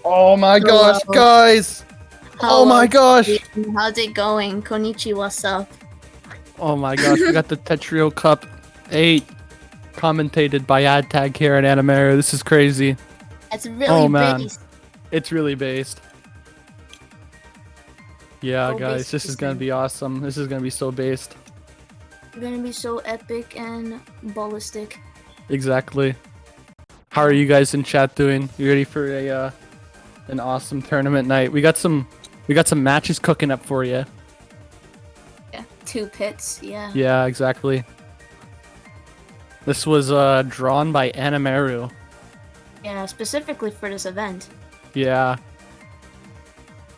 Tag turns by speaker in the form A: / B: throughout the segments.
A: Oh my gosh,
B: Hello.
A: guys! Oh my gosh!
B: How's it going? Konnichiwa, what's up?
A: Oh my gosh, we got the Tetrio Cup 8 commentated by AdTag here at Animero. This is crazy.
B: It's really
A: Oh man,
B: based.
A: it's really based. Yeah,
B: So
A: guys,
B: based
A: this is gonna be awesome. This is gonna be so based.
B: It's gonna be so epic and ballistic.
A: Exactly. How are you guys in chat doing? You ready for a an awesome tournament night? We got some matches cooking up for you.
B: Yeah, 2 pits, yeah.
A: Yeah, exactly. This was drawn by Animeru.
B: Yeah, specifically for this event.
A: Yeah,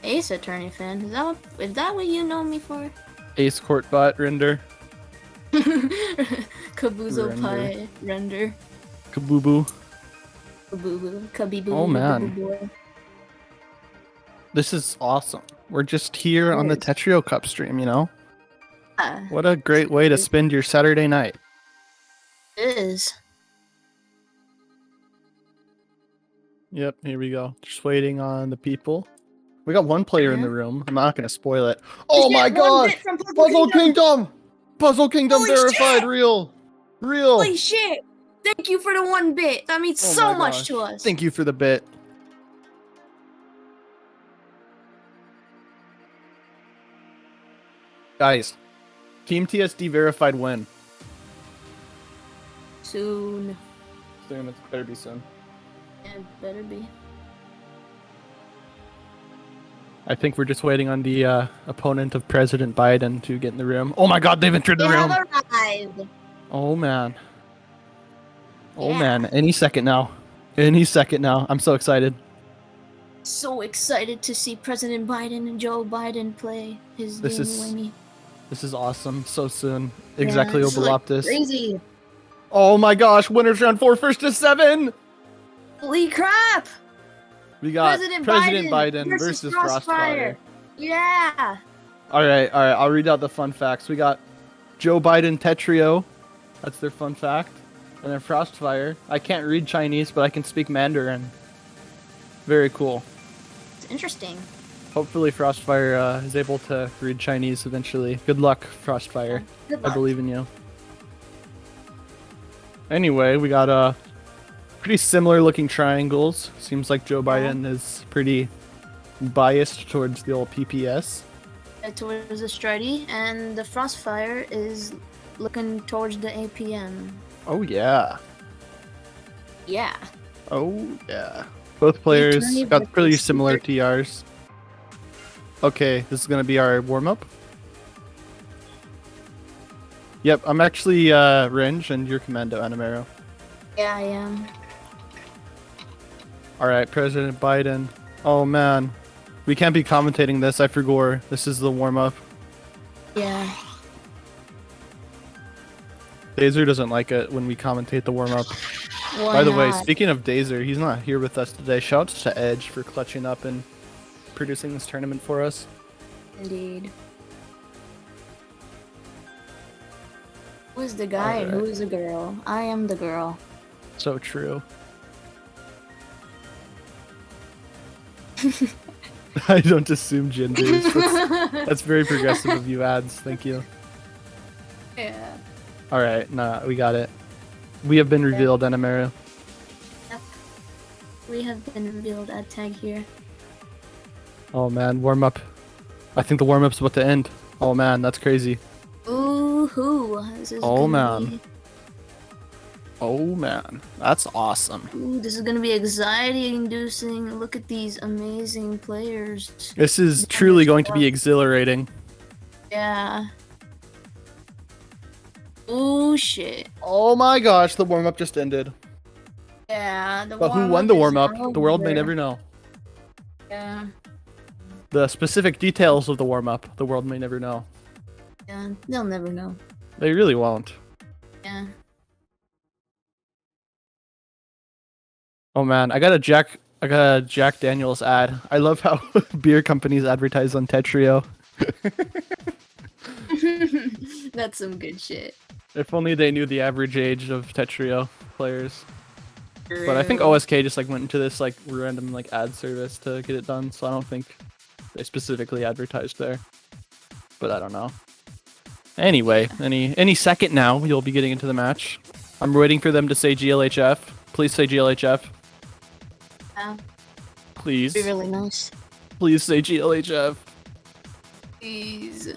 B: Ace Attorney fan, is that what you know me for?
A: Ace Court Bot Render.
B: Kabuzo Pie Render.
A: Kabooboo.
B: Kaboo Kabiboo.
A: Oh man. This is awesome. We're just here on the Tetrio Cup stream, you know? What a great way to spend your Saturday night.
B: It is.
A: Yep, here we go. Just waiting on the people. We got one player in the room. I'm not going to spoil it. Oh my gosh! Puzzle Kingdom! Puzzle Kingdom
B: Holy
A: verified,
B: shit!
A: real! Real!
B: Holy shit! Thank you for the 1 bit! That means so much to us!
A: Thank you for the bit. Guys, TeamTSD verified when?
B: Soon.
A: Soon, it better be soon.
B: Yeah, better be.
A: I think we're just waiting on the opponent of President Biden to get in the room. Oh my god, they've entered the room!
B: Have arrived!
A: Oh man. Oh
B: Yeah.
A: man, any second now. Any second now. I'm so excited.
B: So excited to see President Biden and Joe Biden play his game Wingy.
A: This is awesome. So soon. Exactly,
B: this is,
A: Obaloptis.
B: crazy.
A: Oh my gosh, winners round 4, first to 7!
B: Holy crap!
A: We got President Biden versus Frostfire.
B: Yeah!
A: Alright, I'll read out the fun facts. We got Joe Biden Tetrio. That's their fun fact. And then Frostfire. I can't read Chinese, but I can speak Mandarin. Very cool.
B: It's interesting.
A: Hopefully Frostfire is able to read Chinese eventually. Good luck, Frostfire.
B: Good luck.
A: I believe in you. Anyway, we got pretty similar looking triangles. Seems like Joe Biden is pretty biased towards the old PPS.
B: Towards the Stridey, and the Frostfire is looking towards the APM.
A: Oh yeah.
B: Yeah.
A: Oh yeah. Both players got pretty similar TRs. Okay, this is gonna be our warm-up. Yep, I'm actually Ringe and you're Commando Animero.
B: Yeah, I am.
A: Alright, President Biden. Oh man. We can't be commentating this, I forgot. This is the warm-up.
B: Yeah.
A: Dazer doesn't like it when we commentate the warm-up. By the way, speaking of Dazer, he's not here with us today. Shouts to Edge for clutching up and producing this tournament for us.
B: Indeed. Who is the guy and who is the girl? I am the girl.
A: So true. I don't assume genders. That's very progressive of you, ads. Thank you.
B: Yeah.
A: Alright, nah, we got it. We have been revealed, Animero.
B: Yep. We have been revealed at tag here.
A: Oh man, warm-up. I think the warm-up's about to end. Oh man, that's crazy.
B: Ooh hoo. This is
A: Oh man. Oh man, that's awesome.
B: Ooh, this is gonna be anxiety-inducing. Look at these amazing players.
A: This is truly going to be exhilarating.
B: Yeah. Ooh shit.
A: Oh my gosh, the warm-up just ended.
B: Yeah,
A: but who won the warm-up? The world may never know.
B: Yeah.
A: The specific details of the warm-up, the world may never know.
B: Yeah, they'll never know.
A: They really won't.
B: Yeah.
A: Oh man, I got a Jack Daniels ad. I love how beer companies advertise on Tetrio.
B: That's some good shit.
A: If only they knew the average age of Tetrio players. But I think OSK just like went into this like random like ad service to get it done, so I don't think they specifically advertised there. But I don't know. Anyway, any second now you'll be getting into the match. I'm waiting for them to say GLHF. Please say GLHF.
B: Yeah.
A: Please.
B: Be really nice.
A: Please say GLHF.
B: Please.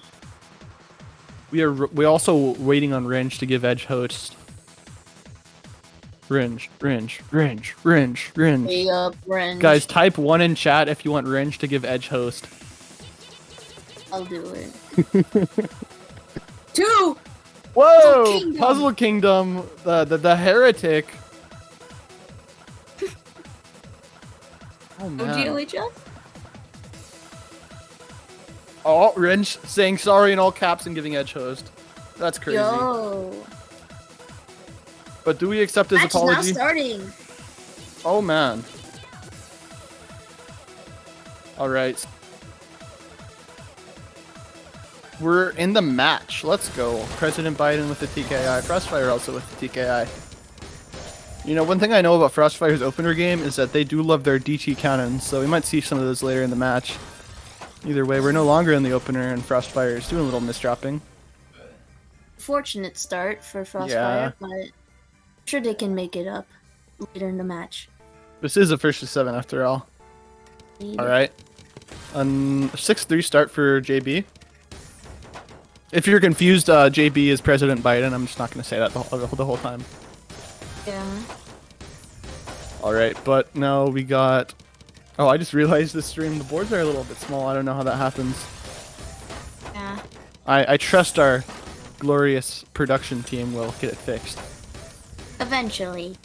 A: We also waiting on Ringe to give Edge host. Ringe.
B: Hey up, Ringe.
A: Guys, type 1 in chat if you want Ringe to give Edge host.
B: I'll do it. 2!
A: Whoa! Puzzle Kingdom, the heretic. Oh man.
B: GLHF?
A: Oh, Ringe saying sorry in all caps and giving Edge host. That's crazy.
B: Yo.
A: But do we accept his
B: Match
A: apology?
B: Now starting.
A: Oh man. All right. We're in the match. Let's go. President Biden with the TKI. Frostfire also with the TKI. You know, one thing I know about Frostfire's opener game is that they do love their DT cannons, so we might see some of those later in the match. Either way, we're no longer in the opener, and Frostfire is doing a little misdropping.
B: Fortunate start for Frostfire,
A: Yeah.
B: but I'm sure they can make it up later in the match.
A: This is a first to 7 after all. All right. 6-3 start for JB. If you're confused, JB is President Biden. I'm just not going to say that the whole time.
B: Yeah.
A: All right, but now we got... Oh, I just realized this stream, the boards are a little bit small. I don't know how that happens.
B: Yeah.
A: I trust our glorious production team will get it fixed.
B: Eventually.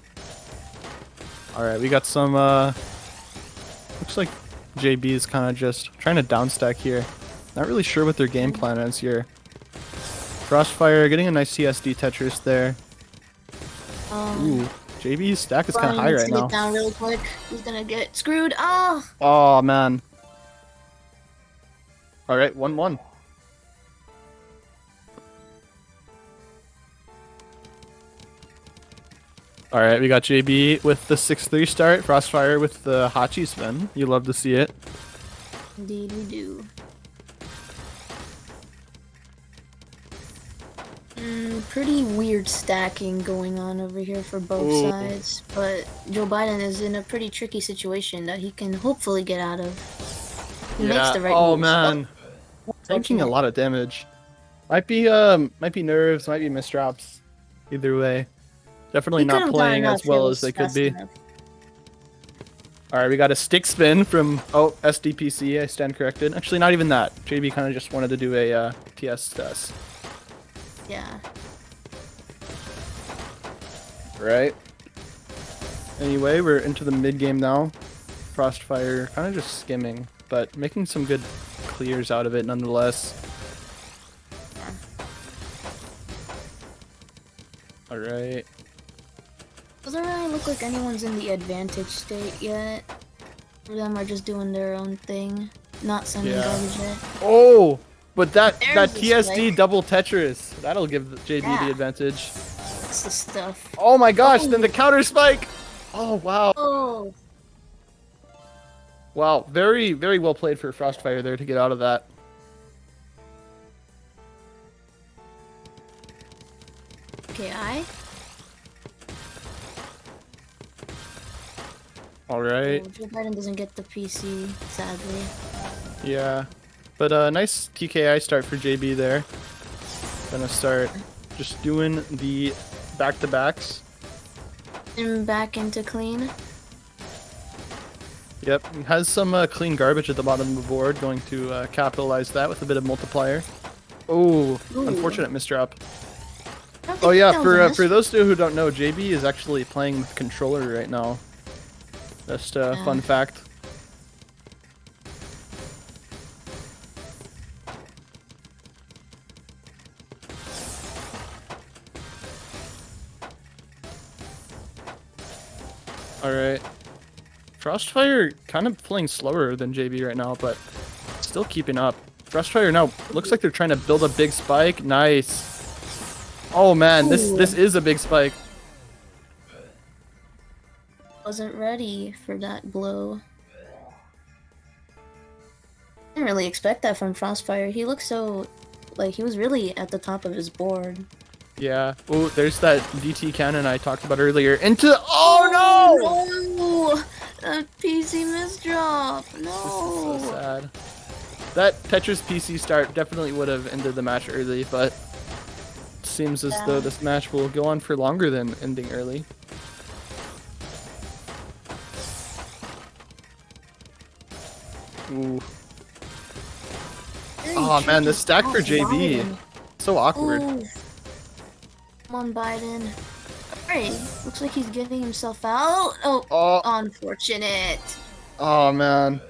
A: All right, we got some... Looks like JB is kind of just trying to downstack here. Not really sure what their game plan is here. Frostfire getting a nice TSD Tetris there. Ooh, JB's stack is kind of high right now.
B: Get down really quick. He's gonna get screwed. Oh.
A: Oh man. All right, 1-1. All right, we got JB with the 6-3 start. Frostfire with the Hachi spin. You love to see it.
B: Indeed we do. Pretty weird stacking going on over here for both sides, but Joe Biden is in a pretty tricky situation that he can hopefully get out of. He makes the right
A: Oh
B: moves.
A: man, taking a lot of damage. Might be nerves, might be misdrops. Either way, definitely not playing as well as they could be. All right, we got a stick spin from SDPC. I stand corrected. Actually, not even that. JB kind of just wanted to do a TS test.
B: Yeah.
A: Right. Anyway, we're into the mid game now. Frostfire kind of just skimming, but making some good clears out of it nonetheless. All right.
B: Doesn't really look like anyone's in the advantage state yet. For them are just doing their own thing, not sending garbage yet.
A: Oh, but that
B: There's the
A: TSD
B: spike.
A: double Tetris, that'll give JB the advantage.
B: That's the stuff.
A: Oh my gosh, then the counter spike. Oh wow.
B: Oh.
A: Wow, very, very well played for Frostfire there to get out of that.
B: KI.
A: Alright.
B: Oh, Joe Biden doesn't get the PC, sadly.
A: Yeah. But a nice TKI start for JB there. Gonna start just doing the back-to-backs.
B: And back into clean.
A: Yep, he has some clean garbage at the bottom of the board, going to capitalize that with a bit of multiplier. Oh, unfortunate misdrop. Oh yeah, for those two who don't know, JB is actually playing with controller right now. Just a fun fact. Alright. Frostfire kind of playing slower than JB right now, but still keeping up. Frostfire now looks like they're trying to build a big spike. Nice. Oh man, this is a big spike.
B: wasn't ready for that blow. Didn't really expect that from Frostfire. He looked so, like, he was really at the top of his board.
A: Yeah. Oh, there's that DT cannon I talked about earlier. Into. Oh no!
B: No! That PC misdrop!
A: This is
B: No!
A: so sad. That Tetris PC start definitely would have ended the match early, but it seems as though this match will go on for longer than ending early. Ooh. Oh man, the stack for JB.
B: Biden.
A: So awkward.
B: Ooh. Come on, Biden. Alright, looks like he's getting himself out. Oh, unfortunate.
A: Oh man.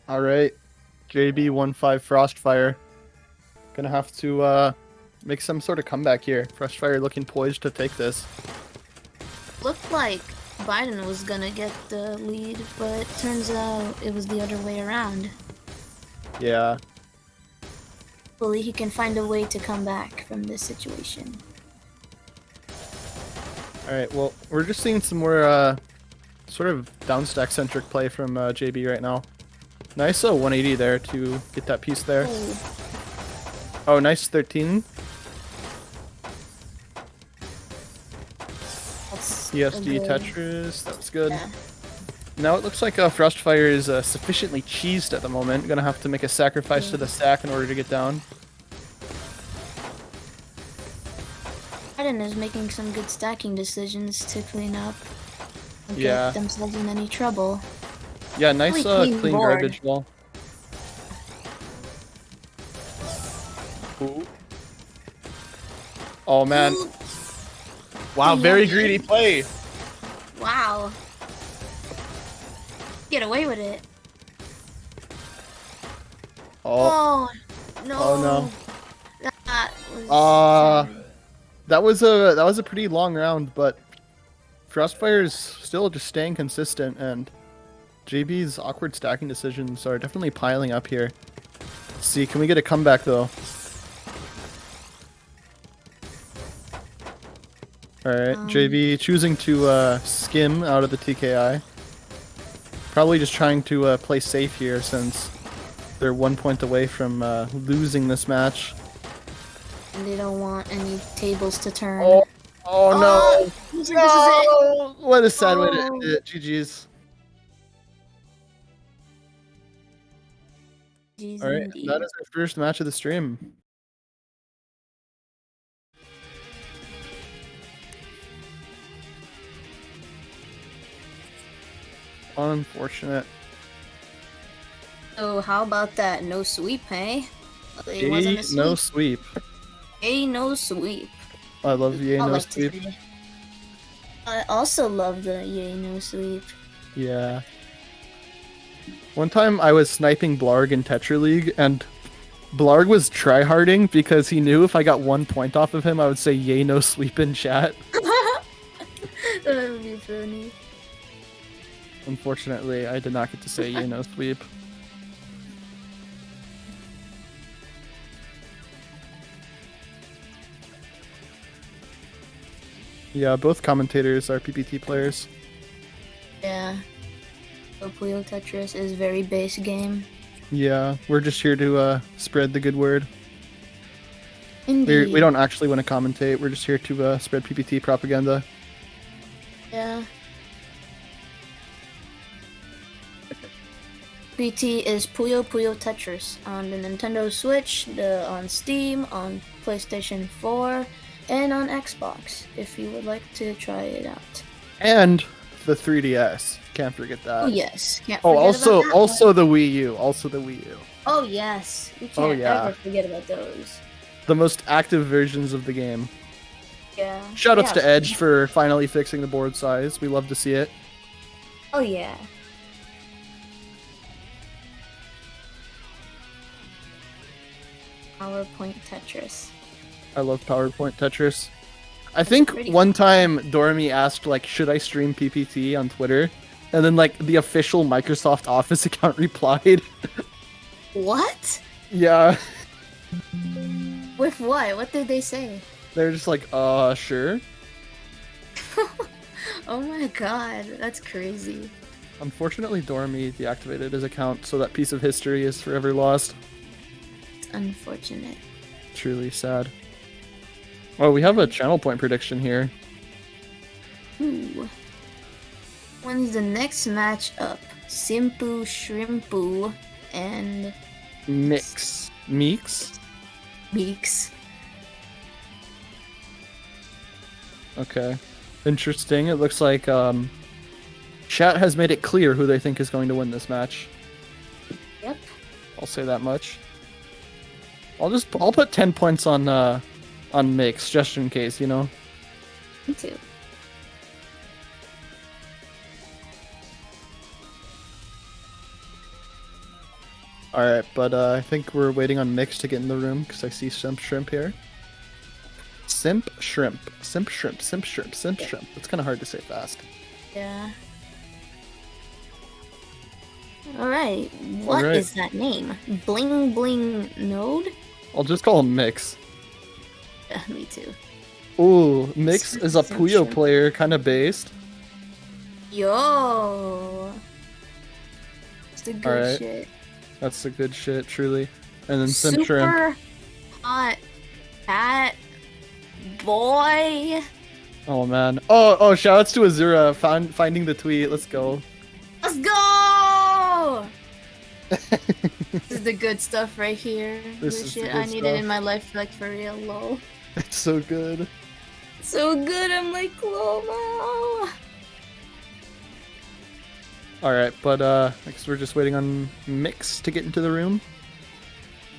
A: Alright. JB 1-5 Frostfire. Gonna have to make some sort of comeback here. Frostfire looking poised to take this.
B: Looked like Biden was gonna get the lead, but turns out it was the other way around.
A: Yeah.
B: Hopefully he can find a way to come back from this situation.
A: Alright, well, we're just seeing some more sort of downstack centric play from JB right now. Nice 180 there to get that piece there.
B: Ooh.
A: Oh, nice 13.
B: That's
A: TSD
B: good.
A: Tetris, that was good.
B: Yeah.
A: Now it looks like Frostfire is sufficiently cheesed at the moment. Gonna have to make a sacrifice to the stack in order to get down.
B: Biden is making some good stacking decisions to clean up and
A: Yeah.
B: get themselves in any trouble.
A: Yeah, nice
B: Really
A: clean
B: board.
A: garbage wall. Ooh. Oh man.
B: Ooh.
A: Wow,
B: Yeah.
A: very greedy play.
B: Wow. Get away with it.
A: Oh.
B: Oh no.
A: Oh no.
B: That was sad.
A: That was a pretty long round, but Frostfire is still just staying consistent, and JB's awkward stacking decisions are definitely piling up here. Let's see, can we get a comeback though? Alright, JB choosing to skim out of the TKI. Probably just trying to play safe here since they're 1 point away from losing this match.
B: And they don't want any tables to turn.
A: Oh no!
B: This is it.
A: No! What a sad way to end it. GG's.
B: Jeez,
A: Alright,
B: indeed.
A: that is our first match of the stream. Unfortunate.
B: So how about that no sweep, hey? It wasn't a sweep.
A: No sweep.
B: No sweep.
A: I love yay
B: I
A: no
B: like to
A: sweep.
B: see. I also love the yay no sweep.
A: Yeah. One time I was sniping Blarg in Tetra League, and Blarg was tryharding because he knew if I got 1 point off of him, I would say yay no sweep in chat.
B: That would be funny.
A: Unfortunately, I did not get to say yay no sweep. Yeah, both commentators are PPT players.
B: Yeah. So Puyo Tetris is very base game.
A: Yeah, we're just here to spread the good word.
B: Indeed.
A: We don't actually want to commentate, we're just here to spread PPT propaganda.
B: Yeah. PT is Puyo Puyo Tetris on the Nintendo Switch, on Steam, on PlayStation 4, and on Xbox, if you would like to try it out.
A: And the 3DS. Can't forget that.
B: Oh yes, can't
A: Oh,
B: forget about that
A: also
B: one.
A: the Wii U. Also the Wii U.
B: Oh yes, we
A: Oh,
B: can't
A: yeah.
B: ever forget about those.
A: The most active versions of the game.
B: Yeah.
A: Shoutouts
B: Yeah.
A: to Edge for finally fixing the board size. We love to see it.
B: Oh yeah. PowerPoint Tetris.
A: I love PowerPoint Tetris. I think
B: pretty
A: one time Dormy asked, like, should I stream PPT on Twitter? And then, like, the official Microsoft Office account replied.
B: What?
A: Yeah.
B: With what? What did they say?
A: They're just like, sure.
B: Oh my god, that's crazy.
A: Unfortunately, Dormy deactivated his account, so that piece of history is forever lost.
B: It's unfortunate.
A: Truly sad. Oh, we have a channel point prediction here.
B: Ooh. When's the next match up? Simpu Shrimpu and
A: Mix. Meeks?
B: Meeks.
A: Okay. Interesting. It looks like chat has made it clear who they think is going to win this match.
B: Yep.
A: I'll say that much. I'll put 10 points on Mix just in case, you know.
B: Me too.
A: Alright, but I think we're waiting on Mix to get in the room because I see Simp Shrimp here. Simp Shrimp. Simp Shrimp. Simp Shrimp. Simp Shrimp. It's kind of hard to say fast.
B: Yeah. Alright, what is that name? Bling Bling Node?
A: I'll just call him Mix.
B: Yeah, me too.
A: Ooh, Mix is a
B: Simp
A: Puyo
B: Shrimp.
A: player, kind of based.
B: Yo! It's the good
A: Alright.
B: shit.
A: That's the good shit, truly. And then Simp Shrimp.
B: Super hot cat boy.
A: Oh man. Oh, shoutouts to Azura finding the tweet. Let's go.
B: Let's go! This is the good stuff right here.
A: This
B: The
A: is the
B: shit
A: good
B: I needed
A: stuff.
B: in my life, like for real, lol.
A: It's so good.
B: So good, I'm like, Lomo.
A: Alright, but I guess we're just waiting on Mix to get into the room.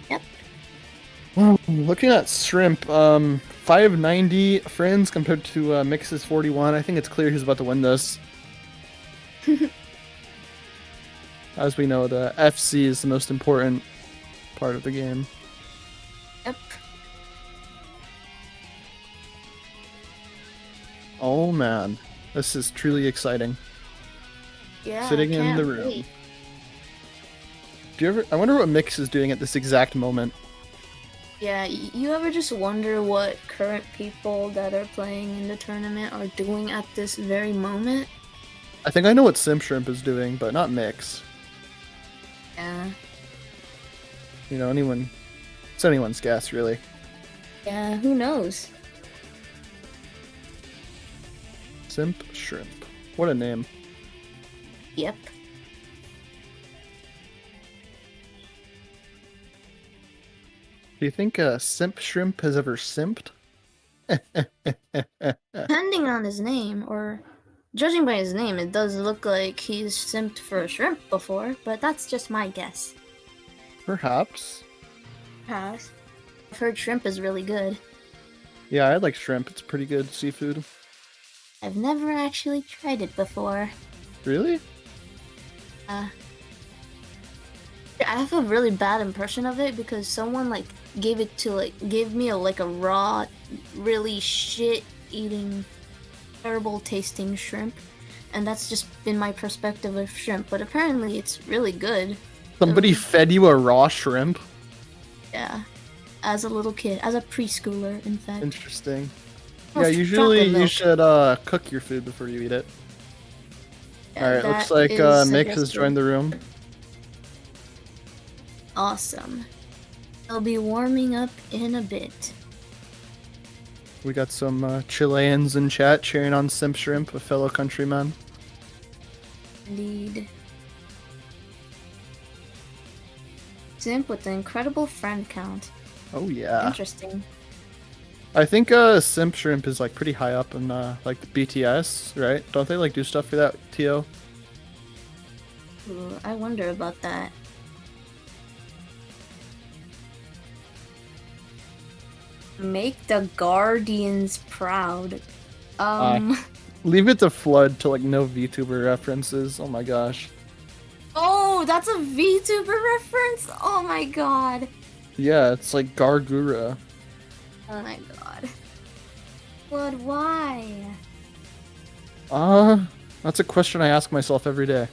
B: Yep.
A: Looking at Shrimp, 590 friends compared to Mix's 41. I think it's clear he's about to win this. As we know, the FC is the most important part of the game.
B: Yep.
A: Oh man, this is truly exciting.
B: Yeah.
A: Sitting
B: I
A: in
B: can't
A: the room.
B: wait.
A: I wonder what Mix is doing at this exact moment.
B: Yeah, you ever just wonder what current people that are playing in the tournament are doing at this very moment?
A: I think I know what Simp Shrimp is doing, but not Mix.
B: Yeah.
A: You know, it's anyone's guess, really.
B: Yeah, who knows?
A: Simp Shrimp. What a name.
B: Yep.
A: Do you think Simp Shrimp has ever simped?
B: Depending on his name, or judging by his name, it does look like he's simped for a shrimp before, but that's just my guess.
A: Perhaps.
B: Pass. I've heard shrimp is really good.
A: Yeah, I like shrimp. It's pretty good seafood.
B: I've never actually tried it before.
A: Really?
B: I have a really bad impression of it because someone gave me a raw, really shit-eating, terrible tasting shrimp, and that's just been my perspective of shrimp. But apparently, it's really good.
A: Somebody fed you a raw shrimp?
B: Yeah, as a little kid, as a preschooler, in fact.
A: Interesting.
B: Well,
A: Yeah, usually
B: chocolate
A: you
B: milk.
A: should cook your food before you eat it.
B: Yeah,
A: Alright, looks
B: that
A: like
B: is
A: Mix has
B: suggested.
A: joined the room.
B: Awesome. I'll be warming up in a bit.
A: We got some Chileans in chat cheering on Simp Shrimp, a fellow countryman.
B: Indeed. Simp with the incredible friend count.
A: Oh yeah.
B: Interesting.
A: I think Simp Shrimp is like pretty high up in like the BTS, right? Don't they like do stuff for that TO?
B: Ooh, I wonder about that. Make the Guardians proud.
A: Leave it to Flood to like no VTuber references. Oh my gosh.
B: Oh, that's a VTuber reference? Oh my god.
A: Yeah, it's like Gargura.
B: Oh my god. But why?
A: That's a question I ask myself every day.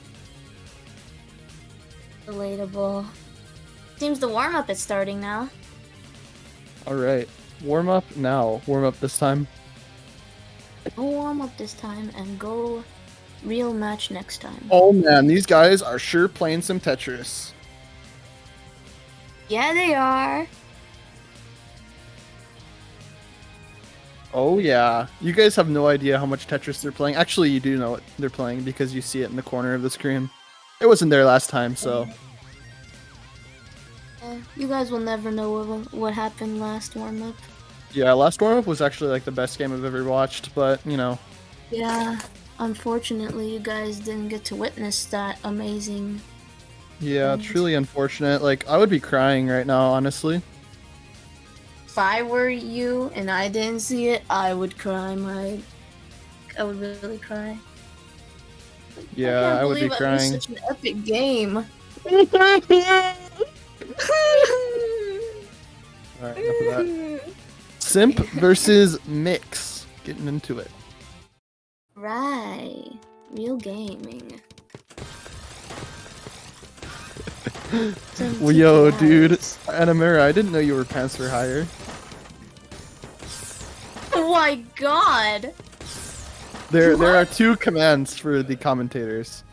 B: Relatable. Seems the warm-up is starting now.
A: Alright. Warm up now. Warm up this time.
B: Go warm up this time and go real match next time.
A: Oh man, these guys are sure playing some Tetris.
B: Yeah, they are.
A: Oh yeah, you guys have no idea how much Tetris they're playing. Actually, you do know what they're playing because you see it in the corner of the screen. It wasn't there last time, so.
B: You guys will never know what happened last warm up.
A: Yeah, last warm-up was actually like the best game I've ever watched, but you know.
B: Yeah, unfortunately, you guys didn't get to witness that amazing.
A: Yeah, it's really unfortunate. Like, I would be crying right now, honestly.
B: If I were you and I didn't see it, I would cry. I would really cry.
A: Yeah, I would be crying.
B: Such an epic game.
A: Alright, enough of that. Simp versus Mix. Getting into it.
B: Right. Real gaming.
A: Well, yo, dude. Anamura, I didn't know you were pants for hire.
B: Oh my god!
A: There are two commands for the commentators.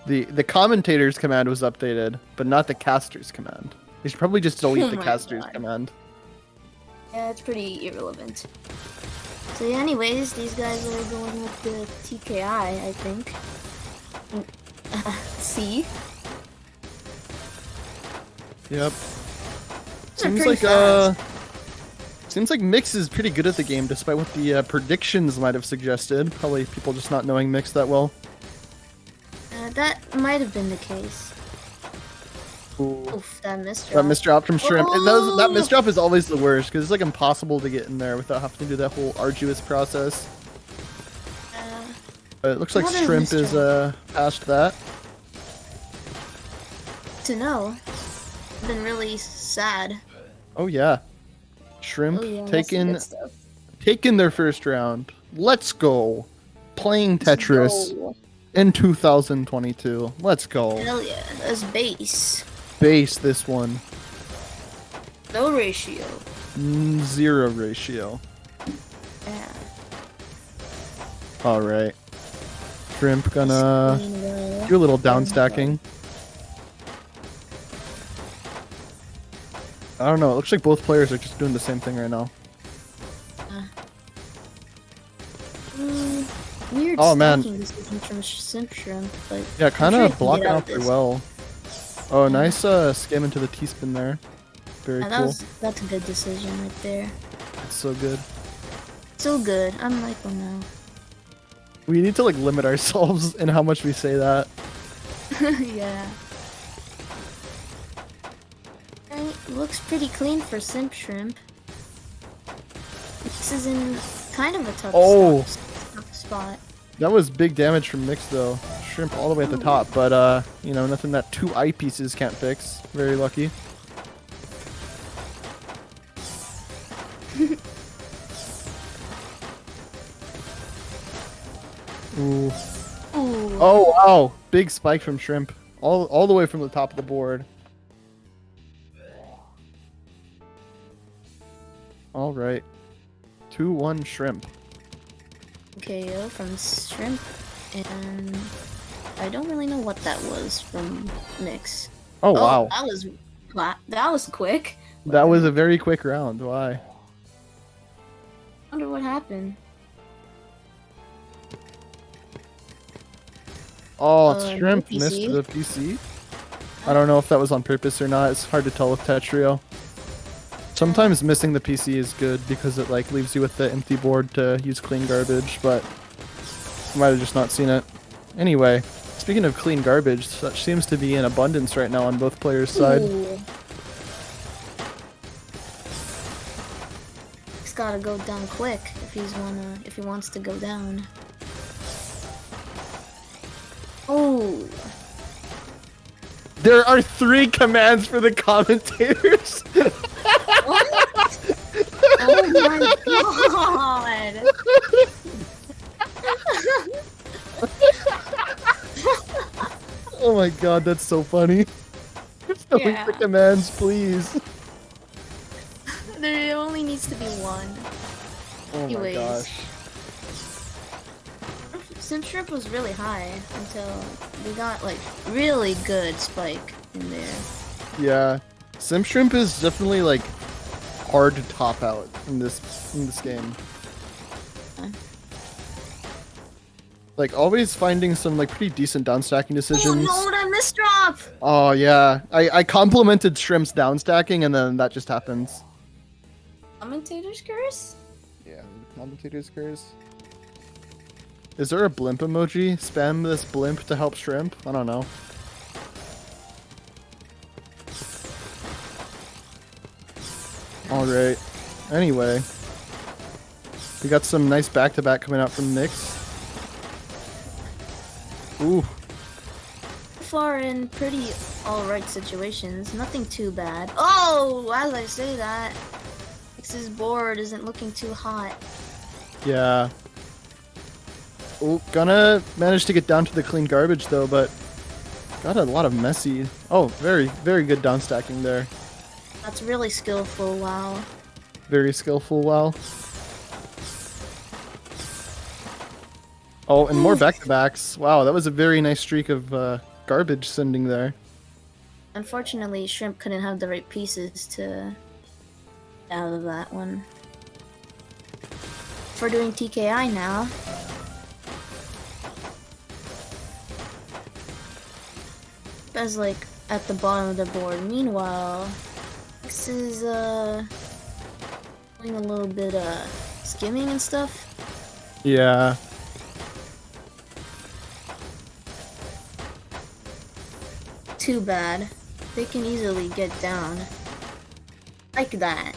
A: The commentators command was updated, but not the casters command. They should probably just delete
B: Oh
A: the
B: my
A: casters
B: God.
A: command.
B: Yeah, it's pretty irrelevant. So yeah, anyways, these guys are going with the TKI, I think. C.
A: Yep.
B: They're pretty fast.
A: Seems like Mix is pretty good at the game, despite what the predictions might have suggested. Probably people just not knowing Mix that well.
B: That might have been the case.
A: Ooh.
B: Oof, that misdrop.
A: That misdrop from Shrimp. And
B: Oh!
A: that misdrop is always the worst, because it's like impossible to get in there without having to do that whole arduous process. But it looks like
B: What a
A: Shrimp is past that.
B: To know. I've been really sad.
A: Oh yeah. Shrimp
B: Oh yeah, that's some good stuff.
A: taking their first round. Let's go. Playing Tetris
B: Go.
A: in 2022. Let's go.
B: Hell yeah, that's base.
A: Base this one.
B: No ratio.
A: 0 ratio.
B: Yeah.
A: Alright. Shrimp gonna do a little down stacking. I don't know, it looks like both players are just doing the same thing right now.
B: Weird
A: Oh, man.
B: stacking decision from Simp Shrimp, but
A: Yeah, kind
B: I'm sure
A: of
B: he can
A: blocking
B: get out
A: out
B: of
A: pretty
B: this.
A: well. Oh, nice skim into the T-spin there. Very
B: Yeah,
A: cool.
B: that's a good decision right there.
A: It's so good.
B: So good. I'm Michael now.
A: We need to like limit ourselves in how much we say that.
B: Yeah. Right, looks pretty clean for Simp Shrimp. This is in kind of a tough spot.
A: That was big damage from Mix though. Shrimp all the way at the top, but you know, nothing that 2 eyepieces can't fix. Very lucky. Ooh.
B: Ooh.
A: Oh wow! Big spike from Shrimp. All the way from the top of the board. Alright. 2-1 Shrimp.
B: KO from Shrimp, and I don't really know what that was from Mix.
A: Oh wow.
B: That was quick.
A: That was a very quick round. Why?
B: Wonder what happened.
A: Oh, it's
B: no
A: Shrimp
B: PC.
A: missed the PC. I don't know if that was on purpose or not. It's hard to tell with Tetrio. Sometimes missing the PC is good because it like leaves you with the empty board to use clean garbage, but I might have just not seen it. Anyway, speaking of clean garbage, such seems to be in abundance right now on both players' side.
B: Ooh. He's gotta go down quick if he wants to go down. Oh.
A: There are 3 commands for the commentators.
B: What? Oh my god!
A: Oh my god, that's so funny. Delete
B: Yeah.
A: the commands, please.
B: There only needs to be one.
A: Oh my
B: Anyways.
A: gosh.
B: Simp Shrimp was really high until we got like really good spike in there.
A: Yeah, Simp Shrimp is definitely like hard to top out in this game. Like always finding some like pretty decent downstacking decisions.
B: Oh no, that misdrop!
A: Oh yeah, I complimented Shrimp's downstacking and then that just happens.
B: Commentator's curse?
A: Yeah, commentator's curse. Is there a blimp emoji? Spam this blimp to help Shrimp? I don't know. Alright. Anyway. We got some nice back-to-back coming out from Nyx. Ooh.
B: Far in pretty alright situations. Nothing too bad. Oh, as I say that, Nyx's board isn't looking too hot.
A: Yeah. Oh, gonna manage to get down to the clean garbage though, but got a lot of messy. Oh, very, very good downstacking there.
B: That's really skillful, wow.
A: Very skillful, wow. Oh, and more back-to-backs. Wow, that was a very nice streak of garbage sending there.
B: Unfortunately, Shrimp couldn't have the right pieces to get out of that one. For doing TKI now. As like at the bottom of the board. Meanwhile, this is doing a little bit skimming and stuff.
A: Yeah.
B: Too bad. They can easily get down. Like that.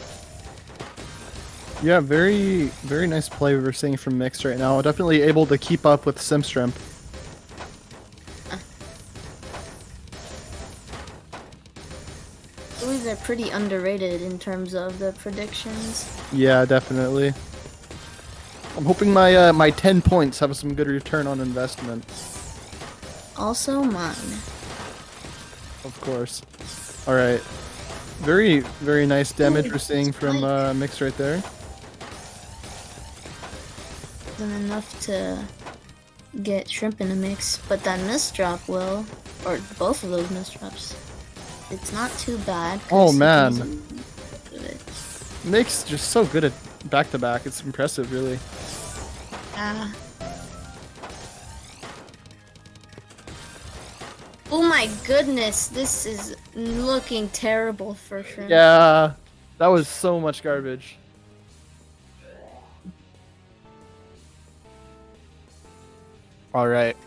A: Yeah, very, very nice play we're seeing from Mix right now. Definitely able to keep up with Simp Shrimp.
B: I believe they're pretty underrated in terms of the predictions.
A: Yeah, definitely. I'm hoping my my 10 points have some good return on investment.
B: Also mine.
A: Of course. Alright. Very, very nice damage we're seeing from Mix right there.
B: Isn't enough to get Shrimp in the mix, but that misdrop will, or both of those misdrops. It's not too bad.
A: Oh man. Mix just so good at back-to-back. It's impressive, really.
B: Oh my goodness, this is looking terrible for Shrimp.
A: Yeah, that was so much garbage. Alright.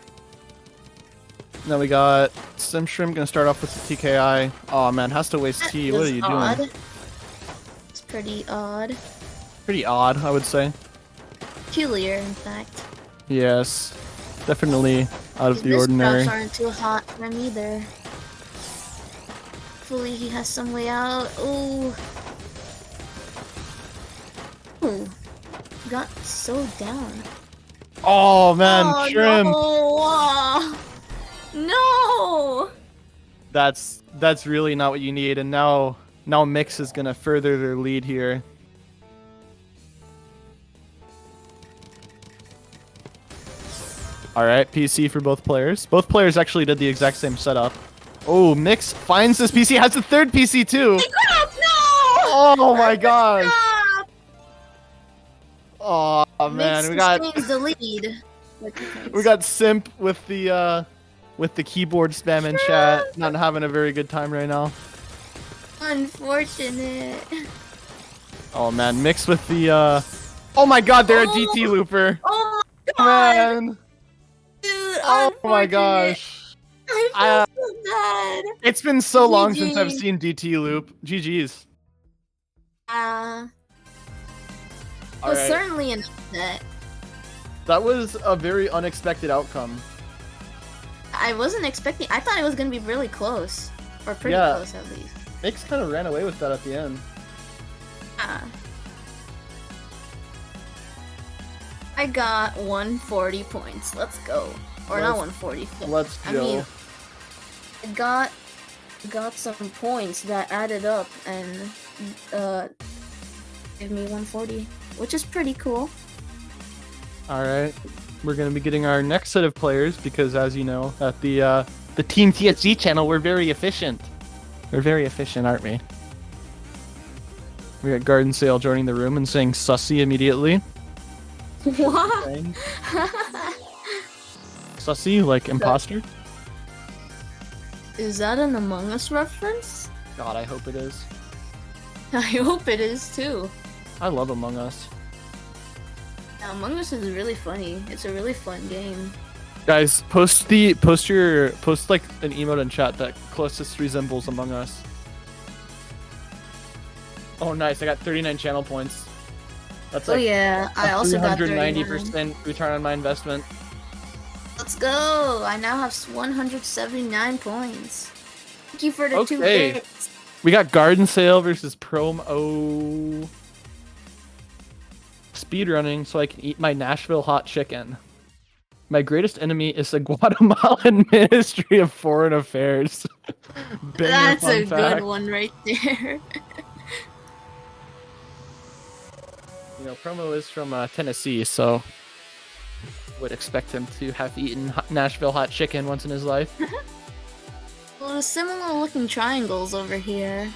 A: Now we got Simp Shrimp gonna start off with the TKI. Oh man, has to waste T. What are you doing?
B: It's pretty odd.
A: Pretty odd, I would say.
B: Peculiar, in fact.
A: Yes. Definitely out of the
B: These
A: ordinary.
B: misdrops aren't too hot for him either. Hopefully he has some way out. Ooh. Ooh. Got so down.
A: Oh man,
B: Oh,
A: Shrimp!
B: No! No!
A: That's really not what you need, and now Mix is gonna further their lead here. Alright, PC for both players. Both players actually did the exact same setup. Oh, Mix finds this PC, has the third PC too!
B: Crap, no!
A: Oh my gosh! Oh man,
B: Mix
A: we got
B: sustains the lead.
A: we got Simp with the keyboard spam in chat, not having a very good time right now.
B: Unfortunate.
A: Oh man, Mix with the oh my god, they're a DT looper.
B: Oh my god!
A: Man.
B: Dude,
A: Oh my gosh.
B: I feel so bad.
A: It's been so long since I've
B: GG.
A: seen DT loop. GG's.
B: Was
A: Alright.
B: certainly an upset.
A: That was a very unexpected outcome.
B: I wasn't expecting. I thought it was gonna be really close, or pretty
A: Yeah.
B: close at least.
A: Mix kind of ran away with that at the end.
B: I got 140 points. Let's go. Or not 140.
A: Let's go.
B: I mean, I got some points that added up and gave me 140, which is pretty cool.
A: Alright. we're gonna be getting our next set of players because, as you know, at the TeamTSD channel, we're very efficient. We're very efficient, aren't we? We got Garden Sale joining the room and saying "sussy" immediately.
B: What?
A: Sussy, like imposter?
B: Is that an Among Us reference?
A: God, I hope it is.
B: I hope it is too.
A: I love Among Us.
B: Among Us is really funny. It's a really fun game.
A: Guys, post like an emote in chat that closest resembles Among Us. Oh, nice! I got 39 channel points. That's like
B: yeah, I also got
A: 390% return on my investment.
B: Let's go! I now have 179 points. Thank you for the 2 bits.
A: We got Garden Sale versus Promo. Speedrunning so I can eat my Nashville hot chicken. My greatest enemy is the Guatemalan Ministry of Foreign Affairs.
B: That's a good one right there.
A: You know, Promo is from Tennessee, so would expect him to have eaten Nashville hot chicken once in his life.
B: Well, similar looking triangles over here.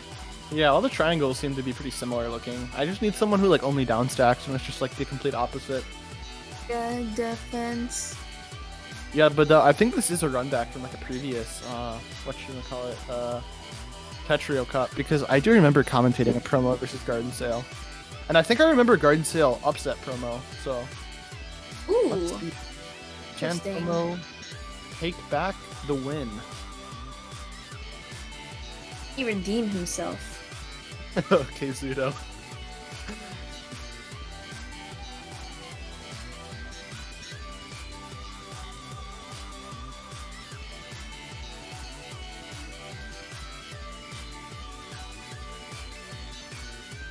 A: Yeah, all the triangles seem to be pretty similar looking. I just need someone who like only downstacks and it's just like the complete opposite.
B: Yeah, defense.
A: Yeah, but I think this is a run back from like a previous, what should I call it, Tetrio Cup, because I do remember commentating a Promo versus Garden Sale. And I think I remember Garden Sale upset Promo, so...
B: Ooh,
A: can Promo take back the win?
B: He redeemed himself.
A: Okay, Zudo.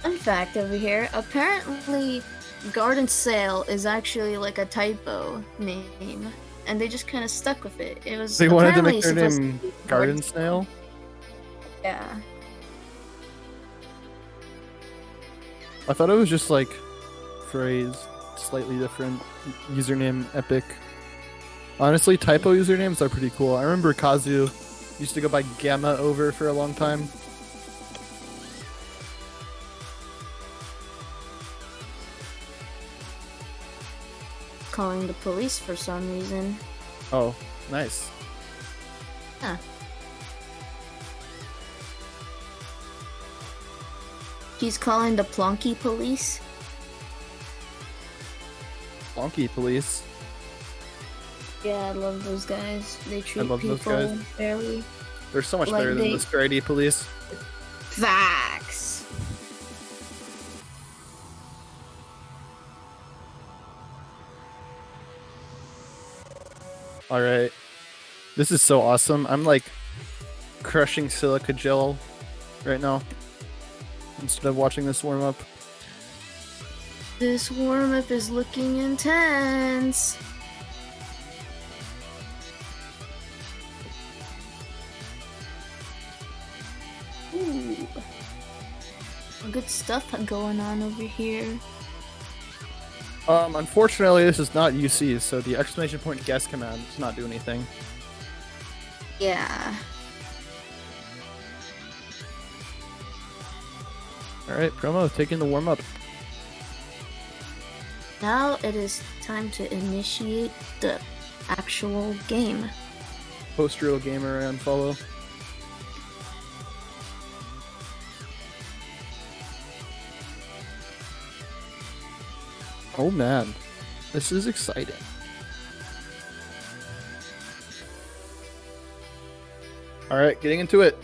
B: Fun fact over here, apparently Garden Sale is actually like a typo name, and they just kind of stuck with it. It was
A: They wanted to make their
B: supposed to
A: name
B: be
A: Garden Snail?
B: Yeah.
A: I thought it was just like phrase, slightly different username, epic. Honestly, typo usernames are pretty cool. I remember Kazu used to go by Gamma Over for a long time.
B: Calling the police for some reason.
A: Oh, nice.
B: Huh. He's calling the Plonky police.
A: Plonky police.
B: Yeah, I love those guys. They treat
A: love those
B: people
A: guys.
B: fairly.
A: They're so much
B: Like
A: better than the Stridey police.
B: Facts.
A: Alright. This is so awesome. I'm like crushing silica gel right now instead of watching this warm up.
B: This warm-up is looking intense. Ooh. Good stuff going on over here.
A: Unfortunately, this is not UC, so the exclamation point guess command does not do anything.
B: Yeah.
A: Alright, Promo, taking the warm up.
B: Now it is time to initiate the actual game.
A: Post real gamer and follow. Oh man, this is exciting. Alright, getting into it.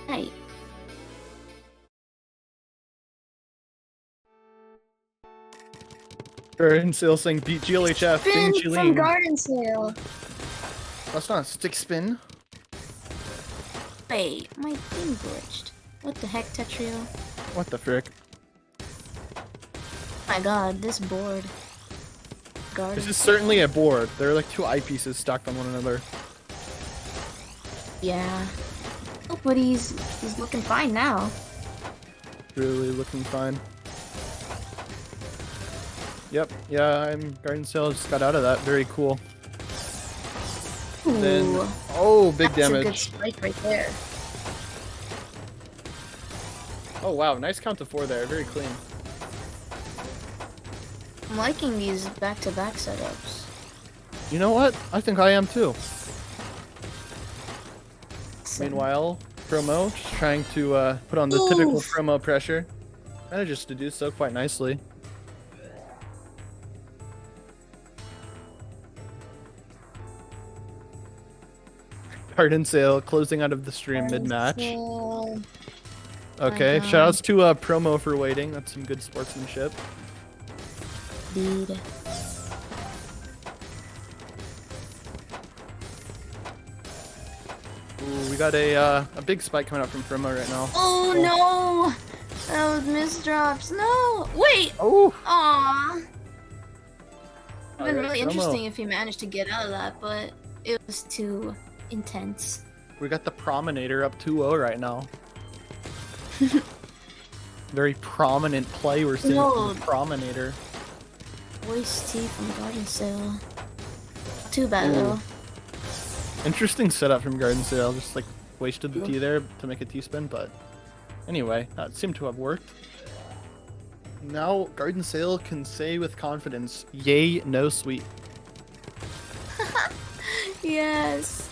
B: Right.
A: Garden Sale saying beat GLHF,
B: Spin
A: Ding
B: from
A: Chiling.
B: Garden Sale.
A: That's not a stick spin.
B: Wait, my thing glitched. What the heck, Tetrio?
A: What the frick?
B: My god, this board. Garden
A: This is certainly a board. There are like two eyepieces stacked on one another.
B: Yeah. Oh, but he's looking fine now.
A: Really looking fine. Yep. Yeah, I'm Garden Sale just got out of that. Very cool.
B: Ooh,
A: Then oh, big
B: that's a good
A: damage.
B: spike right there.
A: Oh wow, nice count to 4 there. Very clean.
B: I'm liking these back-to-back setups.
A: You know what? I think I am too.
B: So-
A: Meanwhile, Promo just trying to put on the typical
B: Oof.
A: Promo pressure. Manages to do so quite nicely. Garden Sale closing out of the stream mid-match.
B: So-
A: Okay,
B: my God.
A: shoutouts to Promo for waiting. That's some good sportsmanship.
B: Dude.
A: Ooh, we got a big spike coming out from Promo right now.
B: Oh no! That was misdrops. No! Wait!
A: Oh!
B: Aww! It'd been
A: Alright,
B: really
A: Promo.
B: interesting if he managed to get out of that, but it was too intense.
A: We got the Promenator up 2-0 right now. Very prominent play we're seeing
B: No.
A: from the Promenator.
B: Waste tea from Garden Sale. Too bad
A: Ooh.
B: though.
A: Interesting setup from Garden Sale. Just like wasted the tea there to make a T-spin, but anyway, that seemed to have worked. Now Garden Sale can say with confidence, yay, no sweet.
B: Yes.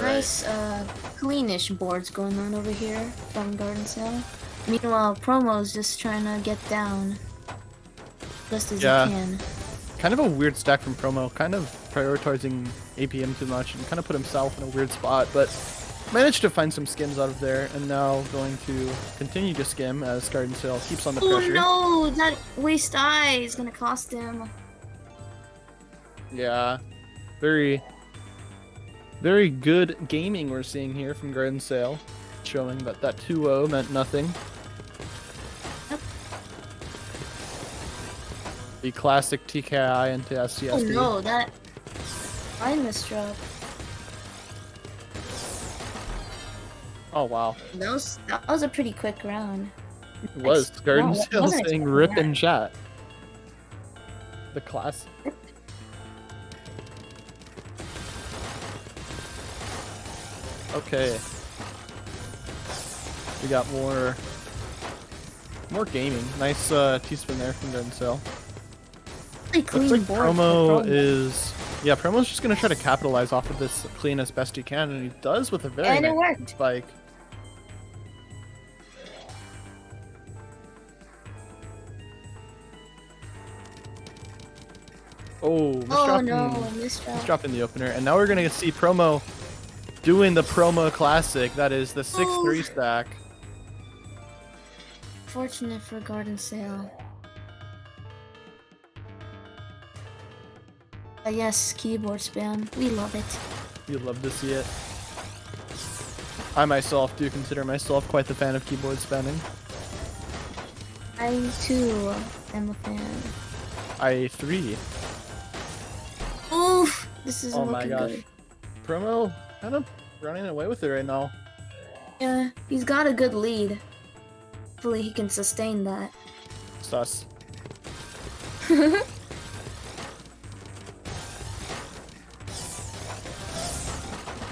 B: Nice, cleanish boards going on over here from Garden Sale. Meanwhile, Promo's just trying to get down best as
A: Yeah.
B: he can.
A: Kind of a weird stack from Promo, kind of prioritizing APM too much and kind of put himself in a weird spot, but managed to find some skims out of there and now going to continue to skim as Garden Sale keeps on the
B: Oh
A: pressure.
B: no! That waste eye is gonna cost him.
A: Yeah, very good gaming we're seeing here from Garden Sale, showing that that 2-0 meant nothing.
B: Yep.
A: The classic TKI into STSD.
B: Oh no, that I misdrop.
A: Oh wow,
B: That was a pretty quick round.
A: it was Garden
B: no,
A: Sale
B: wasn't
A: saying
B: expecting
A: "rip"
B: that.
A: in chat. The class. Okay. We got more gaming. Nice T-spin there from Garden Sale.
B: Really clean
A: Looks like
B: board for
A: Promo is... Yeah, Promo's just going to try to capitalize off of this clean as best he can, and he does with a very
B: And it
A: nice
B: worked.
A: spike. Oh,
B: Oh no, misdrop.
A: dropped in the opener, and now we're going to see Promo doing the Promo classic. That is the 6-3 stack.
B: Fortunate for Garden Sale. Yes, keyboard spam. We love it.
A: You'd love to see it. I myself do consider myself quite the fan of keyboard spamming.
B: I too am a fan.
A: I 3.
B: Oof! This is
A: Oh my
B: looking
A: gosh.
B: good.
A: Promo kind of running away with it right now.
B: Yeah, he's got a good lead. Hopefully he can sustain that.
A: Sus.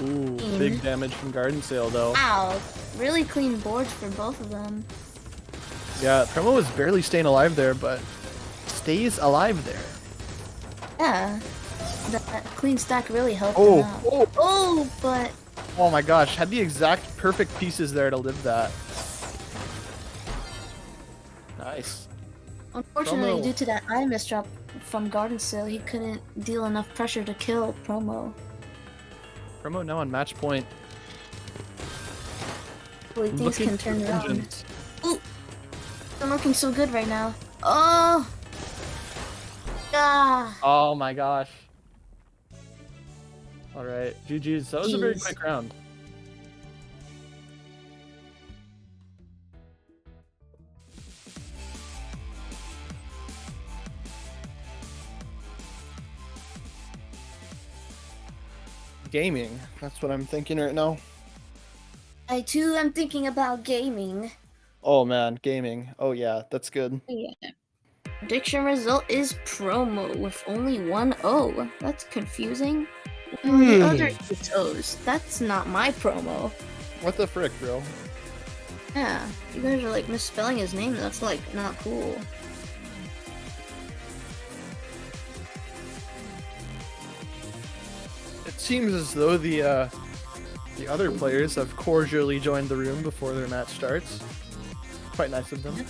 A: Ooh, big damage from Garden Sale though.
B: Wow, really clean boards for both of them.
A: Yeah, Promo was barely staying alive there, but stays alive there.
B: Yeah, that clean stack really helped
A: Oh,
B: him out. Oh, but
A: Oh my gosh, had the exact perfect pieces there to live that. Nice.
B: unfortunately,
A: Promo.
B: due to that eye misdrop from Garden Sale, he couldn't deal enough pressure to kill Promo.
A: Promo now on match point.
B: Hopefully things
A: Looking
B: can turn
A: for
B: around.
A: vengeance.
B: Ooh, they're looking so good right now. Oh, ah.
A: Oh my gosh. Alright, GG's. That was a very
B: Jeez.
A: quick round. Gaming. That's what I'm thinking right now.
B: I too am thinking about gaming.
A: Oh man, gaming. Oh yeah, that's good.
B: Yeah. Prediction result is promo with only one O. That's confusing. Where are the other 6 O's? That's not my promo.
A: What the frick, bro?
B: Yeah, you guys are like misspelling his name. That's like not cool.
A: It seems as though the other players have cordially joined the room before their match starts. Quite nice of them.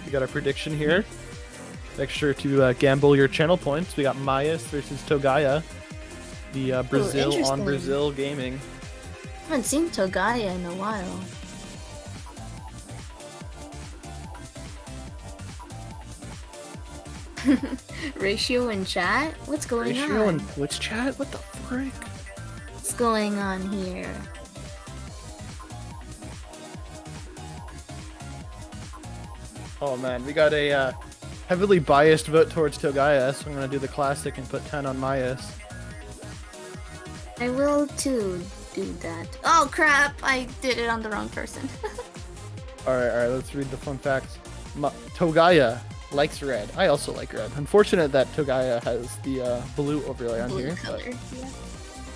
A: We got a prediction here. Make sure to gamble your channel points. We got Mayas versus Togaya. The Brazil on Brazil gaming.
B: I haven't seen Togaya in a while. Ratio in chat? What's going on?
A: Ratio in Twitch chat? What the frick?
B: What's going on here?
A: Oh man, we got a heavily biased vote towards Togaya, so I'm gonna do the classic and put 10 on Mayas.
B: I will too do that. Oh crap! I did it on the wrong person.
A: Alright, let's read the fun facts. Togaya likes red. I also like red. Unfortunate that Togaya has the blue overlay on here.
B: Color. Yeah.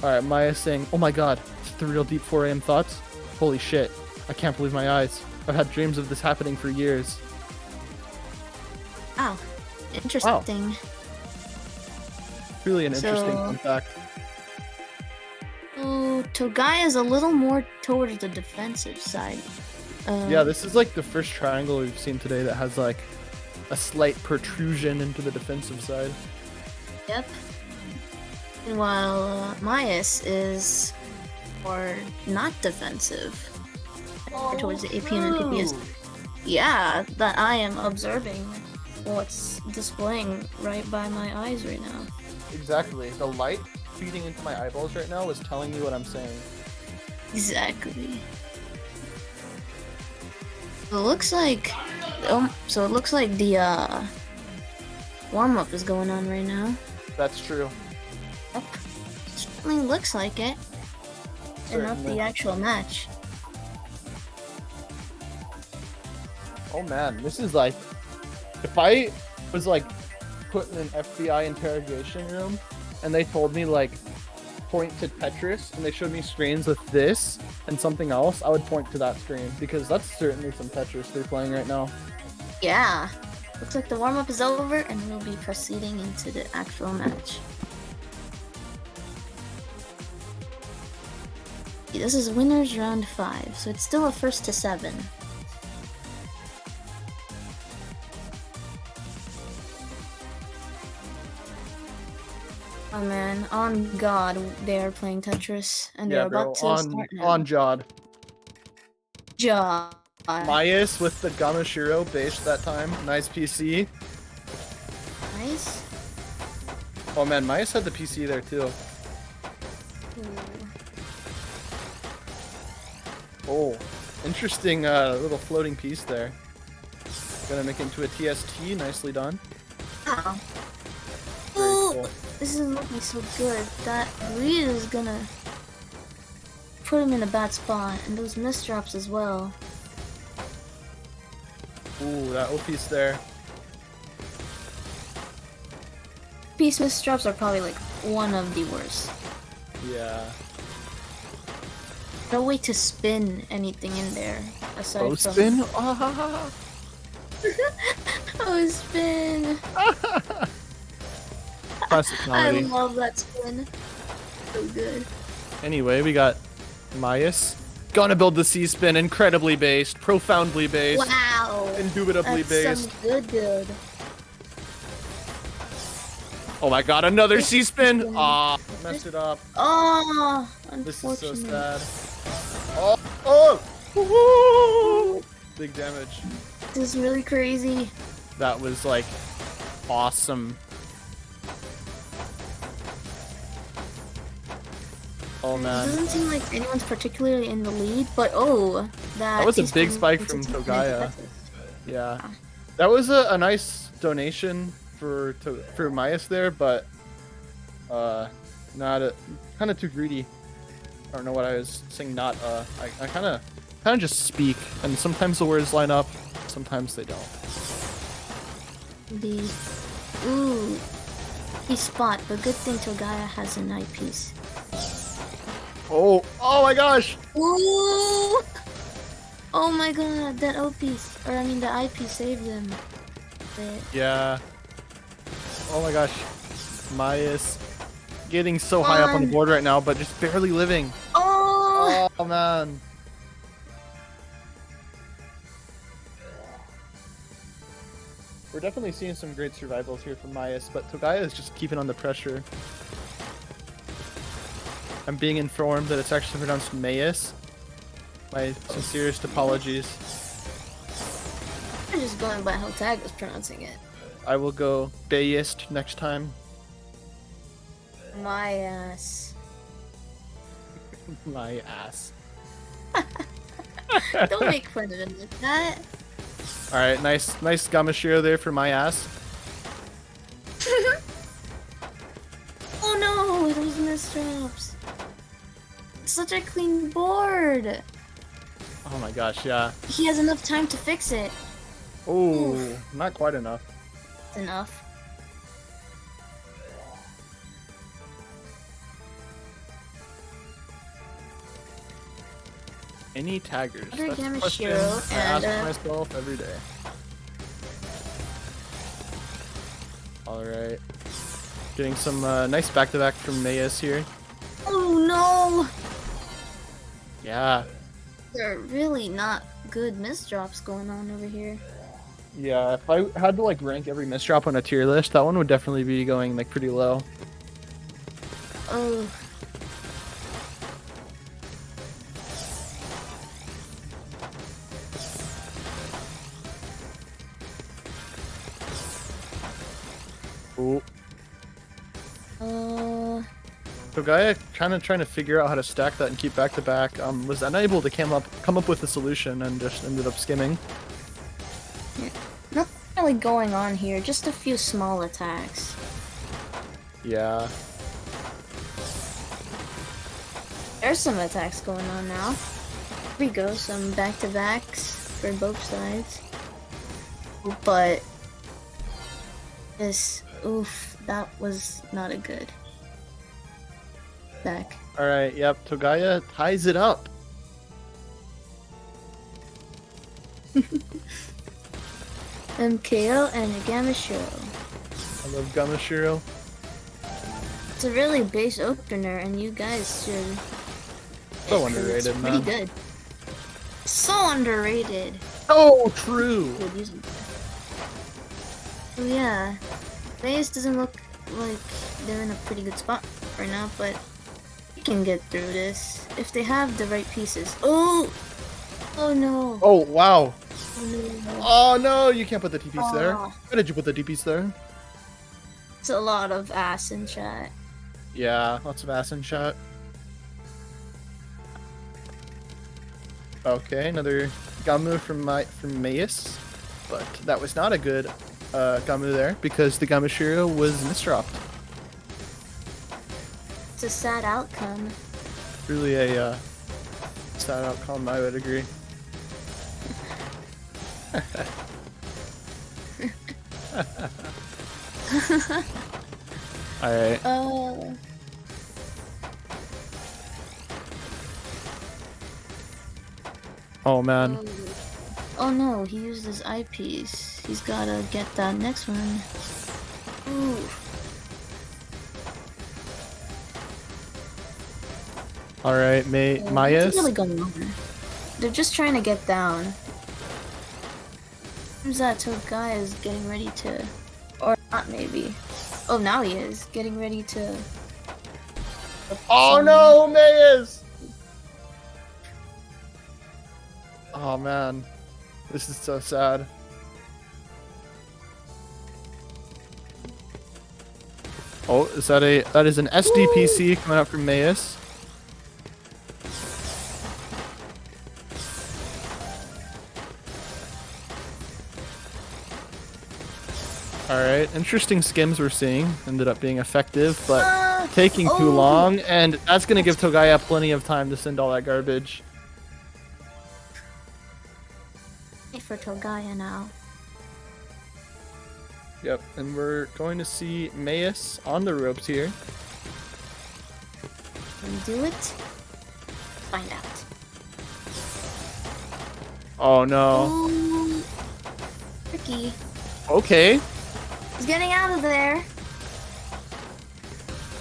A: Alright, Maya's saying, oh my god, it's the real deep 4 AM thoughts? Holy shit, I can't believe my eyes. I've had dreams of this happening for years.
B: Wow. Interesting.
A: Wow. Really an interesting fun fact.
B: So, Togaya is a little more towards the defensive side.
A: Yeah, this is like the first triangle we've seen today that has like a slight protrusion into the defensive side.
B: Yep. And while Mayas is more not defensive, more towards the APM and PPS. Yeah, that I am observing what's displaying right by my eyes right now.
A: Exactly. The light feeding into my eyeballs right now is telling me what I'm saying.
B: Exactly. It looks like, so it looks like the warm-up is going on right now.
A: That's true.
B: Yep. Certainly looks like it. And not the actual match.
A: Oh man, this is like, if I was like put in an FBI interrogation room and they told me like point to Tetris and they showed me screens with this and something else, I would point to that screen because that's certainly some Tetris they're playing right now.
B: Yeah. Looks like the warm-up is over and we'll be proceeding into the actual match. This is winners round 5, so it's still a 1st to 7. Oh man, on God, they are playing Tetris, and they're about to start now.
A: On Jod.
B: Jod.
A: Mayas with the Gamashiro base that time. Nice PC.
B: Nice.
A: Oh man, Mayas had the PC there too. Oh, interesting little floating piece there. Gonna make it into a TST, nicely done.
B: Wow.
A: Very cool.
B: This is looking so good. That Reed is gonna put him in a bad spot, and those misdrops as well.
A: Ooh, that old piece there.
B: Piece misdrops are probably like one of the worst.
A: Yeah.
B: No way to spin anything in there aside from.
A: Spin? Ah.
B: Oh, spin!
A: Classic comedy.
B: I love that spin. So good.
A: Anyway, we got Mayas. Gonna build the C-spin, incredibly based, profoundly based,
B: Wow!
A: indubitably
B: That's
A: based.
B: some good.
A: Oh my god, another C-spin! Ah, messed it up.
B: Oh,
A: This is so
B: unfortunate.
A: sad. Oh! Woohoo! Big damage.
B: This is really crazy.
A: That was like awesome. Oh
B: It
A: man.
B: doesn't seem like anyone's particularly in the lead, but that
A: was a
B: is
A: big
B: from
A: spike from
B: Team
A: Togaya.
B: TSD.
A: Yeah. That was a nice donation for Mayas there, but Not kind of too greedy. I don't know what I was saying. Not I kind of just speak, and sometimes the words line up, sometimes they don't.
B: Ooh, he spot, but good thing Togaya has an eyepiece.
A: Oh my gosh!
B: Ooh! Oh my god, that O piece, or I mean the eyepiece saved him. But...
A: Yeah. Oh my gosh. Maya's getting so high up on the board right now, but just barely living.
B: Oh!
A: Oh man. We're definitely seeing some great survivals here from Mayas, but Togaya is just keeping on the pressure. I'm being informed that it's actually pronounced Mayas. My sincerest apologies.
B: I'm just going by how Tag was pronouncing it.
A: I will go Bayist next time.
B: My ass.
A: My ass.
B: Don't make fun of him like that.
A: Alright, nice Gamashiro there for my ass.
B: Oh no, those misdrops. Such a clean board.
A: Oh my gosh, yeah.
B: He has enough time to fix it.
A: Oh, not quite enough.
B: It's enough.
A: Any taggers?
B: Other
A: That's a question
B: Gamashiro
A: I
B: and,
A: ask myself every day. Alright. Getting some nice back-to-back from Mayas here.
B: Oh no!
A: Yeah.
B: They're really not good misdrops going on over here.
A: Yeah, if I had to like rank every misdrop on a tier list, that one would definitely be going like pretty low.
B: Oh.
A: Ooh.
B: Togaya
A: Trying to figure out how to stack that and keep back to back. Was unable to come up with a solution and just ended up skimming.
B: Yeah. Nothing really going on here, just a few small attacks.
A: Yeah.
B: There's some attacks going on now. Here we go, some back-to-backs for both sides. But this, oof, that was not a good back.
A: Alright, yep, Togaya ties it up.
B: MKO and a Gamashiro.
A: I love Gamashiro.
B: It's a really base opener, and you guys should.
A: So underrated,
B: pretty
A: man.
B: good. So underrated.
A: Oh, true.
B: Oh yeah, base doesn't look like they're in a pretty good spot right now, but you can get through this if they have the right pieces. Oh, oh no.
A: Oh wow.
B: Oh no.
A: Oh no, you can't put the TPs there.
B: Aw.
A: Why did you put the DPs there?
B: It's a lot of ass in chat.
A: Yeah, lots of ass in chat. Okay, another Gamu from Mayas, but that was not a good Gamu there because the Gamashiro was misdropped.
B: It's a sad outcome.
A: Really a sad outcome, I would agree. Alright. Oh man.
B: Oh no, he used his eyepiece. He's gotta get that next one. Ooh.
A: Alright, Mayas.
B: What's really going on? They're just trying to get down. Seems that Togaya is getting ready to, or not maybe. Oh, now he is getting ready to.
A: Oh no, Mayas! Oh man, this is so sad. Oh, that is an SDPC coming up from Mayas. Alright. Alright, interesting skims we're seeing. Ended up being effective, but taking too
B: oh.
A: long, and that's gonna give Togaya plenty of time to send all that garbage.
B: Wait for Togaya now.
A: Yep, and we're going to see Mayus on the ropes here.
B: Can we do it? Find out.
A: Oh no.
B: Ooh. Tricky.
A: Okay.
B: He's getting out of there.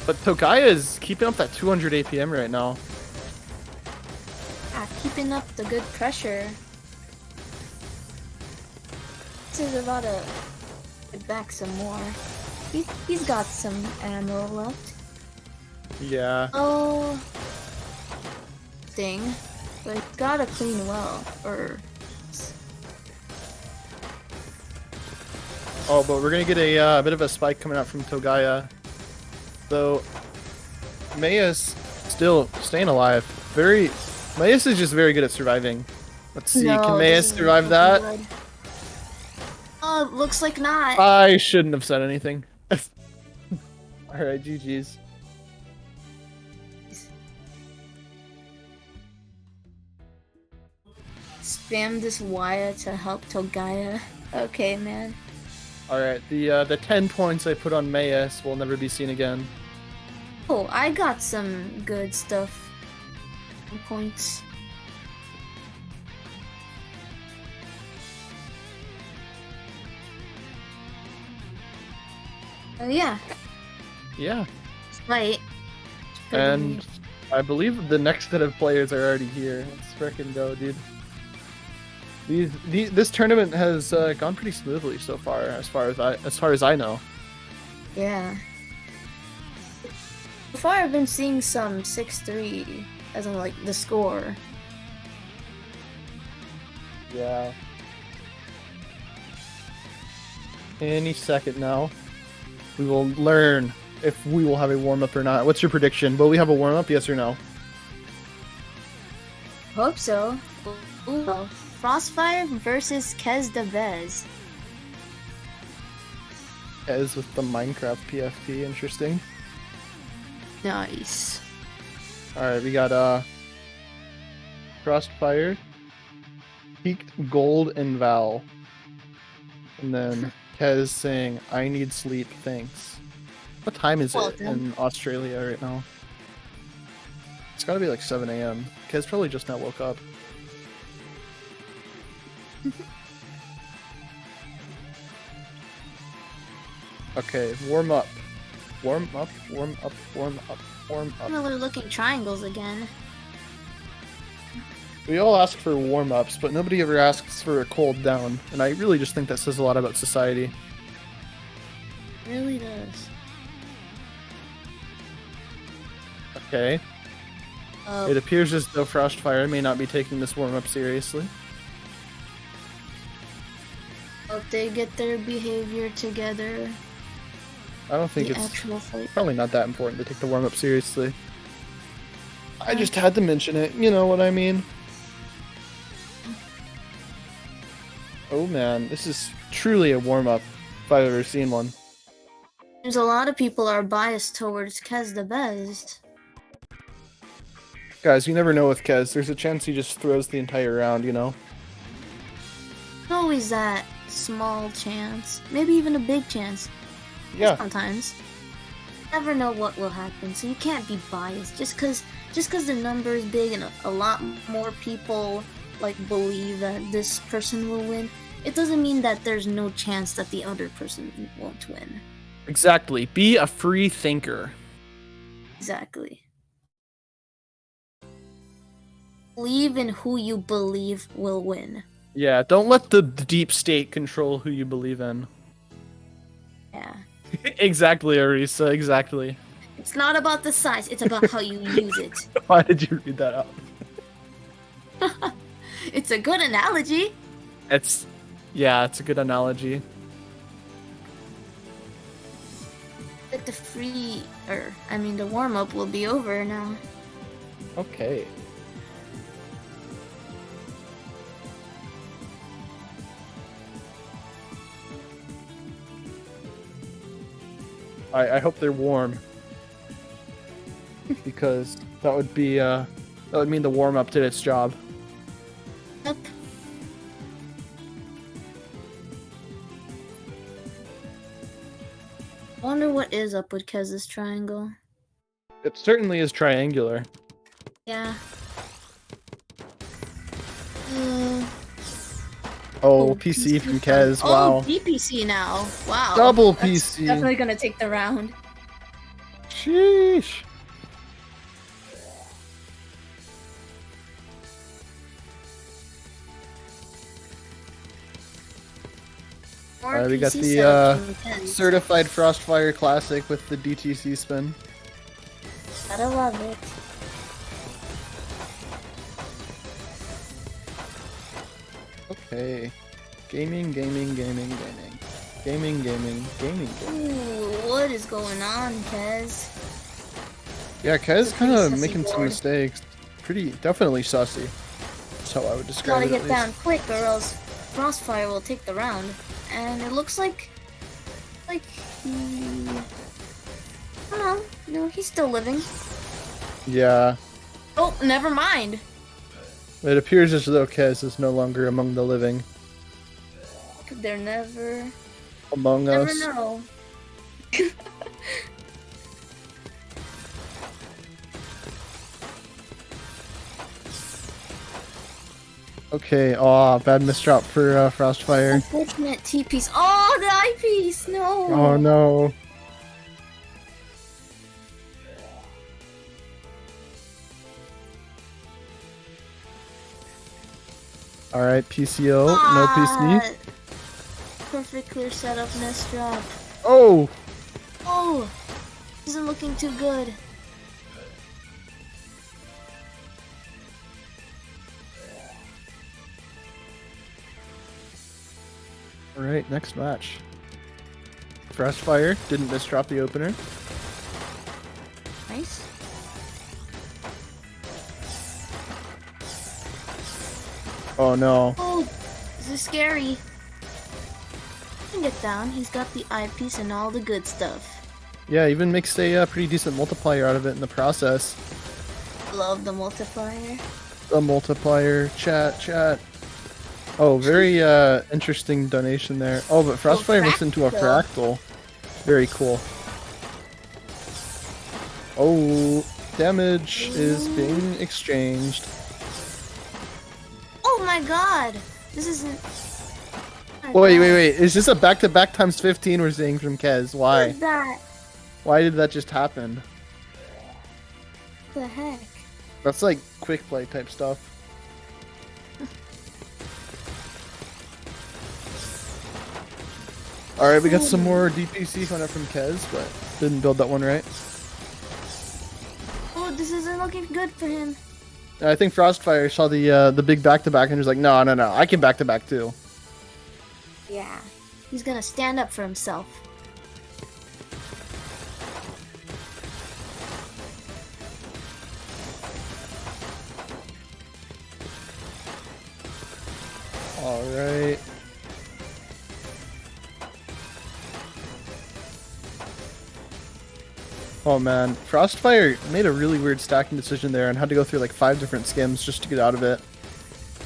A: But Togaya is keeping up that 200 APM right now.
B: Keeping up the good pressure. This is about to get back some more. He's got some ammo left.
A: Yeah.
B: Oh. Ding. But he's gotta clean well.
A: Oh, but we're gonna get a bit of a spike coming out from Togaya. So, Mayus still staying alive. Mayus is just very good at surviving. Let's see,
B: No,
A: can Mayus survive that?
B: good. Oh, looks like not.
A: I shouldn't have said anything. Alright, GG's.
B: Spam this wire to help Togaya. Okay, man.
A: Alright, the 10 points I put on Mayus will never be seen again.
B: Oh, I got some good stuff. Points. Oh yeah.
A: Yeah.
B: Right.
A: And I believe the next set of players are already here. Let's frickin' go, dude. This tournament has gone pretty smoothly so far, as far as I know.
B: Yeah. So far, I've been seeing some 6-3, as in like the score.
A: Yeah. Any second now, we will learn if we will have a warm up or not. What's your prediction? Will we have a warm up? Yes or no?
B: Hope so. Ooh. Frostfire versus Quez the Bez.
A: Quez with the Minecraft PFP, interesting.
B: Nice.
A: Alright, we got Frostfire, Peaked Gold and Val. And then Quez saying, I need sleep, thanks. What time is it in Australia right now? It's gotta be like 7 AM. Quez probably just now woke up. Okay, warm up. Warm up, warm up, warm up, warm up.
B: Similar looking triangles again.
A: We all ask for warm ups, but nobody ever asks for a cold down. And I really just think that says a lot about society.
B: It really does.
A: Okay. It appears as though Frostfire may not be taking this warm up seriously.
B: Hope they get their behavior together.
A: I don't think it's probably not that important to take the warm up seriously. I just had to mention it, you know what I mean? Oh man, this is truly a warm up if I've ever seen one.
B: There's a lot of people are biased towards Quez the Best.
A: Guys, you never know with Quez. There's a chance he just throws the entire round, you know?
B: Always that small chance. Maybe even a big chance.
A: Yeah.
B: Sometimes. Never know what will happen, so you can't be biased. Just cause the number is big and a lot more people like believe that this person will win, it doesn't mean that there's no chance that the other person won't win.
A: Exactly. Be a free thinker.
B: Exactly. Believe in who you believe will win.
A: Yeah, don't let the deep state control who you believe in.
B: Yeah.
A: Exactly, Arisa, exactly.
B: It's not about the size, it's about how you use it.
A: Why did you read that out?
B: It's a good analogy.
A: It's a good analogy.
B: But the warm-up will be over now.
A: Okay. I hope they're warm. Because that would be, that would mean the warm-up did its job.
B: Yep. I wonder what is up with Kez's triangle.
A: It certainly is triangular.
B: Yeah.
A: Oh, PC from Quez, wow.
B: Oh, DPC now. Wow.
A: Double
B: That's
A: PC.
B: definitely gonna take the round.
A: Sheesh. Alright, we got
B: PC
A: the certified Frostfire classic with the DTC spin.
B: Gotta love it.
A: Okay. Gaming. Gaming.
B: Ooh, what is going on, Quez?
A: Yeah, Quez kind
B: Pretty
A: of
B: sussy
A: making some
B: board.
A: mistakes. Definitely sussy. That's how I would describe
B: Gotta
A: it.
B: get down quick or else Frostfire will take the round. And it looks like he... I don't know. No, he's still living.
A: Yeah.
B: Oh, never mind.
A: It appears as though Quez is no longer among the living.
B: They're never
A: Among us.
B: never know.
A: Okay, aw, bad misdrop for Frostfire.
B: Unfortunate T-piece. Oh, the eyepiece! No!
A: Oh no. Alright, PCO, no PC.
B: Perfect clear setup, misdrop.
A: Oh!
B: Oh! Isn't looking too good.
A: Alright, next match. Frostfire didn't misdrop the opener.
B: Nice.
A: Oh no.
B: Oh, this is scary. He can get down. He's got the eyepiece and all the good stuff.
A: Yeah, even makes a pretty decent multiplier out of it in the process.
B: Love the multiplier.
A: The multiplier, chat. Oh, very interesting donation there. Oh, but Frostfire makes into a fractal. Very cool. Oh, damage is being exchanged.
B: Oh my god! This isn't...
A: Wait. Is this a back-to-back times 15 we're seeing from Quez? Why?
B: What is that?
A: Why did that just happen?
B: What the heck?
A: That's like quick play type stuff. Alright, we got some more DPC coming up from Quez, but didn't build that one right.
B: Oh, this isn't looking good for him.
A: I think Frostfire saw the big back-to-back and was like, no, I can back-to-back too.
B: Yeah. He's gonna stand up for himself.
A: Alright. Oh man, Frostfire made a really weird stacking decision there and had to go through like 5 different skims just to get out of it.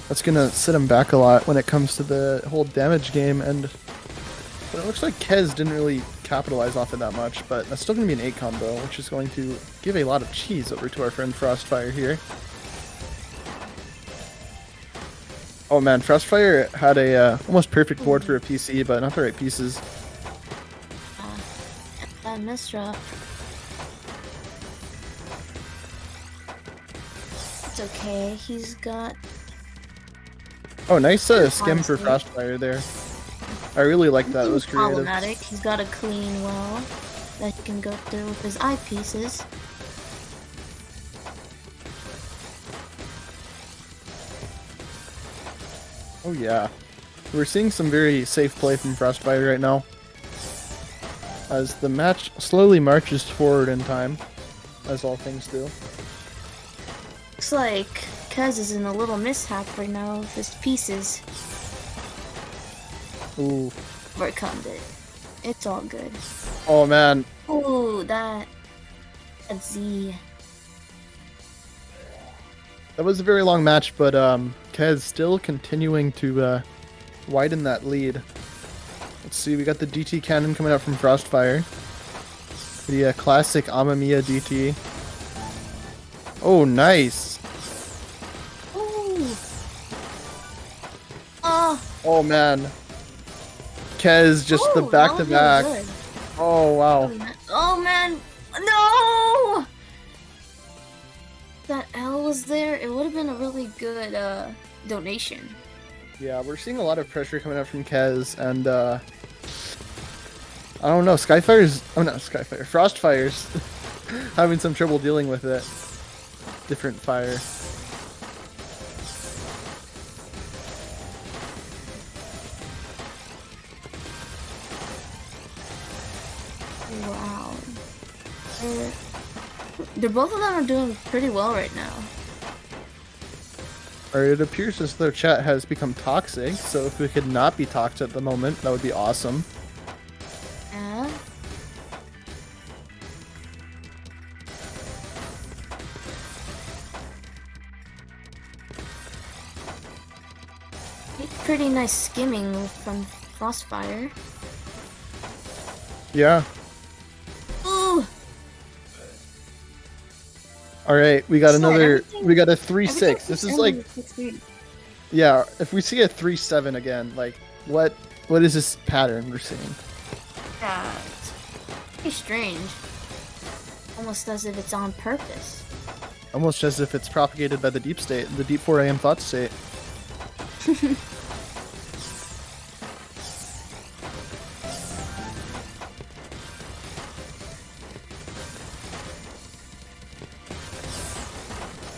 A: That's gonna set him back a lot when it comes to the whole damage game, but it looks like Quez didn't really capitalize off it that much, but that's still gonna be an 8 combo, which is going to give a lot of cheese over to our friend Frostfire here. Oh man, Frostfire had a almost perfect board for a PC, but not the right pieces.
B: That misdrop. It's okay. He's got...
A: Oh, nice skim for Frostfire there. I really like that. It was creative.
B: Problematic. He's got a clean well that he can go through with his eyepieces.
A: Oh yeah. We're seeing some very safe play from Frostfire right now. As the match slowly marches forward in time, as all things do.
B: Looks like Quez is in a little mishap right now with his pieces.
A: Ooh.
B: Overcome it. It's all good.
A: Oh man.
B: Ooh, that Z.
A: That was a very long match, but Quez still continuing to widen that lead. Let's see, we got the DT cannon coming out from Frostfire. The classic Amamiya DT. Oh, nice.
B: Ooh. Oh.
A: Oh man. Quez just the
B: Ooh,
A: back to back.
B: that was really good.
A: Oh wow.
B: Oh man, no! That L was there. It would have been a really good donation.
A: Yeah, we're seeing a lot of pressure coming out from Quez, and I don't know, Frostfire's having some trouble dealing with it. Different fire.
B: Wow. They're both of them are doing pretty well right now.
A: Alright, it appears as though chat has become toxic, so if we could not be toxic at the moment, that would be awesome.
B: Yeah. Pretty nice skimming from Frostfire.
A: Yeah.
B: Ooh!
A: Alright, we got
B: So
A: another, we got a
B: everything
A: 3-6. This is like,
B: 6-3.
A: yeah, if we see a 3-7 again, like, what is this pattern we're seeing?
B: Yeah, it's pretty strange. Almost as if it's on purpose.
A: Almost as if it's propagated by the deep state, the deep 4 AM thought state.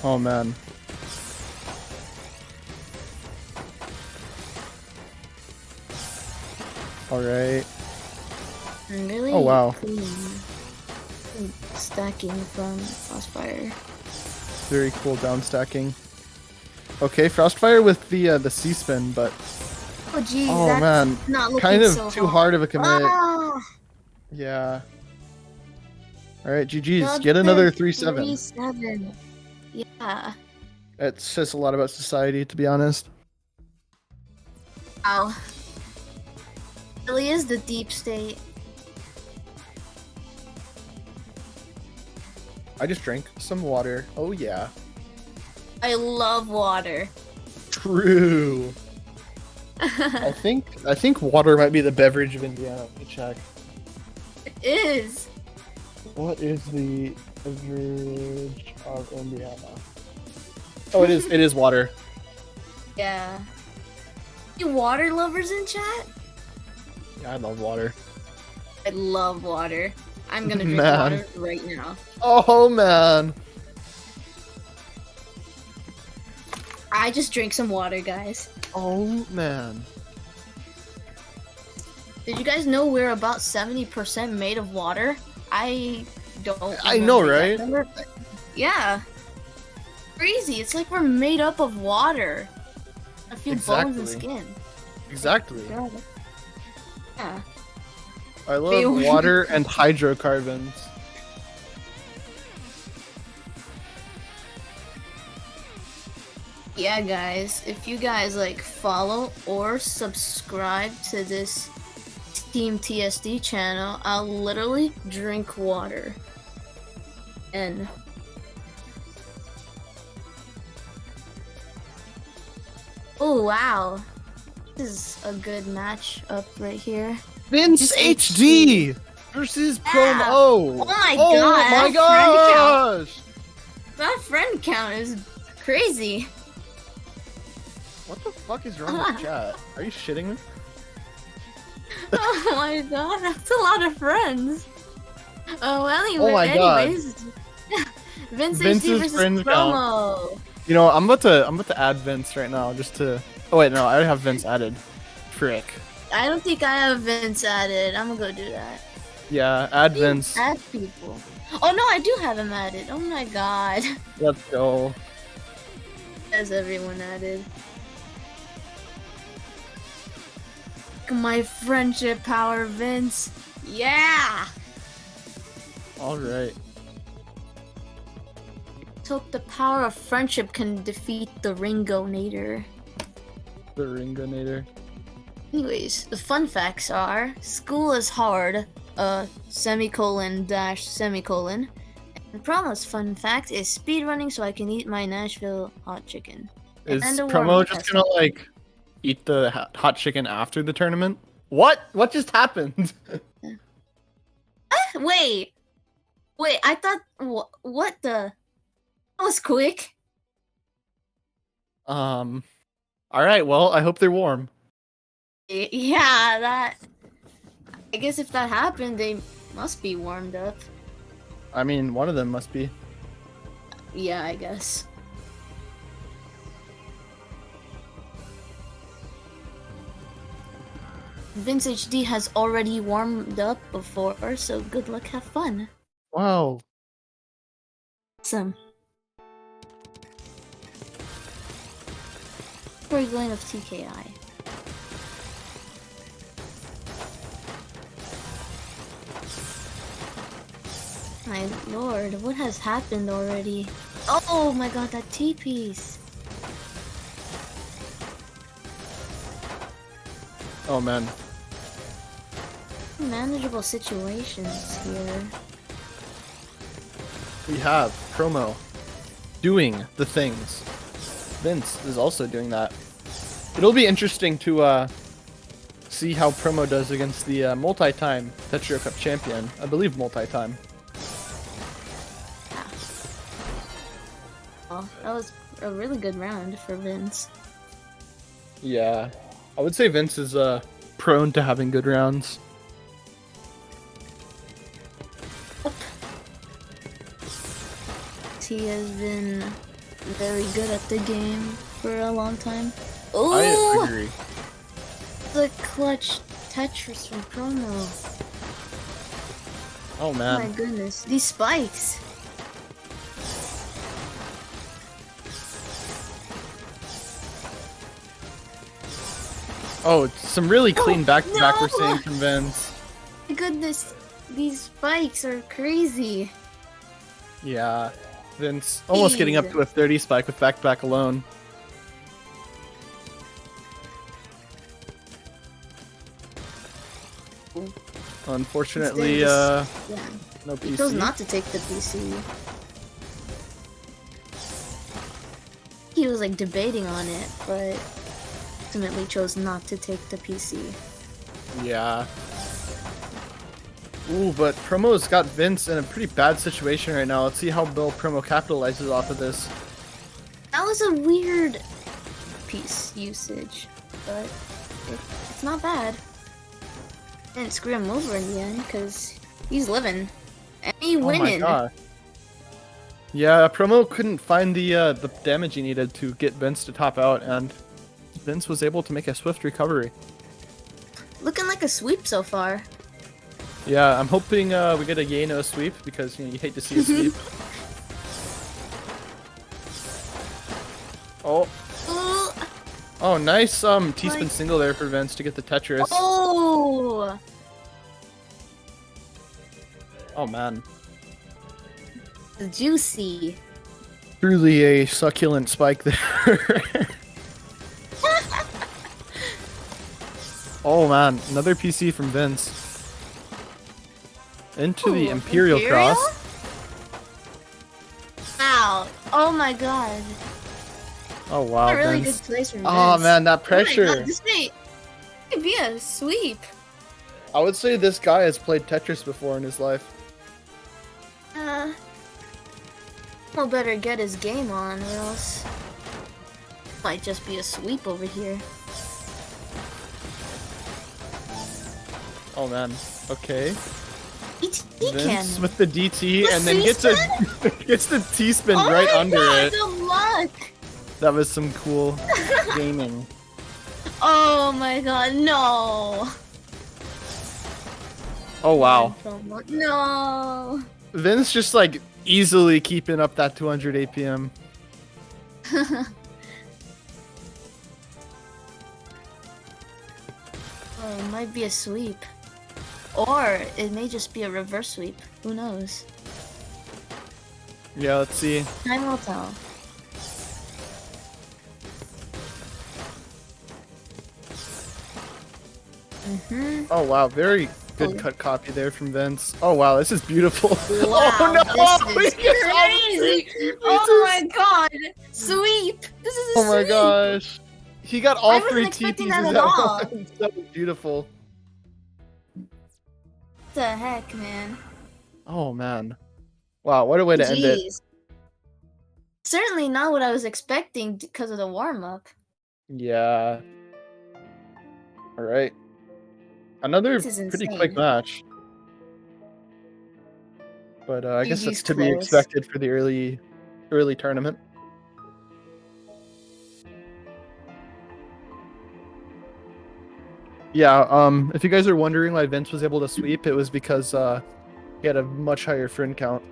A: Oh man. Alright.
B: Really
A: Oh, wow.
B: clean stacking from Frostfire.
A: Very cool down stacking. Okay, Frostfire with the C-spin, but
B: Oh geez,
A: oh
B: that's
A: man,
B: not looking
A: kind of
B: so
A: too hard of a commit.
B: Ah,
A: Yeah. Alright, GG's.
B: another
A: Get another 3-7.
B: 3-7. Yeah.
A: It says a lot about society, to be honest.
B: Wow. Really is the deep state.
A: I just drank some water. Oh yeah.
B: I love water.
A: True. I think water might be the beverage of Indiana. Let me check.
B: It is.
A: What is the beverage of Indiana? Oh, it is water.
B: Yeah. You water lovers in chat?
A: Yeah, I love water.
B: I love water. I'm gonna drink
A: Man.
B: water right now.
A: Oh man.
B: I just drank some water, guys.
A: Oh man.
B: Did you guys know we're about 70% made of water? I don't.
A: I know,
B: remember that
A: right?
B: number, but yeah. Crazy. It's like we're made up of water. A few bones and
A: Exactly.
B: skin.
A: Exactly.
B: God. Yeah.
A: I love water and hydrocarbons.
B: Yeah, guys. If you guys like follow or subscribe to this TeamTSD channel, I'll literally drink water. And oh wow, this is a good match up right here.
A: Vince
B: Just
A: HD versus
B: Yeah.
A: Promo.
B: Oh my
A: Oh
B: god!
A: my
B: that friend count-
A: gosh!
B: That friend count is crazy.
A: What the fuck is wrong with chat? Are you shitting me?
B: Oh my god, that's a lot of friends. Oh, anyway,
A: Oh my God.
B: anyways. Vince
A: Vince's
B: HD versus
A: friend
B: Promo.
A: You know, I'm about to add Vince right now just to. Oh wait, no, I already have Vince added. Frick.
B: I don't think I have Vince added. I'm gonna go do that.
A: Yeah, add Vince.
B: Add people. Oh no, I do have him added. Oh my god.
A: Let's go.
B: Has everyone added? My friendship power, Vince. Yeah!
A: All right.
B: Let's hope the power of friendship can defeat the Ringonator.
A: The Ringonator.
B: Anyways, the fun facts are school is hard, semicolon dash semicolon. And Promo's fun fact is speedrunning so I can eat my Nashville hot chicken.
A: Is
B: And a
A: Promo
B: warm-up
A: just
B: test.
A: gonna like eat the hot chicken after the tournament? What? What just happened?
B: Wait, I thought, what the? That was quick.
A: All right. Well, I hope they're warm.
B: Yeah, that. I guess if that happened, they must be warmed up.
A: I mean, one of them must be.
B: Yeah, I guess. Vince HD has already warmed up before, so good luck, have fun.
A: Wow.
B: Awesome. We're going of TKI. My lord, what has happened already? Oh my god, that T-piece!
A: Oh man.
B: Manageable situations here.
A: We have Promo doing the things. Vince is also doing that. It'll be interesting to see how Promo does against the multi-time Tetrio Cup champion. I believe multi-time.
B: Oh, that was a really good round for Vince.
A: Yeah. I would say Vince is prone to having good rounds.
B: He has been very good at the game for a long time. Ooh!
A: I agree.
B: The clutch Tetris from Promo.
A: Oh
B: Oh
A: man.
B: my goodness, these spikes.
A: Oh, it's some really clean back-to-back we're
B: no!
A: seeing from Vince.
B: My goodness, these spikes are crazy.
A: Yeah. Vince almost getting up to a 30 spike with back-to-back alone. Unfortunately,
B: Yeah.
A: no
B: He chose
A: PC.
B: not to take the PC. He was like debating on it, but ultimately chose not to take the PC.
A: Yeah. Ooh, but Promo's got Vince in a pretty bad situation right now. Let's see how Bill Promo capitalizes off of this.
B: That was a weird piece usage, but it's not bad. Didn't screw him over in the end because he's living and he
A: Oh my
B: winning.
A: god. Yeah, Promo couldn't find the damage he needed to get Vince to top out, and Vince was able to make a swift recovery.
B: Looking like a sweep so far.
A: Yeah, I'm hoping we get a yay no sweep because you hate to see a sweep. Oh.
B: Ooh.
A: Oh, nice T-spin single there for Vince to get the Tetris.
B: Oh!
A: Oh man.
B: Juicy.
A: Truly a succulent spike there. Oh man, another PC from Vince. Into the
B: Ooh,
A: Imperial Cross.
B: Wow. Oh my god.
A: Oh wow,
B: A really
A: Vince.
B: good place from
A: Oh
B: Vince.
A: man, that
B: Oh my
A: pressure.
B: god, this may be a sweep.
A: I would say this guy has played Tetris before in his life.
B: Well, better get his game on, or else might just be a sweep over here.
A: Oh man. Okay.
B: He
A: Vince
B: can.
A: with the DT
B: The
A: and then gets a
B: C-spin?
A: gets the T-spin
B: Oh
A: right
B: my
A: under
B: god,
A: it.
B: the luck!
A: That was some cool gaming.
B: Oh my god, no!
A: Oh wow.
B: No!
A: Vince just like easily keeping up that 200 APM.
B: Oh, it might be a sweep. Or it may just be a reverse sweep. Who knows?
A: Yeah, let's see.
B: Time will tell.
A: Oh wow, very good cut copy there from Vince. Oh wow, this is beautiful.
B: Wow,
A: Oh no!
B: this is crazy! Oh my god! Sweep! This is a
A: Oh my
B: sweep!
A: gosh. He got all
B: I wasn't
A: 3 T
B: expecting
A: pieces
B: that
A: at
B: at all.
A: once. That was beautiful.
B: What the heck, man?
A: Oh man. Wow, what a way to end it.
B: Jeez. Certainly not what I was expecting because of the warm-up.
A: Yeah. Alright. Another
B: This is
A: pretty quick
B: insane.
A: match. But I guess
B: GG's
A: that's to be
B: close.
A: expected for the early tournament. Yeah, if you guys are wondering why Vince was able to sweep, it was because he had a much higher friend count.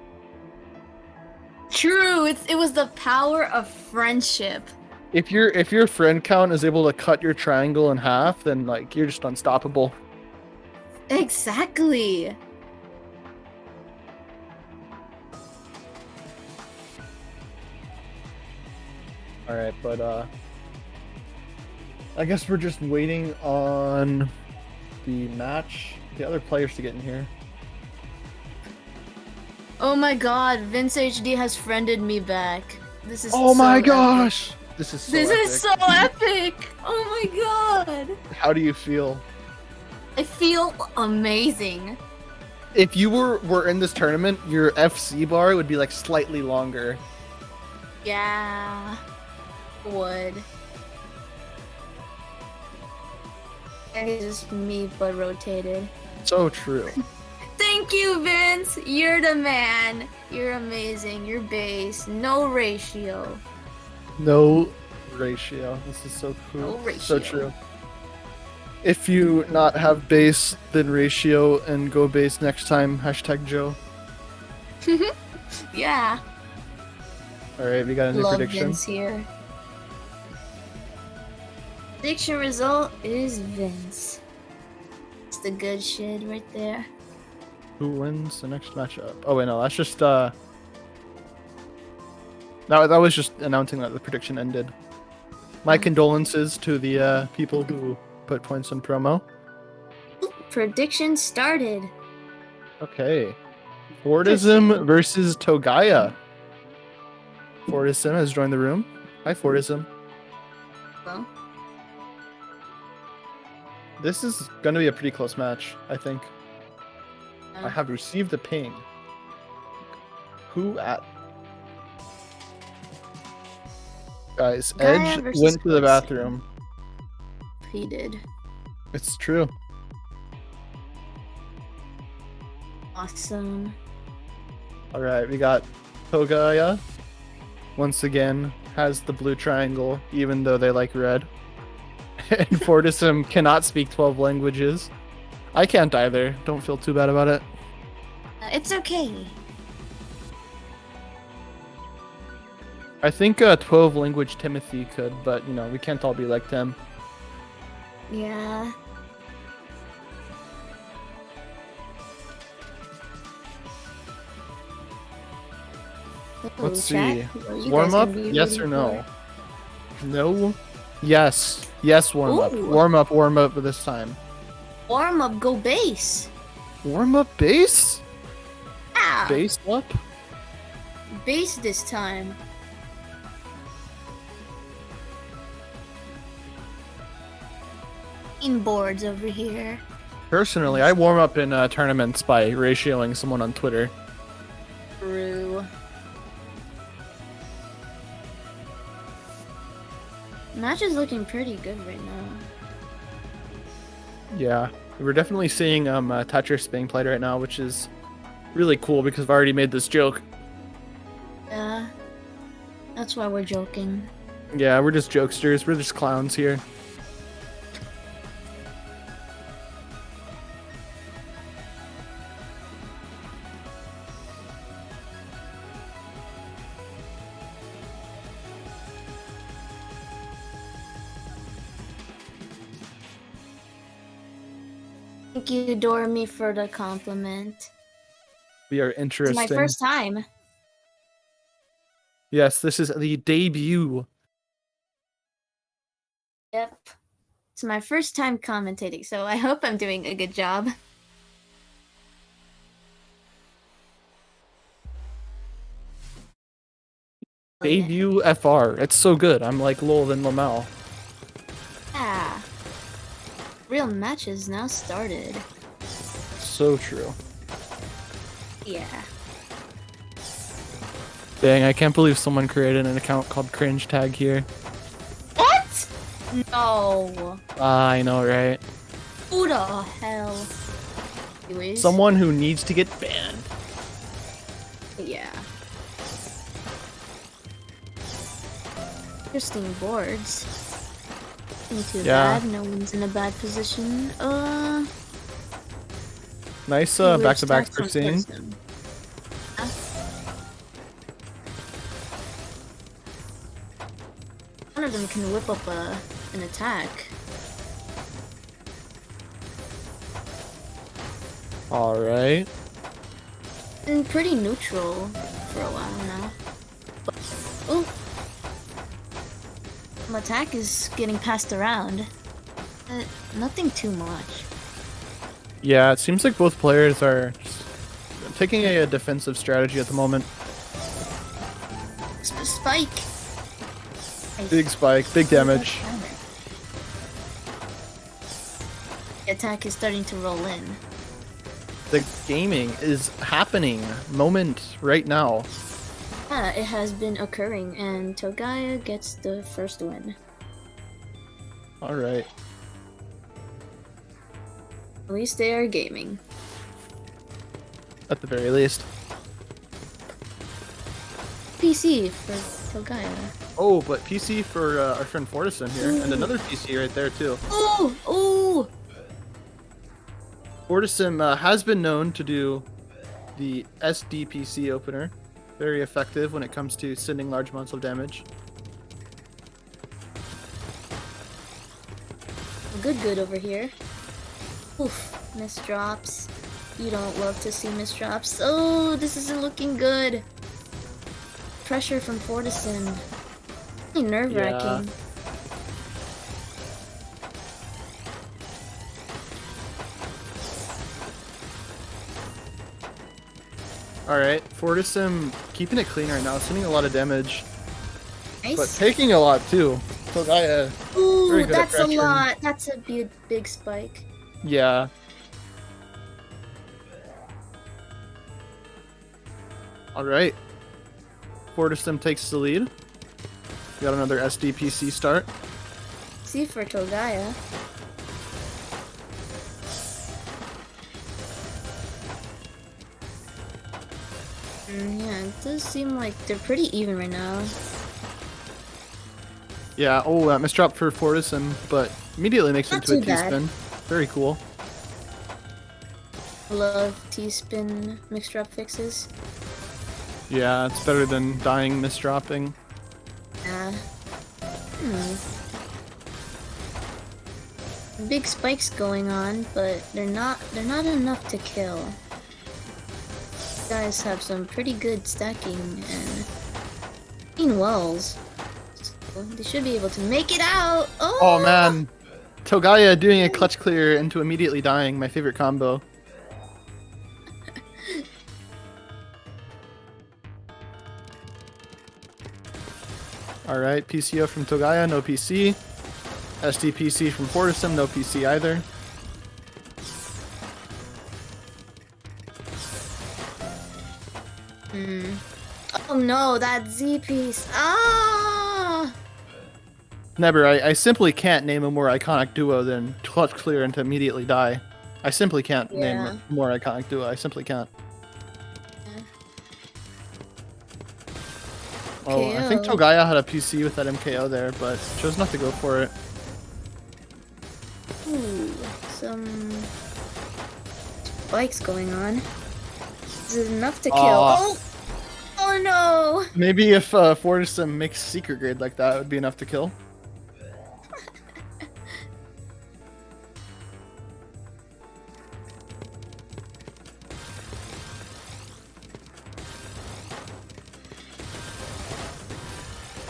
B: True, it was the power of friendship.
A: If your friend count is able to cut your triangle in half, then like you're just unstoppable.
B: Exactly.
A: All right, but I guess we're just waiting on the other players to get in here.
B: Oh my god, Vince HD has friended me back. This is
A: Oh
B: so
A: my
B: epic.
A: gosh! This is so
B: This
A: epic.
B: is so epic! Oh my god!
A: How do you feel?
B: I feel amazing.
A: If you were in this tournament, your FC bar would be like slightly longer.
B: Yeah. Would. It's just me but rotated.
A: So true.
B: Thank you, Vince! You're the man! You're amazing. You're base. No ratio.
A: No ratio. This is so cool.
B: No ratio.
A: So true. If you not have base, then ratio and go base next time. # Joe.
B: Yeah.
A: Alright, we got a new
B: Love
A: prediction.
B: Vince here. Prediction result is Vince. It's the good shit right there.
A: Who wins the next matchup? Oh wait, no, that's just that was just announcing that the prediction ended. My condolences to the people who put points on promo.
B: Prediction started.
A: Okay. Fortissim versus Togaya. Fortissim has joined the room. Hi, Fortissim.
B: Well,
A: This is going to be a pretty close match, I think. I have received a ping. Who at? Guys,
B: Gaia
A: Edge
B: versus
A: went to the
B: Quez.
A: bathroom.
B: He did.
A: It's true.
B: Awesome.
A: Alright, we got Togaya. Once again, has the blue triangle, even though they like red. And Fortissim cannot speak 12 languages. I can't either. Don't feel too bad about it.
B: It's okay.
A: I think 12 language Timothy could, but you know, we can't all be like them.
B: Yeah.
A: Let's
B: Chat,
A: see.
B: what are you
A: Warm
B: guys
A: up?
B: gonna be
A: Yes
B: rooting
A: or no?
B: for?
A: No. Yes. Yes, warm up.
B: Ooh.
A: Warm up this time.
B: Warm up, go base.
A: Warm up base?
B: Ah,
A: Base up?
B: base this time. Boards over here.
A: Personally, I warm up in tournaments by ratioing someone on Twitter.
B: True. Match is looking pretty good right now.
A: Yeah. We're definitely seeing Tetris being played right now, which is really cool because I've already made this joke.
B: Yeah. That's why we're joking.
A: Yeah, we're just jokesters. We're just clowns here.
B: Thank you, Dormy, for the compliment.
A: We are
B: It's
A: interesting.
B: my first time.
A: Yes, this is the debut.
B: Yep. It's my first time commentating, so I hope I'm doing a good job. Oh, yeah.
A: Debut FR. It's so good. I'm like Lowell and Lamel.
B: Yeah. Real matches now started.
A: So true.
B: Yeah.
A: Dang, I can't believe someone created an account called Cringe Tag here.
B: What? No.
A: I know, right?
B: Who the hell? Anyways.
A: Someone who needs to get banned.
B: Yeah. Interesting boards. Not too
A: Yeah.
B: bad. No one's in a bad position.
A: Nice
B: Weird
A: back-to-backs
B: stats
A: we're
B: from
A: seeing.
B: Fortissim. Huh? One of them can whip up an attack.
A: Alright.
B: Been pretty neutral for a while now. Oh! My attack is getting passed around. Nothing too much.
A: Yeah, it seems like both players are just taking a defensive strategy at the moment.
B: Spike!
A: Big spike, big damage.
B: The attack is starting to roll in.
A: The gaming is happening moment right now.
B: Yeah, it has been occurring, and Togaya gets the first win.
A: Alright.
B: At least they are gaming.
A: At the very least.
B: PC for Togaya.
A: Oh, but PC for our friend Fortissim here.
B: Ooh.
A: And another PC right there, too.
B: Oh! Oh!
A: Fortissim has been known to do the SDPC opener. Very effective when it comes to sending large amounts of damage.
B: Good over here. Oof, misdrops. You don't love to see misdrops. Oh, this isn't looking good. Pressure from Fortissim. Really nerve-wracking.
A: Alright, Fortissim keeping it clean right now, sending a lot of damage,
B: Nice.
A: but taking a lot too. Togaya,
B: Ooh,
A: very good at
B: that's a
A: pressuring.
B: lot. That's a big spike.
A: Yeah. Alright. Fortissim takes the lead. Got another SDPC start.
B: See for Togaya. Yeah, it does seem like they're pretty even right now.
A: Yeah, oh, that misdrop for Fortissim, but immediately makes it
B: Not
A: into a
B: too bad.
A: T-spin. Very cool.
B: Love T-spin mixed drop fixes.
A: Yeah, it's better than dying misdropping.
B: Yeah. Big spikes going on, but they're not enough to kill. These guys have some pretty good stacking and clean wells. So they should be able to make it out. Oh,
A: Oh man, Togaya doing a clutch clear into immediately dying, my favorite combo. Alright, PCO from Togaya, no PC. SDPC from Fortissim, no PC either.
B: Oh no, that Z piece. Ah!
A: Never, I simply can't name a more iconic duo than clutch clear into immediately die. I simply can't name
B: Yeah.
A: a more iconic duo, I simply can't. Oh, I think
B: KO.
A: Togaya had a PC with that MKO there, but chose not to go for it.
B: Ooh, some spikes going on. This is enough to kill.
A: Aw.
B: Oh! Oh no!
A: Maybe if Fortissim makes secret grade like that, it would be enough to kill.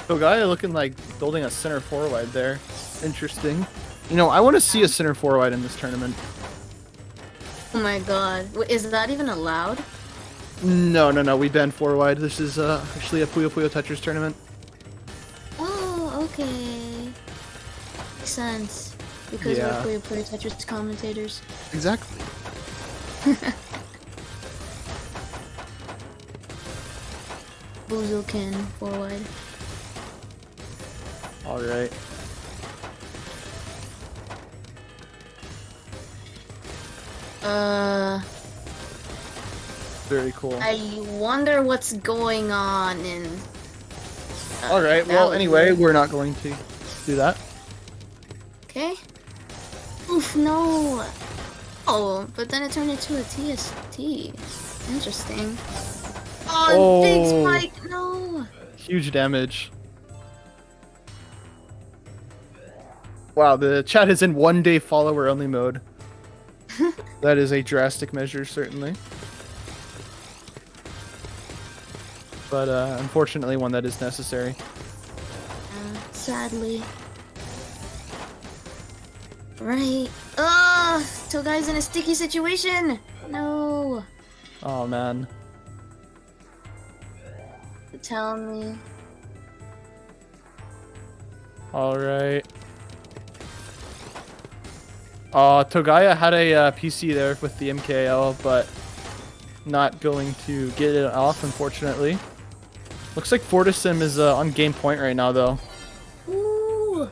A: Togaya looking like building a center forward there. Interesting. You know, I want to see a center forward in this tournament.
B: Oh my god. Is that even allowed?
A: No. We banned forward. This is actually a Puyo Puyo Tetris tournament.
B: Oh, okay. Makes sense. Because we're Puyo Tetris commentators.
A: Exactly.
B: Boozlekin forward.
A: Alright. Very cool.
B: I wonder what's going on in...
A: Alright, well, anyway, we're not going to do that.
B: Okay. Oof, no! Oh, but then it turned into a TST. Interesting. Oh, big spike, no!
A: Huge damage. Wow, the chat is in 1 day follower only mode. That is a drastic measure, certainly. But unfortunately one that is necessary.
B: Sadly. Right. Ugh! Togai's in a sticky situation! No!
A: Oh man.
B: Tell me.
A: Alright. Togaya had a PC there with the MKL, but not going to get it off, unfortunately. Looks like Fortissim is on game point right now, though.
B: Ooh!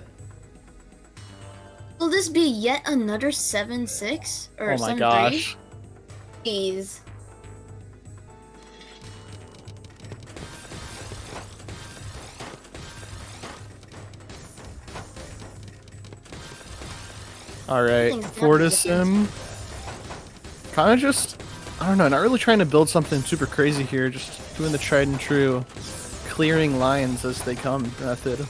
B: Will this be yet another 7-6? Or 7-3?
A: Oh my gosh.
B: Jeez.
A: Alright, Fortissim. Kind of just, I don't know, not really trying to build something super crazy here, just doing the tried and true clearing lines as they come method.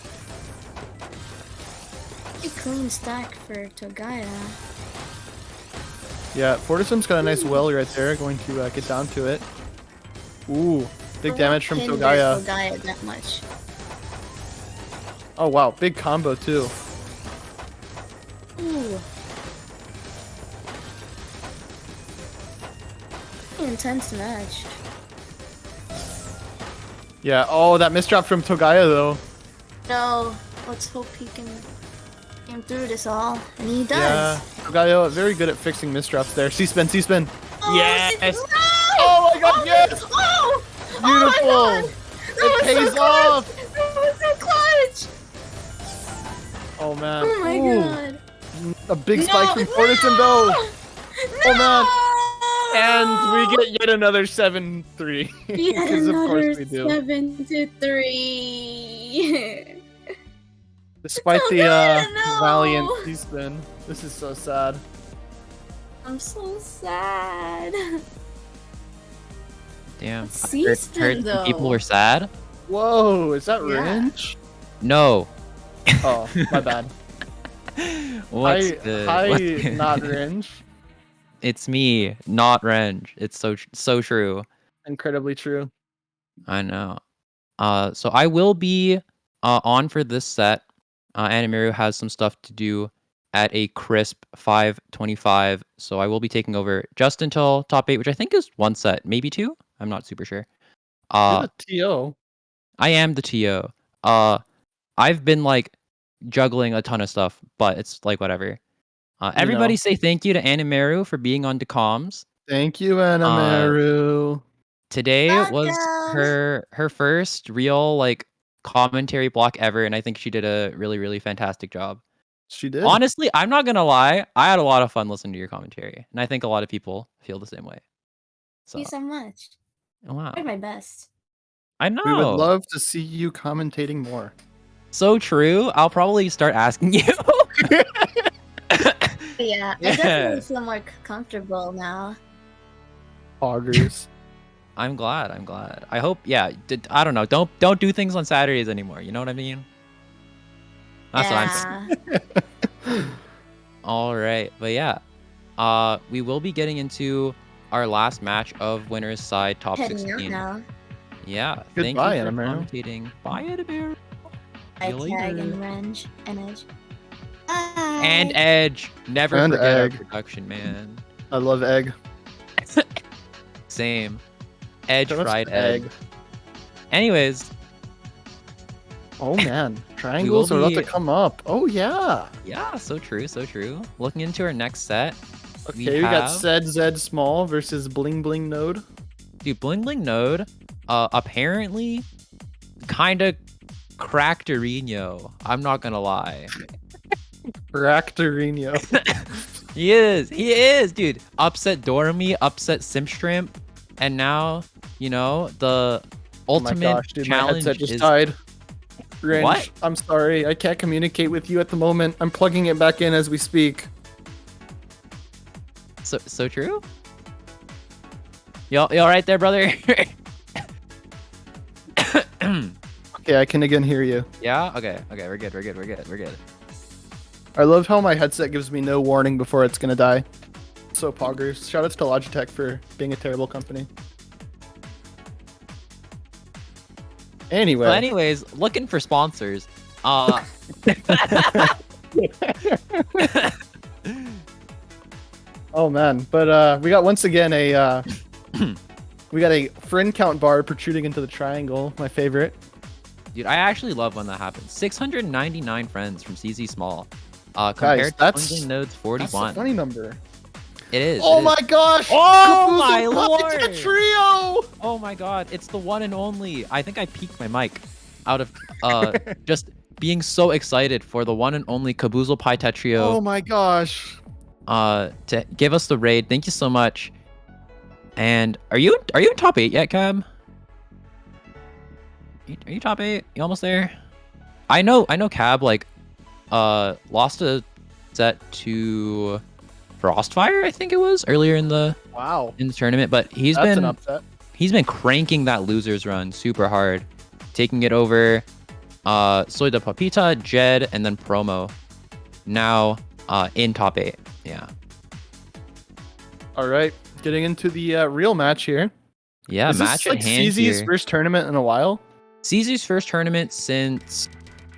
B: A clean stack for Togaya.
A: Yeah, Fortissim's got a nice well right there, going to get down to it. Ooh, big damage from Togaya.
B: Togaya that much.
A: Oh wow, big combo too.
B: Ooh. Intense match.
A: Yeah, oh, that misdrop from Togaya though.
B: No, let's hope he can get through this all. And he does.
A: Yeah, Togaya very good at fixing misdrops there. C-spin, C-spin.
B: Oh,
A: Yes!
B: No!
A: Oh my god, yes!
B: Oh!
A: Beautiful!
B: Oh my god!
A: It pays off!
B: That was so clutch!
A: Oh man.
B: Oh my god.
A: A big spike from Fortissim though!
B: No!
A: Oh man! And we get yet another 7-3. Because of course we do.
B: 7-3.
A: Despite the
B: no!
A: valiant C-spin. This is so sad.
B: I'm so sad.
C: Damn.
B: C-spin,
C: heard
B: though.
C: people were sad?
A: Whoa, is that
B: Yeah.
A: Ringe?
C: No.
A: Oh, my bad.
C: What's
A: not Ringe.
C: It's me, not Renge. It's so true.
A: Incredibly true.
C: I know. So I will be on for this set. Animeru has some stuff to do at a crisp 5:25, so I will be taking over just until top 8, which I think is one set, maybe two. I'm not super sure.
A: You're the TO.
C: I am the TO. I've been like juggling a ton of stuff, but it's like whatever. Everybody say thank you to Animeru for being on Decomms.
A: Thank you, Animeru.
C: Today was her first real like commentary block ever, and I think she did a really fantastic job.
A: She did.
C: Honestly, I'm not gonna lie, I had a lot of fun listening to your commentary, and I think a lot of people feel the same way. So,
B: Thank you so much.
C: wow.
B: I tried my best.
C: I know.
A: We would love to see you commentating more.
C: So true. I'll probably start asking you.
B: Yeah, I definitely feel more comfortable now.
A: Poggers.
C: I'm glad. I hope. Yeah. I don't know. Don't do things on Saturdays anymore. You know what I mean? That's what I'm saying. All right, but yeah, we will be getting into our last match of winners side top
B: Heading
C: 16.
B: out now.
C: Yeah.
A: Goodbye,
C: thank you for
A: Animeru.
C: commentating. Bye, Animeru. See you
B: Tag
C: later.
B: and range and edge.
C: And Edge. Never
A: And
C: forget
A: Egg.
C: our production, man.
A: I love egg.
C: Same. Edge
A: Shout outs
C: fried
A: to
C: egg. Anyways,
A: Oh man, triangles are about to
C: be-
A: come up. Oh yeah.
C: yeah, so true, so true. Looking into our next set.
A: Okay, we got
C: have-
A: Zed Zed Small versus Bling Bling Node.
C: Dude, Bling Bling Node, apparently, kind of cracked Arino. I'm not gonna lie.
A: Ractorino.
C: He is, dude. Upset Dormy, upset Simp Shrimp, and now, the
A: Oh my
C: ultimate
A: gosh, dude, my
C: challenge
A: headset just
C: is
A: died. Range,
C: What?
A: I'm sorry, I can't communicate with you at the moment. I'm plugging it back in as we speak.
C: so true. You all right there, brother?
A: Okay, I can again hear you.
C: Yeah. Okay. We're good.
A: I love how my headset gives me no warning before it's gonna die. So poggers. Shoutouts to Logitech for being a terrible company. Anyway.
C: Well, anyways, looking for sponsors.
A: Oh man, but we got once again a we got a friend count bar protruding into the triangle. My favorite.
C: Dude, I actually love when that happens. 699 friends from CZ Small. Compared
A: that's-
C: to Bling Node's
A: That's a
C: 41.
A: funny number.
C: It is.
A: Oh
C: it
A: my
C: is.
A: gosh!
C: Oh my
A: Kabuzu
C: lord!
A: Pie Tetrio!
C: Oh my god, it's the one and only. I think I peaked my mic out of just being so excited for the one and only Kaboozle Pie Tetrio
A: Oh my gosh!
C: to give us the raid. Thank you so much. And are you in top 8 yet, Cam? Are you top 8? You almost there? I know Cab lost a set to Frostfire, I think it was, earlier in the
A: Wow,
C: tournament, but
A: that's an upset.
C: he's been cranking that losers run super hard, taking it over Soy de Papita, Jed, and then Promo. Now in top 8. Yeah.
A: All right, getting into the real match here.
C: Yeah,
A: Is
C: match
A: this
C: at
A: like
C: hand
A: CZ's
C: here.
A: first tournament in a while?
C: CZ's first tournament since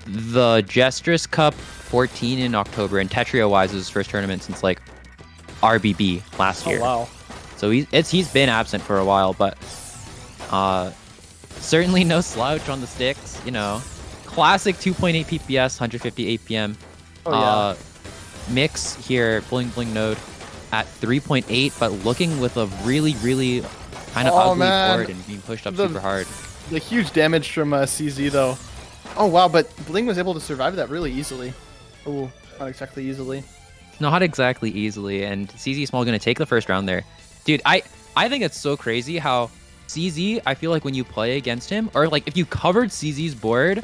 C: the Jestress Cup 14 in October, and Tetrio Wise's first tournament since like RBB last year.
A: Oh wow.
C: So he's been absent for a while, but certainly no slouch on the sticks. Classic 2.8 PPS, 150 APM.
A: Oh yeah.
C: Mix here, Bling Bling Node at 3.8, but looking with a really kind of
A: Oh,
C: ugly
A: man.
C: board and being pushed up
A: The-
C: super hard.
A: The huge damage from CZ though. Oh wow, but Bling was able to survive that really easily. Oh, not exactly easily.
C: Not exactly easily, and CZ Small gonna take the first round there. Dude, I think it's so crazy how CZ, I feel like when you play against him, or like if you covered CZ's board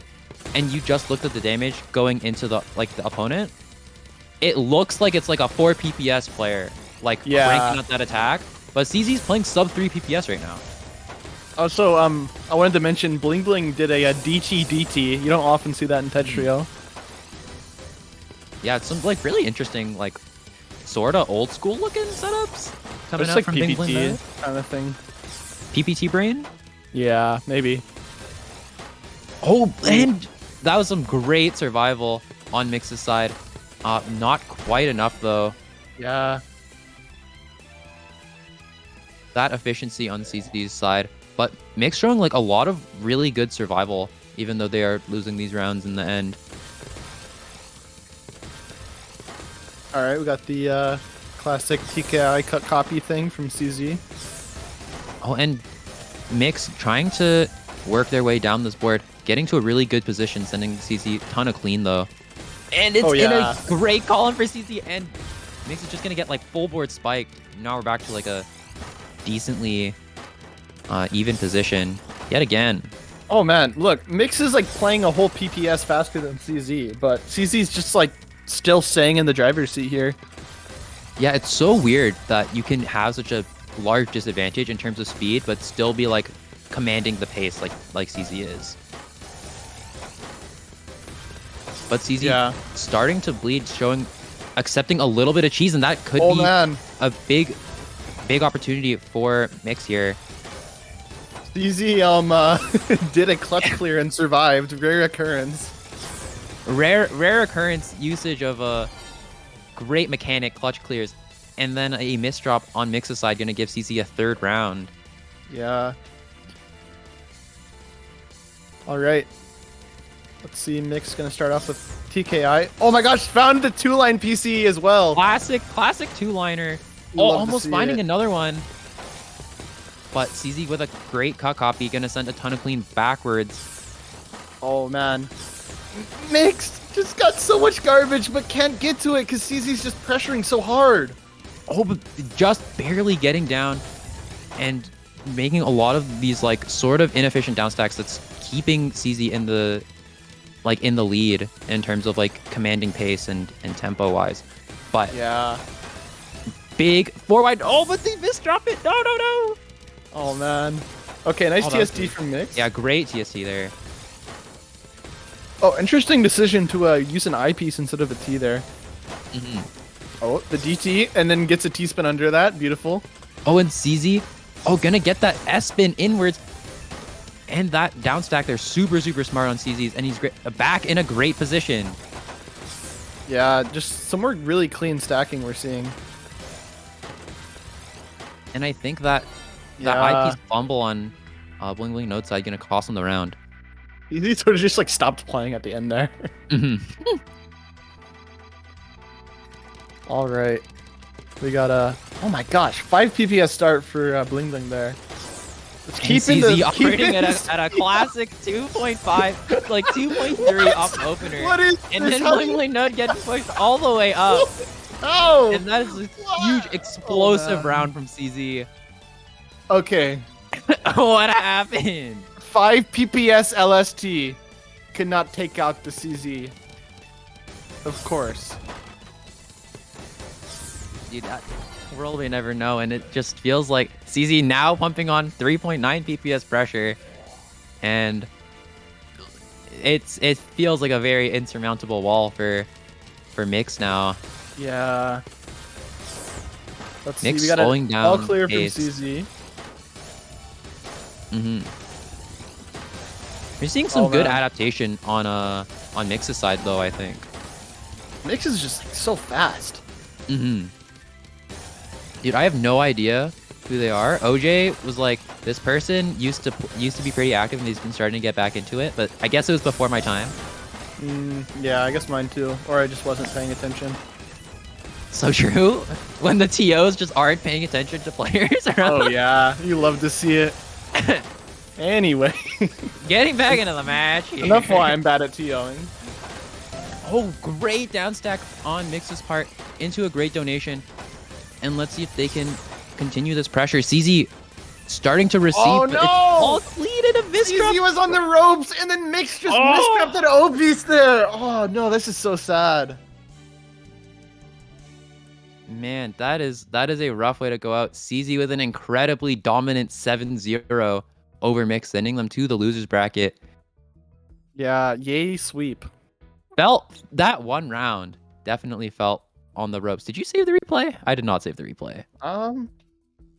C: and you just looked at the damage going into the opponent, it looks like it's like a 4 PPS player, like
A: Yeah.
C: cranking out that attack. But CZ's playing sub 3 PPS right now.
A: Also, I wanted to mention Bling Bling did a DT DT. You don't often see that in Tetrio.
C: Yeah, it's some like really interesting, like sorta old school looking setups coming
A: It's
C: out
A: like
C: from Bling Bling
A: PPT
C: Node.
A: kind of thing.
C: PPT brain.
A: Yeah, maybe.
C: Oh, and that was some great survival on Mix's side. Not quite enough though.
A: Yeah.
C: That efficiency on CZ's side, but Mix showing like a lot of really good survival, even though they are losing these rounds in the end.
A: All right, we got the classic TKI cut copy thing from CZ.
C: Oh, and Mix trying to work their way down this board, getting to a really good position, sending CZ ton of clean though. And it's
A: Oh,
C: in
A: yeah.
C: a great call-in for CZ, and Mix is just gonna get like full board spiked. Now we're back to like a decently even position yet again.
A: Oh man, look, Mix is like playing a whole PPS faster than CZ, but CZ's just like still staying in the driver's seat here.
C: Yeah, it's so weird that you can have such a large disadvantage in terms of speed, but still be like commanding the pace like CZ is. But CZ
A: Yeah.
C: starting to bleed, accepting a little bit of cheese, and that could
A: Oh
C: be
A: man,
C: a big opportunity for Mix here.
A: CZ did a clutch clear and survived. Rare occurrence.
C: rare occurrence usage of a great mechanic, clutch clears, and then a misdrop on Mix's side gonna give CZ a third round.
A: Yeah. All right. Let's see. Mix gonna start off with TKI. Oh my gosh! Found the 2-line PC as well.
C: Classic two-liner. Oh,
A: Love to
C: almost
A: see
C: finding
A: it.
C: another one. But CZ with a great cut copy, gonna send a ton of clean backwards.
A: Oh man. Mix just got so much garbage, but can't get to it because CZ's just pressuring so hard.
C: Oh, but just barely getting down and making a lot of these like sort of inefficient downstacks that's keeping CZ in the lead in terms of like commanding pace and tempo wise. But
A: Yeah.
C: big 4 wide. Oh, but they misdrop it. No.
A: Oh man. Okay, nice
C: Oh, that was
A: TSD from Mix.
C: Yeah, great TSD there.
A: Oh, interesting decision to use an eyepiece instead of a T there.
C: Mhm.
A: Oh, the DT, and then gets a T-spin under that. Beautiful.
C: Oh, and CZ, gonna get that S-spin inwards. And that downstack there, super smart on CZ's, and he's back in a great position.
A: Yeah, just some more really clean stacking we're seeing.
C: And I think that
A: Yeah.
C: eyepiece fumble on Bling Bling Note side gonna cost him the round.
A: He sort of just like stopped playing at the end there.
C: Mhm.
A: All right. We got a... Oh my gosh, 5 PPS start for Bling Bling there. Let's keep in
C: CZ
A: the...
C: operating at a classic 2.5, like 2.3 off opener.
A: What is
C: And
A: this?
C: then
A: How do
C: Bling
A: you-
C: Bling Note getting pushed all the way up.
A: Oh!
C: And that is a huge explosive
A: man.
C: round from CZ.
A: Okay.
C: What happened?
A: 5 PPS LST could not take out the CZ. Of course.
C: Dude, that world we never know, and it just feels like CZ now pumping on 3.9 PPS pressure, and it feels like a very insurmountable wall for Mix now.
A: Yeah. Let's
C: Nick's
A: see. We got
C: slowing
A: an all
C: down
A: clear
C: pace.
A: from CZ.
C: Mm-hmm. We're seeing some
A: Oh,
C: good
A: man.
C: adaptation on Mix's side though, I think.
A: Mix is just so fast.
C: Mm-hmm. Dude, I have no idea who they are. OJ was like, this person used to be pretty active and he's been starting to get back into it, but I guess it was before my time.
A: Yeah, I guess mine too. Or I just wasn't paying attention.
C: So true. When the TOs just aren't paying attention to players around.
A: Oh yeah, you love to see it. Anyway,
C: Getting back into the match here.
A: enough why I'm bad at TOing.
C: Oh, great downstack on Mix's part into a great donation. And let's see if they can continue this pressure. CZ starting to receive.
A: Oh,
C: but it's
A: no!
C: all clean in a misdrop.
A: CZ was on the ropes and then Mix just misdropped an O-piece there. Oh no, this is so sad.
C: Man, that is a rough way to go out. CZ with an incredibly dominant 7-0 over Mix, sending them to the losers bracket.
A: Yeah, yay sweep.
C: Felt that one round definitely felt on the ropes. Did you save the replay? I did not save the replay.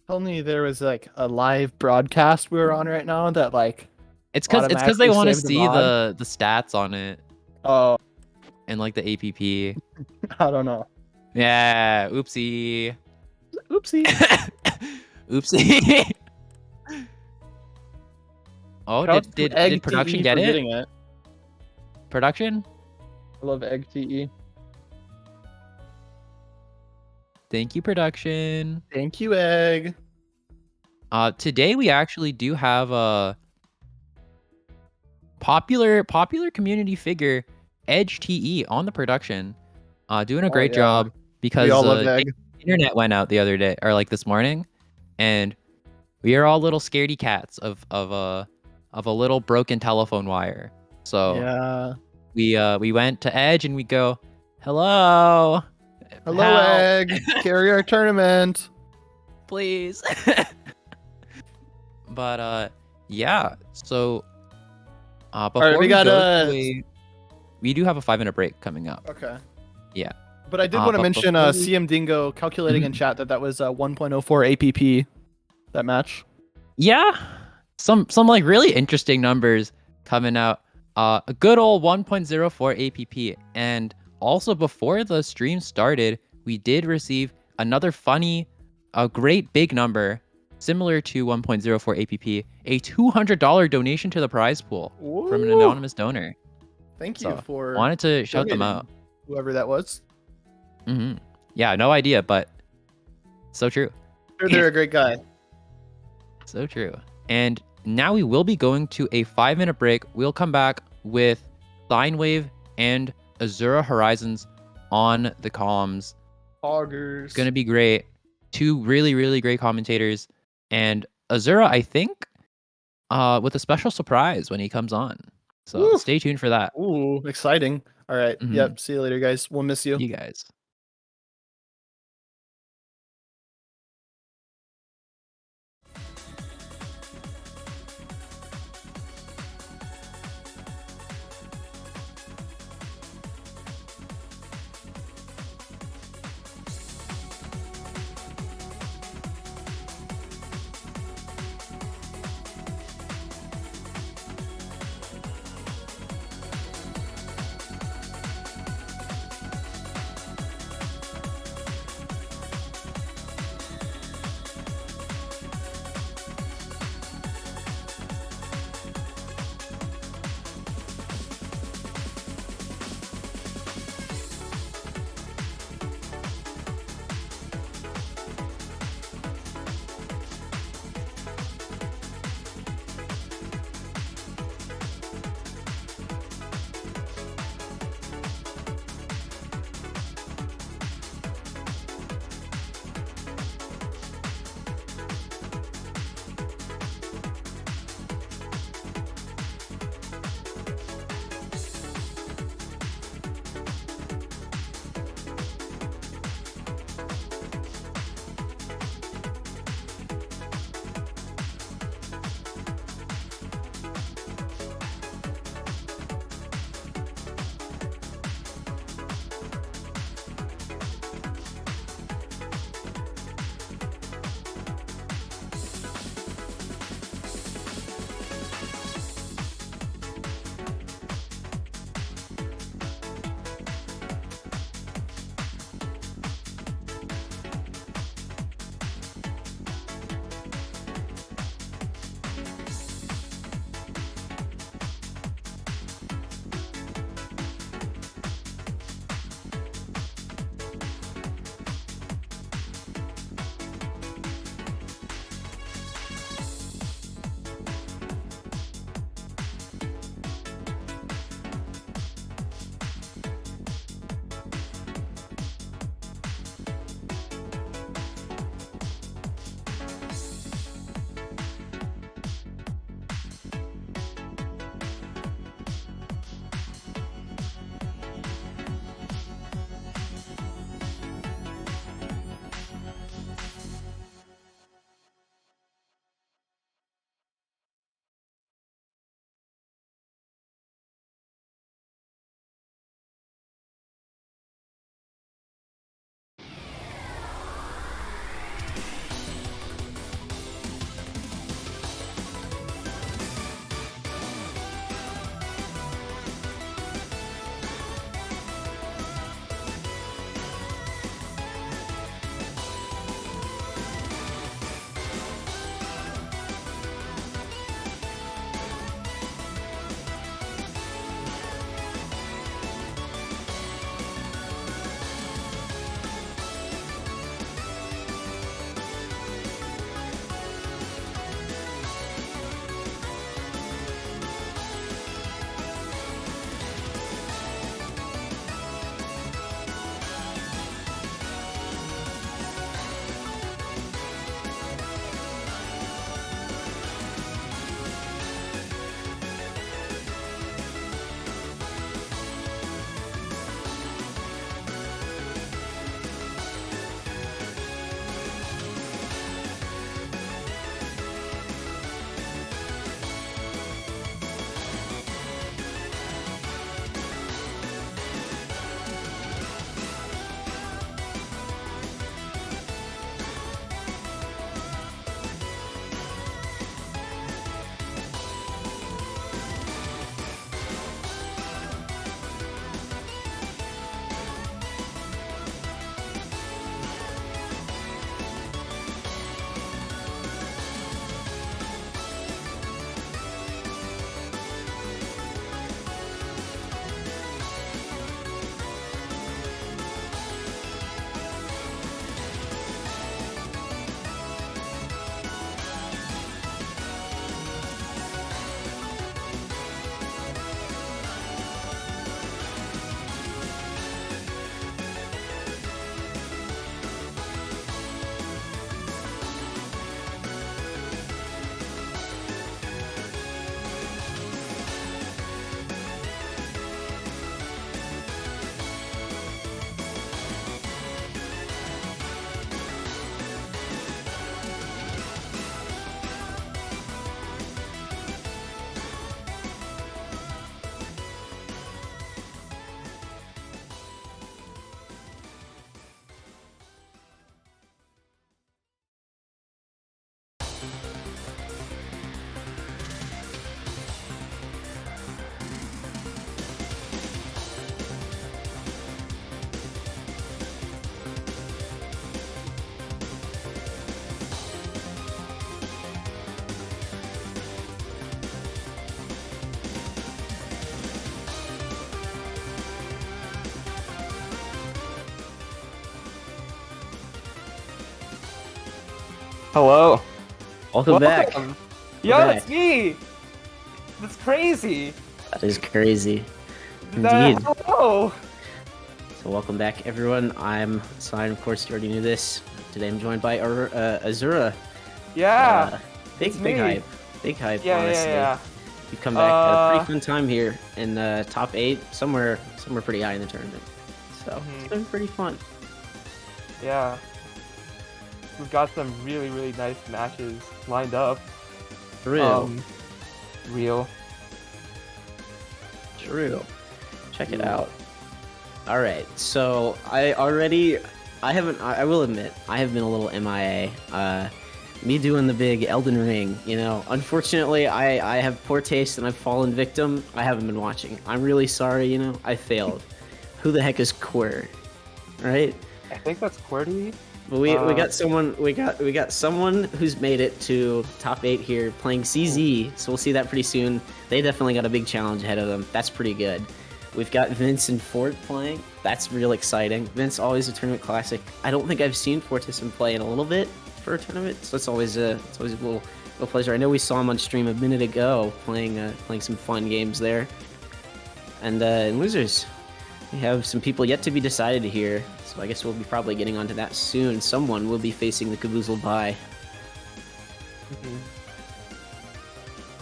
A: Told me there was like a live broadcast we were on right now that like
C: It's because they
A: automatically
C: want to
A: saved the
C: see
A: mod.
C: the stats on it
A: Oh,
C: and like the APP.
A: I don't know.
C: Yeah, oopsie.
A: Oopsie.
C: Oopsie. Oh,
A: Shout out to
C: did
A: Egg
C: production
A: TE
C: get
A: for
C: it?
A: getting it?
C: Production?
A: I love Egg TE.
C: Thank you, production.
A: Thank you, Egg.
C: Today we actually do have a popular community figure, Edge TE, on the production. Doing a great
A: yeah.
C: job because
A: We all love Egg.
C: internet went out the other day, or like this morning, and we are all little scaredy cats of a little broken telephone wire. So
A: Yeah.
C: we went to Edge and we go, hello,
A: Hello,
C: help,
A: Egg. Carry our tournament.
C: please. But yeah, so before
A: right, we got
C: go to we do have a 5-minute break coming up.
A: Okay.
C: Yeah.
A: But I did want to
C: but
A: mention
C: before we-
A: CM Dingo calculating in chat that was 1.04 APP, that match.
C: Yeah, some like really interesting numbers coming out. A good old 1.04 APP. And also before the stream started, we did receive another funny, a great big number, similar to 1.04 APP, a $200 donation to the prize pool from an
A: Woo!
C: anonymous donor.
A: Thank you
C: So
A: for
C: wanted to shout them
A: donating,
C: out.
A: whoever that was.
C: Yeah, no idea, but so true.
A: Sure, they're a great guy.
C: So true. And now we will be going to a 5-minute break. We'll come back with Sine Wave and Azura Horizons on the comms.
A: Poggers.
C: It's going to be great. Two really, really great commentators. And Azura, I think, with a special surprise when he comes on. So
A: Woo.
C: stay tuned for that.
A: Ooh, exciting. All right. Yep. See you later, guys. We'll miss you.
C: You guys.
D: Hello.
E: Welcome back.
D: Yo,
E: back.
D: it's me. That's crazy.
E: That is crazy. Indeed.
D: Hello.
E: So welcome back, everyone. I'm Simon. Of course, you already knew this. Today I'm joined by Azura.
D: Yeah.
E: Big
D: it's me.
E: hype. Big hype,
D: Yeah,
E: honestly.
D: yeah.
E: You've come back at a pretty fun time here in the top 8, somewhere pretty high in the tournament. So it's been pretty fun.
D: Yeah. We've got some really, really nice matches lined up.
E: True.
D: Real.
E: True. Check it out. All right. So I will admit, I have been a little MIA. Me doing the big Elden Ring, you know. Unfortunately, I have poor taste and I've fallen victim. I haven't been watching. I'm really sorry, you know. I failed. Who the heck is Quer? Right?
D: I think that's QWERTY.
E: But we got someone we got someone who's made it to top 8 here playing CZ, so we'll see that pretty soon. They definitely got a big challenge ahead of them. That's pretty good. We've got Vince and Fort playing. That's real exciting. Vince, always a tournament classic. I don't think I've seen Fortissim play in a little bit for a tournament, so it's always a little pleasure. I know we saw him on stream a minute ago playing some fun games there. And in losers, we have some people yet to be decided here, so I guess we'll be probably getting onto that soon. Someone will be facing the Caboozled Bye.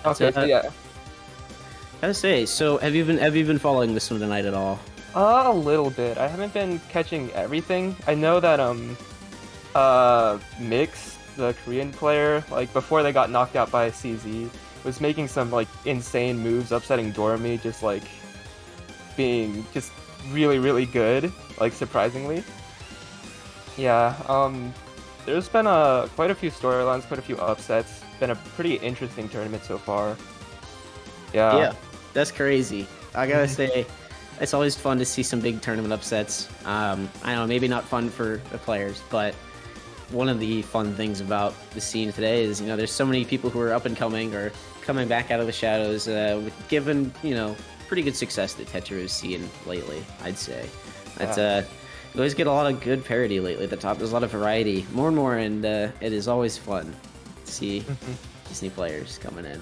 D: Okay, so yeah.
E: Gotta say, so have you been following this one tonight at all?
D: A little bit. I haven't been catching everything. I know that Mix, the Korean player, like before they got knocked out by CZ, was making some like insane moves, upsetting Dormy, just like being just really, really good, like surprisingly. Yeah, there's been quite a few storylines, quite a few upsets. Been a pretty interesting tournament so far.
E: Yeah, that's crazy. I gotta say, it's always fun to see some big tournament upsets. I know, maybe not fun for the players, but one of the fun things about the scene today is, you know, there's so many people who are up and coming or coming back out of the shadows, given, you know, pretty good success that Tetrio is seeing lately, I'd say. That's you always get a lot of good parity lately at the top. There's a lot of variety, more and more, and it is always fun to see these new players coming in.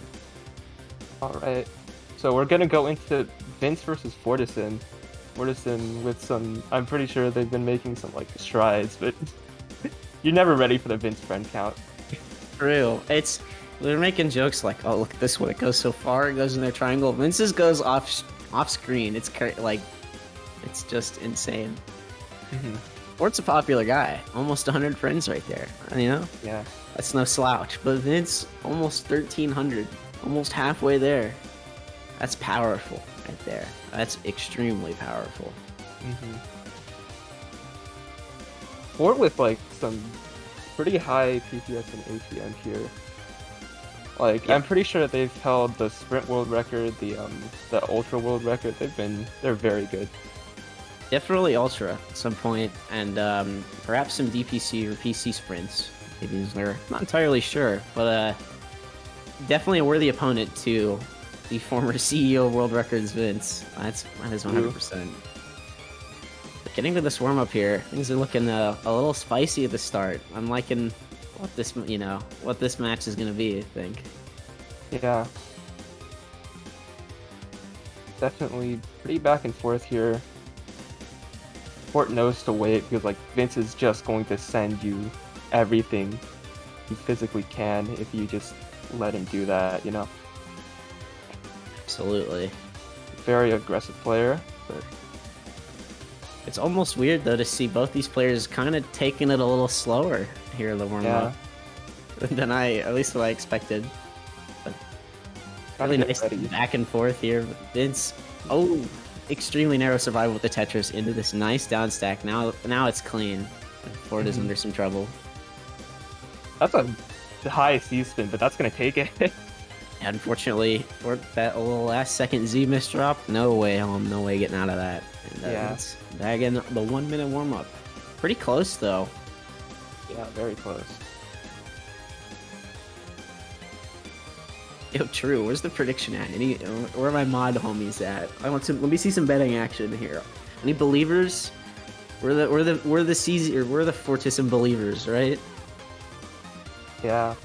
D: Alright, so we're gonna go into Vince versus Fortissim. Fortissim with some, I'm pretty sure they've been making some like strides, but you're never ready for the Vince friend count.
E: True. They're making jokes like, oh, look at this one, it goes so far, it goes in their triangle. Vince's goes off screen. It's like, it's just insane. Fort's a popular guy, almost 100 friends right there. You know,
D: Yeah.
E: that's no slouch. But Vince, almost 1,300, almost halfway there. That's powerful right there. That's extremely powerful.
D: Fort with like some pretty high PPS and APM here. Like, I'm pretty sure they've held the sprint world record, the ultra world record. They're very good.
E: Definitely ultra at some point, and perhaps some DPC or PC sprints. Maybe they're not entirely sure, but definitely a worthy opponent to the former CEO of World Records, Vince. That is 100%. But getting to this warm up here, things are looking a little spicy at the start. I'm liking what this match is gonna be, I think.
D: Yeah. Definitely pretty back and forth here. Fort knows to wait because like Vince is just going to send you everything he physically can if you just let him do that, you know.
E: Absolutely.
D: Very aggressive player, but
E: it's almost weird though to see both these players kind of taking it a little slower here in the warm up than at least what I expected. But really nice back and forth here. Vince, extremely narrow survival with the Tetris into this nice down stack. Now it's clean. Ford is under some trouble.
D: That's a high C spin, but that's gonna take it.
E: Unfortunately, for that little last second Z misdrop, no way home, no way getting out of that. And it's bagging the 1 minute warm up. Pretty close though.
D: Yeah, very close.
E: Yo, True, where's the prediction at? Where are my mod homies at? Let me see some betting action here. Any believers? We're the CZ, or we're the Fortissim believers, right?
D: Yeah.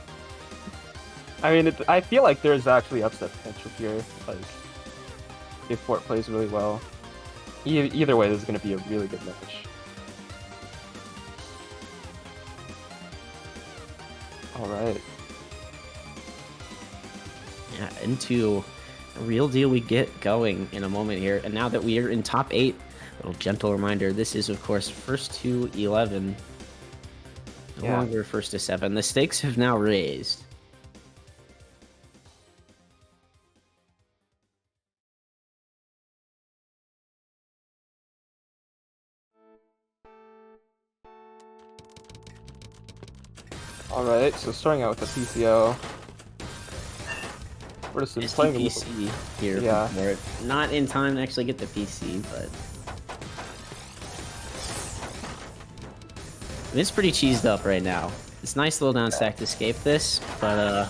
D: I mean, I feel like there's actually upset potential here. Like, if Fort plays really well, either way, this is going to be a really good match. All right.
E: Yeah, into a real deal we get going in a moment here. And now that we are in top 8, a little gentle reminder, this is, of course, first to 11. No
D: Yeah.
E: longer first to 7. The stakes have now raised.
D: All right. So starting out with the PCO. We're just playing a little.
E: PC here.
D: Yeah.
E: For it. Not in time to actually get the PC, but it's pretty cheesed up right now. It's nice little down stack to escape this, but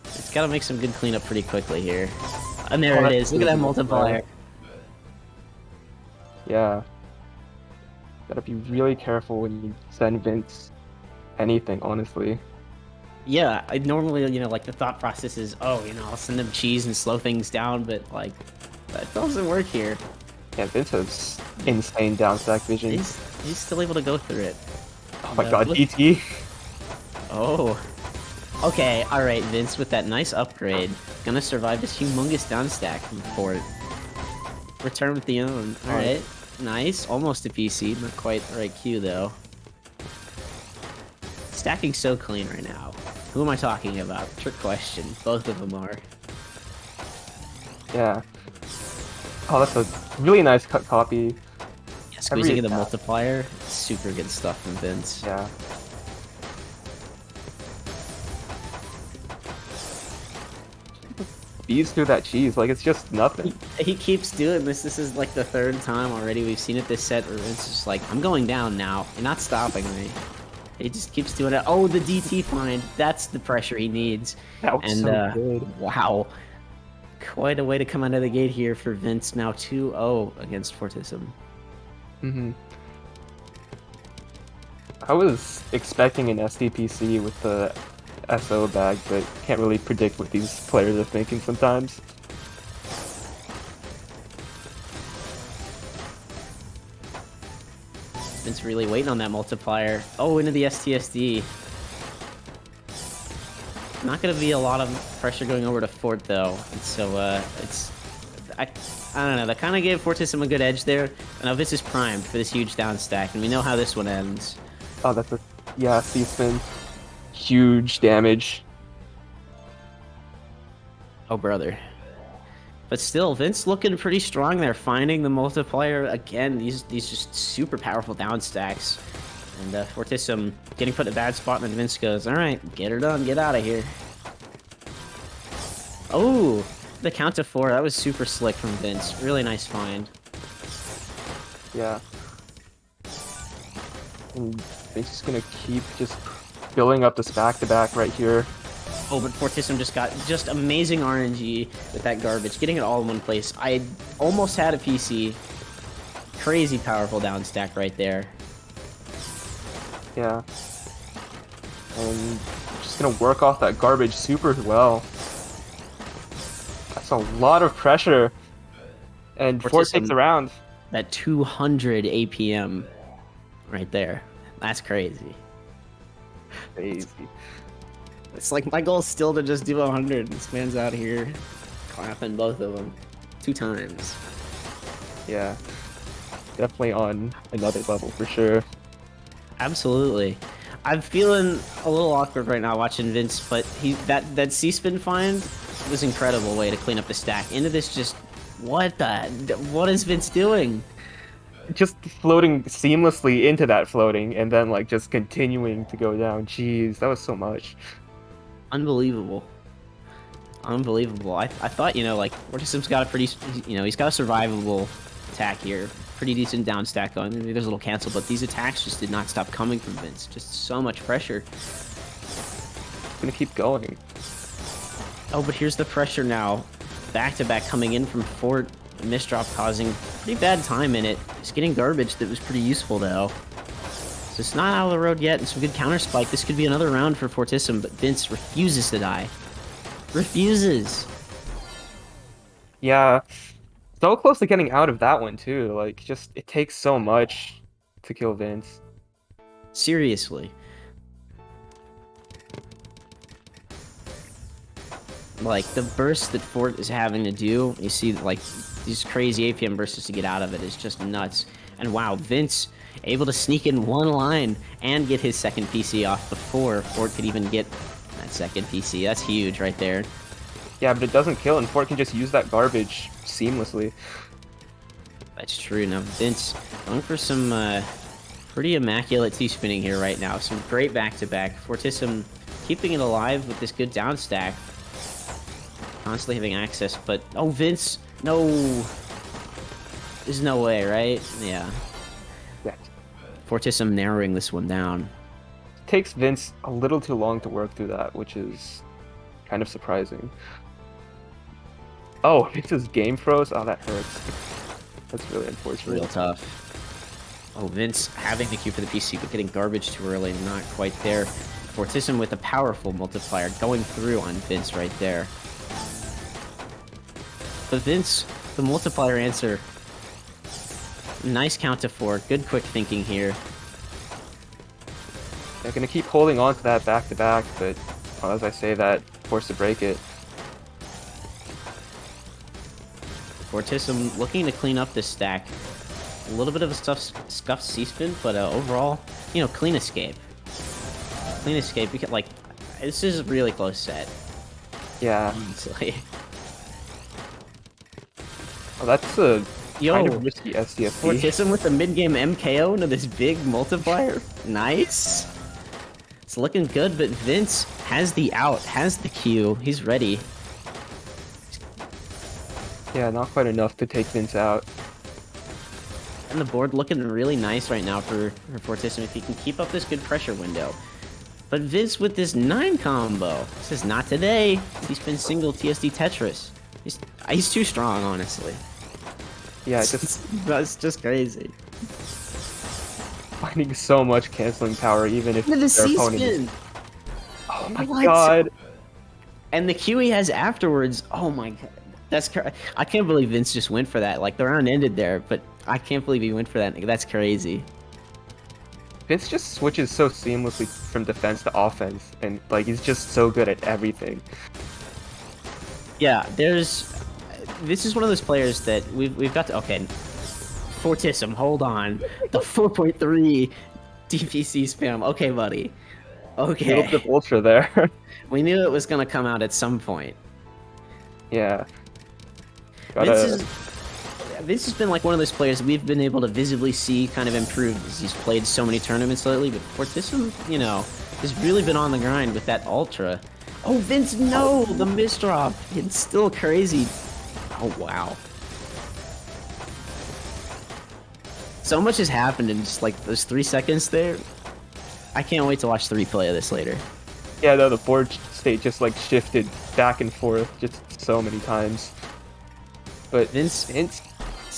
E: it's got to make some good cleanup pretty quickly here. And there it is. Look at that multiplier.
D: Yeah. Gotta be really careful when you send Vince anything, honestly.
E: Yeah, I normally, like the thought process is, oh, I'll send them cheese and slow things down, but like that doesn't work here.
D: Yeah, Vince has insane downstack vision.
E: He's still able to go through it.
D: Oh my god, DT.
E: Oh. Okay, alright, Vince with that nice upgrade. Gonna survive this humongous downstack from Fort. Return with the own. Alright. Nice. Almost a PC. Not quite the right Q, though. Stacking so clean right now. Who am I talking about? Trick question. Both of them are.
D: Yeah. Oh, that's a really nice cut copy.
E: Yeah, squeezing in the multiplier. Super good stuff from Vince.
D: Yeah. Bees through that cheese, like it's just nothing.
E: He keeps doing this. This is like the 3rd time already we've seen it this set where Vince is just like, I'm going down now. You're not stopping me. He just keeps doing it. Oh, the DT find. That's the pressure he needs.
D: That was so good.
E: Wow. Quite a way to come out of the gate here for Vince. Now 2-0 against Fortissim.
D: Mm-hmm. I was expecting an SDPC with the SO bag, but can't really predict what these players are thinking sometimes.
E: Vince really waiting on that multiplier. Oh, into the STSD. Not going to be a lot of pressure going over to Fort, though. And so, I don't know. That kind of gave Fortissim a good edge there. And now Vince is primed for this huge down stack, and we know how this one ends.
D: Oh, that's a... Yeah, C-spin. Huge damage.
E: Oh, brother. But still, Vince looking pretty strong there, finding the multiplier again. These just super powerful down stacks. And Fortissim getting put in a bad spot, and then Vince goes, alright, get her done, get out of here. Oh, the count to 4, that was super slick from Vince. Really nice find.
D: Yeah. And they're just gonna keep just building up this back-to-back right here.
E: Oh, but Fortissim just got just amazing RNG with that garbage, getting it all in one place. I almost had a PC. Crazy powerful down stack right there.
D: Yeah. And just gonna work off that garbage super well. That's a lot of pressure. And Fort takes around.
E: That 200 APM right there. That's crazy.
D: Crazy.
E: It's like my goal is still to just do 100. This man's out here clapping both of them 2 times.
D: Yeah. Definitely on another level for sure.
E: Absolutely. I'm feeling a little awkward right now watching Vince, but that C-spin find was an incredible way to clean up the stack. Into this just what is Vince doing?
D: Just floating seamlessly into that floating and then like just continuing to go down. Jeez, that was so much.
E: Unbelievable. Unbelievable. I thought, like, Fortissim's got a pretty, he's got a survivable attack here. Pretty decent down stack going. Maybe there's a little cancel, but these attacks just did not stop coming from Vince. Just so much pressure.
D: Gonna keep going.
E: Oh, but here's the pressure now. Back-to-back coming in from Fort. Misdrop causing pretty bad time in it. He's getting garbage that was pretty useful, though. So it's not out of the road yet, and some good counter spike. This could be another round for Fortissim, but Vince refuses to die. Refuses.
D: Yeah, so close to getting out of that one too. Like, just it takes so much to kill Vince.
E: Seriously. Like, the burst that Fort is having to do, you see, like, these crazy APM bursts to get out of it is just nuts. And wow, Vince able to sneak in one line and get his second PC off before Fort could even get that second PC. That's huge right there.
D: Yeah, but it doesn't kill, and Fort can just use that garbage seamlessly.
E: That's true. Now, Vince going for some pretty immaculate T-spinning here right now. Some great back-to-back. Fortissim keeping it alive with this good down stack. Constantly having access, but... Oh, Vince! No! There's no way, right? Yeah. Fortissim narrowing this one down.
D: It takes Vince a little too long to work through that, which is kind of surprising. Oh, Vince's game froze? Oh, that hurts. That's really unfortunate.
E: Real tough. Oh, Vince having the Q for the PC, but getting garbage too early. Not quite there. Fortissim with a powerful multiplier going through on Vince right there. But Vince, the multiplier answer. Nice count to 4. Good quick thinking here.
D: They're gonna keep holding on to that back-to-back, but as I say that, forced to break it.
E: Fortissim looking to clean up this stack. A little bit of a scuffed C-spin, but overall, you know, clean escape. Clean escape. Because, like, this is a really close set.
D: Yeah.
E: Easily.
D: Oh, that's a
E: Yo,
D: kind of risky SDFP.
E: Fortissim with the mid-game MKO into this big multiplier. Nice. It's looking good, but Vince has the out, has the Q. He's ready.
D: Yeah, not quite enough to take Vince out.
E: And the board looking really nice right now for Fortissim if he can keep up this good pressure window. But Vince with this 9 combo. This is not today. He's been single TSD Tetris. He's too strong, honestly.
D: Yeah, just
E: That's just crazy.
D: finding so much canceling power, even if
E: Look at the
D: their opponent is...
E: C-spin.
D: Oh my
E: What?
D: god.
E: And the Q he has afterwards. Oh my god. That's I can't believe Vince just went for that. Like, the round ended there, but I can't believe he went for that. That's crazy.
D: Vince just switches so seamlessly from defense to offense, and like he's just so good at everything.
E: Yeah, this is one of those players that we've got to... Okay, Fortissim, hold on. The 4.3 DPC spam. Okay, buddy. Okay.
D: Little bit of ultra there.
E: We knew it was going to come out at some point.
D: Yeah.
E: Vince has been like one of those players we've been able to visibly see kind of improve as he's played so many tournaments lately, but Fortissim, you know, has really been on the grind with that ultra. Oh, Vince, no! The misdrop! It's still crazy. Oh, wow. So much has happened in just like those 3 seconds there. I can't wait to watch the replay of this later.
D: Yeah, no, the board state just like shifted back and forth just so many times. But
E: Vince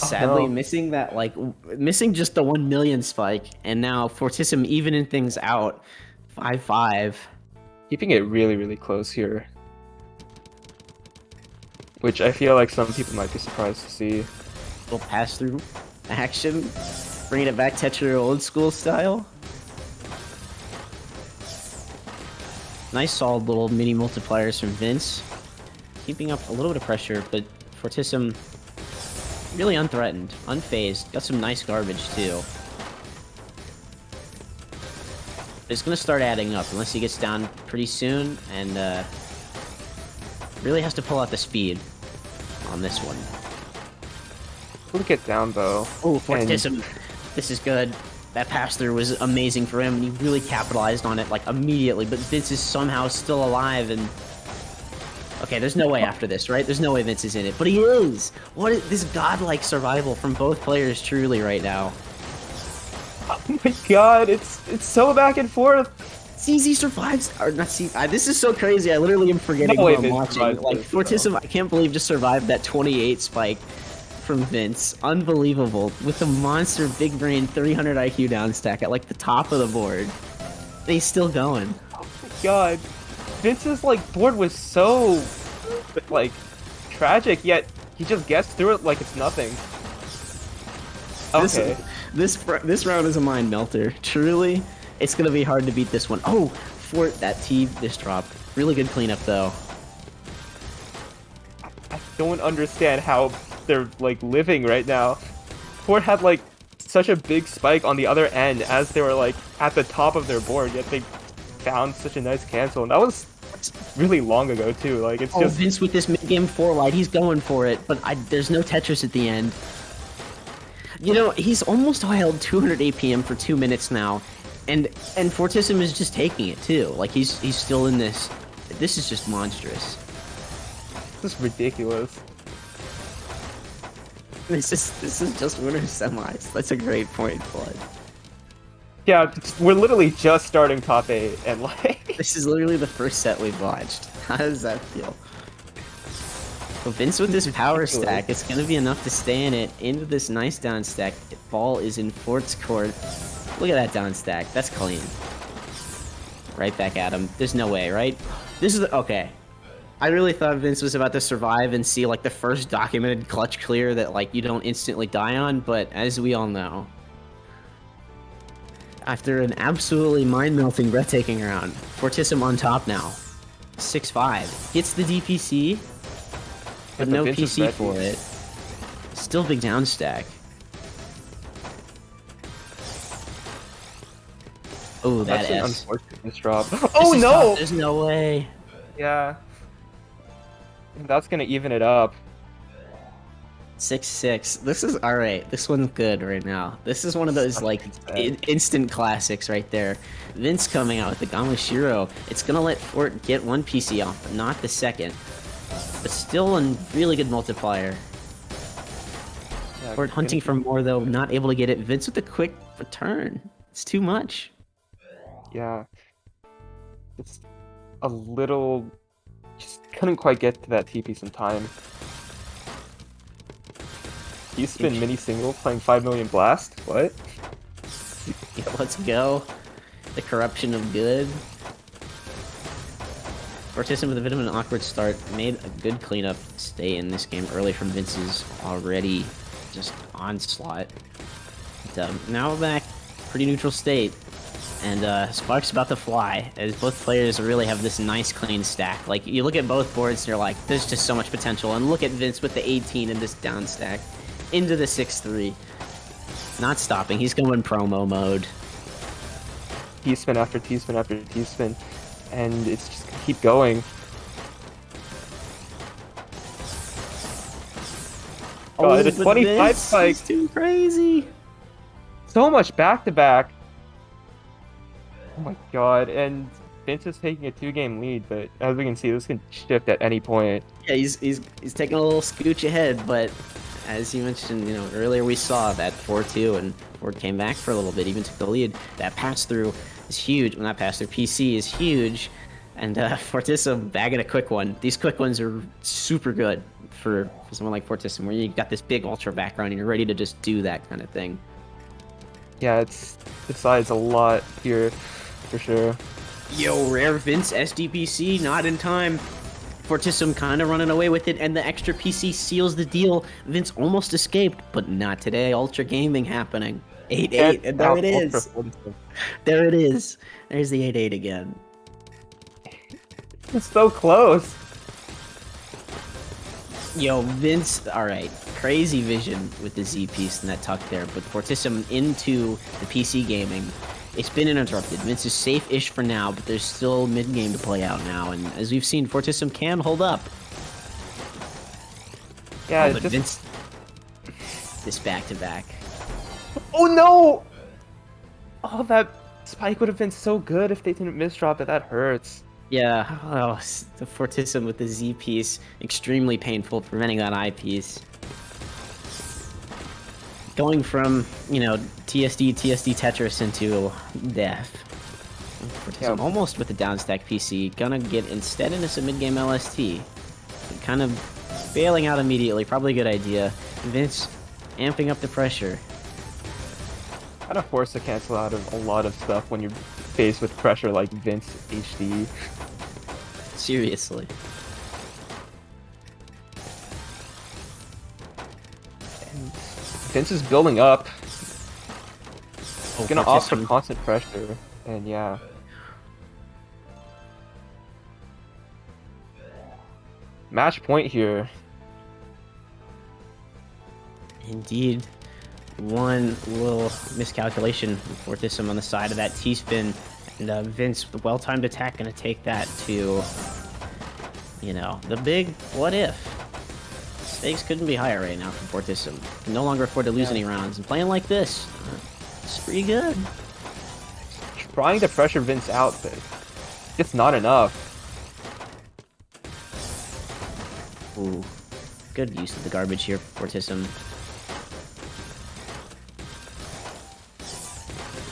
D: Oh,
E: sadly
D: no.
E: missing that, like, missing just the 1 million spike, and now Fortissim evening things out. 5-5.
D: keeping it really, really close here. Which I feel like some people might be surprised to see.
E: Little pass through action, bringing it back Tetrio old school style. Nice solid little mini multipliers from Vince, keeping up a little bit of pressure, but Fortissim really unthreatened, unfazed. Got some nice garbage too. It's gonna start adding up unless he gets down pretty soon, and really has to pull out the speed on this one.
D: We'll get down though.
E: Oh, Fortissim. This is good. That pass through was amazing for him, and he really capitalized on it like immediately. But Vince is somehow still alive, and okay, there's no way after this, right? There's no way Vince is in it, but he is. What is this godlike survival from both players truly right now?
D: Oh my god, it's so back and forth.
E: CZ survives, or not CZ. This is so crazy. I literally am forgetting
D: No
E: what
D: way
E: I'm
D: Vince
E: watching.
D: survived
E: Like
D: this,
E: Fortissim, I can't believe just survived that 28 spike from Vince. Unbelievable. With a monster big brain 300 IQ down stack at like the top of the board. And he's still going.
D: God, Vince's like board was so like tragic, yet he just gets through it like it's nothing. Okay.
E: This round is a mind melter. Truly, it's gonna be hard to beat this one. Oh, for that T this drop. Really good cleanup though.
D: I don't understand how they're like living right now. Ford had like such a big spike on the other end as they were like at the top of their board, yet they found such a nice cancel, and that was really long ago too. Like it's just
E: Vince with this mid game 4 light, he's going for it, but there's no Tetris at the end. You know, he's almost held 200 APM for 2 minutes now, and Fortissim is just taking it too. Like he's still in this. This is just monstrous.
D: this is ridiculous.
E: This is just winner semis. That's a great point, Blood.
D: Yeah, we're literally just starting top 8, and like
E: This is literally the first set we've watched. How does that feel? So Vince with this power stack, it's gonna be enough to stay in it into this nice down stack. Ball is in Fort's court. Look at that down stack. That's clean. Right back at him. There's no way, right? This is okay. I really thought Vince was about to survive and see like the first documented clutch clear that like you don't instantly die on, but as we all know, after an absolutely mind-melting, breathtaking round, Fortissim on top now. 6-5. Gets the DPC, but no PC for it. Still big down stack. Oh, that
D: that's an
E: S.
D: unfortunate misdrop.
E: This
D: Oh
E: is
D: no!
E: tough. There's no way.
D: Yeah. That's gonna even it up.
E: 6-6. This is alright. This one's good right now. This is one of those like instant classics right there. Vince coming out with the Gamashiro. It's gonna let Fort get one PC off, but not the second. But still a really good multiplier.
D: Yeah,
E: Fort hunting for more though, not able to get it. Vince with a quick return. It's too much.
D: Yeah. It's a little... Just couldn't quite get to that TP in time. You spin mini single playing 5 million blast? What?
E: Yeah, let's go. The corruption of good. Fortissim with a bit of an awkward start. Made a good cleanup. Stay in this game early from Vince's already just onslaught. But, now we're back. Pretty neutral state. And Spark's about to fly, as both players really have this nice clean stack. Like, you look at both boards, you're like, there's just so much potential. And look at Vince with the 18 and this down stack. Into the 6-3. Not stopping, he's going promo mode.
D: T-spin after T-spin after T-spin. And it's just gonna keep going. God, a 25 spike.
E: It's too crazy.
D: So much back-to-back. Oh my god, and Vince is taking a 2-game lead, but as we can see, this can shift at any point.
E: Yeah, he's taking a little scooch ahead, but as you mentioned, you know, earlier we saw that 4-2, and Ford came back for a little bit, even took the lead. That pass-through is huge. Well, not pass-through, PC is huge, and Fortissim bagging a quick one. These quick ones are super good for someone like Fortissim, where you got this big ultra background and you're ready to just do that kind of thing.
D: Yeah, it decides a lot here, for sure.
E: Yo, rare Vince SDPC, not in time. Fortissim kind of running away with it, and the extra PC seals the deal. Vince almost escaped, but not today. Ultra gaming happening. 8-8, and there it is. There it is. There's the 8-8 again.
D: It's so close.
E: Yo, Vince, alright. Crazy vision with the Z piece and that tuck there, but Fortissim into the PC gaming. It's been interrupted. Vince is safe-ish for now, but there's still mid-game to play out now, and as we've seen, Fortissim can hold up.
D: Yeah,
E: Oh, but Vince... This back-to-back.
D: Oh no! Oh, that spike would have been so good if they didn't misdrop it. That hurts.
E: Yeah, oh, the Fortissim with the Z piece. Extremely painful, preventing that I piece. Going from, you know, TSD Tetris into death. Fortissim almost with the downstack PC. Gonna get instead into some mid-game LST. Kind of bailing out immediately. Probably a good idea. Vince amping up the pressure.
D: Kind of forced to cancel out of a lot of stuff when you're faced with pressure like Vince HD.
E: Seriously.
D: And Vince is building up.
E: Oh,
D: Gonna opt for
E: Fortissim.
D: constant pressure, and yeah. Match point here.
E: Indeed. One little miscalculation for Fortissim on the side of that T-spin. And Vince, with a well-timed attack, gonna take that to, you know, the big what if. Stakes couldn't be higher right now for Fortissim. Can no longer afford to lose any rounds. And playing like this, it's pretty good.
D: Trying to pressure Vince out, but it's not enough.
E: Ooh, good use of the garbage here for Fortissim.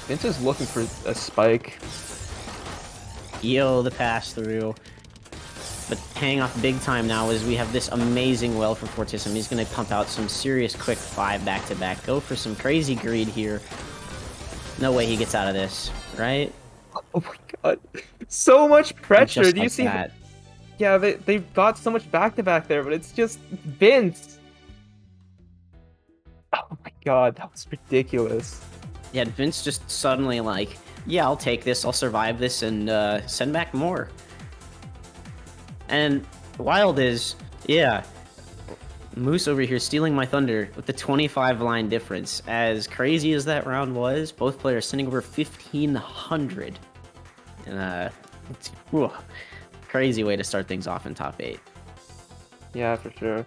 D: Vince is looking for a spike.
E: Yo, the pass through. But paying off big time now as we have this amazing well for Fortissim. He's going to pump out some serious quick 5 back-to-back. Go for some crazy greed here. No way he gets out of this, right?
D: Oh my god. So much pressure.
E: Just
D: Do you
E: like
D: see?
E: that.
D: Yeah, they've got so much back-to-back there, but it's just Vince. Oh my god, that was ridiculous.
E: Yeah, Vince just suddenly like, yeah, I'll take this, I'll survive this, and send back more. And wild is, yeah, Moose over here stealing my thunder with the 25 line difference. As crazy as that round was, both players sending over 1,500. And whew, crazy way to start things off in top 8.
D: Yeah, for sure.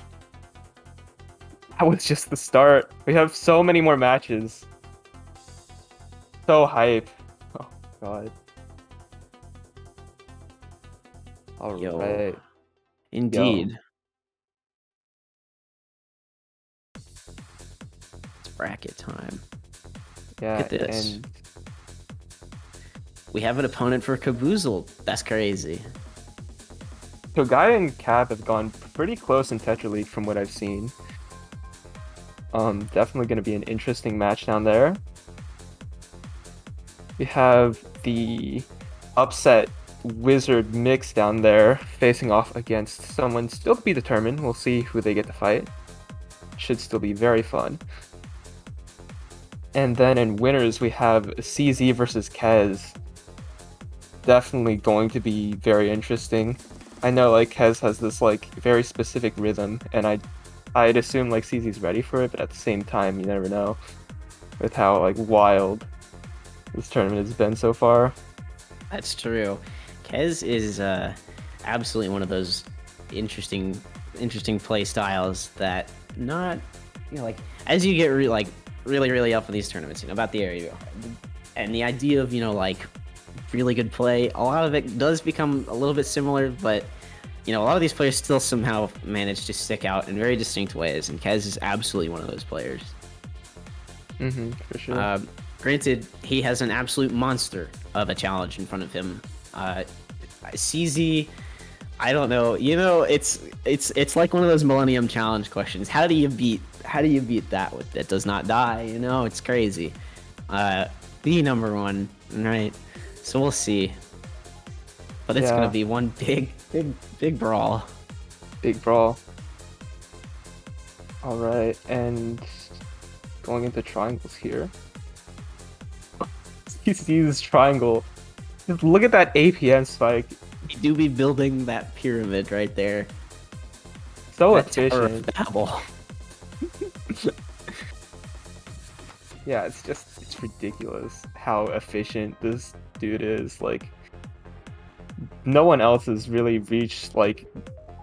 D: That was just the start. We have so many more matches. So hype. Oh god.
E: Yo.
D: Alright.
E: Indeed. It's bracket time.
D: Yeah,
E: Look at this.
D: and
E: We have an opponent for Caboozle. That's crazy.
D: Togaya and Cap have gone pretty close in Tetra League from what I've seen. Definitely gonna be an interesting match down there. We have the upset Wizard mix down there facing off against someone still to be determined. We'll see who they get to fight. Should still be very fun. And then in winners, we have CZ versus Quez. Definitely going to be very interesting. I know like Quez has this like very specific rhythm, and I'd assume like CZ's ready for it, but at the same time, you never know with how like wild this tournament has been so far.
E: That's true. Quez is absolutely one of those interesting play styles that not, you know, like as you get really up in these tournaments, you know, about the area and the idea of, you know, like really good play, a lot of it does become a little bit similar, but you know, a lot of these players still somehow manage to stick out in very distinct ways, and Quez is absolutely one of those players.
D: For sure.
E: Granted, he has an absolute monster of a challenge in front of him. CZ, I don't know. You know, it's like one of those Millennium Challenge questions. How do you beat that with that does not die? You know, it's crazy. The number one, right? So we'll see. But it's gonna be one big brawl.
D: Big brawl. All right, and going into triangles here. You see this triangle. Just look at that APM spike.
E: You do be building that pyramid right there.
D: So
E: That Tower of
D: efficient.
E: Babel.
D: Yeah, it's ridiculous how efficient this dude is. Like, no one else has really reached like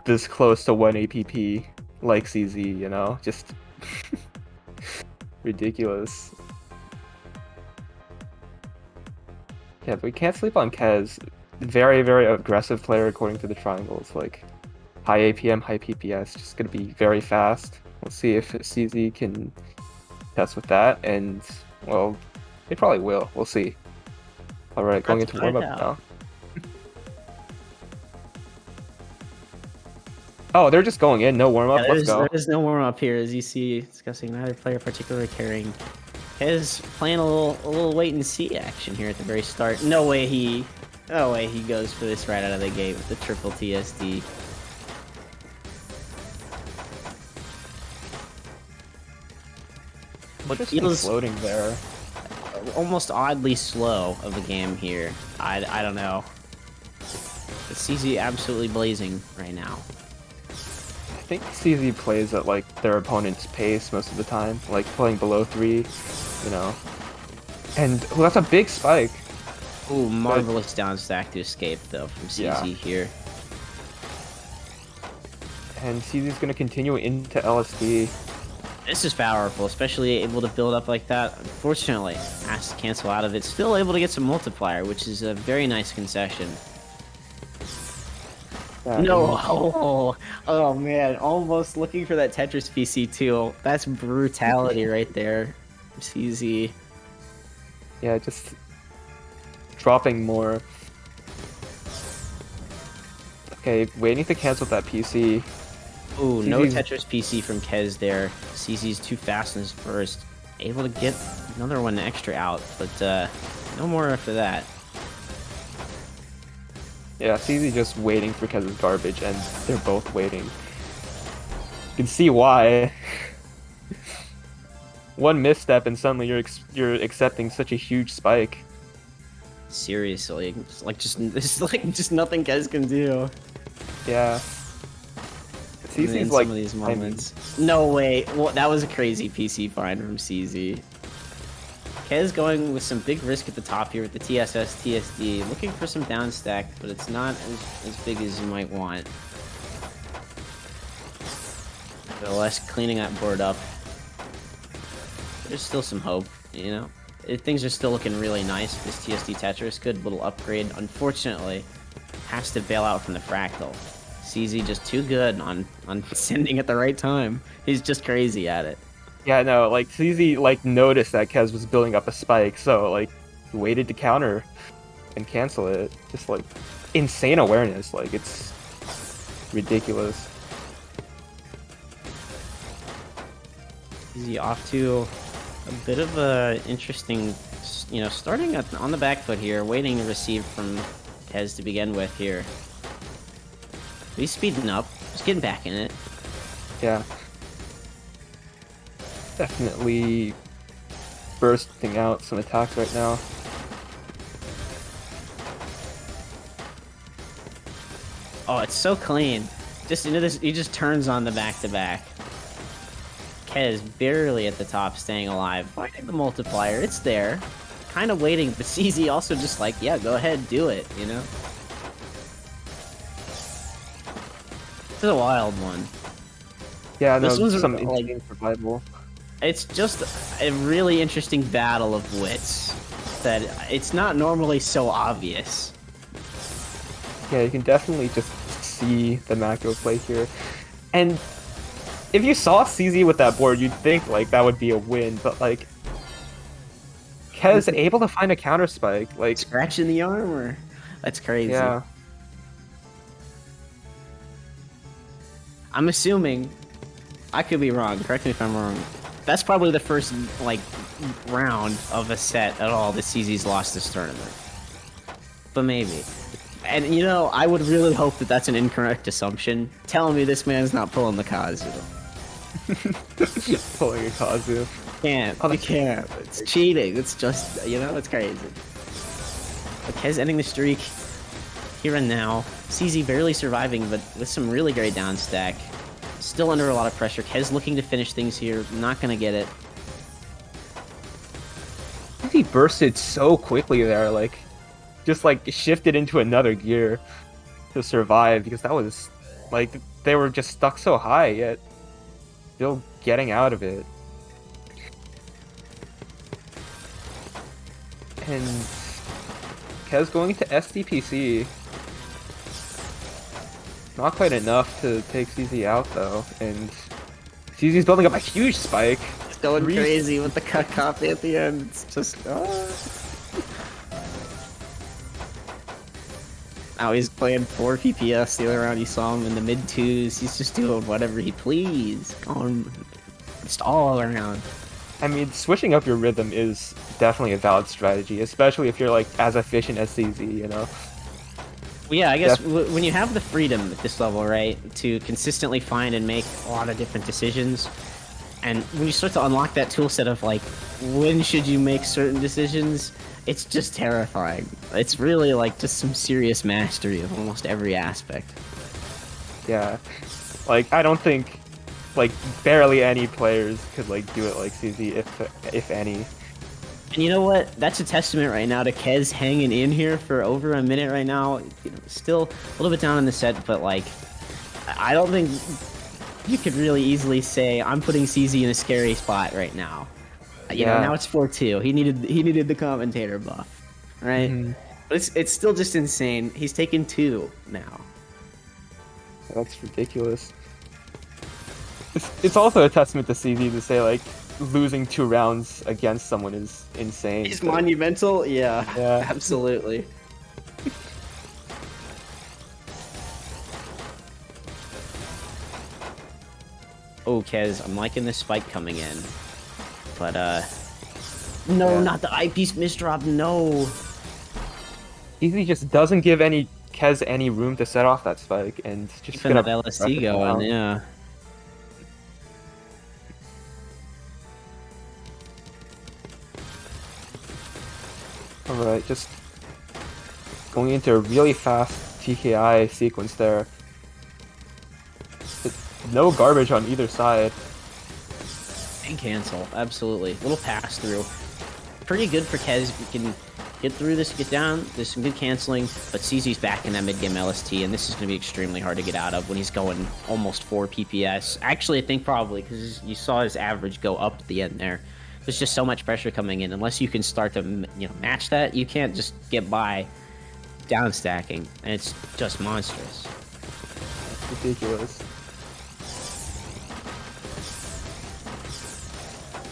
D: this close to 1 APP like CZ, you know? Just ridiculous. Yeah, but we can't sleep on Quez. Very, very aggressive player according to the triangles. Like, high APM, high PPS, just gonna be very fast. We'll see if CZ can test with that, and, well, they probably will. We'll see. Alright, going
E: Let's
D: into
E: find
D: warm-up
E: out.
D: Oh, they're just going in. No warm up.
E: Yeah,
D: Let's go.
E: there's no warm up here, as you see. Discussing neither player particularly caring. Quez playing a little wait and see action here at the very start. No way he goes for this right out of the gate with the triple TSD. What feels
D: floating there.
E: almost oddly slow of the game here. I don't know. But CZ absolutely blazing right now.
D: I think CZ plays at like their opponent's pace most of the time, like playing below 3, you know. And that's a big spike.
E: Ooh, marvelous down stack to escape though from CZ
D: Yeah.
E: here.
D: And CZ's gonna continue into LSD.
E: This is powerful, especially able to build up like that. Unfortunately, has to cancel out of it. Still able to get some multiplier, which is a very nice concession.
D: Yeah,
E: No! Oh man, almost looking for that Tetris PC too. That's brutality right there. CZ.
D: Yeah, just dropping more. Okay, waiting to cancel that PC.
E: Ooh, no
D: CZ's
E: Tetris PC from Quez there. CZ's too fast in his first. Able to get another one extra out, but no more after that.
D: Yeah, CZ just waiting for Kez's garbage, and they're both waiting. You can see why. One misstep, and suddenly you're accepting such a huge spike.
E: Seriously, it's like just nothing Quez can do.
D: Yeah.
E: In
D: CZ's
E: some
D: like
E: of these moments. No way. Well, that was a crazy PC find from CZ. Quez going with some big risk at the top here with the TSD, looking for some down stack, but it's not as big as you might want. Nevertheless, cleaning that board up. There's still some hope, you know? Things are still looking really nice. This TSD Tetris, good little upgrade. Unfortunately, has to bail out from the fractal. CZ just too good on sending at the right time. He's just crazy at it.
D: Yeah, no, like CZ like noticed that Quez was building up a spike, so like he waited to counter and cancel it. Just like insane awareness, like it's ridiculous.
E: CZ off to a bit of a interesting, you know, starting on the back foot here, waiting to receive from Quez to begin with here. He's speeding up, just getting back in it.
D: Yeah. Definitely bursting out some attacks right now.
E: Oh, it's so clean. Just into this, he just turns on the back-to-back. Quez barely at the top, staying alive. Finding the multiplier, it's there. Kind of waiting, but CZ also just like, yeah, go ahead, do it, you know? This is a wild one.
D: Yeah, no,
E: This one's
D: some
E: like-
D: insane survival.
E: It's just a really interesting battle of wits that it's not normally so obvious.
D: Yeah, you can definitely just see the macro play here. And if you saw CZ with that board, you'd think like that would be a win, but like Quez able to find a counter spike, like
E: Scratching the armor. That's crazy.
D: yeah.
E: I'm assuming, I could be wrong, correct me if I'm wrong, that's probably the first, like, round of a set at all that CZ's lost this tournament. But maybe. And, you know, I would really hope that that's an incorrect assumption. Telling me this man's not pulling the Kazu.
D: Pulling a Kazu.
E: You can't. It's cheating. It's just, you know, it's crazy. But Quez ending the streak here and now. CZ barely surviving, but with some really great down stack. Still under a lot of pressure. Quez looking to finish things here. Not gonna get it.
D: He bursted so quickly there, like just like shifted into another gear to survive, because that was like they were just stuck so high yet still getting out of it. And Quez going to SDPC. Not quite enough to take CZ out though, and CZ's building up a huge spike.
E: It's going crazy with the cut copy at the end. It's just Now he's playing 4 PPS. The other round you saw him in the mid 2s. He's just doing whatever he please. Going just all around.
D: I mean, switching up your rhythm is definitely a valid strategy, especially if you're like as efficient as CZ, you know?
E: Well, yeah, I guess when you have the freedom at this level, right, to consistently find and make a lot of different decisions, and when you start to unlock that tool set of like, when should you make certain decisions, it's just terrifying. It's really like just some serious mastery of almost every aspect.
D: Yeah. Like, I don't think, like, barely any players could, like, do it like CZ, if any.
E: And you know what? That's a testament right now to Quez hanging in here for over a minute right now. You know, still a little bit down in the set, but like, I don't think you could really easily say I'm putting CZ in a scary spot right now. You know, now it's 4-2. He needed the commentator buff, right?
D: Mhm.
E: But it's still just insane. He's taken 2 now.
D: That's ridiculous. It's also a testament to CZ to say, like, losing 2 rounds against someone is insane.
E: He's monumental? Yeah,
D: Yeah.
E: absolutely. Oh, Quez, I'm liking this spike coming in. But, no,
D: Yeah.
E: not the eyepiece misdrop, no.
D: CZ just doesn't give Quez any room to set off that spike, and just
E: Keeping
D: gonna
E: that LST
D: press it
E: going,
D: down.
E: yeah.
D: Alright, just going into a really fast TKI sequence there. No garbage on either side.
E: And cancel, absolutely. Little pass through. Pretty good for Quez. We can get through this, get down. There's some good canceling, but CZ's back in that mid-game LST, and this is going to be extremely hard to get out of when he's going almost 4 PPS. Actually, I think probably, because you saw his average go up at the end there. There's just so much pressure coming in. Unless you can start to, you know, match that, you can't just get by down stacking, and it's just monstrous.
D: Ridiculous.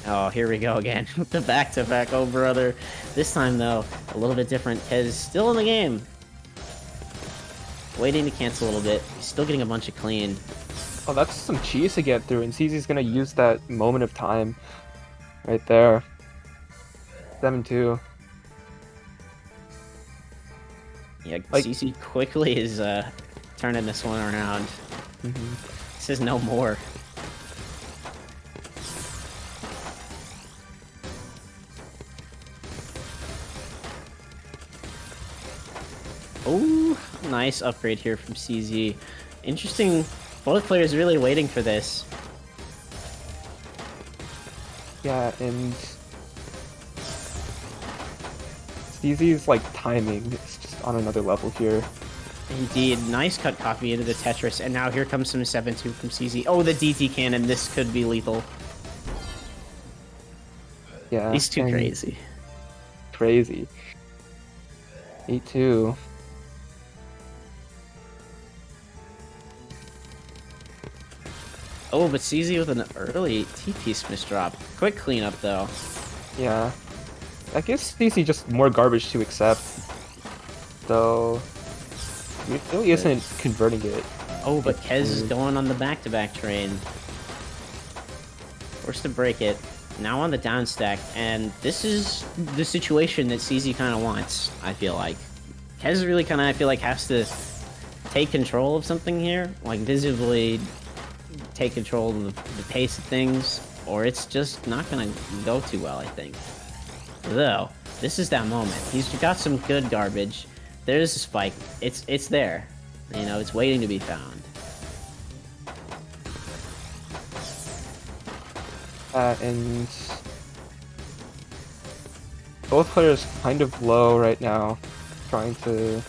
E: Oh, here we go again with the back-to-back. Oh, brother. This time, though, a little bit different. Quez still in the game. Waiting to cancel a little bit. He's still getting a bunch of clean.
D: Oh, that's some cheese to get through, and CZ's gonna use that moment of time right there. 7-2.
E: Yeah,
D: Like-
E: CC quickly is turning this one around. This is no more. Oh, nice upgrade here from CZ. Interesting. Both players really waiting for this.
D: Yeah, and CZ's like timing is just on another level here.
E: Indeed, nice cut copy into the Tetris, and now here comes some 7-2 from CZ. Oh, the DT cannon, this could be lethal.
D: Yeah,
E: He's too
D: and
E: crazy.
D: Crazy. 8-2.
E: Oh, but CZ with an early T-piece misdrop. Quick cleanup, though.
D: Yeah. I guess CZ just more garbage to accept. Though it really isn't converting it.
E: Oh, but Quez is going on the back-to-back train. Forced to break it. Now on the down stack, and this is the situation that CZ kind of wants, I feel like. Quez really kind of, I feel like, has to take control of something here. Like, visibly take control of the pace of things, or it's just not going to go too well, I think. Though, this is that moment. He's got some good garbage. There's a spike. It's there. You know, it's waiting to be found.
D: And both players kind of low right now, trying to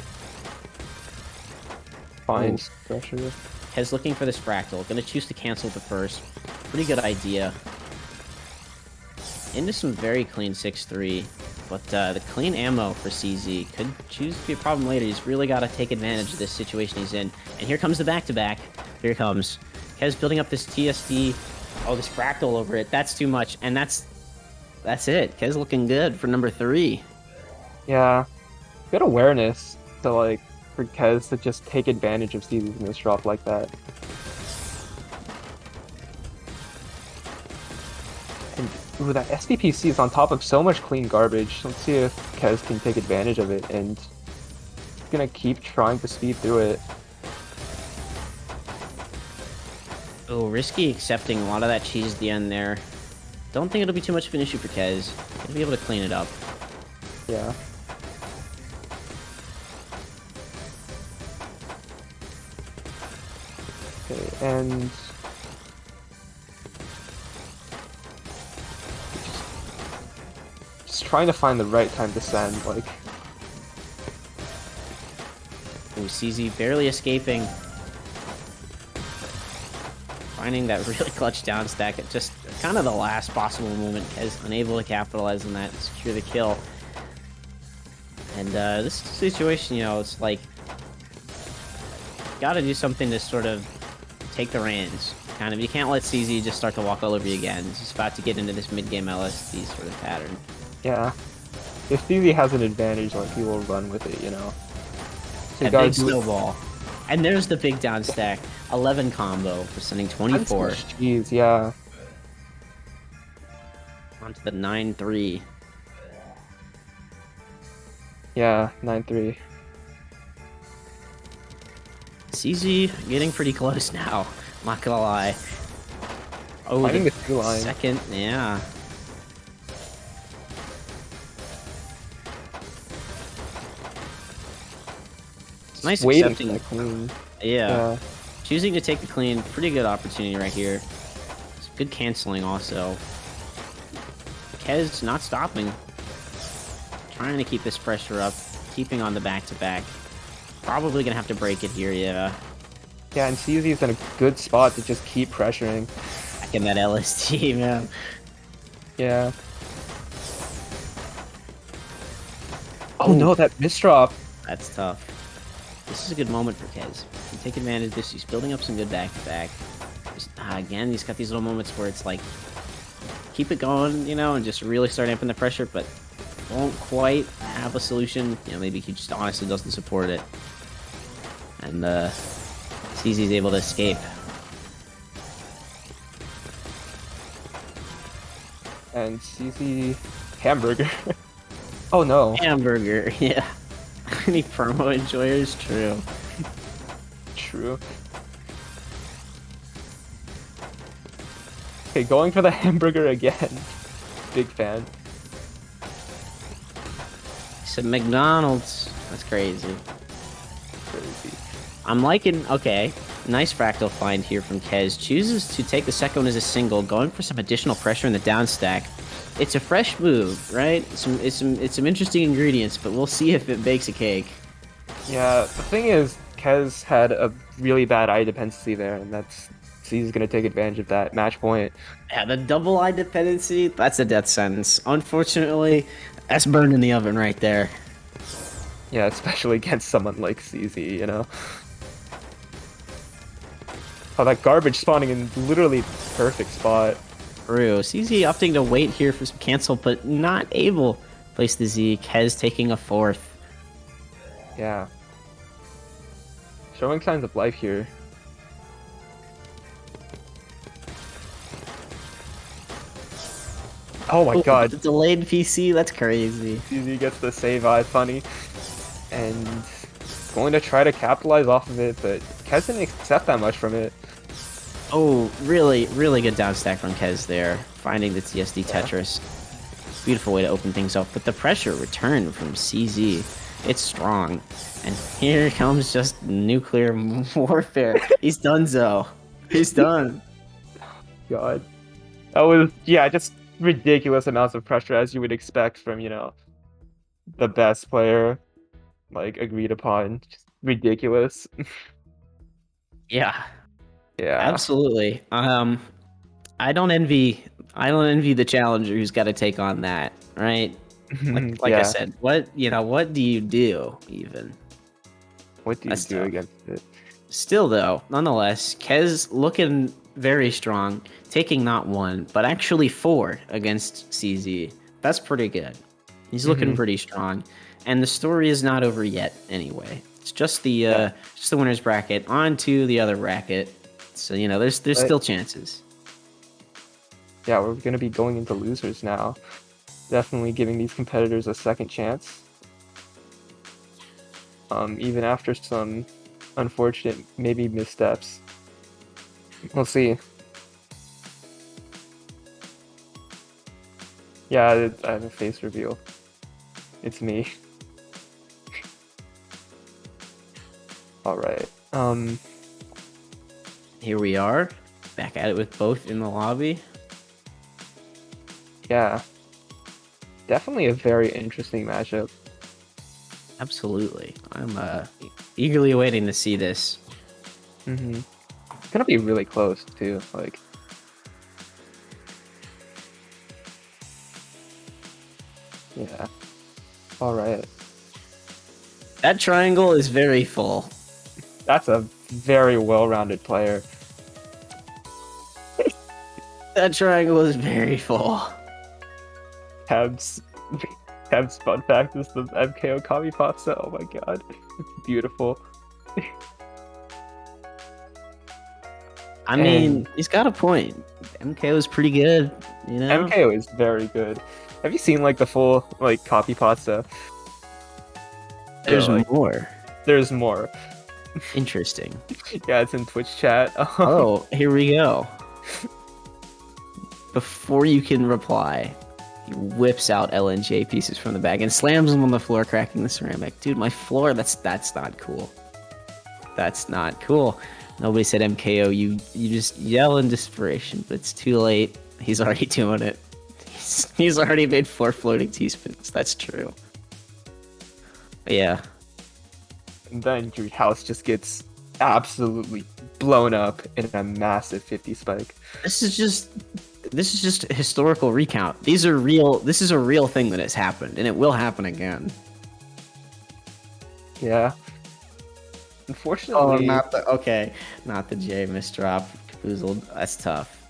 D: find pressure.
E: Quez looking for this fractal. Gonna choose to cancel the first. Pretty good idea. Into some very clean 6-3. But the clean ammo for CZ could choose to be a problem later. He's really got to take advantage of this situation he's in. And here comes the back-to-back. Here it comes. Quez building up this TSD. Oh, this fractal over it. That's too much. And that's it. Quez looking good for number 3.
D: Yeah, good awareness to like for Quez to just take advantage of CZ's misdrop like that. And ooh, that SDPC is on top of so much clean garbage. Let's see if Quez can take advantage of it, and he's gonna keep trying to speed through it.
E: Oh, risky accepting a lot of that cheese at the end there. Don't think it'll be too much of an issue for Quez. He'll be able to clean it up.
D: Yeah. Okay, and just trying to find the right time to send, like.
E: Oh, CZ barely escaping. Finding that really clutch down stack at just kind of the last possible moment. Quez unable to capitalize on that and secure the kill. And this situation, you know, it's like, gotta do something to sort of take the reins. Kind of, you can't let CZ just start to walk all over you again. He's just about to get into this mid-game LSD sort of pattern.
D: Yeah. If CZ has an advantage, like, he will run with it, you know? So you
E: That
D: gotta
E: big
D: do-
E: snowball. And there's the big down stack. 11 combo for sending 24
D: Jeez, yeah.
E: onto the 9-3.
D: Yeah, 9-3.
E: CZ getting pretty close now. Not gonna lie. Oh,
D: Finding
E: the
D: the through line.
E: second, yeah. It's nice
D: Waiting for
E: accepting.
D: that clean.
E: Yeah. Choosing to take the clean, pretty good opportunity right here. It's good canceling also. Quez not stopping. Trying to keep this pressure up, keeping on the back-to-back. Probably gonna have to break it here, yeah.
D: Yeah, and CZ's in a good spot to just keep pressuring.
E: Back in that LST, man.
D: Yeah. Oh no, that misdrop.
E: That's tough. This is a good moment for Quez. He can take advantage of this. He's building up some good back-to-back. Again, he's got these little moments where it's like, keep it going, you know, and just really start amping the pressure, but won't quite have a solution. You know, maybe he just honestly doesn't support it. And CZ's able to escape.
D: And CZ hamburger. Oh no.
E: Hamburger, yeah. Any promo enjoyers? True.
D: True. Okay, going for the hamburger again. Big fan.
E: Some McDonald's. That's crazy.
D: Crazy.
E: I'm liking, okay, nice fractal find here from Quez. Chooses to take the second one as a single, going for some additional pressure in the down stack. It's a fresh move, right? It's some interesting ingredients, but we'll see if it bakes a cake.
D: Yeah, the thing is, Quez had a really bad eye dependency there, and that's he's gonna take advantage of that match point.
E: Yeah, the double eye dependency, that's a death sentence. Unfortunately, that's burned in the oven right there.
D: Yeah, especially against someone like CZ, you know. Oh, that garbage spawning in literally perfect spot.
E: True. CZ opting to wait here for some cancel, but not able. Place the Z. Quez taking a fourth.
D: Yeah. Showing signs of life here. Oh my god.
E: The delayed PC, that's crazy.
D: CZ gets the save eye funny. And going to try to capitalize off of it, but Quez didn't accept that much from it.
E: Oh, really, really good down stack from Quez there. Finding the TSD Tetris. Beautiful way to open things up. But the pressure returned from CZ. It's strong. And here comes just nuclear warfare. He's donezo. He's done.
D: God. That was, yeah, just ridiculous amounts of pressure as you would expect from, you know, the best player, like, agreed upon. Just ridiculous.
E: Yeah.
D: Yeah.
E: Absolutely. I don't envy the challenger who's got to take on that, right? Like I
D: Yeah.
E: said, what do you do even?
D: What do you
E: That's
D: do
E: tough.
D: against it?
E: Still though, nonetheless, Quez looking very strong, taking not one, but actually 4 against CZ. That's pretty good. He's looking pretty strong. And the story is not over yet anyway. It's just the winner's bracket onto the other bracket. So there's still chances.
D: Yeah, we're gonna be going into losers now. Definitely giving these competitors a second chance. Even after some unfortunate, maybe missteps. We'll see. Yeah, I have a face reveal. It's me. Alright.
E: Here we are, back at it with both in the lobby.
D: Yeah. Definitely a very interesting matchup.
E: Absolutely. I'm eagerly waiting to see this.
D: Mm-hmm. It's gonna be really close too, like. Yeah. Alright.
E: That triangle is very full.
D: That's a very well-rounded player.
E: That triangle is very full.
D: Tab's fun fact is the MKO Kami pasta. Oh my god. Beautiful.
E: I mean, he's got a point. MKO is pretty good,
D: MKO is very good. Have you seen like the full like copy pasta?
E: There's
D: Yeah, like,
E: more.
D: There's more.
E: Interesting.
D: Yeah, it's in Twitch chat.
E: Oh, here we go. Before you can reply, he whips out LNJ pieces from the bag and slams them on the floor, cracking the ceramic. Dude, my floor, that's not cool. That's not cool. Nobody said MKO. You just yell in desperation, but it's too late. He's already doing it. He's already made 4 floating teaspoons. That's true. But yeah.
D: And then your house just gets absolutely blown up in a massive 50 spike.
E: This is just a historical recount. These are real. This is a real thing that has happened, and it will happen again.
D: Yeah. Unfortunately.
E: not the J misdrop. Caboozled. That's tough.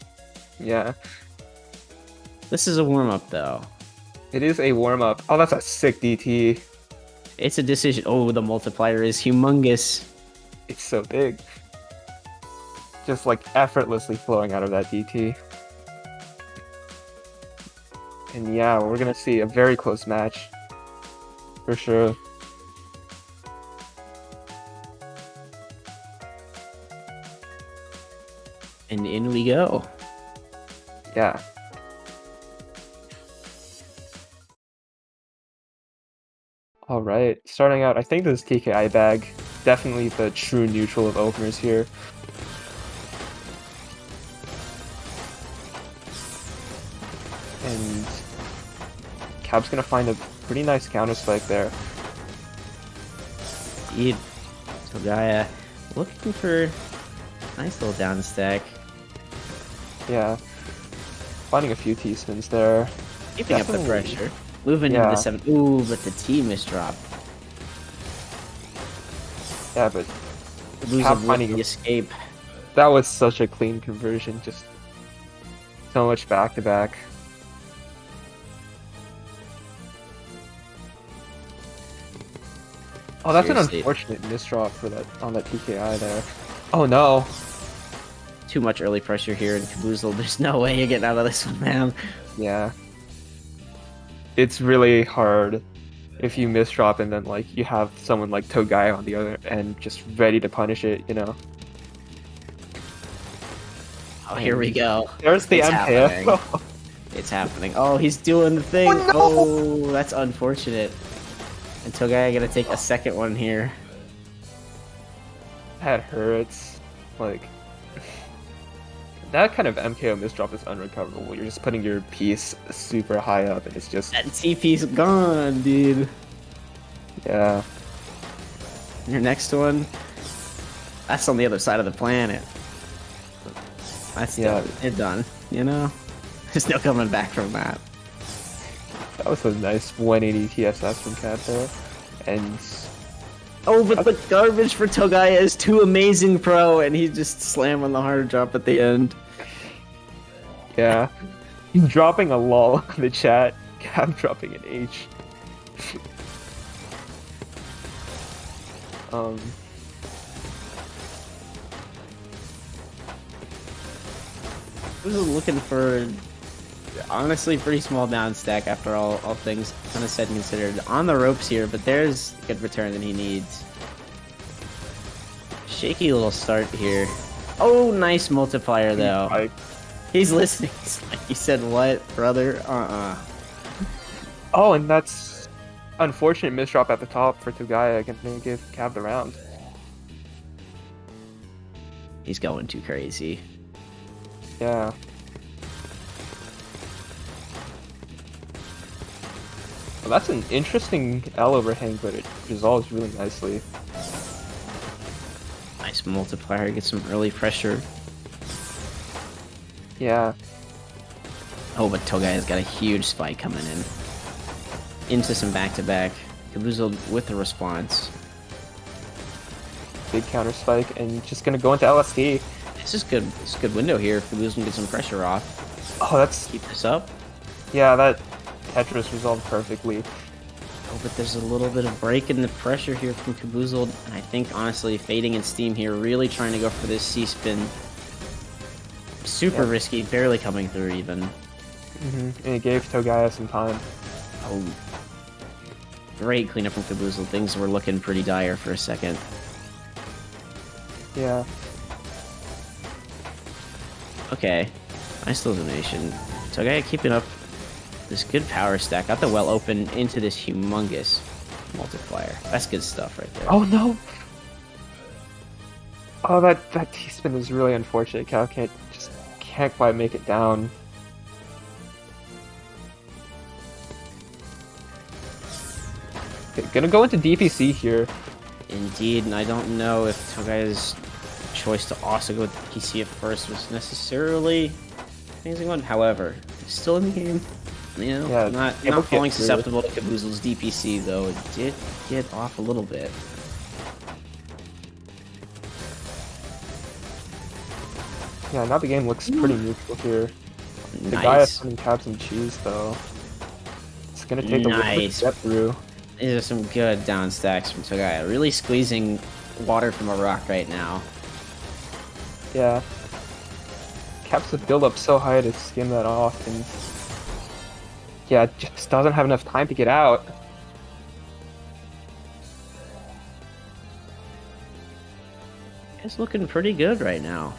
D: Yeah.
E: This is a warm up though.
D: It is a warm up. Oh, that's a sick DT.
E: It's a decision. Oh, the multiplier is humongous.
D: It's so big. Just like effortlessly flowing out of that DT. And yeah, we're gonna see a very close match. For sure.
E: And in we go.
D: Yeah. Alright, starting out, I think this TKI bag. Definitely the true neutral of openers here. And Cab's gonna find a pretty nice counter spike there.
E: Indeed. Togaya looking for a nice little down stack.
D: Yeah. Finding a few teaspoons there.
E: Keeping up the
D: Definitely.
E: pressure. Moving into
D: Yeah.
E: the 7. Ooh, but the T misdrop.
D: Yeah, but
E: Lose
D: Cap
E: a
D: finding
E: the
D: a-
E: escape.
D: that was such a clean conversion. Just so much back to back. Oh, that's
E: Seriously.
D: an unfortunate misdraw for that on that TKI there. Oh no.
E: Too much early pressure here in Caboozled. There's no way you're getting out of this one, man.
D: Yeah. It's really hard if you misdrop and then like you have someone like Togaya on the other end just ready to punish it, you know.
E: Oh, here we go.
D: There's the
E: It's
D: MKO.
E: It's happening. Oh, he's doing the thing. Oh, that's unfortunate. And Togaya gonna take a second one here.
D: That hurts. Like that kind of MKO misdrop is unrecoverable. You're just putting your piece super high up and it's just
E: That TP's gone, dude.
D: yeah.
E: Your next one, that's on the other side of the planet. That's
D: Yeah.
E: done. It's done. You know? There's no coming back from that.
D: That was a nice 180 TSS from Cat there. And
E: Oh, but the garbage for Togaya is too amazing, pro, and he just slammed on the hard drop at the end.
D: yeah. Dropping a lol in the chat. I'm dropping an H.
E: This is looking for honestly pretty small down stack after all things kind of said and considered. On the ropes here, but there's a good return that he needs. Shaky little start here. Oh, nice multiplier though.
D: Like,
E: He's listening. He's like, you said what, brother?
D: oh, and that's unfortunate misdrop at the top for Togaya. Gonna give Cav the round.
E: He's going too crazy.
D: Yeah. Well, that's an interesting L overhang, but it resolves really nicely.
E: Nice multiplier. Get some early pressure.
D: Yeah.
E: Oh, but Togaya's got a huge spike coming in. Into some back-to-back. Caboozled with the response.
D: Big counter spike, and just gonna go into LSD.
E: This is good. It's a good window here. Caboozled can get some pressure off.
D: Oh, that's...
E: Keep this up.
D: Yeah, that Tetris resolved perfectly.
E: Oh, but there's a little bit of break in the pressure here from Caboozled. And I think, honestly, Fading and Steam here really trying to go for this C-spin. Super risky, barely coming through even.
D: And it gave Togaya some time.
E: Oh. Great cleanup from Caboozled. Things were looking pretty dire for a second.
D: Yeah.
E: Okay. Nice elimination. Togaya keeping up this good power stack. Got the well open into this humongous multiplier. That's good stuff right there.
D: Oh no! Oh, that T-spin is really unfortunate. Cal can't quite make it down. Okay, gonna go into DPC here.
E: Indeed, and I don't know if Togaya's choice to also go with PC at first was necessarily an amazing one. However, he's still in the game. You know,
D: Yeah,
E: not
D: it'll
E: falling
D: get through.
E: susceptible to Caboozle's DPC, though. It did get off a little bit.
D: Yeah, now the game looks pretty neutral here. The guy is putting caps and cheese though. It's gonna take a little bit to get through.
E: These are some good down stacks from Togaya. Really squeezing water from a rock right now.
D: Yeah. Caps the build up so high to skim that off, and yeah, just doesn't have enough time to get out.
E: It's looking pretty good right now.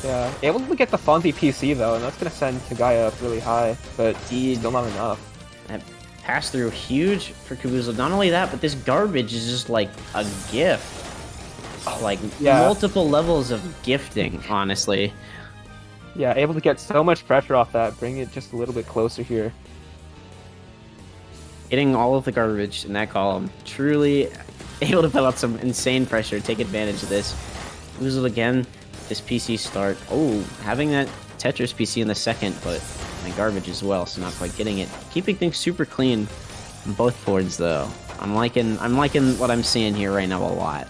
D: Yeah, able to get the Fonzie PC though, and that's gonna send Togaya up really high, but still not enough.
E: That pass through huge for Caboozled. Not only that, but this garbage is just like a gift. Like multiple levels of gifting, honestly.
D: Yeah, able to get so much pressure off that, bring it just a little bit closer here.
E: Getting all of the garbage in that column. Truly able to put out some insane pressure, take advantage of this. Caboozled again. This PC start. Oh, having that Tetris PC in the second, but my garbage as well, so not quite getting it. Keeping things super clean on both boards though. I'm liking what I'm seeing here right now a lot.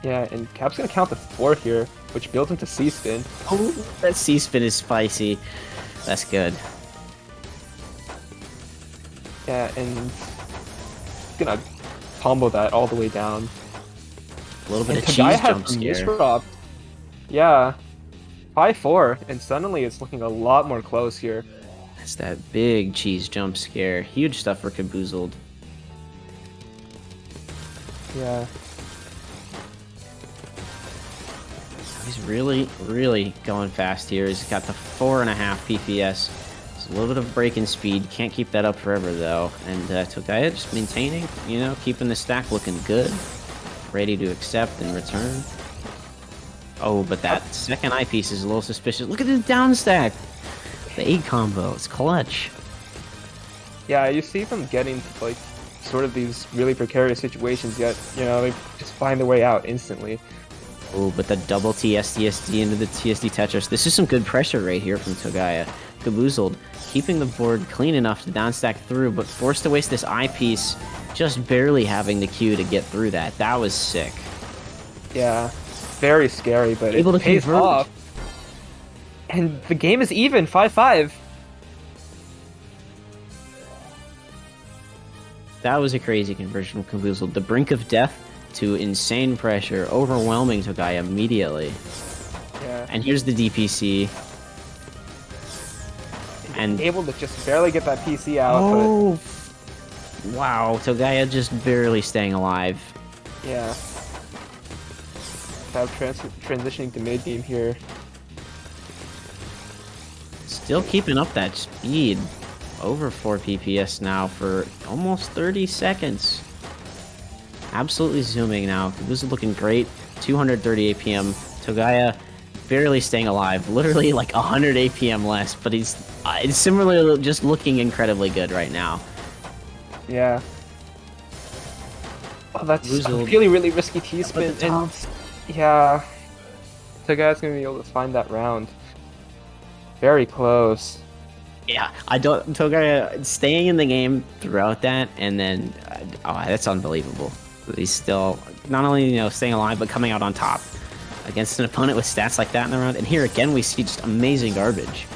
D: Yeah, and Cap's gonna count the 4 here, which builds into C-spin.
E: Oh, that C-spin is spicy. That's good.
D: Yeah, and gonna combo that all the way down.
E: A little bit
D: And
E: of
D: Togaya
E: cheese
D: has
E: jump
D: some
E: scare.
D: misdrop. Yeah, 5-4, and suddenly it's looking a lot more close here.
E: That's that big cheese jump scare. Huge stuff for Caboozled.
D: Yeah.
E: He's really going fast here. He's got the 4.5 PPS. It's a little bit of break in speed. Can't keep that up forever though. And Togaya just maintaining, you know, keeping the stack looking good. Ready to accept and return. Oh, but that second eyepiece is a little suspicious. Look at the down stack. The 8 combo. It's clutch.
D: Yeah, you see them getting like sort of these really precarious situations, yet you know they just find their way out instantly.
E: Oh, but the double TSD into the TSD Tetris. This is some good pressure right here from Togaya. Caboozled, keeping the board clean enough to downstack through, but forced to waste this eyepiece, just barely having the Q to get through that. That was sick.
D: Yeah, very scary, but
E: Able
D: it
E: to
D: pays
E: convert.
D: off. And the game is even, 5-5.
E: That was a crazy conversion from Caboozled. The brink of death to insane pressure, overwhelming Togaya immediately.
D: Yeah.
E: And here's the DPC. And
D: Able to just barely get that PC out.
E: oh, wow! Togaya just barely staying alive.
D: But yeah. Now transitioning to mid game here.
E: Still keeping up that speed. Over 4 PPS now for almost 30 seconds. Absolutely zooming now. Caboose is looking great. 230 APM. Togaya barely staying alive. Literally like 100 APM less, but he's similarly just looking incredibly good right now.
D: Yeah. Oh, that's a
E: Boozled.
D: really, really risky T-spin.
E: Up at the top.
D: And yeah. Togaya's gonna be able to find that round. Very close.
E: Yeah, Togaya staying in the game throughout that, and then that's unbelievable. He's still not only staying alive, but coming out on top against an opponent with stats like that in the round. And here again, we see just amazing garbage.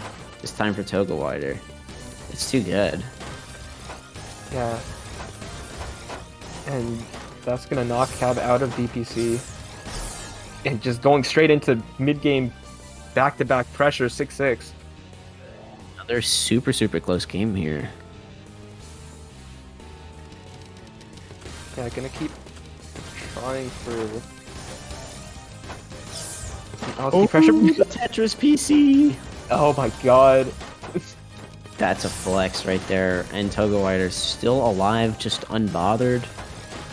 E: This time for Togawaider. It's too good.
D: Yeah. And that's gonna knock Cab out of DPC. And just going straight into mid-game back-to-back pressure, 6-6.
E: Another super, super close game here.
D: Yeah, gonna keep trying for... Oh, pressure.
E: The Tetris PC!
D: Oh my god.
E: That's a flex right there. And Togawaider's still alive, just unbothered.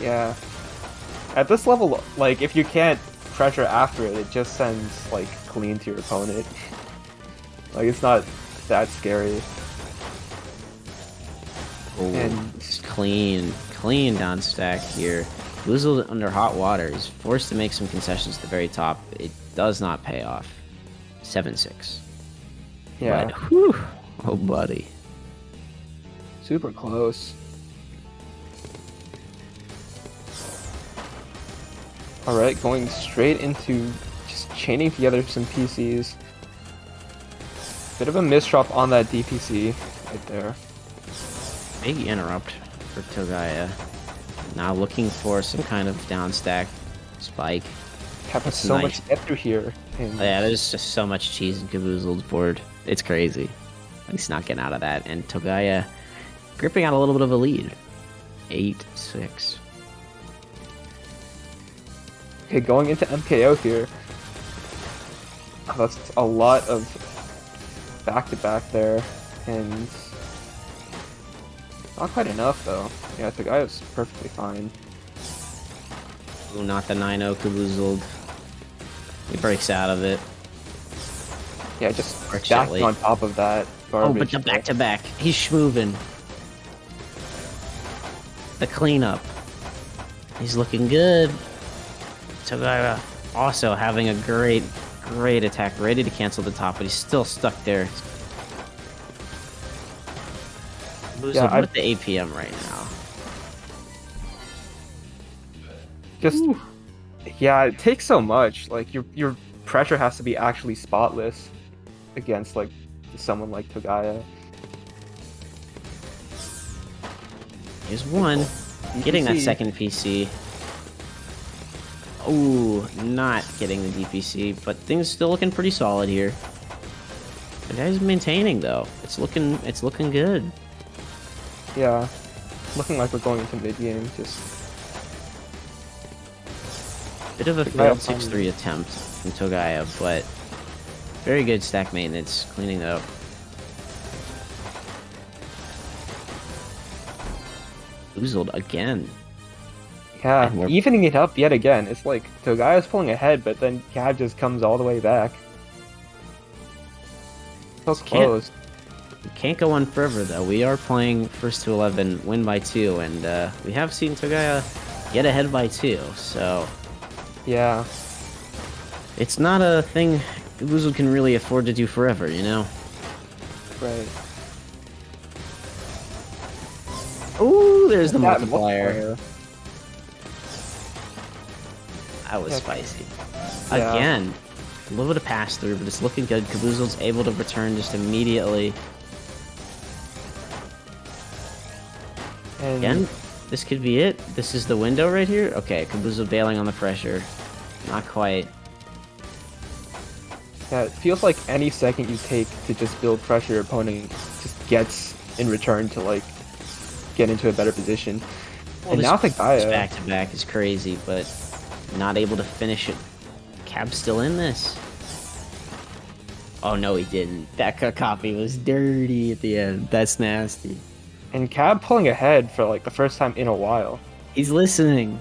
D: Yeah. At this level, like, if you can't pressure after it, it just sends, like, clean to your opponent. Like, it's not that scary.
E: Oh,
D: And-
E: just clean down stack here. Boozled under hot water. He's forced to make some concessions at the very top. It does not pay off. 7-6.
D: Yeah.
E: But, whew, oh, buddy.
D: Super close. Alright, going straight into just chaining together some PCs. Bit of a misdrop on that DPC right there.
E: Big interrupt for Togaya. Now looking for some kind of down stack spike.
D: Have
E: That's
D: so
E: nice.
D: much to get through here. And
E: Yeah, there's just so much cheese in Caboozeled's board. It's crazy. He's not getting out of that. And Togaya gripping out a little bit of a lead. 8-6.
D: Okay, going into MKO here. Oh, that's a lot of back-to-back there. And not quite enough, though. Yeah, the guy is perfectly fine.
E: Ooh, not the 9-0 Caboozled. He breaks out of it.
D: Yeah, just
E: Works
D: stacking
E: late.
D: on top of that
E: Oh, but
D: garbage.
E: the back-to-back. He's schmoving. The cleanup. He's looking good. Togaya also having a great attack, ready to cancel the top, but he's still stuck there. Losing
D: Yeah,
E: with the APM right now.
D: Just yeah, it takes so much. Like your pressure has to be actually spotless against like someone like Togaya.
E: Here's one. Getting that
D: DPC.
E: second PC. Ooh, not getting the DPC, but things still looking pretty solid here. The guy's maintaining though. It's looking good.
D: Yeah, looking like we're going into mid game. Just
E: Bit of a
D: Togaya
E: failed 6-3 attempt from Togaya, but very good stack maintenance, cleaning it up. Oozled again.
D: yeah,
E: And we're-
D: evening it up yet again. It's like Togaya's pulling ahead, but then Cab just comes all the way back. So close.
E: We can't go on forever though. We are playing first to 11, win by 2, and we have seen Togaya get ahead by 2, so
D: Yeah,
E: it's not a thing Oozled can really afford to do forever, you know?
D: right.
E: Ooh, there's the
D: That
E: multiplier. That was
D: Yeah.
E: spicy.
D: Yeah.
E: Again, a little bit of pass through, but it's looking good. Caboozled's able to return just immediately.
D: And
E: Again, This could be it. This is the window right here. Okay, Caboozle bailing on the pressure. Not quite.
D: Yeah, it feels like any second you take to just build pressure, your opponent just gets in return to like get into a better position.
E: Well,
D: And now
E: this
D: Togaya,
E: back to back is crazy, but not able to finish it. Cab's still in this. Oh no, he didn't. That copy was dirty at the end. That's nasty.
D: and Cab pulling ahead for like the first time in a while.
E: He's listening.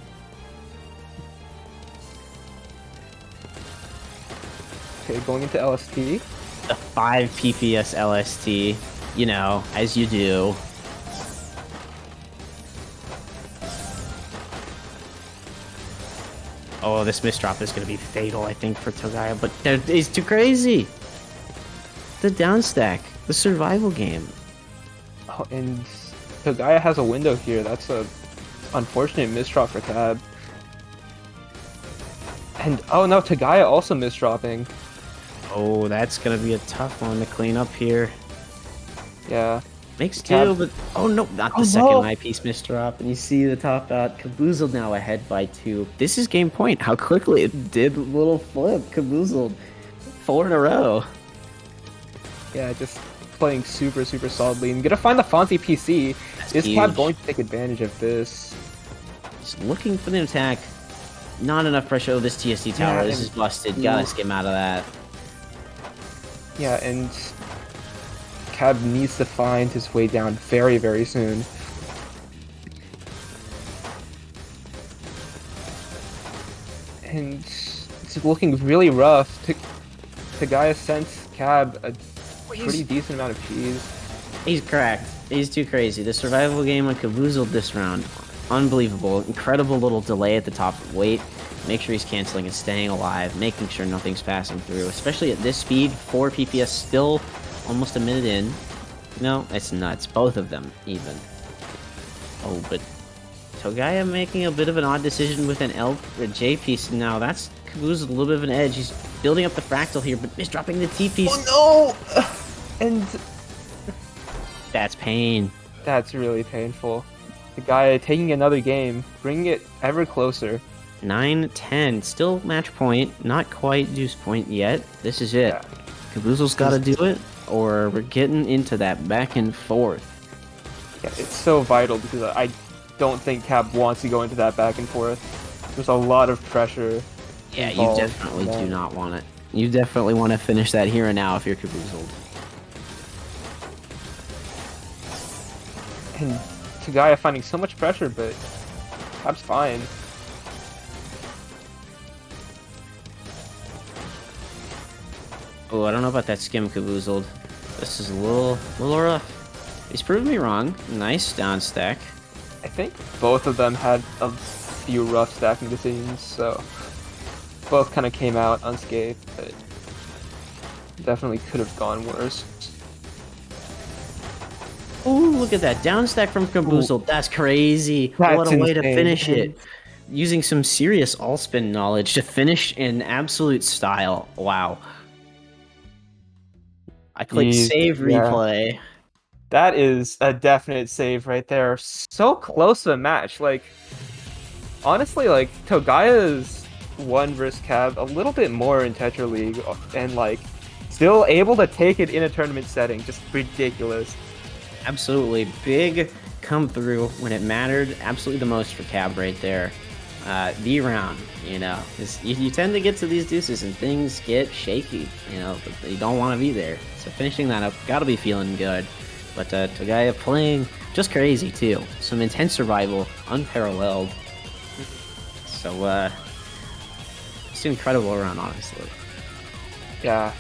D: Okay, going into LST.
E: The 5 PPS LST, you know, as you do. Oh, this misdrop is going to be fatal, I think, for Togaya, but he's too crazy. The downstack, the survival game.
D: Oh, and Togaya has a window here. That's a unfortunate misdrop for Cab. And oh no, Togaya also misdropping.
E: Oh, that's going to be a tough one to clean up here.
D: Yeah.
E: Makes
D: Cab-
E: two, but oh no, not the second eyepiece misdrop. And you see the top out. Caboozled now ahead by 2. This is game point. How quickly it did a little flip. Caboozled 4 in a row.
D: Yeah, just playing super solidly. And gonna find the Fonzie PC. Is Cab
E: huge.
D: going to take advantage of this?
E: Just looking for the attack. Not enough pressure over this TSD tower.
D: Yeah,
E: This
D: and-
E: is busted. Gotta skim out of that.
D: Yeah, and Cab needs to find his way down very soon. And it's looking really rough. Togaya sent Cab a pretty decent amount of cheese.
E: He's cracked. He's too crazy. The survival game on Caboozled this round. Unbelievable. Incredible little delay at the top. Wait. Make sure he's canceling and staying alive. Making sure nothing's passing through. Especially at this speed. 4 PPS still almost a minute in. No, it's nuts. Both of them, even. Oh, but Togaya making a bit of an odd decision with an L or J piece now. That's Caboozled a little bit of an edge. He's building up the fractal here, but misdropping the T piece.
D: Oh no! And
E: That's pain.
D: that's really painful. Togaya taking another game, bringing it ever closer.
E: 9-10. Still match point. Not quite deuce point yet. This is it.
D: Yeah.
E: Caboozle's got to do it, or we're getting into that back and forth.
D: Yeah, it's so vital because I don't think Cab wants to go into that back and forth. There's a lot of pressure.
E: Yeah, you
D: involved
E: definitely
D: in that.
E: do not want it. You definitely want to finish that here and now if you're Caboozled.
D: And Togaya finding so much pressure, but Cab's fine.
E: Oh, I don't know about that skim Caboozled. This is a little rough. He's proven me wrong. Nice down stack.
D: I think both of them had a few rough stacking decisions, so both kind of came out unscathed, but definitely could have gone worse.
E: Ooh, look at that down stack from Caboozled. That's crazy.
D: That's
E: What a way to
D: insane.
E: finish it. Using some serious all-spin knowledge to finish in absolute style. Wow. I clicked
D: Jeez,
E: save
D: yeah.
E: replay.
D: That is a definite save right there. So close to a match. Like, honestly, like, Togaya's 1 versus Cab a little bit more in Tetra League, and, like, still able to take it in a tournament setting. Just ridiculous.
E: Absolutely. Big come through when it mattered. Absolutely the most for Cab right there. The round, you know. 'Cause you tend to get to these deuces and things get shaky, you know. But you don't want to be there. So finishing that up, gotta be feeling good. But Togaya playing just crazy too. Some intense survival, unparalleled. So it's incredible round, honestly.
D: Yeah.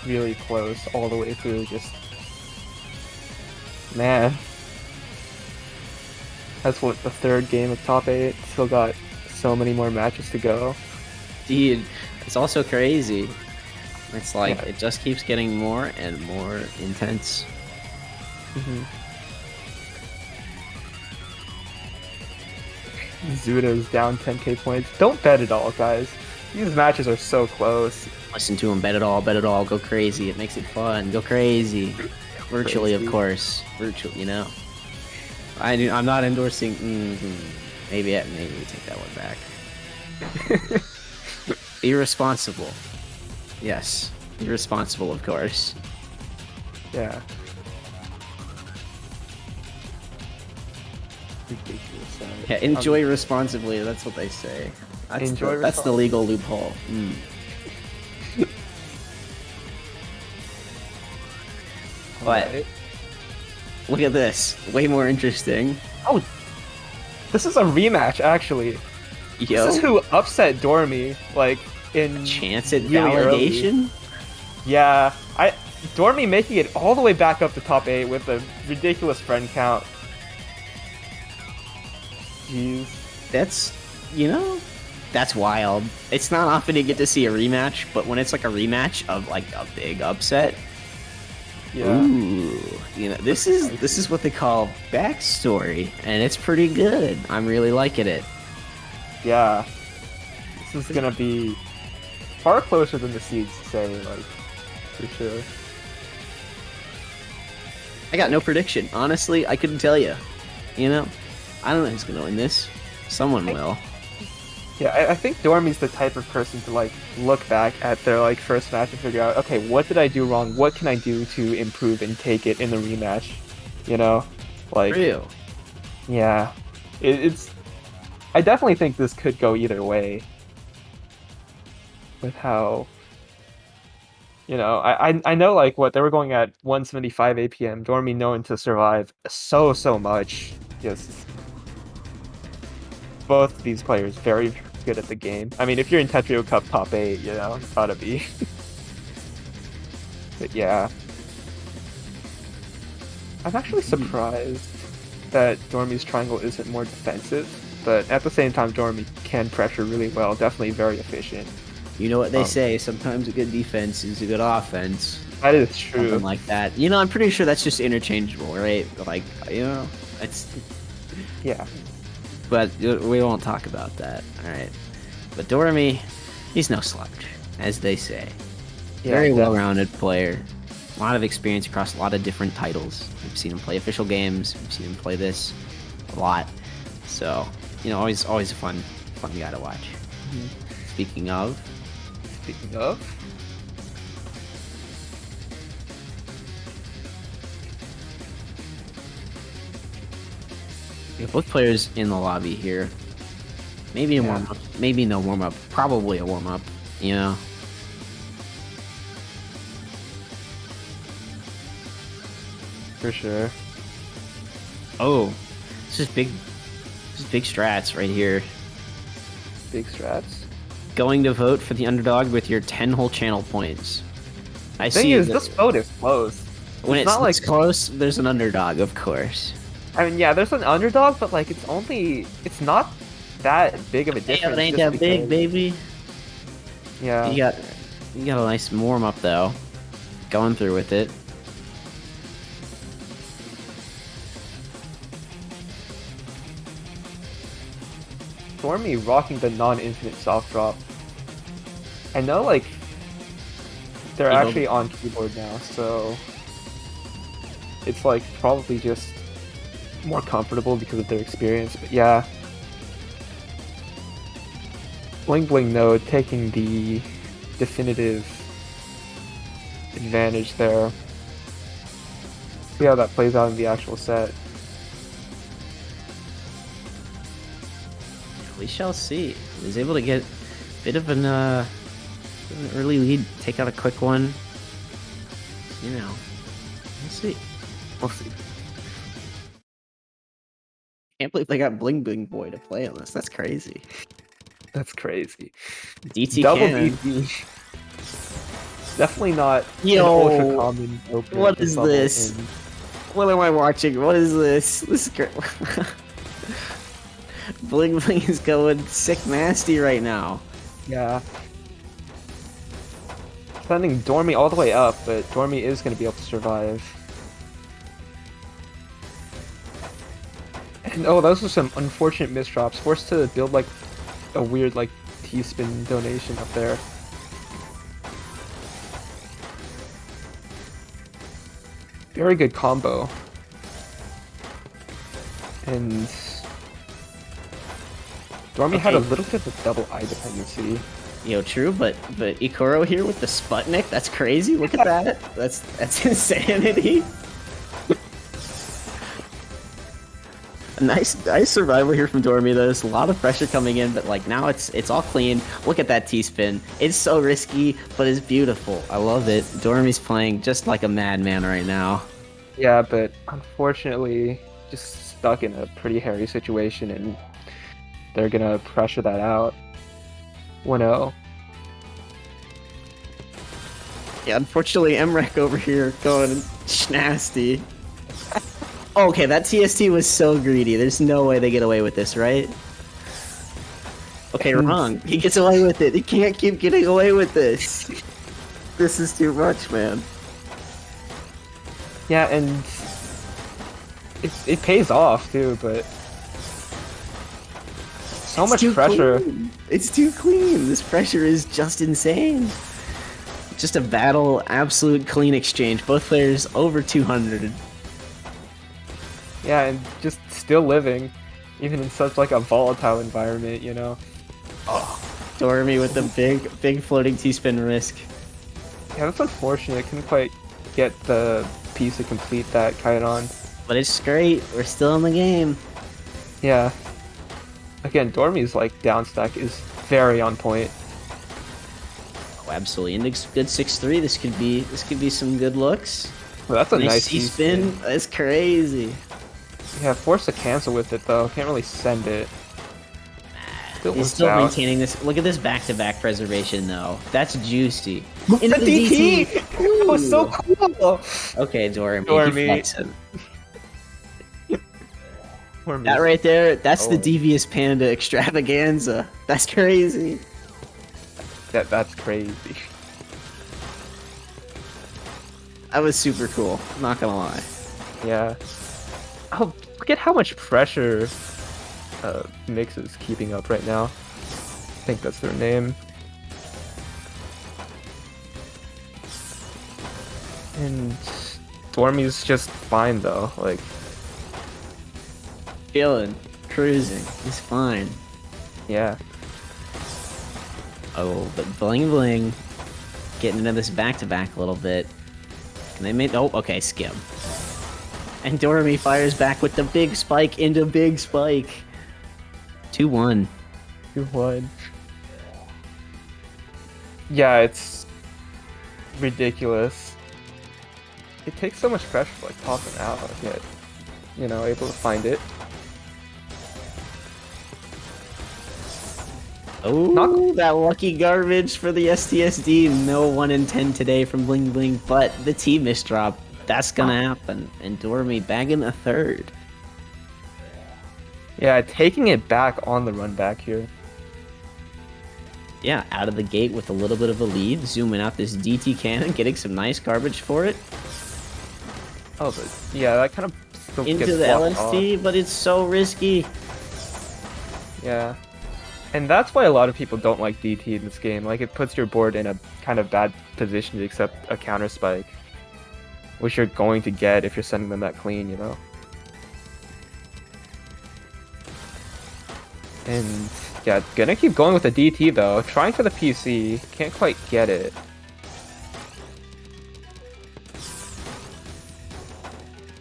D: Really close all the way through. Just, man. That's what, the 3rd game of top 8. Still got so many more matches to go.
E: Dude, it's also crazy. It's like
D: Yeah.
E: it just keeps getting more and more intense.
D: Zuda's down 10k points. Don't bet it all, guys. These matches are so close.
E: Listen to him, bet it all, go crazy. It makes it fun, go crazy. Virtually, of
D: Crazy.
E: course. Virtually, you know. I'm not endorsing. Maybe we take that one back. Irresponsible. Yes, irresponsible, of course.
D: Yeah. Ridiculous.
E: Yeah, enjoy responsibly. That's what they say. That's the legal loophole. But
D: Alright.
E: look at this. Way more interesting.
D: Oh, this is a rematch, actually.
E: Yo,
D: This is who upset Dormy, like, in
E: chance at
D: really early.
E: validation.
D: Yeah, Dormy making it all the way back up to top 8 with a ridiculous friend count. Jeez.
E: That's, that's wild. It's not often you get to see a rematch, but when it's like a rematch of like a big upset,
D: Yeah.
E: ooh, this is what they call backstory, and it's pretty good. I'm really liking it.
D: Yeah. This is gonna be far closer than the seeds say, like, for sure.
E: I got no prediction. Honestly, I couldn't tell you. I don't know who's gonna win this. Someone will.
D: Yeah, I think Dormy's the type of person to, like, look back at their, like, first match and figure out, okay, what did I do wrong? What can I do to improve and take it in the rematch? Like,
E: Real.
D: yeah. It's... I definitely think this could go either way. With how... I know, like, what, they were going at 175 APM, Dormy known to survive so much. Just... Both these players very good at the game. I mean, if you're in Tetrio Cup top 8, gotta be. But yeah. I'm actually surprised that Dormy's triangle isn't more defensive, but at the same time, Dormy can pressure really well, definitely very efficient.
E: You know what they say, sometimes a good defense is a good offense.
D: That is true.
E: Something like that. I'm pretty sure that's just interchangeable, right? Like, it's...
D: Yeah.
E: But we won't talk about that, alright? But Dormy, he's no slouch, as they say.
D: Yeah,
E: Very
D: definitely.
E: well-rounded player. A lot of experience across a lot of different titles. We've seen him play official games. We've seen him play this a lot. So, always a fun guy to watch. Speaking of, we have both players in the lobby here. Maybe a warm-up. Maybe no warm-up. Probably a warm-up,
D: For sure.
E: Oh, this is big strats right here.
D: Big strats.
E: Going to vote for the underdog with your 10 whole channel points. I
D: Thing
E: see
D: is,
E: that
D: this vote is close.
E: when it's
D: not
E: this
D: like
E: close, there's an underdog, of course.
D: I mean, yeah, there's an underdog, but like it's not that big of a difference.
E: It ain't
D: just
E: that big,
D: because-
E: baby.
D: Yeah.
E: You got a nice warm up though. Going through with it.
D: Dormy rocking the non-infinite soft drop. I know, like, they're
E: Keyboard.
D: actually on keyboard now, so it's like probably just more comfortable because of their experience. But yeah, Bling Bling Node taking the definitive advantage there. See how that plays out in the actual set.
E: We shall see. He was able to get a bit of an early lead, take out a quick one. We'll see.
D: We'll see.
E: Can't believe they got Bling Bling Boy to play on this. That's crazy.
D: That's crazy.
E: DT
D: Double
E: Cannon.
D: DT. Definitely not
E: Yo,
D: an ultra common opener
E: what
D: to
E: is
D: bubble
E: this?
D: in.
E: What am I watching? What is this? This is great. Bling Bling is going sick nasty right now.
D: Yeah. Sending Dormy all the way up, but Dormy is going to be able to survive. And oh, those are some unfortunate misdrops. Forced to build like a weird like T-spin donation up there. Very good combo. And Dormy had a
E: Okay.
D: little bit of a double eye dependency.
E: Yo, true, but Ikoro here with the Sputnik, that's crazy. Look at that. That's insanity. A nice survival here from Dormy. There's a lot of pressure coming in, but like now it's all clean. Look at that T-spin. It's so risky, but it's beautiful. I love it. Dormy's playing just like a madman right now.
D: Yeah, but unfortunately, just stuck in a pretty hairy situation, and they're gonna pressure that out. 1-0.
E: Yeah, unfortunately, Emrek over here going nasty. Okay, that TST was so greedy. There's no way they get away with this, right? Okay, wrong. He gets away with it. He can't keep getting away with this. This is too much, man.
D: Yeah, and it pays off too, but so
E: It's
D: much
E: too
D: pressure.
E: clean. It's too clean. This pressure is just insane. Just a battle, absolute clean exchange. Both players over 200.
D: Yeah, and just still living, even in such like a volatile environment, you know.
E: Dormy with the big floating T-spin risk.
D: Yeah, that's unfortunate. Couldn't quite get the piece to complete that Kairon.
E: But it's great. We're still in the game.
D: Yeah. Again, Dormy's like down stack is very on point.
E: Oh, absolutely. Index good 6-3. This could be some good looks.
D: Well, that's a nice
E: T-spin. That's crazy.
D: Yeah, forced to cancel with it though. Can't really send it. Still
E: He's
D: works
E: still
D: out.
E: maintaining this. Look at this back-to-back preservation though. That's juicy.
D: Into the DT! That was so cool!
E: Okay, Dormy.
D: Dormy.
E: Flexing.
D: Poor
E: That
D: miss.
E: right there, that's the
D: Oh.
E: devious panda extravaganza. That's crazy.
D: That's crazy.
E: That was super cool. Not gonna lie.
D: Yeah. Oh, look at how much pressure Mix is keeping up right now. I think that's their name. And Dormy's just fine though. Like,
E: Chilling, cruising. He's fine.
D: yeah.
E: Oh, but bling bling, getting into this back-to-back a little bit. And they made. Oh, okay, skim. And Dormy fires back with the big spike into big spike. 2-1.
D: 2-1. Yeah, it's ridiculous. It takes so much pressure to like pop it out, yet, you know, able to find it.
E: Oh, that lucky garbage for the STSD. No 1 in 10 today from Bling Bling, but the T misdrop. That's gonna happen. And Dormy bagging a third.
D: Yeah, taking it back on the run back here.
E: Yeah, out of the gate with a little bit of a lead. Zooming out this DT cannon, getting some nice garbage for it.
D: Oh, but yeah, that kind of still
E: Into
D: gets
E: the
D: blocked
E: LSD, but it's so risky.
D: off. Yeah. And that's why a lot of people don't like DT in this game. Like, it puts your board in a kind of bad position to accept a counter spike, which you're going to get if you're sending them that clean, you know? And yeah, gonna keep going with the DT though. Trying for the PC, can't quite get it.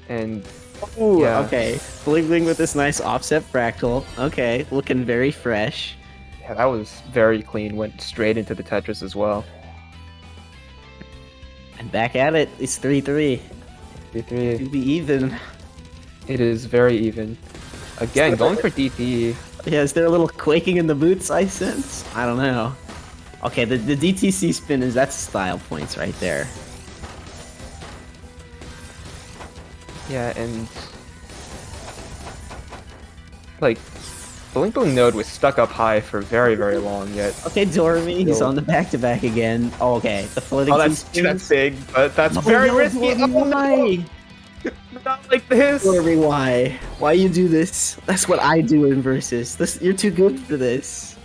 D: And
E: Ooh,
D: yeah.
E: okay. Bling Bling with this nice offset fractal. Okay, looking very fresh.
D: Yeah, that was very clean. Went straight into the Tetris as well.
E: And back at it. It's 3-3.
D: 3-3.
E: To be even.
D: It is very even. Again, going for DT.
E: Yeah, is there a little quaking in the boots I sense? I don't know. Okay, the DTC spin is that's style points right there.
D: Yeah, and like Blink Blink node was stuck up high for very, very long yet.
E: Okay, Dormy, he's
D: Still.
E: on the back-to-back again. Oh, okay, the floating
D: Oh, that's
E: T-spins.
D: big, but that's very risky.
E: Dormy,
D: Oh, no,
E: why?
D: not like this.
E: Dormy, why? Why you do this? That's what I do in Versus. This, you're too good for this.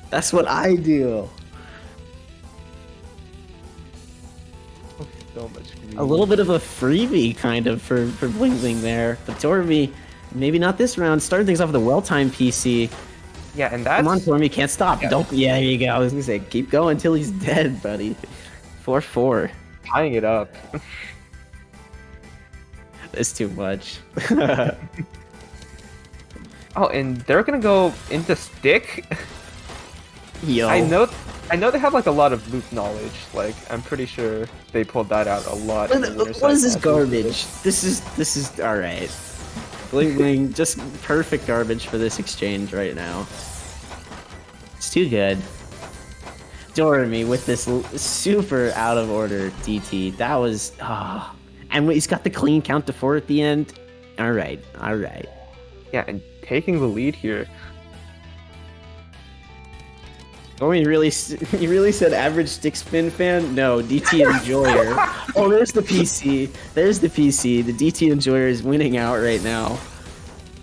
E: That's what I do.
D: So much greed.
E: A little bit of a freebie, kind of, for Bling Bling there. But Dormy Maybe not this round. Starting things off with a well-timed PC.
D: Yeah, and that's
E: Come on, Stormy, can't stop.
D: Yeah.
E: Don't. Yeah, there you go. I was gonna say, keep going until he's dead, buddy. 4-4.
D: tying it up.
E: That's too much.
D: Oh, and they're gonna go into stick.
E: Yo.
D: I know they have like a lot of loop knowledge. Like I'm pretty sure they pulled that out a lot. in the
E: What
D: Riverside
E: is this
D: matches.
E: garbage? This is all right. Bling bling, just perfect garbage for this exchange right now. It's too good. Dormy with this super out of order DT. That was and he's got the clean count to 4 at the end. All right.
D: Yeah, and taking the lead here.
E: Dormy really said average stick spin fan. No, DT enjoyer. Oh, there's the PC. There's the PC. The DT enjoyer is winning out right now.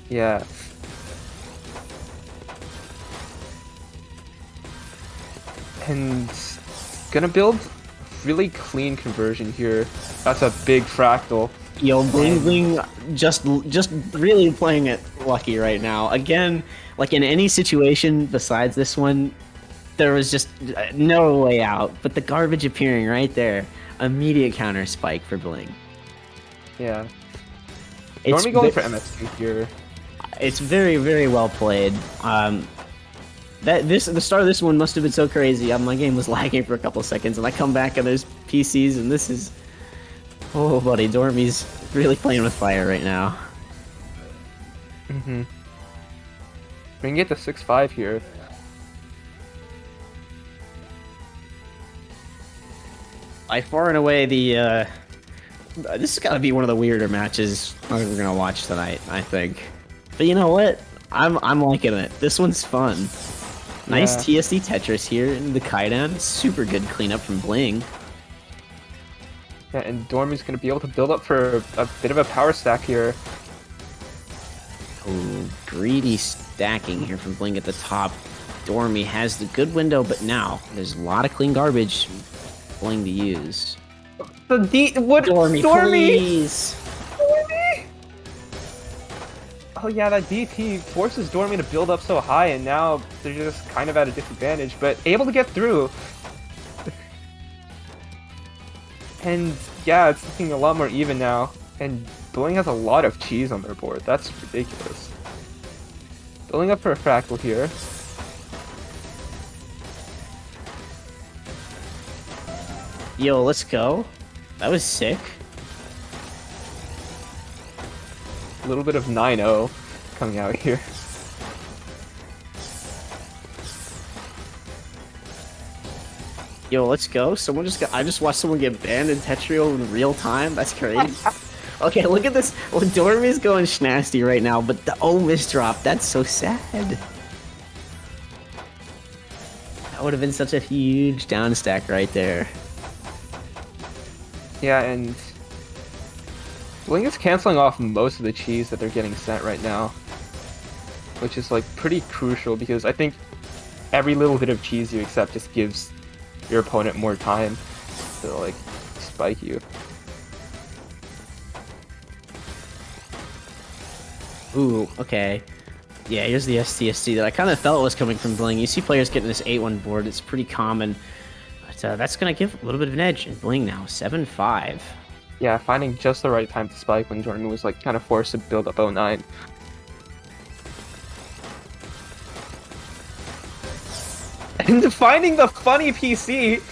D: Yeah. And gonna build really clean conversion here. That's a big fractal.
E: Yo, Bling Bling just really playing it lucky right now. Again, like in any situation besides this one, there was just no way out. But the garbage appearing right there, immediate counter spike for Bling.
D: Yeah.
E: It's
D: Normally going for MST here.
E: It's very, very well played. The start of this one must have been so crazy. My game was lagging for a couple seconds, and I come back and there's PCs, and this is... Oh, buddy, Dormy's really playing with fire right now.
D: Mm-hmm. We can get to 6-5 here.
E: By far and away, this has got to be one of the weirder matches we're gonna watch tonight, I think. But you know what? I'm liking it. This one's fun. Nice
D: Yeah.
E: TSD Tetris here in the Kaidan. Super good cleanup from Bling.
D: Yeah, and Dormy's gonna be able to build up for a bit of a power stack here.
E: Oh, greedy stacking here from Bling at the top. Dormy has the good window, but now there's a lot of clean garbage for Bling to use.
D: What?
E: Dormy,
D: Dormy!
E: please!
D: Dormy! Oh yeah, that DP forces Dormy to build up so high, and now they're just kind of at a disadvantage, but able to get through. And yeah, it's looking a lot more even now. And Bling has a lot of cheese on their board. That's ridiculous. Building up for a fractal here.
E: Yo, let's go. That was sick.
D: A little bit of 9-0 coming out here.
E: Yo, let's go. I just watched someone get banned in Tetrio in real time. That's crazy. Okay, look at this. Well, Dormy's going schnasty right now, but the misdrop. That's so sad. That would have been such a huge down stack right there.
D: Yeah, and Bling is canceling off most of the cheese that they're getting sent right now, which is like pretty crucial because I think every little bit of cheese you accept just gives your opponent more time to like spike you.
E: Ooh, okay. Yeah, here's the STSD that I kind of felt was coming from Bling. You see players getting this 8-1 board. It's pretty common. But that's going to give a little bit of an edge in Bling now. 7-5.
D: Yeah, finding just the right time to spike when Jordan was like kind of forced to build up 09. And finding the funny PC!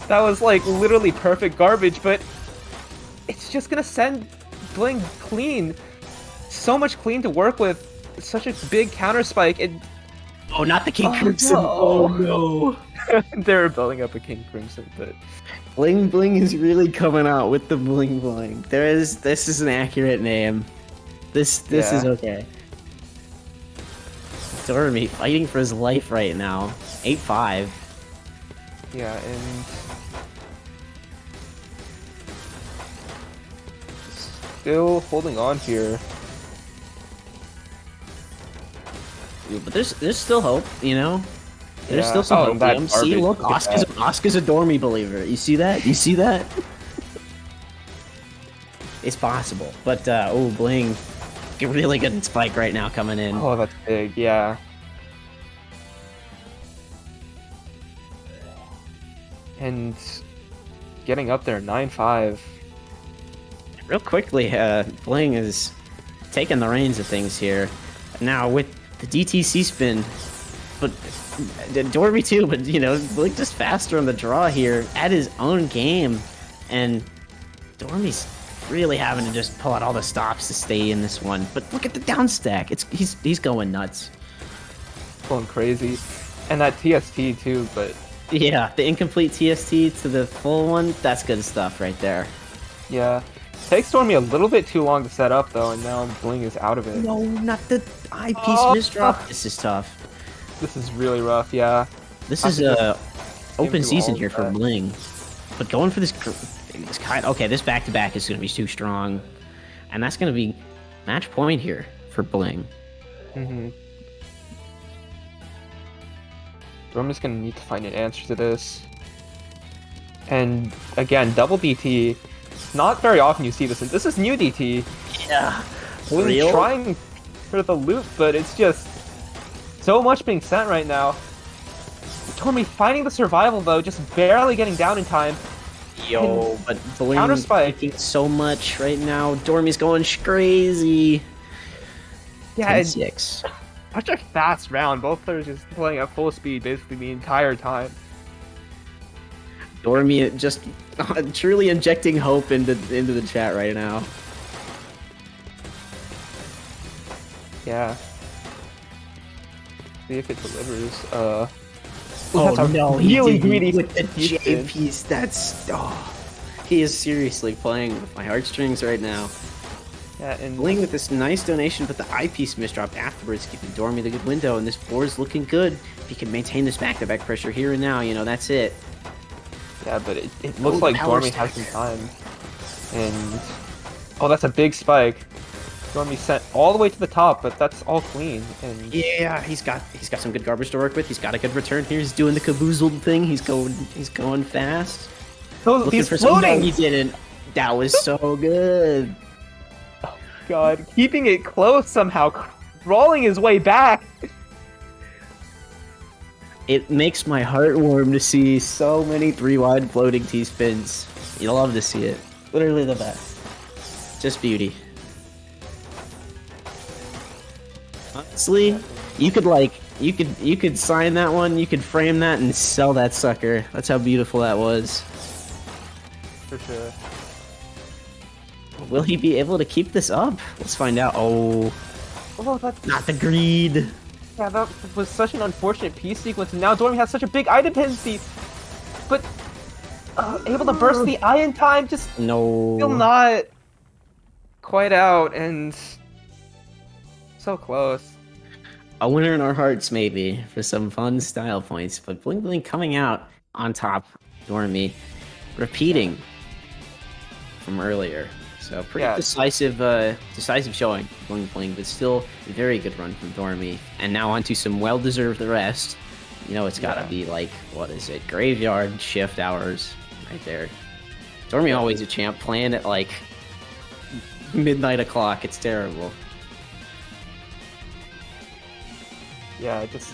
D: That was like literally perfect garbage, but it's just gonna send Bling clean. So much clean to work with. It's such a big counter spike. And
E: Oh, not the King
D: Oh,
E: Crimson.
D: no.
E: Oh, no.
D: they were building up a King Crimson, but
E: Bling Bling is really coming out with the Bling Bling. This is an accurate name. This
D: Yeah.
E: is okay. Dormy fighting for his life right now. 8-5.
D: yeah, and still holding on here.
E: But there's still hope, you know? There's
D: Yeah.
E: still some
D: Oh,
E: hope.
D: and that
E: See,
D: garbage,
E: look,
D: look at
E: Oscar's a Dormy believer. You see that? You see that? it's possible. But Bling, really good spike right now coming in.
D: Oh, that's big. Yeah. And getting up there 9-5.
E: Real quickly, Bling is taking the reins of things here. Now with the DTC spin, but Dorby too, but Bling just faster on the draw here at his own game. And Dormy's really having to just pull out all the stops to stay in this one. But look at the down stack. He's going nuts.
D: Going crazy. And that TST too, but
E: Yeah, the incomplete TST to the full one, that's good stuff right there.
D: yeah. Takes Stormy a little bit too long to set up though, and now Bling is out of it.
E: No, not the eyepiece misdrop. This is tough.
D: This is really rough, yeah.
E: This
D: I
E: is
D: think
E: a open
D: through
E: season
D: all
E: here
D: of
E: for
D: that.
E: Bling. But going for this kind okay, this back-to-back is going to be too strong. And that's going to be match point here for Bling.
D: Mm-hmm. Dormy's gonna need to find an answer to this. And again, double DT. Not very often you see this. This is new DT.
E: Yeah.
D: Bling
E: Real?
D: trying for the loop, but it's just so much being sent right now. Dormy finding the survival though, just barely getting down in time.
E: Yo, but Bling
D: Counter spike.
E: taking so much right now. Dormy's going crazy.
D: Yeah, it's
E: 10-6.
D: such a fast round. Both players just playing at full speed basically the entire time.
E: Dormy just truly injecting hope into the chat right now.
D: Yeah. See if it delivers.
E: Oh
D: that's a
E: no,
D: really
E: he
D: greedy
E: with the J
D: spin.
E: piece. That's he is seriously playing with my heartstrings right now.
D: Yeah, and
E: Bling with this nice donation, but the eyepiece misdrop afterwards, giving Dormy the good window, and this board's looking good. If he can maintain this back-to-back pressure here and now, that's it.
D: yeah, but it looks
E: Oh,
D: like
E: power
D: Dormy
E: stack.
D: has some time. And oh, that's a big spike. Dormy sent all the way to the top, but that's all clean. And
E: Yeah, he's got some good garbage to work with. He's got a good return here. He's doing the caboozled thing. He's going fast. Looking
D: he's
E: for some. No,
D: floating.
E: he didn't. That was so good.
D: God, keeping it close somehow, crawling his way back.
E: It makes my heart warm to see so many 3-wide floating T-spins. You love to see it. Literally the best. Just beauty. Honestly, you could sign that one, you could frame that and sell that sucker. That's how beautiful that was.
D: For sure.
E: Will he be able to keep this up? Let's find out. Oh,
D: Oh, that's
E: not the greed.
D: yeah. That was such an unfortunate piece sequence, and now Dormy has such a big eye dependency. But able to burst the eye in time, just
E: No.
D: still not quite out, and so close.
E: A winner in our hearts, maybe, for some fun style points. But Bling Bling coming out on top, Dormy, repeating from earlier. So pretty
D: Yeah.
E: decisive showing, Bling Bling, but still a very good run from Dormy. And now onto some well-deserved rest. It's gotta
D: Yeah.
E: be like, what is it, graveyard shift hours right there. Dormy always a champ, playing at like midnight o'clock. It's terrible.
D: Yeah, just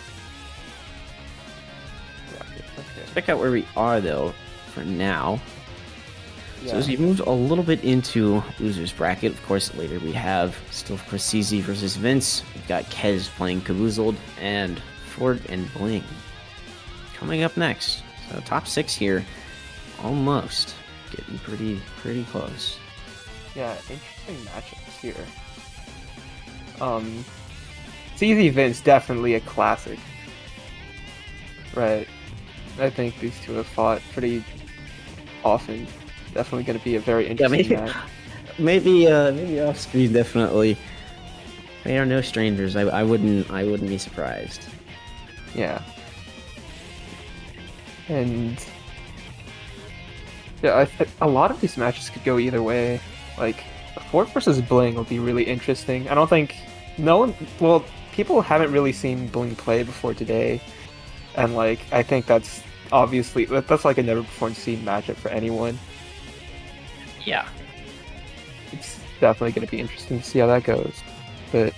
D: yeah. Okay.
E: Check out where we are though for now. So
D: Yeah.
E: as we moved a little bit into losers bracket, of course later we have still of course CZ versus Vince. We've got Quez playing Caboozled and Ford and Bling coming up next. So top 6 here, almost getting pretty close.
D: Yeah, interesting matchups here. CZ Vince definitely a classic. Right. I think these two have fought pretty often. Definitely going to be a very interesting match.
E: maybe off screen definitely. They are no strangers. I wouldn't be surprised.
D: Yeah. And yeah, a lot of these matches could go either way. Like, Fort versus Bling will be really interesting. I don't think people haven't really seen Bling play before today, and like I think that's like a never before seen matchup for anyone.
E: Yeah.
D: it's definitely going to be interesting to see how that goes. But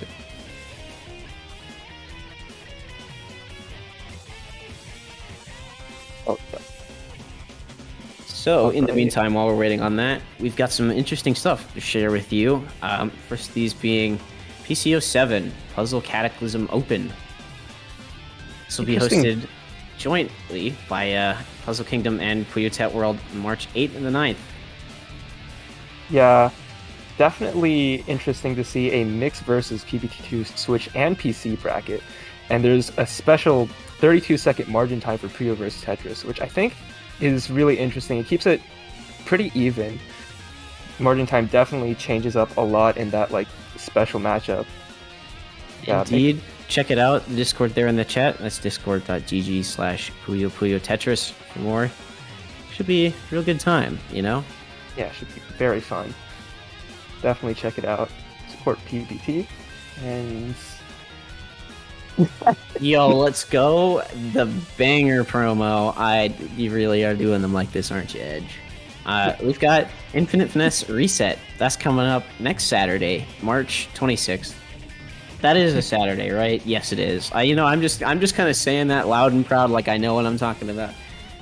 D: oh,
E: So, in the
D: Okay.
E: meantime, while we're waiting on that, we've got some interesting stuff to share with you. First, these being PCO7 Puzzle Cataclysm Open. This will be
D: Interesting.
E: hosted jointly by Puzzle Kingdom and Puyo Tet World March 8th and the 9th.
D: yeah, definitely interesting to see a mix versus PBT2 Switch and PC bracket. And there's a special 32-second margin time for Puyo versus Tetris, which I think is really interesting. It keeps it pretty even. Margin time definitely changes up a lot in that like special matchup. Yeah,
E: Indeed. Check it out. The Discord there in the chat. That's discord.gg/Puyo Puyo Tetris for more. Should be a real good time, you know?
D: Yeah, it should be very fun. Definitely check it out. Support PBT. And
E: Yo, let's go. The banger promo. You really are doing them like this, aren't you, Edge? We've got Infinite Finesse Reset. That's coming up next Saturday, March 26th. That is a Saturday, right? Yes, it is. I'm just kind of saying that loud and proud, like I know what I'm talking about.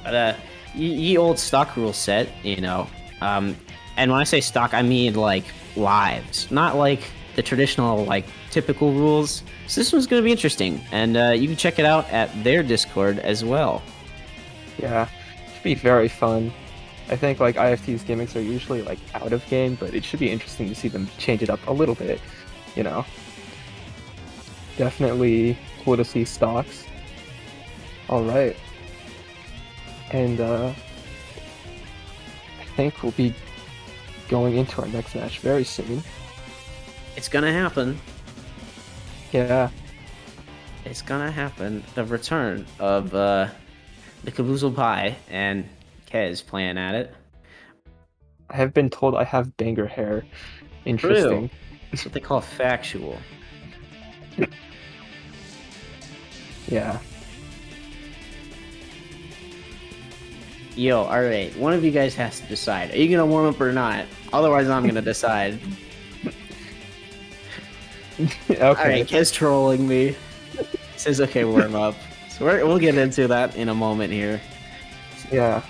E: But ye old stock rule set, and when I say stock, I mean like lives, not like the traditional like typical rules. So this one's gonna be interesting, and you can check it out at their Discord as well.
D: yeah, it should be very fun. I think like IFT's gimmicks are usually like out of game, but it should be interesting to see them change it up a little bit, you know. Definitely cool to see stocks. Alright. And I think we'll be going into our next match very soon.
E: It's gonna happen.
D: Yeah.
E: It's gonna happen. The return of the Caboozle Pie and Quez playing at it.
D: I have been told I have banger hair. Interesting.
E: That's what they call factual.
D: Yeah.
E: Yo, alright. One of you guys has to decide. Are you gonna warm up or not? Otherwise, I'm gonna decide.
D: Okay.
E: Alright, Quez trolling me. Says, okay, warm up. So we'll get into that in a moment here.
D: Yeah.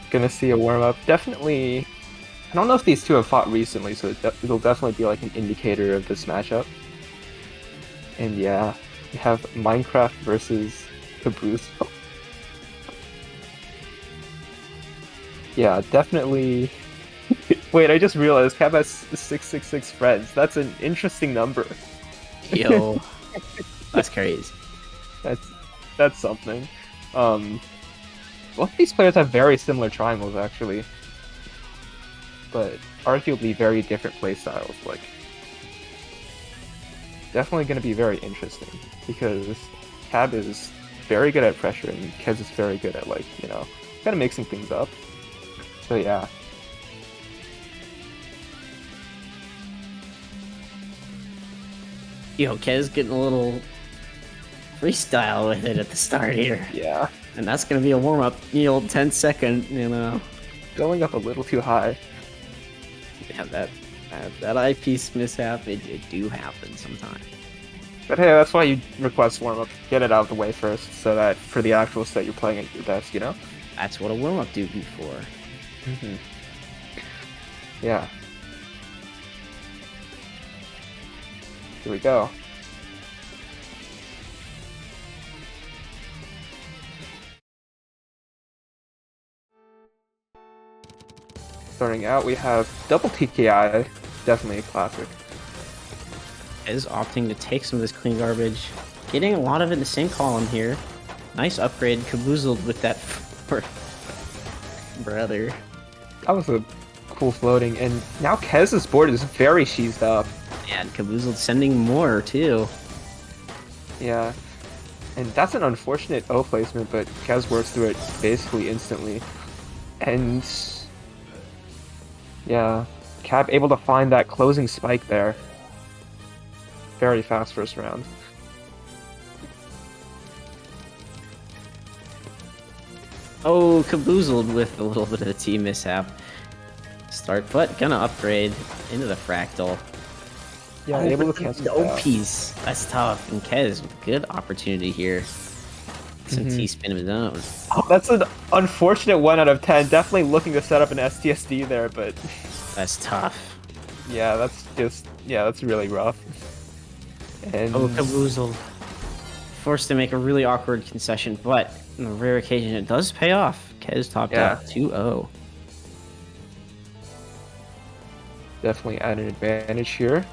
D: Gonna see a warm up. Definitely. I don't know if these two have fought recently, so it'll definitely be like an indicator of this matchup. And yeah, we have Minecraft versus Caboozle. Yeah, definitely. Wait, I just realized Cab has 666 friends. That's an interesting number.
E: Yo. That's crazy.
D: That's something. Both of these players have very similar triangles, actually, but arguably very different playstyles. Like, definitely going to be very interesting because Cab is very good at pressure and Quez is very good at kind of mixing things up. So yeah.
E: Yo, Quez getting a little freestyle with it at the start here.
D: Yeah.
E: And that's gonna be a warm up. 10 second,
D: Going up a little too high.
E: Yeah, that eyepiece mishap, it do happen sometimes.
D: But hey, that's why you request warm-up. Get it out of the way first, so that for the actual set you're playing at your best,
E: That's what a warm up do before.
D: Mm-hmm. Yeah. Here we go. Starting out, we have double TKI, definitely a classic.
E: Is opting to take some of this clean garbage, getting a lot of it in the same column here. Nice upgrade, Caboozled with that brother.
D: That was a cool floating, and now Quez's board is very sheezed up.
E: Yeah, and Caboozled sending more too.
D: Yeah, and that's an unfortunate O placement, but Quez works through it basically instantly. And yeah, Cab able to find that closing spike there. Very fast first round.
E: Oh, Caboozled with a little bit of the T mishap. start, but gonna upgrade into the fractal.
D: Yeah,
E: Oh,
D: able
E: but
D: to cancel
E: no
D: that out.
E: piece. That's tough. And Quez, good opportunity here. Some T-spin of his own.
D: Oh, that's an unfortunate 1 out of 10. Definitely looking to set up an STSD there, but
E: That's tough.
D: yeah, that's really rough. And
E: Oh, Caboozled. Forced to make a really awkward concession, but on a rare occasion, it does pay off. Quez topped
D: Yeah.
E: out 2-0.
D: definitely at an advantage here.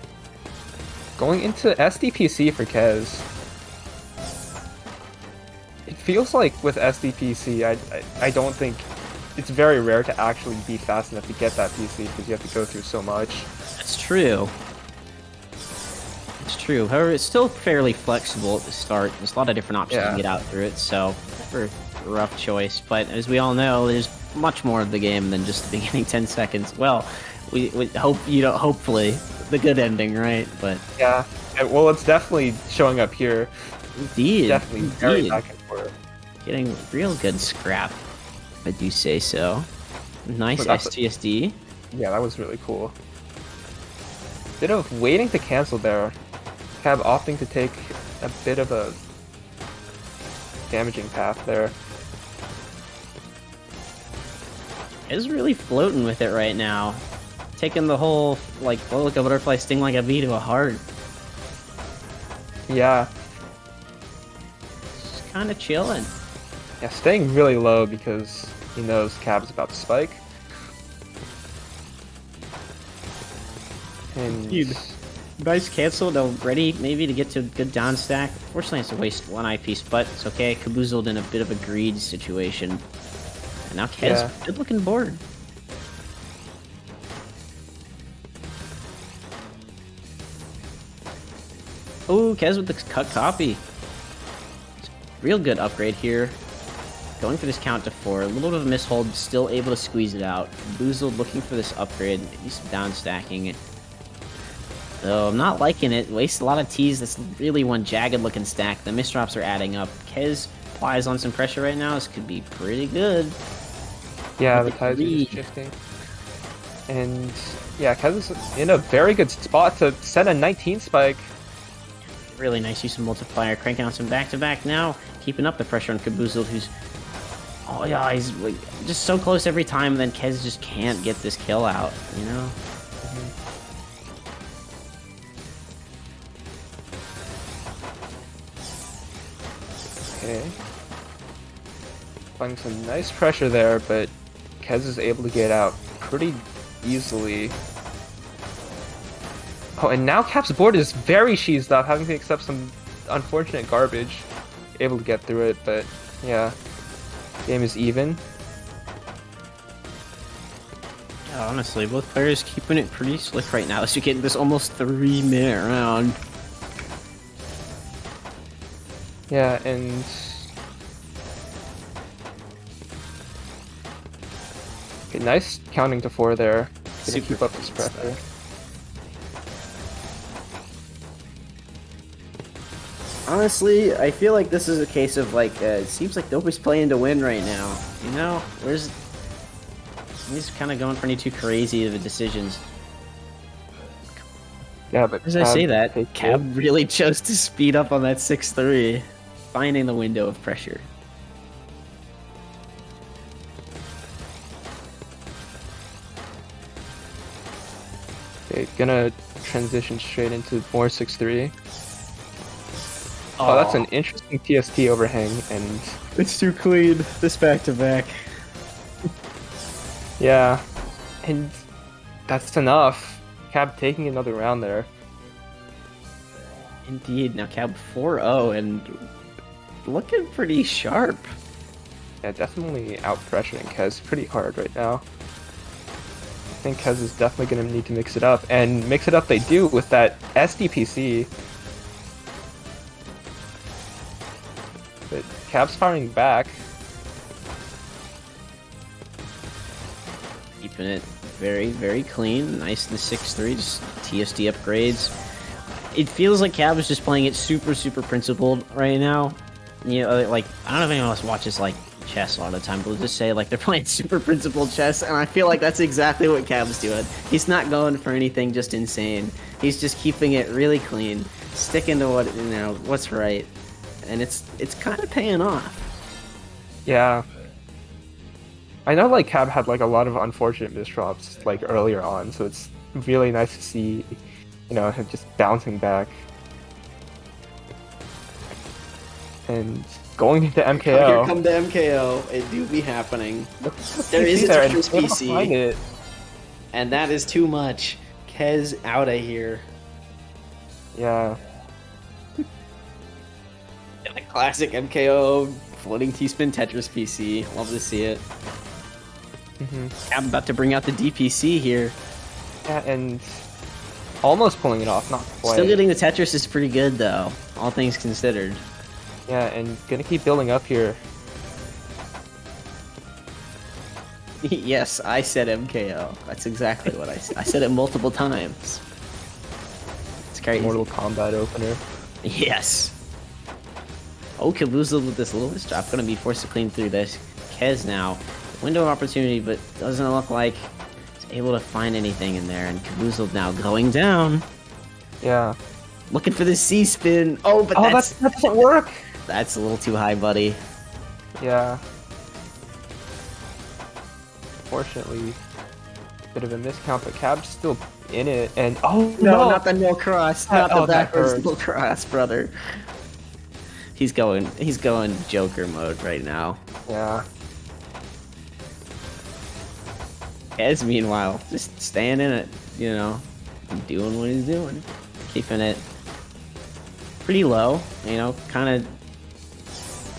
D: Going into SDPC for Quez. It feels like with SDPC, I don't think it's very rare to actually be fast enough to get that PC because you have to go through so much.
E: That's true. It's true. However, it's still fairly flexible at the start. There's a lot of different options
D: Yeah.
E: to get out through it, so never a rough choice. But as we all know, there's much more of the game than just the beginning 10 seconds. Well, we hope you don't. Hopefully, the good ending, right? But
D: Yeah. Well, it's definitely showing up here.
E: indeed,
D: Definitely very
E: indeed.
D: back and forth.
E: Getting real good scrap, if I do say so. Nice
D: But that's-
E: STSD.
D: Yeah, that was really cool. Bit of waiting to cancel there. Cab opting to take a bit of a damaging path there.
E: Is really floating with it right now. Taking the whole, like, flow like a butterfly, sting like a bee to a heart.
D: Yeah.
E: Just kind of chilling.
D: Yeah, staying really low because he knows Cab's about to spike. And
E: Dude. Nice cancel, though, ready maybe to get to a good down stack. Fortunately, it's to waste one eyepiece, but it's okay. Caboozled in a bit of a greed situation. And now Quez,
D: Yeah.
E: good looking board. Oh, Quez with the cut copy. Real good upgrade here. Going for this count to 4. A little bit of a mishold, still able to squeeze it out. Boozled looking for this upgrade. Maybe some down stacking. Though I'm not liking it. Wastes a lot of T's. That's really one jagged looking stack. The misdrops are adding up. Quez applies on some pressure right now. This could be pretty good.
D: yeah, the
E: With the
D: tides are
E: greed.
D: just shifting. And yeah, Kez is in a very good spot to set a 19 spike.
E: Really nice use of multiplier. Cranking out some back-to-back now. Keeping up the pressure on Caboozled, who's... Oh yeah, he's like, just so close every time, and then Quez just can't get this kill out, you know?
D: Okay. Applying some nice pressure there, but Quez is able to get out pretty easily. Oh, and now Cap's board is very sheezed up, having to accept some unfortunate garbage. Able to get through it, but yeah. Game is even.
E: Yeah, honestly, both players keeping it pretty slick right now as you're getting this almost 3-minute round.
D: Yeah, and okay, nice counting to 4 there. Gonna
E: Super
D: keep up this
E: fast
D: pressure.
E: Honestly, I feel like this is a case of like, it seems like nobody's playing to win right now. You know, he's kind of going for any too crazy of the decisions.
D: Yeah, but
E: As I say that,
D: take
E: Cab really chose to speed up on that 6-3, finding the window of pressure.
D: Okay, gonna transition straight into more 6-3. Oh, that's an interesting TST overhang, and
E: It's too clean. This back-to-back.
D: yeah, and that's enough. Cab taking another round there.
E: Indeed. Now Cab 4-0 and looking pretty sharp.
D: Yeah, definitely out pressuring Quez pretty hard right now. I think Quez is definitely gonna need to mix it up, and mix it up they do with that SDPC. But Cab's firing back.
E: Keeping it very, very clean. Nice in the 6-3, just TSD upgrades. It feels like Cab is just playing it super, super principled right now. You know, like, I don't know if anyone else watches, like, chess a lot of the time. We'll just say like they're playing super principled chess, and I feel like that's exactly what Cab's doing. He's not going for anything just insane. He's just keeping it really clean, sticking to what what's right, and it's kind of paying off.
D: Yeah. I know like Cab had like a lot of unfortunate misdrops like earlier on, so it's really nice to see, him just bouncing back. And going into MKO.
E: Here come the MKO. It do be happening. There is a Tetris PC. And that is too much. Quez out of here.
D: Yeah.
E: A classic MKO floating T-spin Tetris PC. Love to see it. I'm about to bring out the DPC here.
D: Yeah, and almost pulling it off, not quite.
E: Still getting the Tetris is pretty good though, all things considered.
D: Yeah, and gonna keep building up here.
E: Yes, I said MKO. That's exactly what I said. I said it multiple times. It's crazy.
D: Mortal Kombat opener.
E: Yes. Oh, Caboozled with this little misdrop. Gonna be forced to clean through this. Quez now. Window of opportunity, but doesn't look like he's able to find anything in there. And Caboozled now going down.
D: Yeah.
E: Looking for the C-spin. Oh, but that
D: doesn't work.
E: That's a little too high, buddy.
D: Yeah. Fortunately, bit of a miscount, but Cab's still in it. And oh
E: no, not the no cross, not the backwards
D: hurts.
E: no cross, brother. He's going Joker mode right now.
D: Yeah.
E: Quez, meanwhile, just staying in it, doing what he's doing, keeping it pretty low, kind of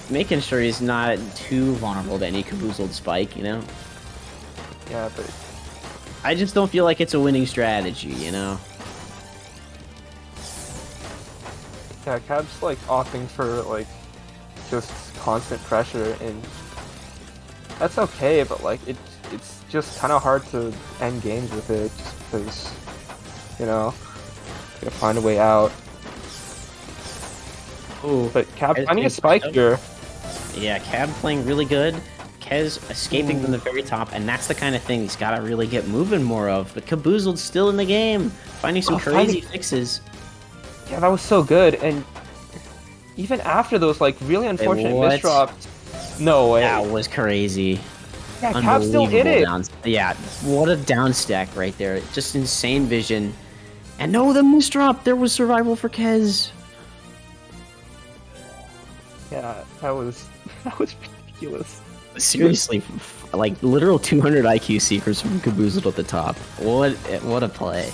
E: making sure he's not too vulnerable to any Caboozled spike,
D: Yeah, but
E: I just don't feel like it's a winning strategy,
D: Yeah, Cab's like opting for like just constant pressure, and that's okay, but like it's just kind of hard to end games with it, just because gotta find a way out.
E: Ooh,
D: but Cab finding a spike here.
E: Yeah, Cab playing really good. Quez escaping from the very top, and that's the kind of thing he's got to really get moving more of. But Caboozled still in the game, finding some crazy fixes.
D: Yeah, that was so good, and even after those like really unfortunate misdrops, no way.
E: That was crazy.
D: Yeah, Cab still hit it.
E: Yeah, what a down stack right there. Just insane vision. And no, the misdrop. There was survival for Quez.
D: Yeah, that was ridiculous.
E: Seriously, like literal 200 IQ secrets from Caboozled at the top. What a play.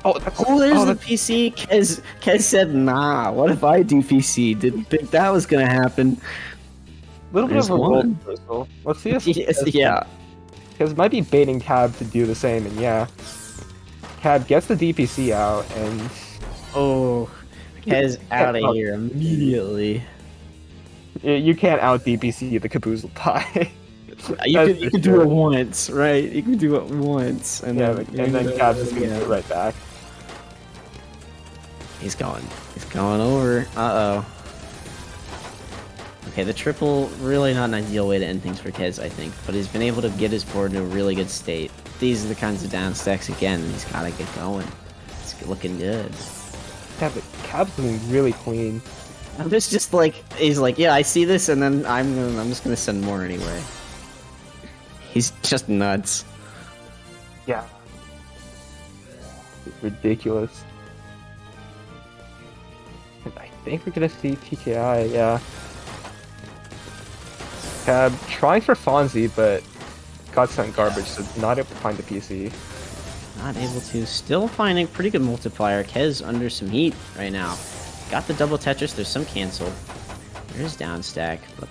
E: There's the PC. Quez said, nah, what if I do PC? Didn't think that was gonna happen.
D: Little bit of a roll reversal. Let's see if
E: yeah.
D: Because it might be baiting Cab to do the same, and yeah. Cab gets the DPC out, and
E: Quez out of here immediately.
D: You can't out DPC the Caboozled tie.
E: you could do it once, right? You can do it once, and then
D: Cab's just gonna do it right back.
E: He's going over. Uh-oh. Okay, the triple, really not an ideal way to end things for Quez, I think, but he's been able to get his board in a really good state. These are the kinds of down stacks, again, he's got to get going. It's looking good.
D: Yeah, but Cab's doing really clean.
E: I'm just like, he's like, yeah, I see this, and then I'm just gonna send more anyway. He's just nuts.
D: Yeah. It's ridiculous. And I think we're gonna see TKI, yeah. Cab trying for Fonzie, but got sent garbage, so not able to find the PC.
E: Not able to. Still finding pretty good multiplier. Quez under some heat right now. Got the double Tetris. There's some cancel. There's down stack, but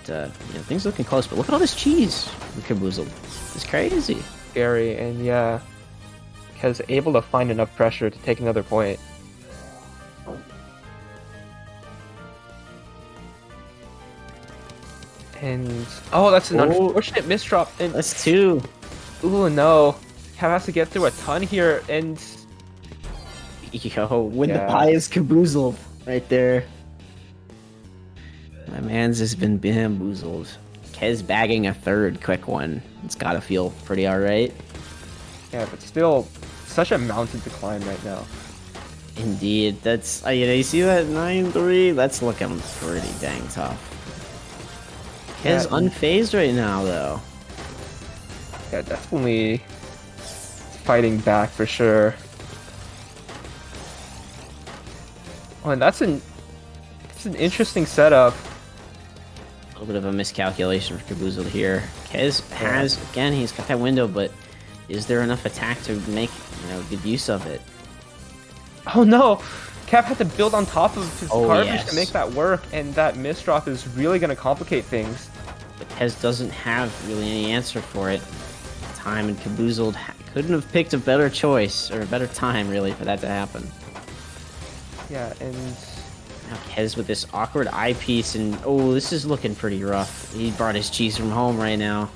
E: things looking close. But look at all this cheese with Caboozled. It's crazy.
D: Scary, and yeah, Quez able to find enough pressure to take another point. And that's an unfortunate misdrop. And
E: that's two.
D: Ooh, no. Cab has to get through a ton here, and
E: the pie is Caboozled right there. My man's has been bamboozled. Quez bagging a third quick one. It's got to feel pretty alright.
D: Yeah, but still, such a mountain to climb right now.
E: Indeed, that's you see that 9-3? That's looking pretty dang tough. Quez unfazed right now, though.
D: Yeah, definitely fighting back for sure. Oh, and that's an interesting setup.
E: A little bit of a miscalculation for Caboozled here. Quez has, again, he's got that window, but is there enough attack to make good use of it?
D: Oh no! Cap had to build on top of his garbage
E: yes.
D: to make that work, and that misdrop is really going to complicate things.
E: But Quez doesn't have really any answer for it. Time, and Caboozled couldn't have picked a better choice, or a better time, really, for that to happen.
D: Yeah, and
E: now Quez with this awkward eyepiece, and oh, this is looking pretty rough. He brought his cheese from home right now.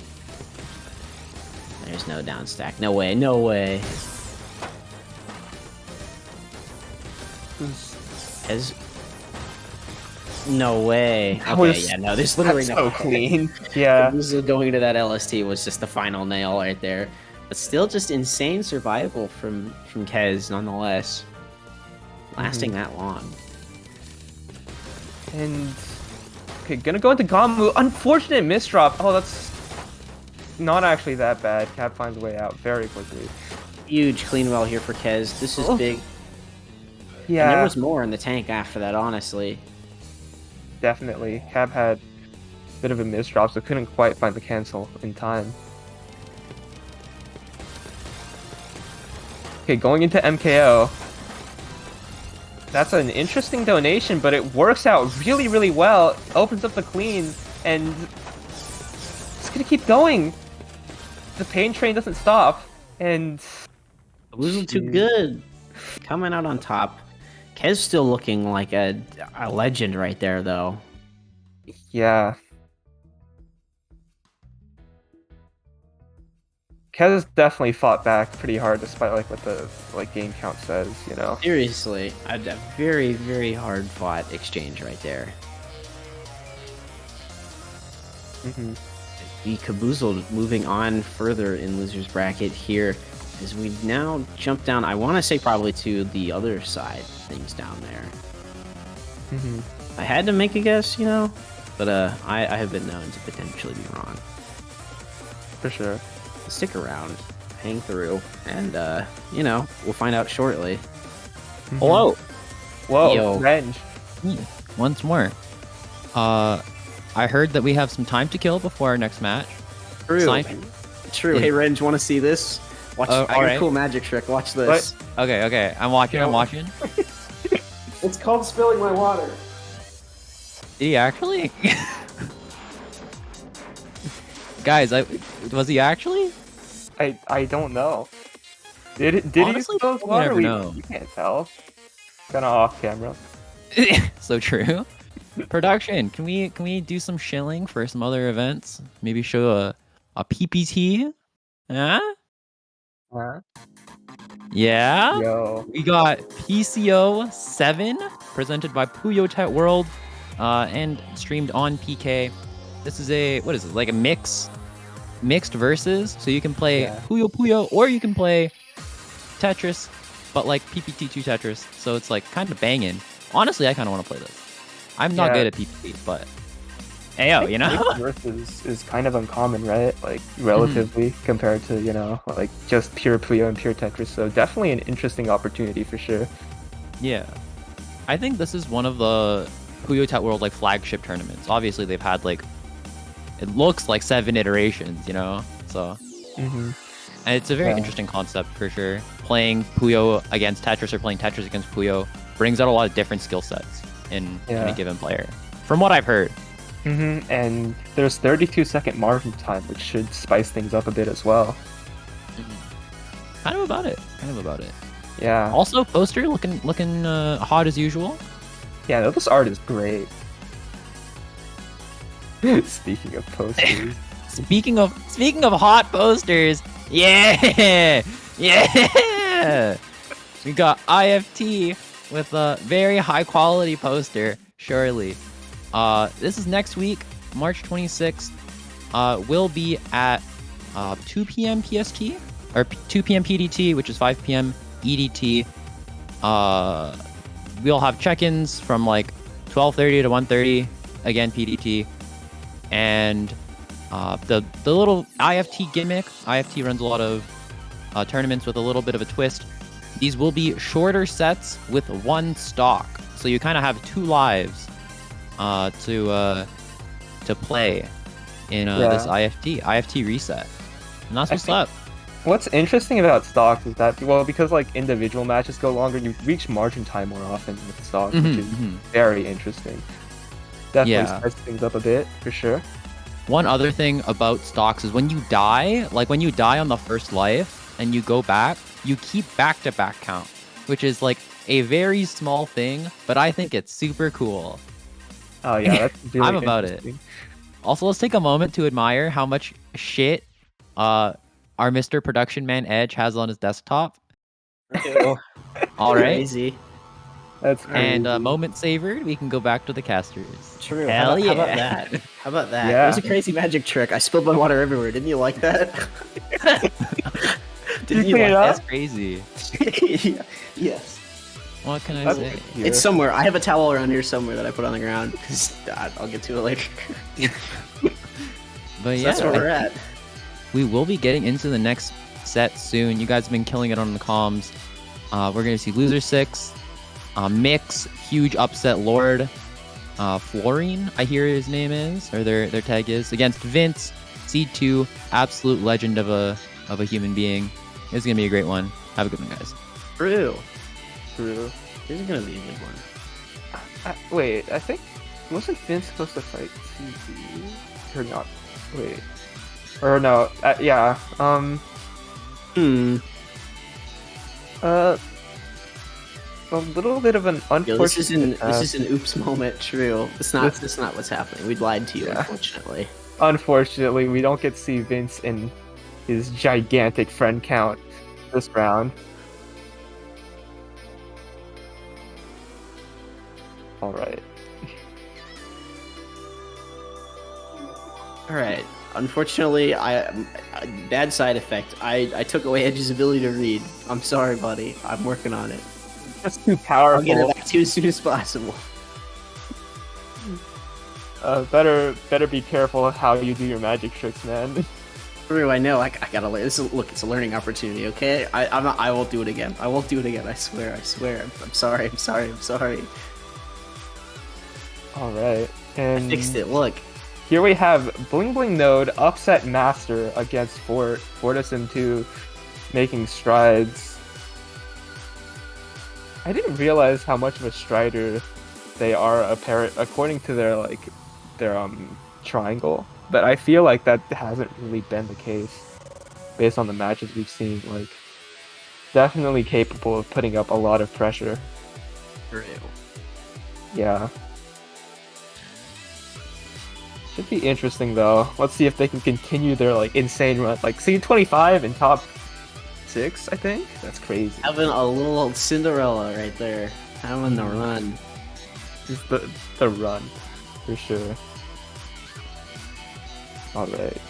E: There's no down stack. No way, no way. Quez. No way. Okay, yeah, no, there's literally no
D: so clean. Yeah.
E: Caboozled going into that LST was just the final nail right there. But still just insane survival from Quez nonetheless. Lasting that long.
D: And okay, gonna go into Gamu. Unfortunate misdrop. Oh, that's not actually that bad. Cap finds a way out very quickly.
E: Huge clean well here for Quez. This is big.
D: Yeah.
E: And there was more in the tank after that, honestly.
D: Definitely. Cap had a bit of a misdrop, so couldn't quite find the cancel in time. Okay, going into MKO. That's an interesting donation, but it works out really, really well. Opens up the clean, and it's gonna keep going. The pain train doesn't stop, and
E: Caboozled too good. Coming out on top. Quez still looking like a legend right there, though.
D: yeah. Quez definitely fought back pretty hard, despite what the game count says, you know.
E: Seriously, a very, very hard fought exchange right there. The Caboozled moving on further in loser's bracket here, as we now jump down. I want to say probably to the other side, things down there. I had to make a guess, but I have been known to potentially be wrong.
D: For sure.
E: Stick around, hang through, and we'll find out shortly. Hello.
D: Whoa,
E: Yo.
D: Renge.
C: Once more. I heard that we have some time to kill before our next match.
E: True. True.
C: Yeah.
E: Hey, Renge, want to see this? Watch. I got
C: alright.
E: a cool magic trick. Watch this.
C: Okay. I'm watching.
E: It's called spilling my water.
C: Did he actually? Guys, was he actually?
D: I don't know. Did
C: Honestly,
D: he spill
C: we'll
D: water?
C: never know.
D: You can't tell. Kind of off camera.
C: So true. Production, can we do some shilling for some other events? Maybe show a PPT? Huh?
D: Huh?
C: Yeah?
D: Yo.
C: We got PCO 7 presented by Puyo Tet World and streamed on PK. This is like a mixed versus, so you can play Puyo Puyo or you can play Tetris, but like PPT2 Tetris, so it's like kind of banging. Honestly, I kind of want to play this. I'm not good at PPT, but ayo,
D: Mixed versus is kind of uncommon, right? Like relatively compared to just pure Puyo and pure Tetris. So definitely an interesting opportunity for sure.
C: Yeah, I think this is one of the Puyo Tet World flagship tournaments. Obviously, they've had it looks like 7 iterations, so and it's a very interesting concept for sure. Playing Puyo against Tetris or playing Tetris against Puyo brings out a lot of different skill sets in a given player, from what I've heard.
D: And there's 32-second margin time, which should spice things up a bit as well.
C: Kind of about it.
D: Yeah.
C: Also, poster looking hot as usual.
D: Yeah, this art is great. Speaking of posters.
C: Speaking of hot posters, yeah. We got IFT with a very high quality poster, surely. This is next week, March 26th. will be at 2 p.m. PST or 2 p.m. PDT, which is 5 p.m. EDT. We'll have check-ins from like 12:30 to 1:30, again PDT, and the little IFT gimmick. IFT runs a lot of tournaments with a little bit of a twist. These will be shorter sets with one stock, so you kind of have 2 lives to play in this IFT reset, and that's what's up.
D: What's interesting about stocks is that, well, because like individual matches go longer, you reach margin time more often with stocks, which is very interesting. Definitely spices things up a bit, for sure.
C: One other thing about stocks is when you die, like when you die on the first life and you go back, you keep back-to-back count, which is like a very small thing, but I think it's super cool.
D: Oh yeah, that's really
C: I'm about it. Also, let's take a moment to admire how much shit our Mr. Production Man Edge has on his desktop. All right.
E: Crazy.
D: That's crazy.
C: And moment savored, we can go back to the casters.
E: True.
C: Hell
E: How about
C: yeah.
E: that? How about that?
D: Yeah.
E: It was a crazy magic trick. I spilled my water everywhere. Didn't you like that? Didn't you
D: clean
E: like
D: it up?
C: That's crazy.
E: Yeah. Yes.
C: What can I
D: That's
C: say?
D: here.
E: It's somewhere. I have a towel around here somewhere that I put on the ground. I'll get to it later.
C: But
E: So
C: yeah,
E: that's where we're at.
C: we will be getting into the next set soon. You guys have been killing it on the comms. We're going to see Loser 6, Mix, huge upset Lord, Florine, I hear his name is, or their tag is, against Vince, C2, absolute legend of a human being. It's going to be a great one. Have a good one, guys.
E: True.
D: True.
E: This is gonna be a good one.
D: Wait, I think wasn't Vince supposed to fight TV or not? Wait, or no? Yeah. A little bit of an unfortunate.
E: Yo, this is an oops moment. True. That's not what's happening. We lied to you, unfortunately.
D: Unfortunately, we don't get to see Vince in his gigantic friend count this round. All right.
E: All right. Unfortunately, bad side effect. I took away Edge's ability to read. I'm sorry, buddy. I'm working on it.
D: That's too powerful.
E: I'll get it back to you as soon as possible.
D: Better be careful of how you do your magic tricks, man.
E: True, I know. I gotta learn. Look, it's a learning opportunity. Okay, I won't do it again. I won't do it again. I swear. I'm sorry.
D: All right, and
E: I fixed it. Look.
D: Here we have Bling Bling Node upset Master against Fortissim 2, making strides. I didn't realize how much of a strider they are according to their triangle, but I feel like that hasn't really been the case based on the matches we've seen. Like, definitely capable of putting up a lot of pressure.
E: True.
D: Yeah. Should be interesting though. Let's see if they can continue their like insane run. Like seed 25 in top 6, I think. That's crazy.
E: Having a little old Cinderella right there. Having the run.
D: Just the run, for sure. All right.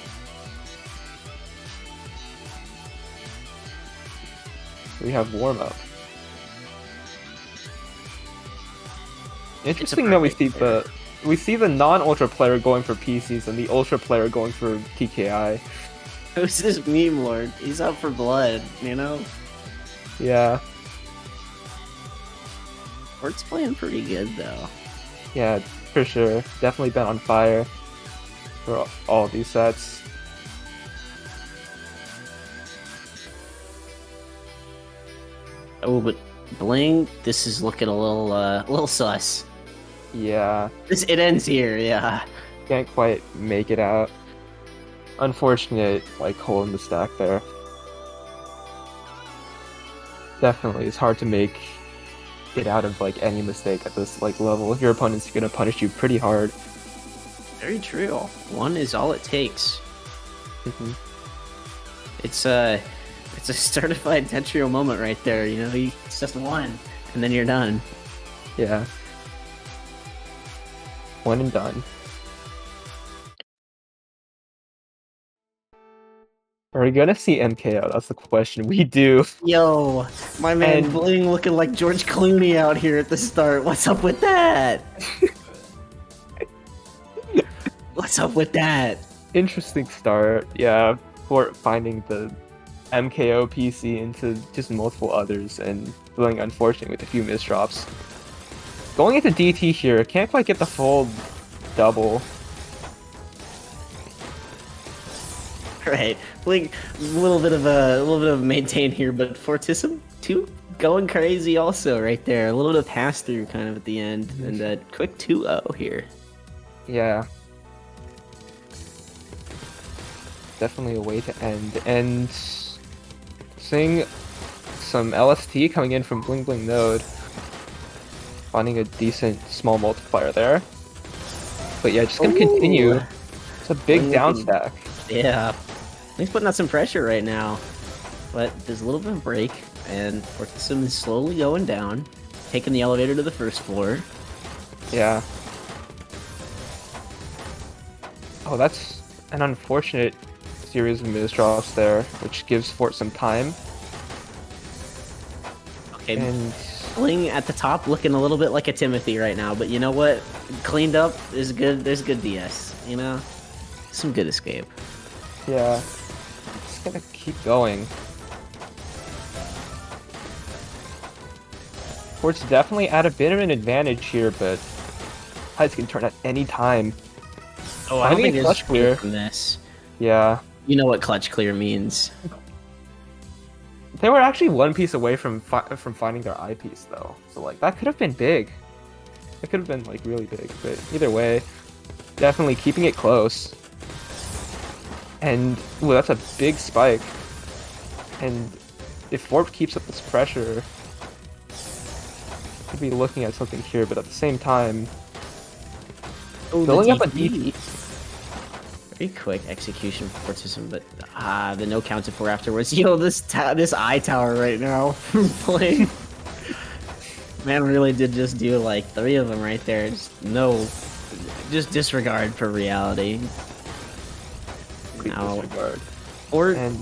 D: We have warm up. Interesting that we see the non-ultra player going for PCs and the ultra player going for TKI.
E: Who's this meme lord? He's out for blood, you know?
D: Yeah.
E: Ort's playing pretty good though.
D: Yeah, for sure. Definitely been on fire for all these sets.
E: Oh, but Bling, this is looking a little sus.
D: Yeah.
E: It ends here, yeah.
D: Can't quite make it out. Unfortunate, like, hole in the stack there. Definitely, it's hard to make it out of, like, any mistake at this, like, level. If your opponent's gonna punish you pretty hard.
E: Very true. One is all it takes.
D: Mm-hmm.
E: It's a certified Tetrio moment right there, you know? It's just one, and then you're done.
D: Yeah. One and done. Are we gonna see MKO? That's the question. We do.
E: Yo, my man
D: And-
E: Bling looking like George Clooney out here at the start. What's up with that? What's up with that?
D: Interesting start. Yeah, for finding the MKO PC into just multiple others and feeling unfortunate with a few misdrops. Going into DT here, can't quite get the full double.
E: Right, Bling, a little bit of a maintain here, but Fortissim too going crazy also right there. A little bit of pass through kind of at the end, and a quick 2-0 here.
D: Yeah. Definitely a way to end. And seeing some LST coming in from Bling Bling Node. Finding a decent small multiplier there. But yeah, just gonna continue. It's a big
E: Bling
D: down
E: looking-
D: stack.
E: Yeah, he's putting out some pressure right now, but there's a little bit of break, and Fortissim is slowly going down, taking the elevator to the first floor.
D: Yeah. Oh, that's an unfortunate series of misdrops there, which gives Fort some time.
E: Okay,
D: And
E: Bling at the top looking a little bit like a Timothy right now, but you know what? Cleaned up is good. There's good DS, you know? Some good escape.
D: yeah, just gonna keep going. Fort's definitely at a bit of an advantage here, but Tides can turn at any time.
E: Oh,
D: I
E: I don't
D: think
E: think there's
D: clutch clear.
E: from this.
D: Yeah.
E: You know what clutch clear means.
D: They were actually one piece away from finding their eyepiece, though. So like that could have been big. It could have been like really big, but either way, definitely keeping it close. And ooh, that's a big spike. And if Fort keeps up this pressure, could be looking at something here. But at the same time,
E: Oh,
D: building up a
E: DP.
D: DP.
E: Very quick execution for Fortissim, but the no counted for afterwards. Yo, this eye tower right now from playing. Man really did just do like 3 of them right there. Just disregard for reality. Now,
D: Disregard.
E: or
D: And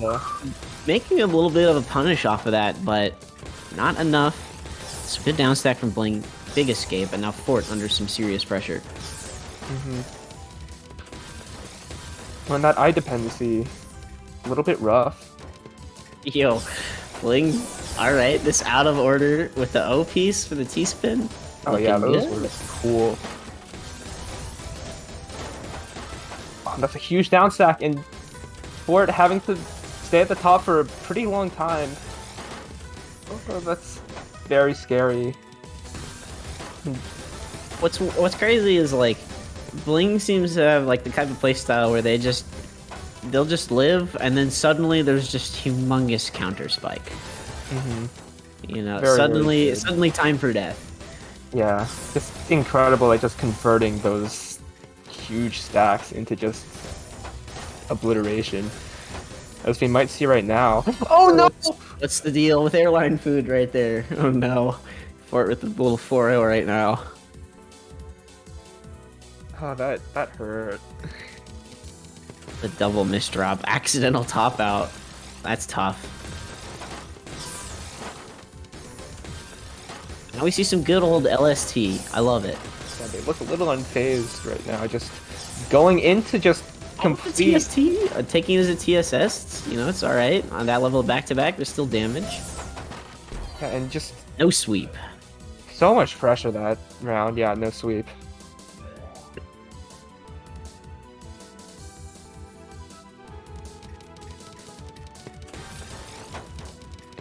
E: making a little bit of a punish off of that, but not enough. It's a good down stack from Bling. Big escape, and now Fort under some serious pressure.
D: when that eye dependency, a little bit rough.
E: Yo, Bling. All right, this out of order with the O piece for the T spin.
D: Oh yeah,
E: Looking
D: those
E: good.
D: were cool. Oh, that's a huge down stack, and Fort having to stay at the top for a pretty long time. Oh, that's very scary.
E: What's crazy is like Bling seems to have like the type of playstyle where they'll just live, and then suddenly there's just humongous counter spike. You know,
D: Very, very good.
E: suddenly time for death.
D: Yeah, just incredible at just converting those huge stacks into just obliteration. As we might see right now. Oh no!
E: What's the deal with airline food right there? Oh no, Fort with the little 4-0 right now.
D: Oh, that hurt.
E: The double misdrop, accidental top out. That's tough. Now we see some good old LST. I love it.
D: Yeah, they look a little unfazed right now. Just going into just complete.
E: TST, taking it as a TSS, you know, it's alright. On that level of back-to-back, there's still damage.
D: Yeah, and just
E: No sweep.
D: so much pressure that round. Yeah, no sweep.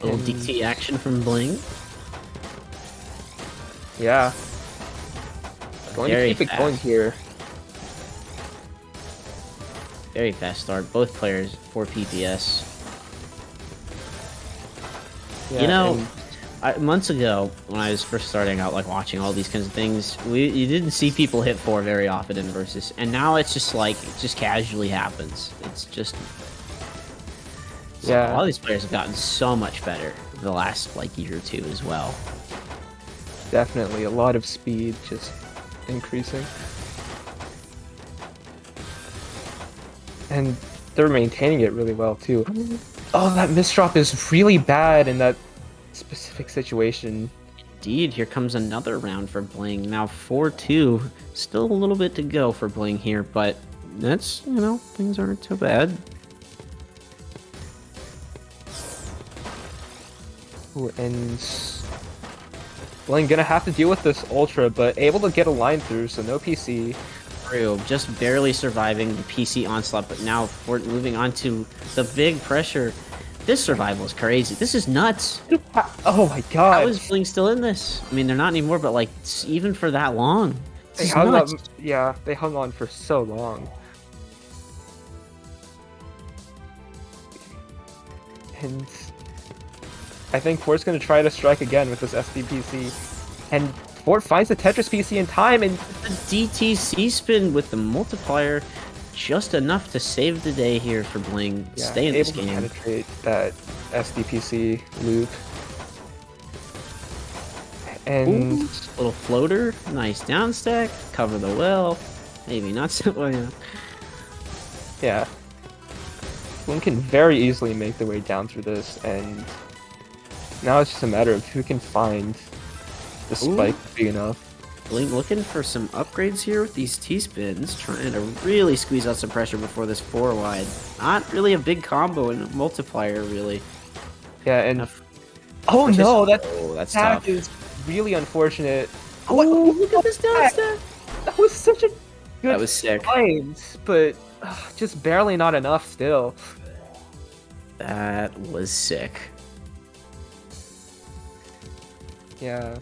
E: Little
D: And-
E: DT action from Bling.
D: Yeah. Going
E: Very
D: to keep it
E: fast.
D: going here.
E: Very fast start. Both players 4 PPS.
D: Yeah,
E: You know,
D: and-
E: months ago, when I was first starting out, like watching all these kinds of things, you didn't see people hit 4 very often in versus, and now it's just like it just casually happens. It's just
D: Yeah.
E: A lot of these players have gotten so much better the last like year or 2 as well.
D: definitely a lot of speed just increasing. And they're maintaining it really well too. Oh, that misdrop is really bad in that specific situation.
E: Indeed, here comes another round for Bling. Now 4-2. Still a little bit to go for Bling here, but that's, you know, things aren't too bad.
D: Ooh, and Bling gonna have to deal with this Ultra, but able to get a line through, so no PC.
E: Through, just barely surviving the PC onslaught, but now we're moving on to the big pressure. This survival is crazy. This is nuts.
D: Oh my god.
E: How is Bling still in this? I mean, they're not anymore, but like, even for that long.
D: They
E: This is
D: hung on,
E: nuts.
D: yeah, they hung on for so long. And I think Fort's gonna try to strike again with this SDPC. And Fort finds the Tetris PC in time, and
E: The DTC spin with the multiplier, just enough to save the day here for Bling.
D: yeah,
E: Stay in
D: able
E: this
D: to
E: game.
D: penetrate that SDPC loop. And
E: Ooh, little floater, nice down stack, cover the well. Maybe not so well. Yeah.
D: yeah, one can very easily make their way down through this, and now it's just a matter of who can find the spike big enough.
E: Bling looking for some upgrades here with these T-spins, trying to really squeeze out some pressure before this 4 wide. Not really a big combo and a multiplier, really.
D: Yeah, and
E: Enough.
D: oh no, that
E: Oh, that's
D: attack
E: tough.
D: is really unfortunate.
E: Oh, look at this down stack.
D: That was such a good
E: That was sick.
D: fight, but just barely not enough still.
E: That was sick.
D: Yeah.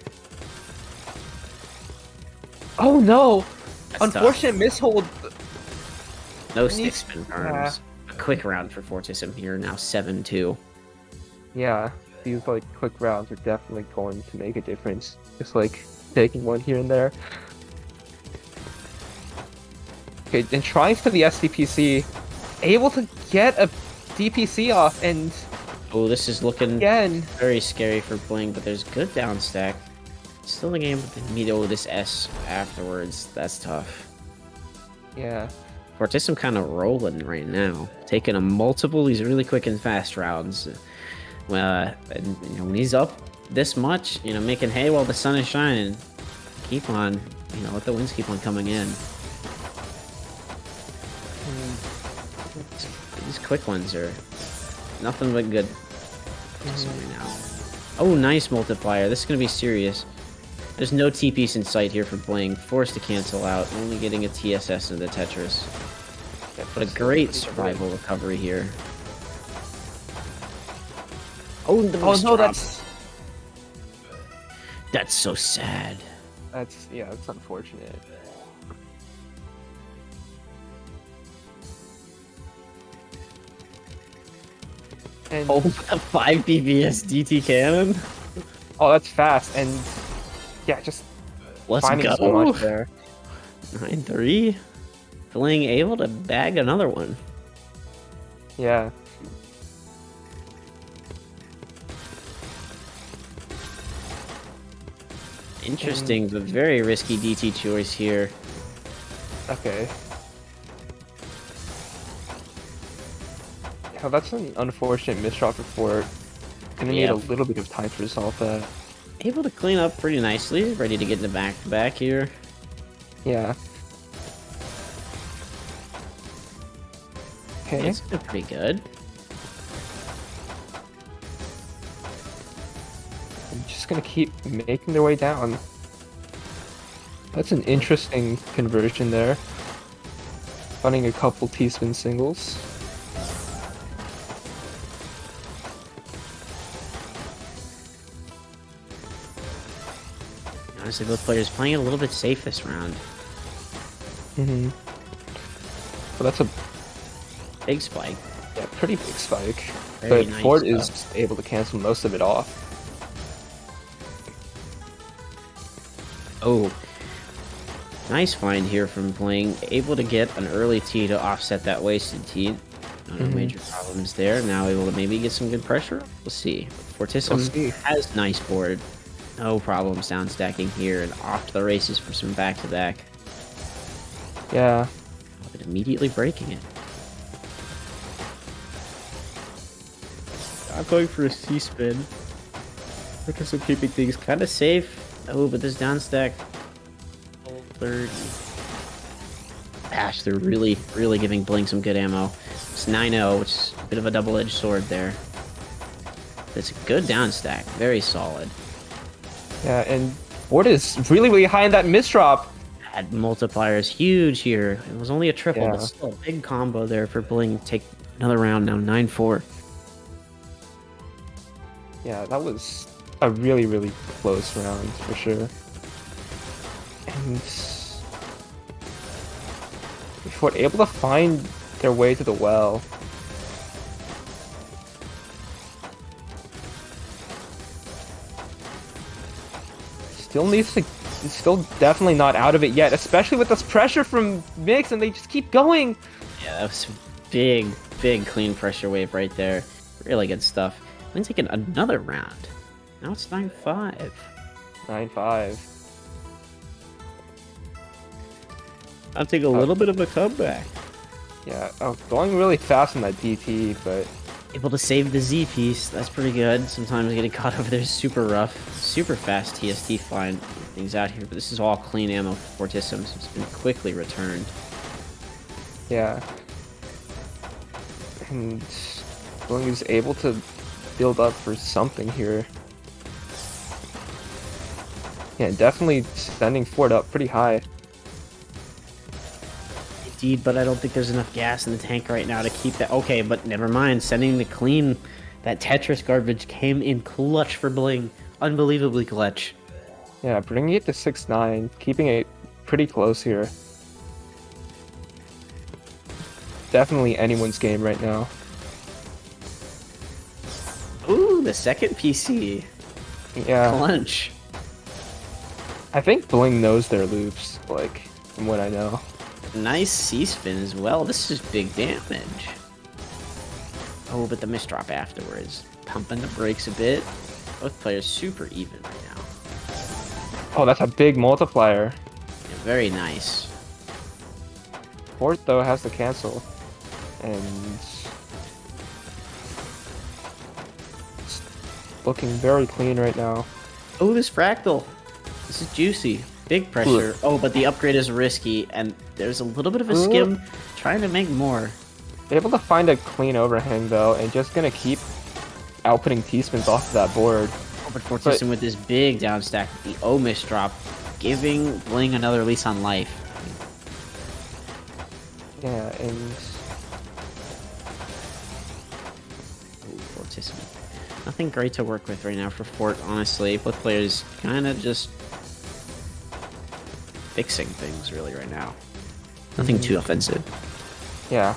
D: Oh no!
E: That's
D: Unfortunate mishold.
E: No
D: Needs-
E: stick spin farms. A quick round for Fortissim here, now 7-2.
D: Yeah, these like quick rounds are definitely going to make a difference. Just like taking one here and there. Okay, and trying for the SDPC, able to get a DPC off, and
E: Oh, this is looking
D: again,
E: very scary for Bling, but there's good down stack. Still in the game with the meet this S afterwards. That's tough.
D: yeah.
E: Fortissim kind of rolling right now, taking a multiple these really quick and fast rounds. And, you know, when he's up this much, you know, making hay while the sun is shining, keep on, you know, let the wins keep on coming in. These quick ones are nothing but good. Right now. Oh, nice multiplier. This is gonna be serious. There's no T-piece in sight here for Bling. Forced to cancel out, only getting a TSS into Tetris. But a great survival recovery here. Oh, the
D: Oh no,
E: drop. That's so sad.
D: that's unfortunate. And
E: Oh, a 5 BBS DT cannon.
D: oh, that's fast, and yeah, just
E: Let's
D: finding
E: go.
D: so much there.
E: 9-3. Bling able to bag another one.
D: Yeah.
E: Interesting, but very risky DT choice here.
D: Okay. Yeah, that's an unfortunate misshot for Fort. Gonna need
E: Yeah.
D: a little bit of time to resolve that.
E: Able to clean up pretty nicely. Ready to get in the back-to-back here.
D: Yeah. Okay.
E: It's been pretty good.
D: I'm just gonna keep making their way down. That's an interesting conversion there. Finding a couple T-spin singles.
E: Honestly, both players playing it a little bit safe this round.
D: Mm-hmm. So that's a
E: Big spike.
D: pretty big spike.
E: Very
D: But
E: nice
D: Ford
E: stuff.
D: is able to cancel most of it off.
E: Oh. Nice find here from Bling. Able to get an early T to offset that wasted T. No major problems there. Now able to maybe get some good pressure. We'll see. Fortissim
D: We'll see.
E: has nice board. No problems down stacking here and off to the races for some back-to-back.
D: Yeah.
E: But immediately breaking it. Not going for a C-spin. Fortissim keeping things kind of safe. Oh, but this down stack. 30. Gosh, they're really giving Bling some good ammo. It's 9-0, which is a bit of a double-edged sword there. It's a good down stack. Very solid.
D: Yeah, and Fort is really high in that misdrop.
E: That multiplier is huge here. It was only a triple,
D: Yeah.
E: but still a big combo there for Bling. Take another round now, 9-4.
D: Yeah, that was a really close round for sure. And Fort able to find their way to the well. Still definitely not out of it yet, especially with this pressure from Mix, and they just keep going.
E: Yeah, that was a big clean pressure wave right there. Really good stuff. Bling's taking another round. Now it's 9-5.
D: 9-5.
E: I'll take a little bit of a comeback.
D: Yeah, going really fast on that DT, but
E: Able to save the Z piece. That's pretty good. Sometimes getting caught over there is super rough. Super fast TST flying things out here, but this is all clean ammo for Fortissim, so it's been quickly returned.
D: yeah. And Bling is able to build up for something here. Yeah, definitely sending Fort up pretty high.
E: Indeed, but I don't think there's enough gas in the tank right now to keep that. Okay, but never mind. Sending the clean. That Tetris garbage came in clutch for Bling. Unbelievably clutch.
D: Yeah, bringing it to 6-9, keeping it pretty close here. Definitely anyone's game right now.
E: Ooh, the second PC.
D: Yeah,
E: Clunch.
D: I think Bling knows their loops, like, from what I know.
E: Nice C-spin as well. This is big damage. Oh, but the misdrop afterwards. Pumping the brakes a bit. Both players super even right now.
D: Oh, that's a big multiplier.
E: Yeah, very nice.
D: Fort, though, has to cancel. And it's looking very clean right now.
E: Oh, this fractal. This is juicy. Big pressure. Oh, but the upgrade is risky, and there's a little bit of a skim trying to make more.
D: Able to find a clean overhang, though, and just gonna keep outputting T-spins off of that board.
E: Oh, but Fortissim with this big down stack, the O misdrop, giving Bling another lease on life.
D: Yeah, and
E: Ooh, Fortissim. Nothing great to work with right now for Fort, honestly. Both players kind of just fixing things, really, right now. Nothing too offensive.
D: yeah.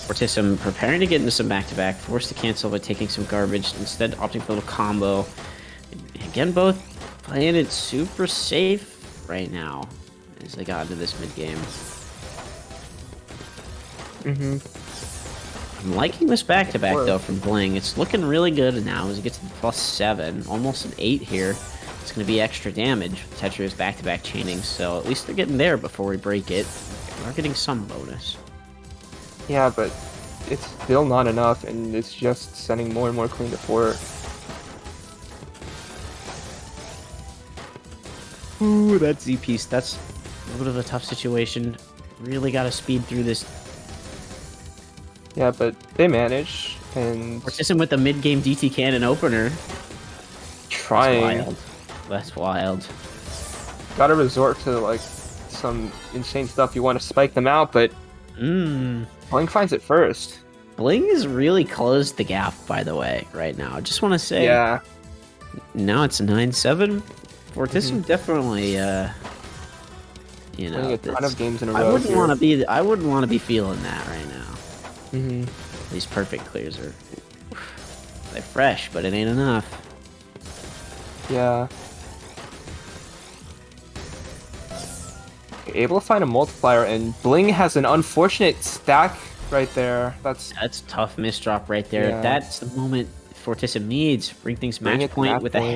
E: Fortissim preparing to get into some back-to-back, forced to cancel by taking some garbage, instead opting for a little combo. Again, both playing it super safe right now as they got into this mid-game. I'm liking this back-to-back, though, from Bling. It's looking really good now as it gets to the +7, almost an 8 here. It's going to be extra damage with Tetrio's back-to-back chaining, so at least they're getting there before we break it. We're getting some bonus.
D: Yeah, but it's still not enough, and it's just sending more and more clean to Fort.
E: Ooh, that Z piece. That's a little bit of a tough situation. Really got to speed through this.
D: Yeah, but they manage, and
E: Fortissim with the mid-game DT cannon opener.
D: trying.
E: Wild. That's wild.
D: Gotta resort to, like, some insane stuff. You want to spike them out, but Bling finds it first.
E: Bling has really closed the gap, by the way, right now. I just want to say,
D: Yeah.
E: now it's 9-7. Fortissim definitely, you know,
D: Winning a ton of games in a row.
E: I wouldn't
D: here.
E: want to be. I wouldn't want to be feeling that right now.
D: Mhm.
E: These perfect clears are, they're fresh, but it ain't enough.
D: Yeah. Able to find a multiplier, and Bling has an unfortunate stack right there. That's
E: That's tough misdrop right there.
D: Yeah.
E: That's the moment Fortissim needs. Bring things
D: Bring
E: match
D: it to
E: point
D: match
E: with
D: point.
E: a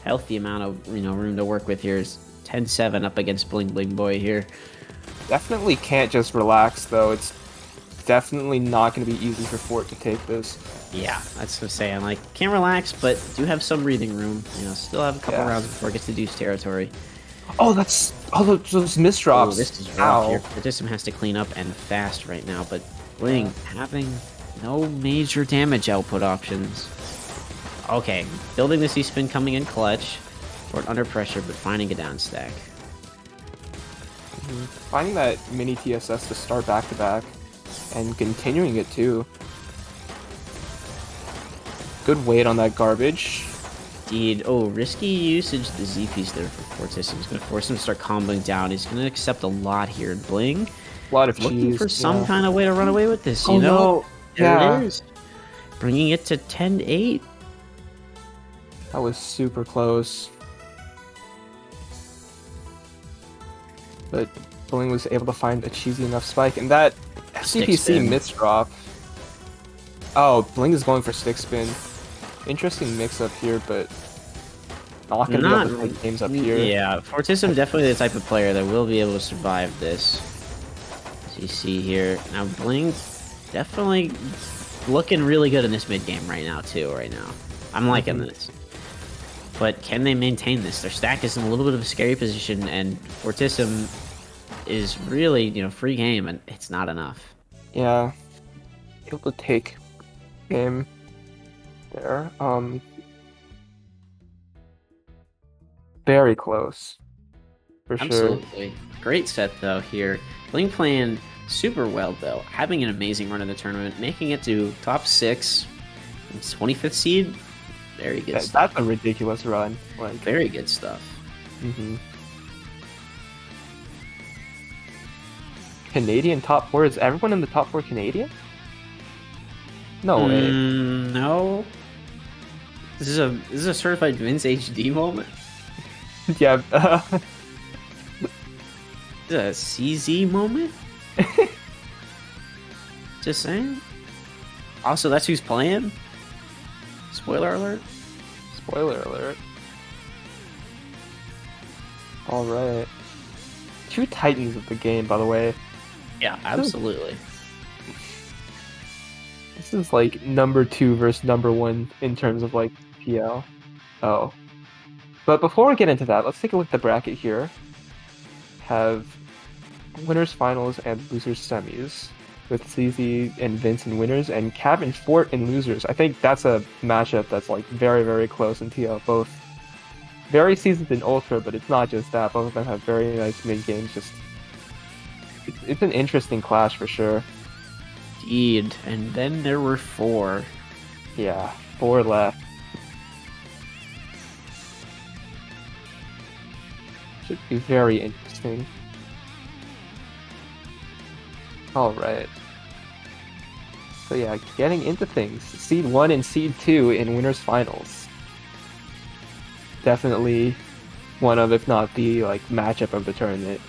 E: healthy amount of room to work with here. Is 10-7 up against Bling Bling Boy here.
D: definitely can't just relax though. It's definitely not going to be easy for Fort to take this.
E: Yeah, that's what I'm saying. Like, can't relax, but do have some breathing room. You know, still have a couple
D: Yeah.
E: rounds before it gets to Deuce territory.
D: Oh, that's those misdrops.
E: Oh, this is rough
D: Ow.
E: here. Fortissim has to clean up and fast right now, but Bling having no major damage output options. Okay, building the C-spin coming in clutch. Fort under pressure, but finding a down stack.
D: Finding that mini TSS to start back to back and continuing it too. Good weight on that garbage.
E: Indeed. Oh, risky usage of the Z piece there for Fortissim. He's going to force him to start comboing down. He's going to accept a lot here. And Bling
D: A lot of
E: looking
D: cheese.
E: for some
D: yeah.
E: kind of way to run away with this,
D: Oh
E: you know?
D: no.
E: There
D: Yeah.
E: it is. Bringing it to 10-8.
D: That was super close. But Bling was able to find a cheesy enough spike, and that
E: Stick
D: CPC
E: spin.
D: misdrop. Oh, Bling is going for stick spin. Interesting mix up here, but not going to be able to play games up here.
E: Yeah, Fortissim definitely the type of player that will be able to survive this. As you see here. Now, Bling definitely looking really good in this mid game right now, too, right now. I'm liking this. But can they maintain this? Their stack is in a little bit of a scary position, and Fortissim is really, you know, free game, and it's not enough.
D: Yeah. Able to take game there. Very close. For sure.
E: Absolutely. Great set, though, here. Bling playing super well, though. Having an amazing run in the tournament, making it to top 6, 25th seed. Very good stuff.
D: That's a ridiculous run. Like,
E: Very good stuff.
D: Canadian top 4? Is everyone in the top 4 Canadian? No way.
E: No. This is a certified Vince HD moment.
D: Yeah.
E: This is a CZ moment. Just saying. Also, that's who's playing. Spoiler alert.
D: Spoiler alert. Alright. 2 titans of the game, by the way.
E: Yeah, absolutely.
D: This is like number 2 versus number 1 in terms of like PL. Oh. But before we get into that, let's take a look at the bracket here. Have winners finals and losers semis. With CZ and Vince in winners, and Cav and Fort in losers. I think that's a matchup that's like very, very close in TL. Both very seasoned in Ultra, but it's not just that. Both of them have very nice mid games. Just it's an interesting clash for sure.
E: Indeed. And then there were 4.
D: Yeah, 4 left. Should be very interesting. Alright. So yeah, getting into things. Seed 1 and Seed 2 in winners finals. Definitely one of, if not the, like, matchup of the tournament.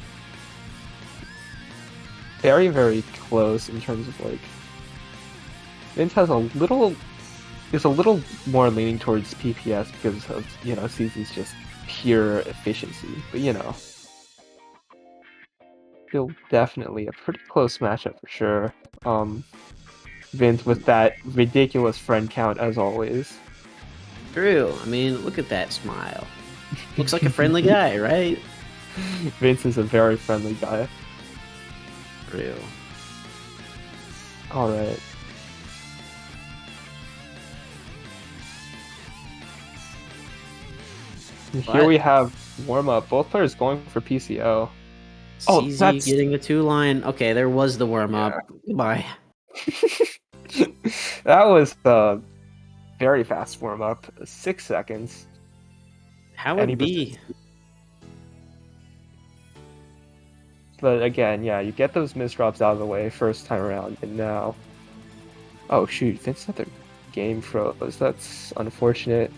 D: Very, very close in terms of, like... Vince has is a little more leaning towards PPS because of, you know, CZ's just pure efficiency. But, you know... Still definitely a pretty close matchup for sure. Vince with that ridiculous friend count as always.
E: True. I mean, look at that smile. Looks like a friendly guy, right?
D: Vince is a very friendly guy.
E: True.
D: Alright. Here we have warm-up. Both players going for PCO. Oh,
E: CZ
D: that's...
E: getting the 2 line. Okay, there was the warm-up. Goodbye.
D: That was a very fast warm-up. 6 seconds.
E: How would it be?
D: But again, yeah, you get those misdrops out of the way first time around, and now... Oh shoot, Vince had their game froze. That's unfortunate.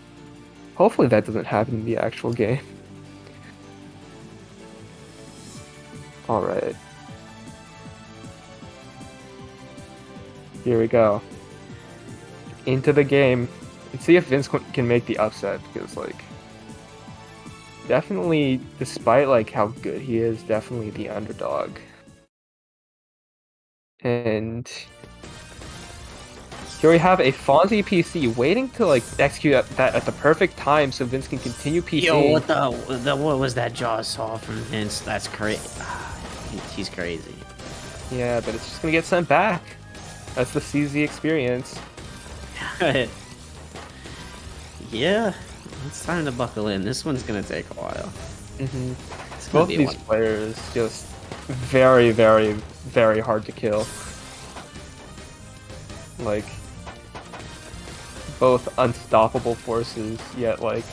D: Hopefully that doesn't happen in the actual game. Alright. Here we go. Into the game. Let's see if Vince can make the upset, because, like... Definitely, despite, like, how good he is, definitely the underdog. And here we have a Fonzie PC waiting to like execute that at the perfect time so Vince can continue PCing.
E: Yo, what was that Jaws saw from Vince? That's crazy. He's crazy.
D: Yeah, but it's just gonna get sent back. That's the CZ experience.
E: Yeah, it's time to buckle in. This one's gonna take a while.
D: Both of these players just very, very, very hard to kill. Like, both unstoppable forces, yet like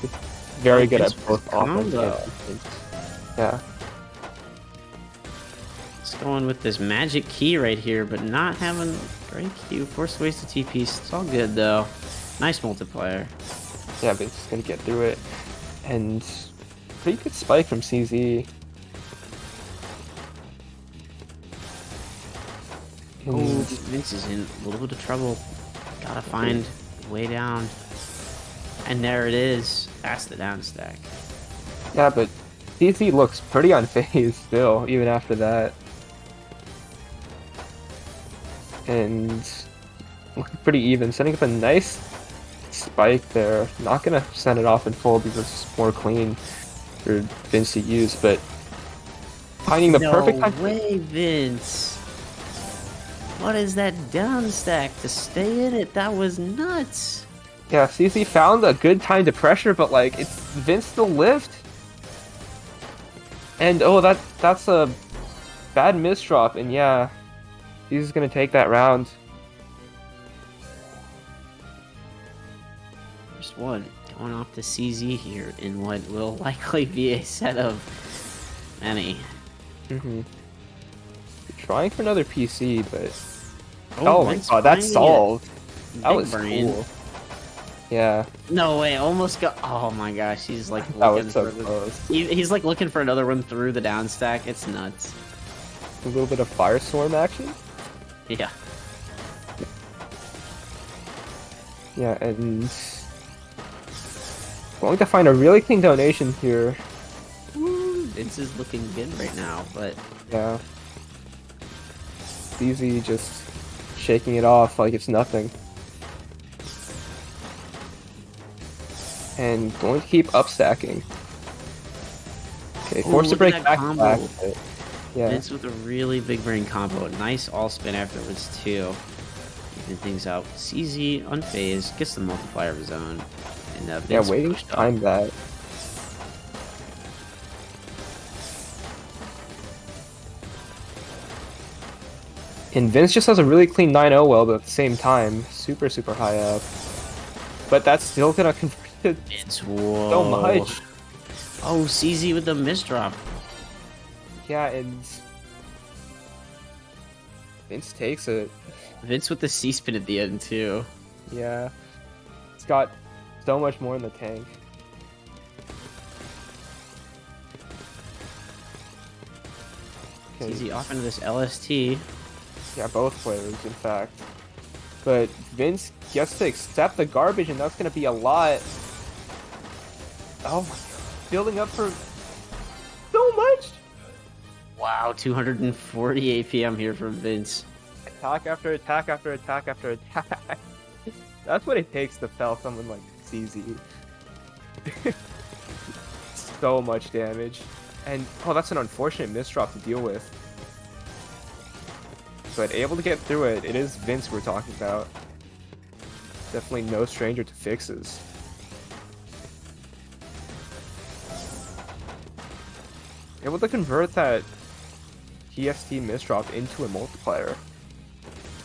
D: just very good at both offense and defense. Yeah.
E: It's going with this magic key right here, but not having great Q. Force waste to TP. It's all good though. Nice multiplier.
D: Yeah, but it's just gonna get through it. And pretty good spike from CZ.
E: Oh, Vince is in a little bit of trouble. Gotta find a way down. And there it is. That's the down stack.
D: Yeah, but CZ looks pretty unfazed still, even after that. And looking pretty even, setting up a nice spike there. Not gonna send it off in full because it's more clean for Vince to use, but finding the perfect time.
E: No way, Vince. What is that down stack to stay in it? That was nuts.
D: Yeah, CZ found a good time to pressure, but like it's Vince the lift. And oh, that's a bad misdrop, and yeah, he's gonna take that round.
E: First one going off to CZ here in what will likely be a set of many.
D: Trying for another PC, but oh my
E: Vince
D: god, that's
E: finding
D: solved.
E: it.
D: That
E: Big
D: was
E: brain.
D: cool. Yeah,
E: No way, almost got. Oh my gosh, he's like
D: that
E: looking
D: was so
E: for the-
D: close.
E: He's like looking for another one through the down stack. It's nuts.
D: A little bit of Firestorm action.
E: Yeah.
D: Yeah, and going to find a really clean donation here.
E: Vince is looking good right now, but
D: Yeah. CZ just shaking it off like it's nothing. And going to keep upstacking. Okay,
E: Ooh,
D: forced to
E: look
D: break
E: at that
D: back to back.
E: combo.
D: but yeah,
E: Vince with a really big brain combo. Nice all spin afterwards too. Even things out. CZ unfazed, gets the multiplier of his own. And
D: yeah,
E: Vince
D: waiting
E: pushed
D: to
E: up.
D: time that. And Vince just has a really clean 9-0 weld at the same time. Super, super high up. But that's still gonna convert it
E: Vince, whoa.
D: so much.
E: Oh, CZ with the misdrop.
D: Yeah, and Vince takes it.
E: Vince with the C spin at the end too.
D: Yeah. It's got so much more in the tank. Okay.
E: CZ off into this LST.
D: Yeah, both players, in fact. But Vince gets to accept the garbage, and that's going to be a lot. Oh my god. Building up for so much!
E: Wow, 240 APM here from Vince.
D: Attack after attack after attack after attack. That's what it takes to fell someone like CZ. So much damage. And, oh, that's an unfortunate misdrop to deal with. But able to get through it, it is Vince we're talking about. Definitely no stranger to fixes. Able to convert that TSD misdrop into a multiplier.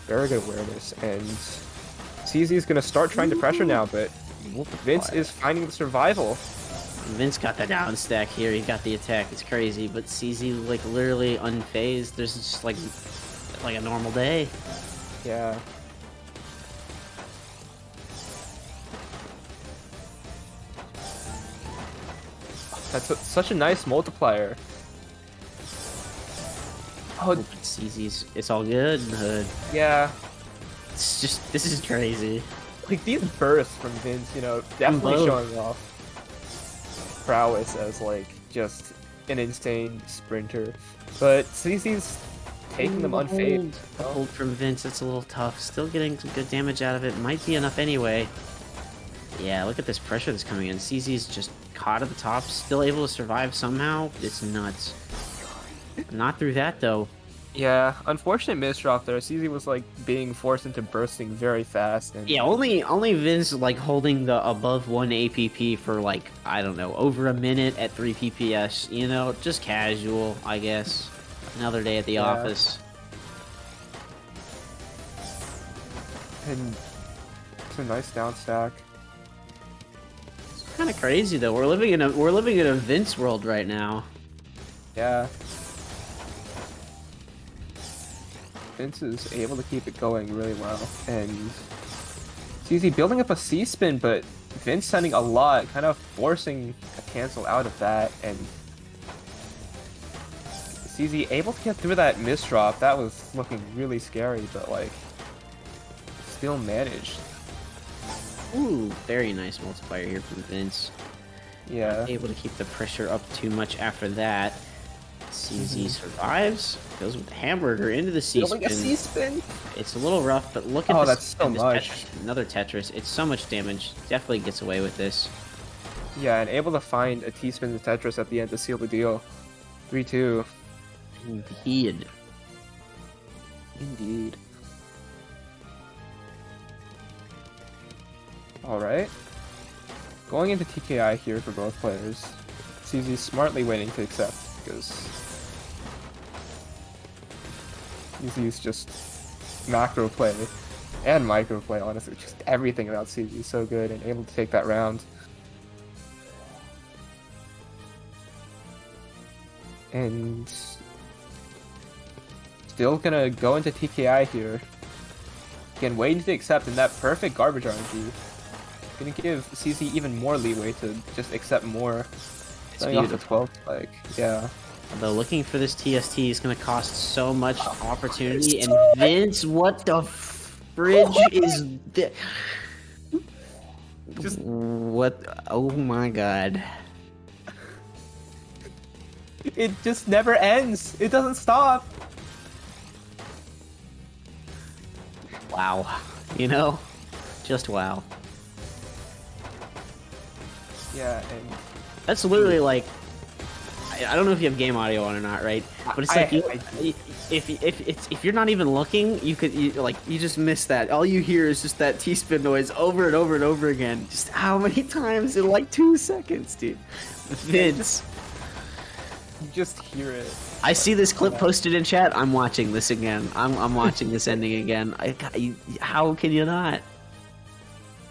D: Very good awareness, and CZ is going to start trying to pressure now, but Vince is finding the survival.
E: Vince got the down stack here. He got the attack. It's crazy, but CZ like literally unfazed. There's just like a normal day.
D: Yeah. That's such a nice multiplier. Oh,
E: But CZ's, it's all good.
D: yeah.
E: It's just, this is crazy.
D: Like, these bursts from Vince, you know, definitely
E: Both.
D: showing off prowess as, like, just an insane sprinter, but CZ's taking them unfazed.
E: The hold from Vince, it's a little tough. Still getting some good damage out of it. Might be enough anyway. Yeah, look at this pressure that's coming in. CZ's just caught at the top, still able to survive somehow. It's nuts. Not through that, though.
D: Yeah, unfortunate misdrop there. CZ was like being forced into bursting very fast. And
E: Yeah, only Vince like holding the above 1 APP for like, I don't know, over a minute at 3 PPS. You know, just casual, I guess. Another day at the office.
D: And it's a nice down stack.
E: Kind of crazy though. We're living in a Vince world right now.
D: Yeah. Vince is able to keep it going really well, and CZ building up a C-spin, but Vince sending a lot, kind of forcing a cancel out of that, and CZ able to get through that misdrop. That was looking really scary, but like, still managed.
E: Ooh, very nice multiplier here from Vince.
D: Yeah.
E: Not able to keep the pressure up too much after that. CZ survives, goes with the hamburger into the
D: Building a
E: C-spin.
D: C-spin?
E: It's a little rough, but look at
D: Oh,
E: this.
D: that's so
E: this
D: much.
E: Tetris. Another Tetris. It's so much damage. Definitely gets away with this.
D: Yeah, and able to find a T-spin to Tetris at the end to seal the deal. 3-2.
E: Indeed.
D: Indeed. Alright. Going into TKI here for both players. CZ smartly waiting to accept, because CZ's just macro play and micro play, honestly. Just everything about CZ is so good and able to take that round. And still gonna go into TKI here. Again, waiting to accept in that perfect garbage RNG. Gonna give CZ even more leeway to just accept more.
E: It's
D: Starting off the
E: beautiful.
D: 12th, like, yeah.
E: Although looking for this TST is going to cost so much opportunity. And Vince, what the fridge is this?
D: Just-
E: What? Oh my god.
D: It just never ends. It doesn't stop.
E: Wow. You know? Just wow.
D: Yeah, and
E: That's literally like, I don't know if you have game audio on or not, right? But it's like if you're not even looking, you just miss that. All you hear is just that T-spin noise over and over and over again. Just how many times in like 2 seconds, dude? Vince,
D: you just hear it.
E: I see this clip posted in chat. I'm watching this again. I'm watching this ending again. How can you not?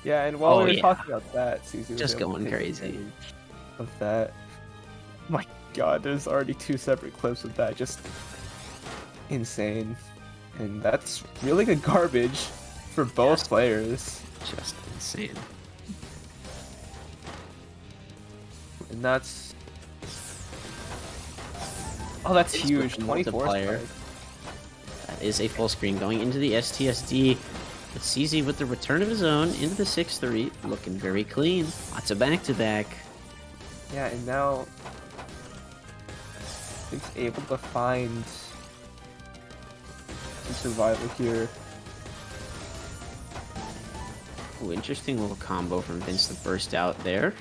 D: Yeah, and while
E: Oh,
D: we were
E: yeah.
D: talking about that, CZ was
E: Just
D: able to
E: going
D: take
E: crazy.
D: advantage of that. My god, there's already 2 separate clips of that. Just insane. And that's really good garbage for both players.
E: Just insane.
D: And that's... Oh, that's
E: It's
D: huge.
E: with
D: 24
E: multiplier.
D: spike.
E: That is a full screen going into the STSD. But CZ with the return of his own into the 6-3, looking very clean. Lots of back-to-back.
D: Yeah, and now he's able to find some survival here.
E: Ooh, interesting little combo from Vince to burst out there.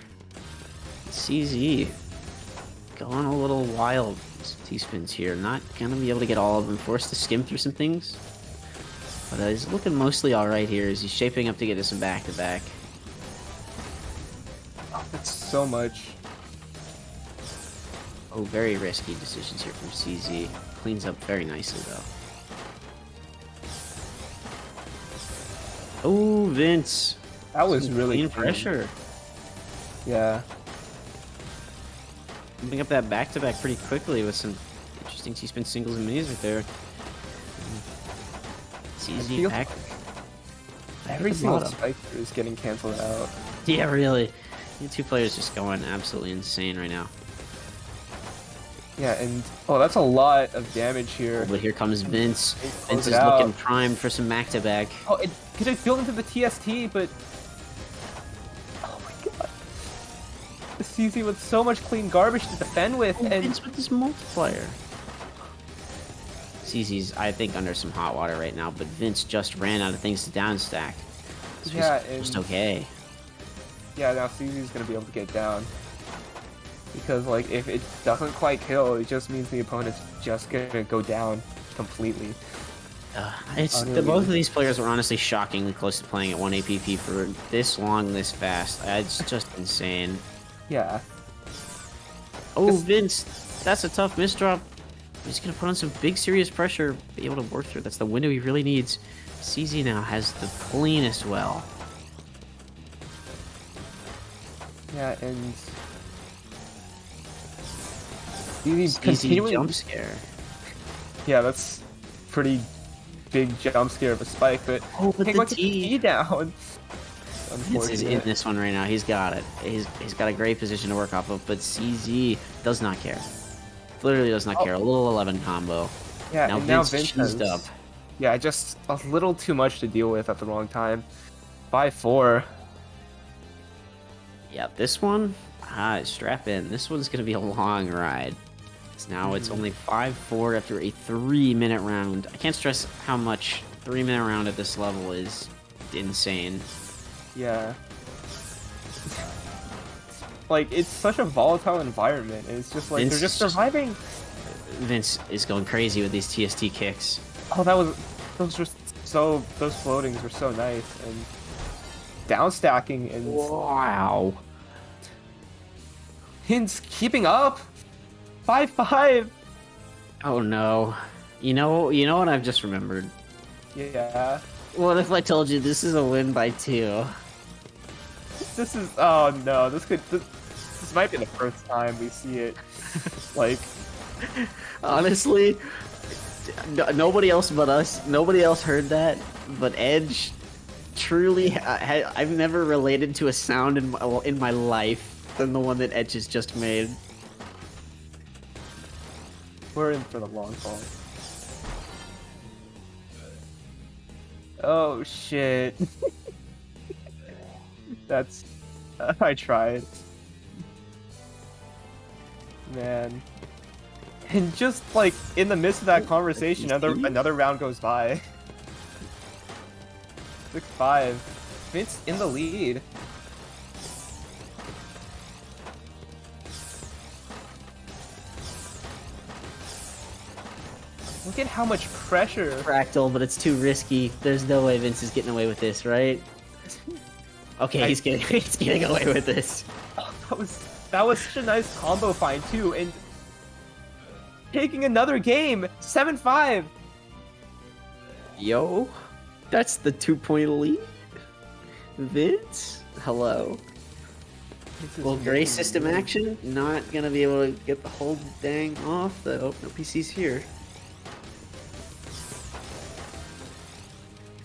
E: CZ going a little wild. T-spins here. Not gonna be able to get all of them. Forced to skim through some things. But he's looking mostly alright here as he's shaping up to get to some back-to-back.
D: Oh, that's so much.
E: Oh, very risky decisions here from CZ. Cleans up very nicely, though. Oh, Vince.
D: That was
E: Some
D: really
E: clean
D: clean.
E: pressure.
D: Yeah.
E: Moving up that back-to-back pretty quickly with some interesting T-spin singles and minis right there. CZ
D: feel-
E: back.
D: Every single
E: bottom.
D: spike is getting canceled out.
E: Yeah, really. The 2 players just going absolutely insane right now.
D: Yeah, and oh, that's a lot of damage here.
E: But here comes Vince.
D: They close
E: Vince
D: it
E: is
D: out.
E: looking primed for some back-to-back.
D: Oh, it could have built into the TST, but oh my god, this CZ with so much clean garbage to defend with,
E: Oh,
D: and
E: Vince with this multiplier. CZ's, I think, under some hot water right now, but Vince just ran out of things to downstack. So
D: yeah,
E: he's
D: and
E: just okay.
D: yeah, now CZ's gonna be able to get down. Because like if it doesn't quite kill, it just means the opponent's just gonna go down completely.
E: Both of these players were honestly shockingly close to playing at 1 APP for this long, this fast. It's just insane.
D: Yeah.
E: Oh,
D: This-
E: Vince, that's a tough misdrop. He's gonna put on some big serious pressure, be able to work through. That's the window he really needs. CZ now has the cleanest well.
D: Yeah, and he's
E: CZ
D: continuing.
E: jump scare.
D: Yeah, that's pretty big jump scare of a spike, but
E: Oh, but
D: can't
E: the
D: quite get the
E: D.
D: D down.
E: Vince is in
D: Unfortunate.
E: this one right now. He's got it. He's got a great position to work off of, but CZ does not care. Literally does not care. A little 11 combo.
D: Yeah,
E: Now
D: and now
E: Vince
D: Vince
E: cheesed
D: has,
E: up.
D: yeah, just a little too much to deal with at the wrong time. 5-4.
E: Yeah, this one, strap in. This one's gonna be a long ride. Now it's only 5-4 after a 3-minute round. I can't stress how much 3-minute round at this level is insane.
D: Yeah. Like, it's such a volatile environment. It's just like,
E: Vince
D: they're just
E: is just-
D: surviving.
E: Vince is going crazy with these TST kicks.
D: Oh, those floatings were so nice. And down stacking and
E: Wow.
D: Hints keeping up. 5-5.
E: Oh no. You know what I've just remembered?
D: Yeah.
E: What if I told you this is a win by 2?
D: This is, oh no, this might be the first time we see it. Like,
E: Honestly, nobody else but us, nobody else heard that, but Edge, truly, I've never related to a sound in my life than the one that Edge has just made.
D: we're in for the long haul. Oh shit. That's, I tried. Man. And just like in the midst of that conversation, another round goes by. 6-5. Vince in the lead. Look at how much pressure.
E: Fractal, but it's too risky. There's no way Vince is getting away with this, right? Okay, he's getting away with this.
D: That was such a nice combo find too, and taking another game, 7-5.
E: Yo, that's the 2-point lead. Vince, hello. Well, gray system action, not gonna be able to get the whole dang off though. No PC's here.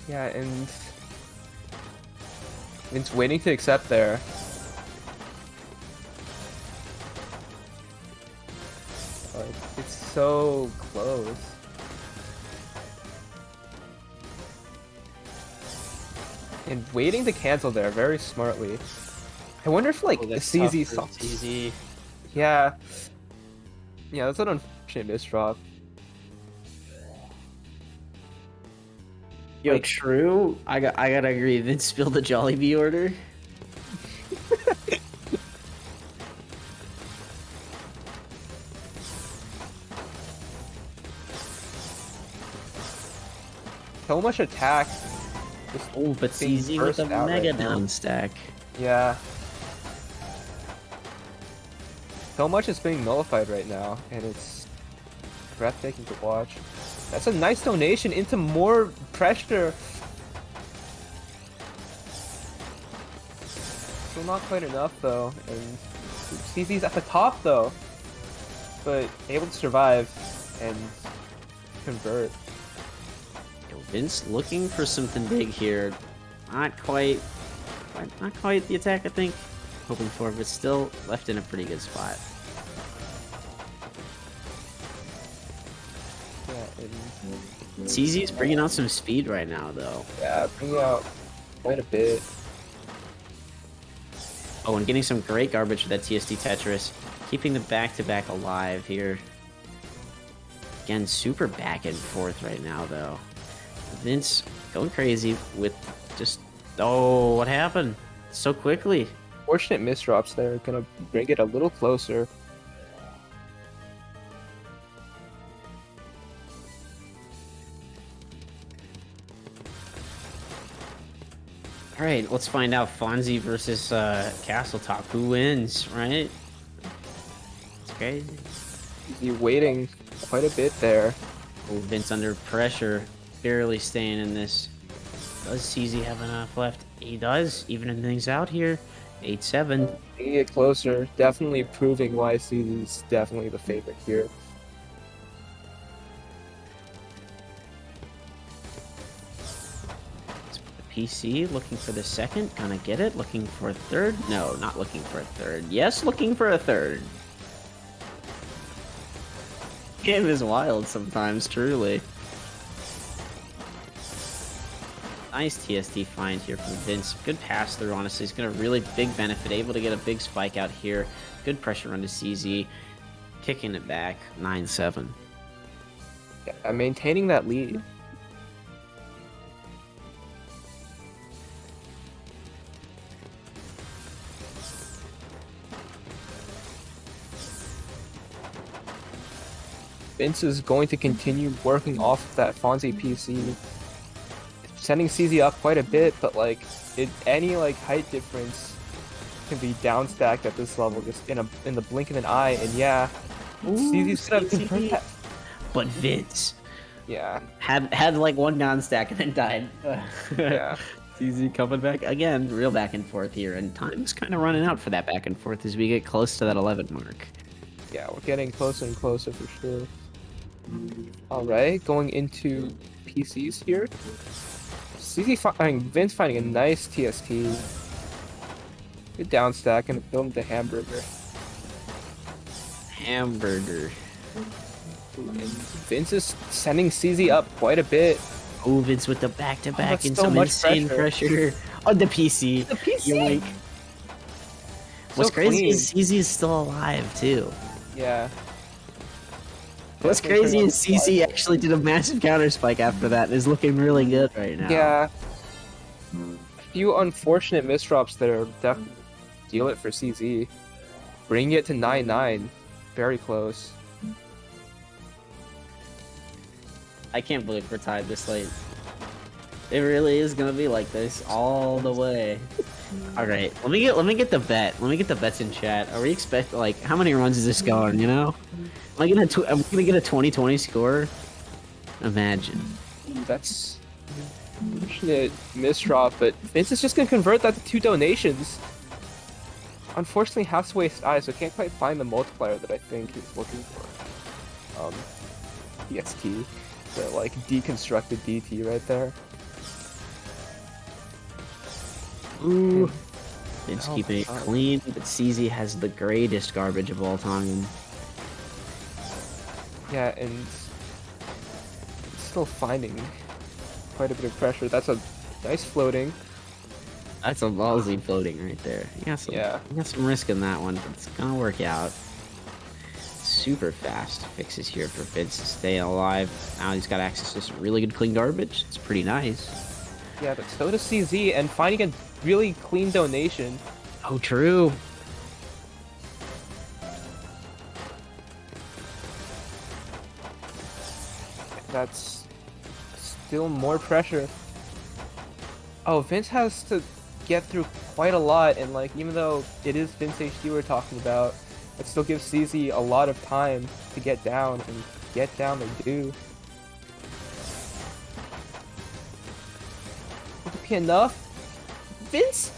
D: Yeah, and Vince waiting to accept there. Oh, it's so close. And waiting to cancel there very smartly. I wonder if like CZ saw.
E: CZ.
D: Yeah. Yeah, that's an unfortunate misdrop.
E: Yo,
D: Like-
E: true. I gotta agree. Vince spilled the Jollibee order.
D: So much attack.
E: Oh, but
D: being
E: CZ with
D: burst
E: a
D: out
E: mega
D: right now.
E: down stack.
D: Yeah. So much is being nullified right now, and it's breathtaking to watch. That's a nice donation into more pressure. Still not quite enough though, and CZ's at the top though, but able to survive and convert.
E: Yo, Vince looking for something big here. Not quite the attack I think. Hoping for, but still left in a pretty good spot.
D: Yeah, and
E: CZ's bringing out some speed right now, though.
D: yeah, bringing out quite a bit.
E: Oh, and getting some great garbage for that TSD Tetris. Keeping the back-to-back alive here. Again, super back and forth right now, though. Vince going crazy with just... Oh, what happened? So quickly.
D: Fortunate misdrops there, gonna bring it a little closer.
E: All right, let's find out Fonzie versus Castle Top. Who wins, right? It's crazy.
D: He's waiting quite a bit there.
E: Oh, Vince under pressure, barely staying in this. Does CZ have enough left? He does, evening things out here. 8-7.
D: Bringing it closer, definitely proving why CZ's definitely the favorite here.
E: PC looking for the second, gonna get it. Looking for a third? No, not looking for a third. Yes, looking for a third. Game is wild sometimes, truly. Nice TSD find here from Vince. Good pass through, honestly. He's gonna really big benefit. Able to get a big spike out here. Good pressure run to CZ. Kicking it back. 9-7.
D: Yeah, maintaining that lead. Vince is going to continue working off of that Fonzie PC, sending CZ up quite a bit, but like any like height difference can be down stacked at this level just in the blink of an eye, and yeah, CZ's gonna convert that.
E: But Vince
D: Yeah,
E: had like one down stack and then died.
D: yeah.
E: CZ coming back again, real back and forth here, and time's kind of running out for that back and forth as we get close to that 11 mark.
D: Yeah, we're getting closer and closer for sure. Alright, going into PCs here. Vince finding a nice TST. Good down stack and building the hamburger.
E: Hamburger.
D: And Vince is sending CZ up quite a bit.
E: Oh, Vince with the back-to-back
D: that's
E: and
D: so
E: some
D: much
E: insane pressure on the PC.
D: The PC!
E: Yoink. What's
D: So
E: crazy
D: clean.
E: is CZ is still alive, too.
D: Yeah.
E: What's crazy is CZ actually did a massive counter spike after that and is looking really good right now.
D: Yeah. A few unfortunate misdrops there. Definitely deal it for CZ. Bring it to 9-9. Very close.
E: I can't believe we're tied this late. It really is gonna be like this all the way. All right, let me get the bet. Let me get the bets in chat. Are we expect like how many runs is this going? You know, am I gonna get a 20-20 score? Imagine.
D: That's unfortunate misdrop, but Vince is just gonna convert that to 2 donations. Unfortunately, has to waste eyes, so can't quite find the multiplier that I think he's looking for. EXT, the like deconstructed DT right there.
E: Ooh. Vince
D: Oh,
E: keeping it
D: God.
E: clean, but CZ has the greatest garbage of all time.
D: Yeah, and still finding quite a bit of pressure. That's a nice floating.
E: That's a ballsy floating right there.
D: Yeah.
E: You got some risk in that one, but it's gonna work out. Super fast fixes here for Vince to stay alive. Now he's got access to some really good clean garbage. It's pretty nice.
D: Yeah, but so does CZ, and finding a really clean donation.
E: Oh, true.
D: That's still more pressure. Oh, Vince has to get through quite a lot, and like even though it is Vince HD we're talking about, it still gives CZ a lot of time to get down, and get down they do. Would it be enough? Vince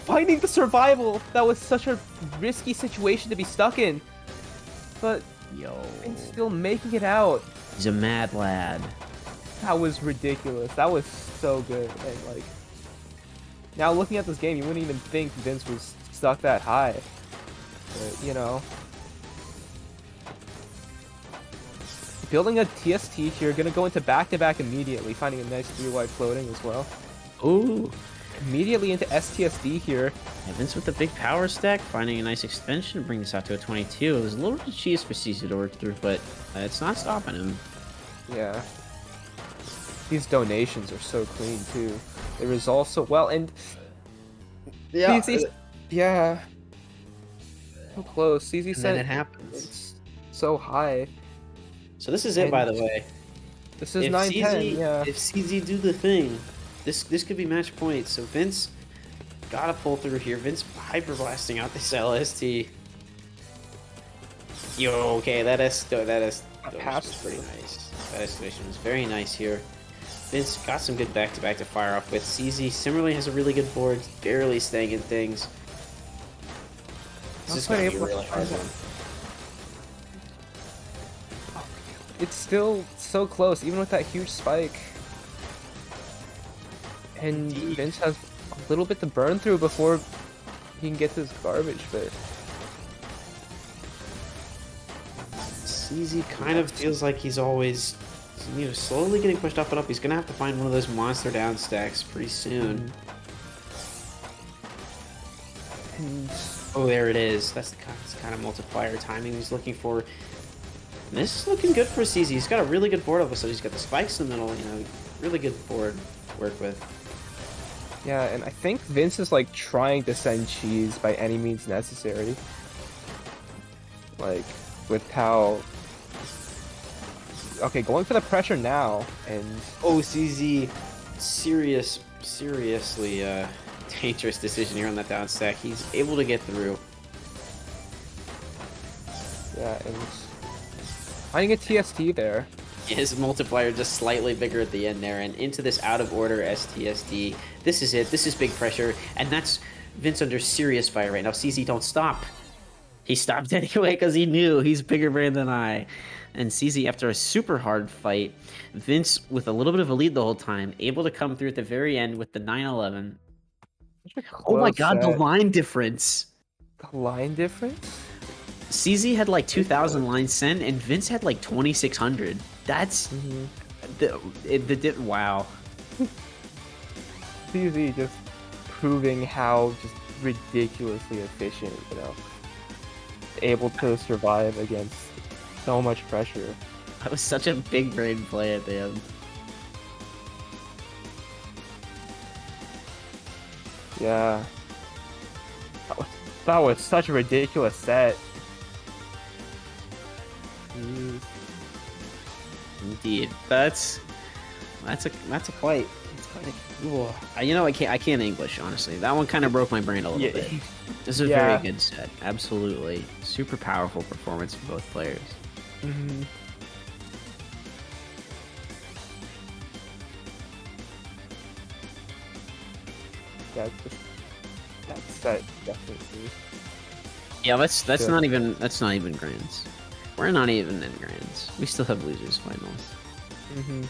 D: finding the survival. That was such a risky situation to be stuck in, but
E: Yo.
D: Vince still making it out.
E: He's a mad lad.
D: That was ridiculous. That was so good. And like, now looking at this game, you wouldn't even think Vince was stuck that high. But, you know. Building a TST here, gonna go into back-to-back immediately, finding a nice 3 wide floating as well.
E: Ooh.
D: immediately into STSD here.
E: Yeah, Vince with the big power stack, finding a nice extension to bring this out to a 22. It was a little bit of cheese for CZ to work through, but it's not stopping him.
D: Yeah. These donations are so clean too. They resolve so well, and CZ, yeah, so close. CZ
E: And
D: said
E: then it happens.
D: it's so high.
E: So this is it, by the way.
D: This is
E: If
D: 9-10, yeah.
E: If CZ do the thing, this could be match point. So Vince gotta pull through here. Vince hyper blasting out this LST. Yo, okay, that is pretty nice. That estimation was very nice here. Vince got some good back-to-back to fire off with. CZ similarly has a really good board, barely staying in things. This is gonna be a really hard one.
D: It's still so close, even with that huge spike. And Vince has a little bit to burn through before he can get to his garbage, but
E: CZ kind of feels like he's always, slowly getting pushed up and up. He's gonna have to find one of those monster down stacks pretty soon.
D: and
E: Oh, there it is. That's the kind of multiplier timing he's looking for. And this is looking good for CZ. He's got a really good board up, so he's got the spikes in the middle. Really good board to work with.
D: yeah, and I think Vince is like trying to send cheese by any means necessary. Like with how okay, going for the pressure now, and
E: Oh, CZ, seriously dangerous decision here on that down stack. He's able to get through.
D: yeah, and finding a TST there.
E: His multiplier just slightly bigger at the end there, and into this out of order STSD. This is it. This is big pressure, and that's Vince under serious fire right now. CZ, don't stop. He stopped anyway because he knew he's bigger brain than I. And CZ, after a super hard fight, Vince with a little bit of a lead the whole time, able to come through at the very end with the 9-11. Oh my god, the line difference.
D: The line difference?
E: CZ had like 2,000 lines sent, and Vince had like 2,600. That's wow.
D: CZ just proving how just ridiculously efficient, able to survive against so much pressure.
E: That was such a big brain play at the end.
D: Yeah. That was such a ridiculous set. Jeez.
E: Indeed, that's a quite. I can't English, honestly. That one kind of broke my brain a little bit. This is a very good set. Absolutely, super powerful performance from both players.
D: Mm-hmm. Yeah, that set definitely.
E: Yeah, that's not even grands. We're not even in grands. We still have losers finals.
D: Mm-hmm.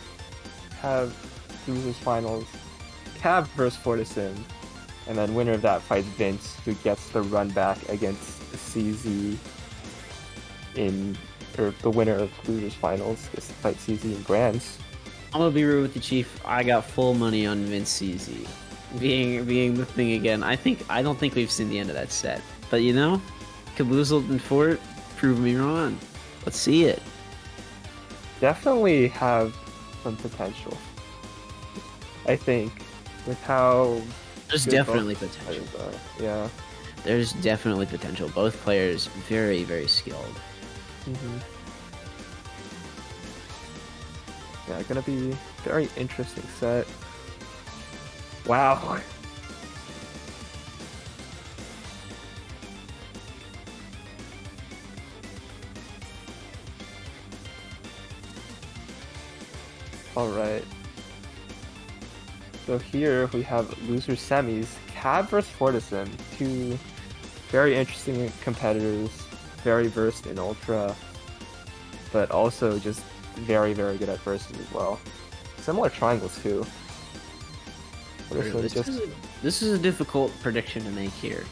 D: Have losers finals. Cav versus Fortissim, and then winner of that fights Vince, who gets the run back against CZ or the winner of losers finals gets to fight CZ in grands.
E: I'm gonna be real with you, Chief. I got full money on Vince CZ being the thing again. I don't think we've seen the end of that set, but Caboozled and Fort prove me wrong. Let's see it.
D: Definitely have some potential. I think with how
E: there's
D: good
E: definitely
D: both
E: potential.
D: players are. Yeah.
E: There's definitely potential. Both players very, very skilled.
D: Mm-hmm. Yeah, gonna be very interesting set. Wow. Alright. So here we have loser semis, Cav versus Fortissim, two very interesting competitors, very versed in Ultra, but also just very, very good at versus as well. Similar triangles too.
E: This is a difficult prediction to make here,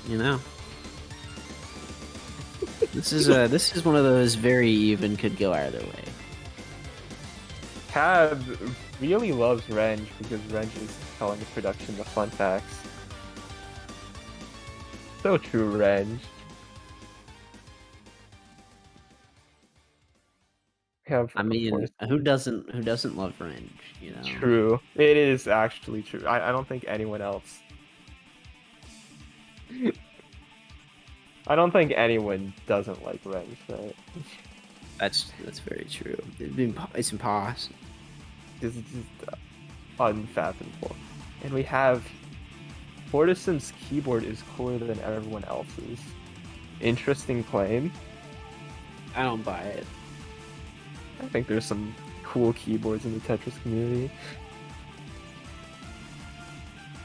E: This is one of those very even, could go either way.
D: Cab really loves Renge because Renge is telling his production the fun facts. So true, Renge. We have,
E: I
D: of
E: mean,
D: course,
E: who doesn't love Renge? You know.
D: true. It is actually true. I don't think anyone else. I don't think anyone doesn't like Renge, right?
E: That's very true. It's impossible.
D: This is just unfathomable. And we have Fortissim's keyboard is cooler than everyone else's. Interesting claim.
E: I don't buy it.
D: I think there's some cool keyboards in the Tetris community.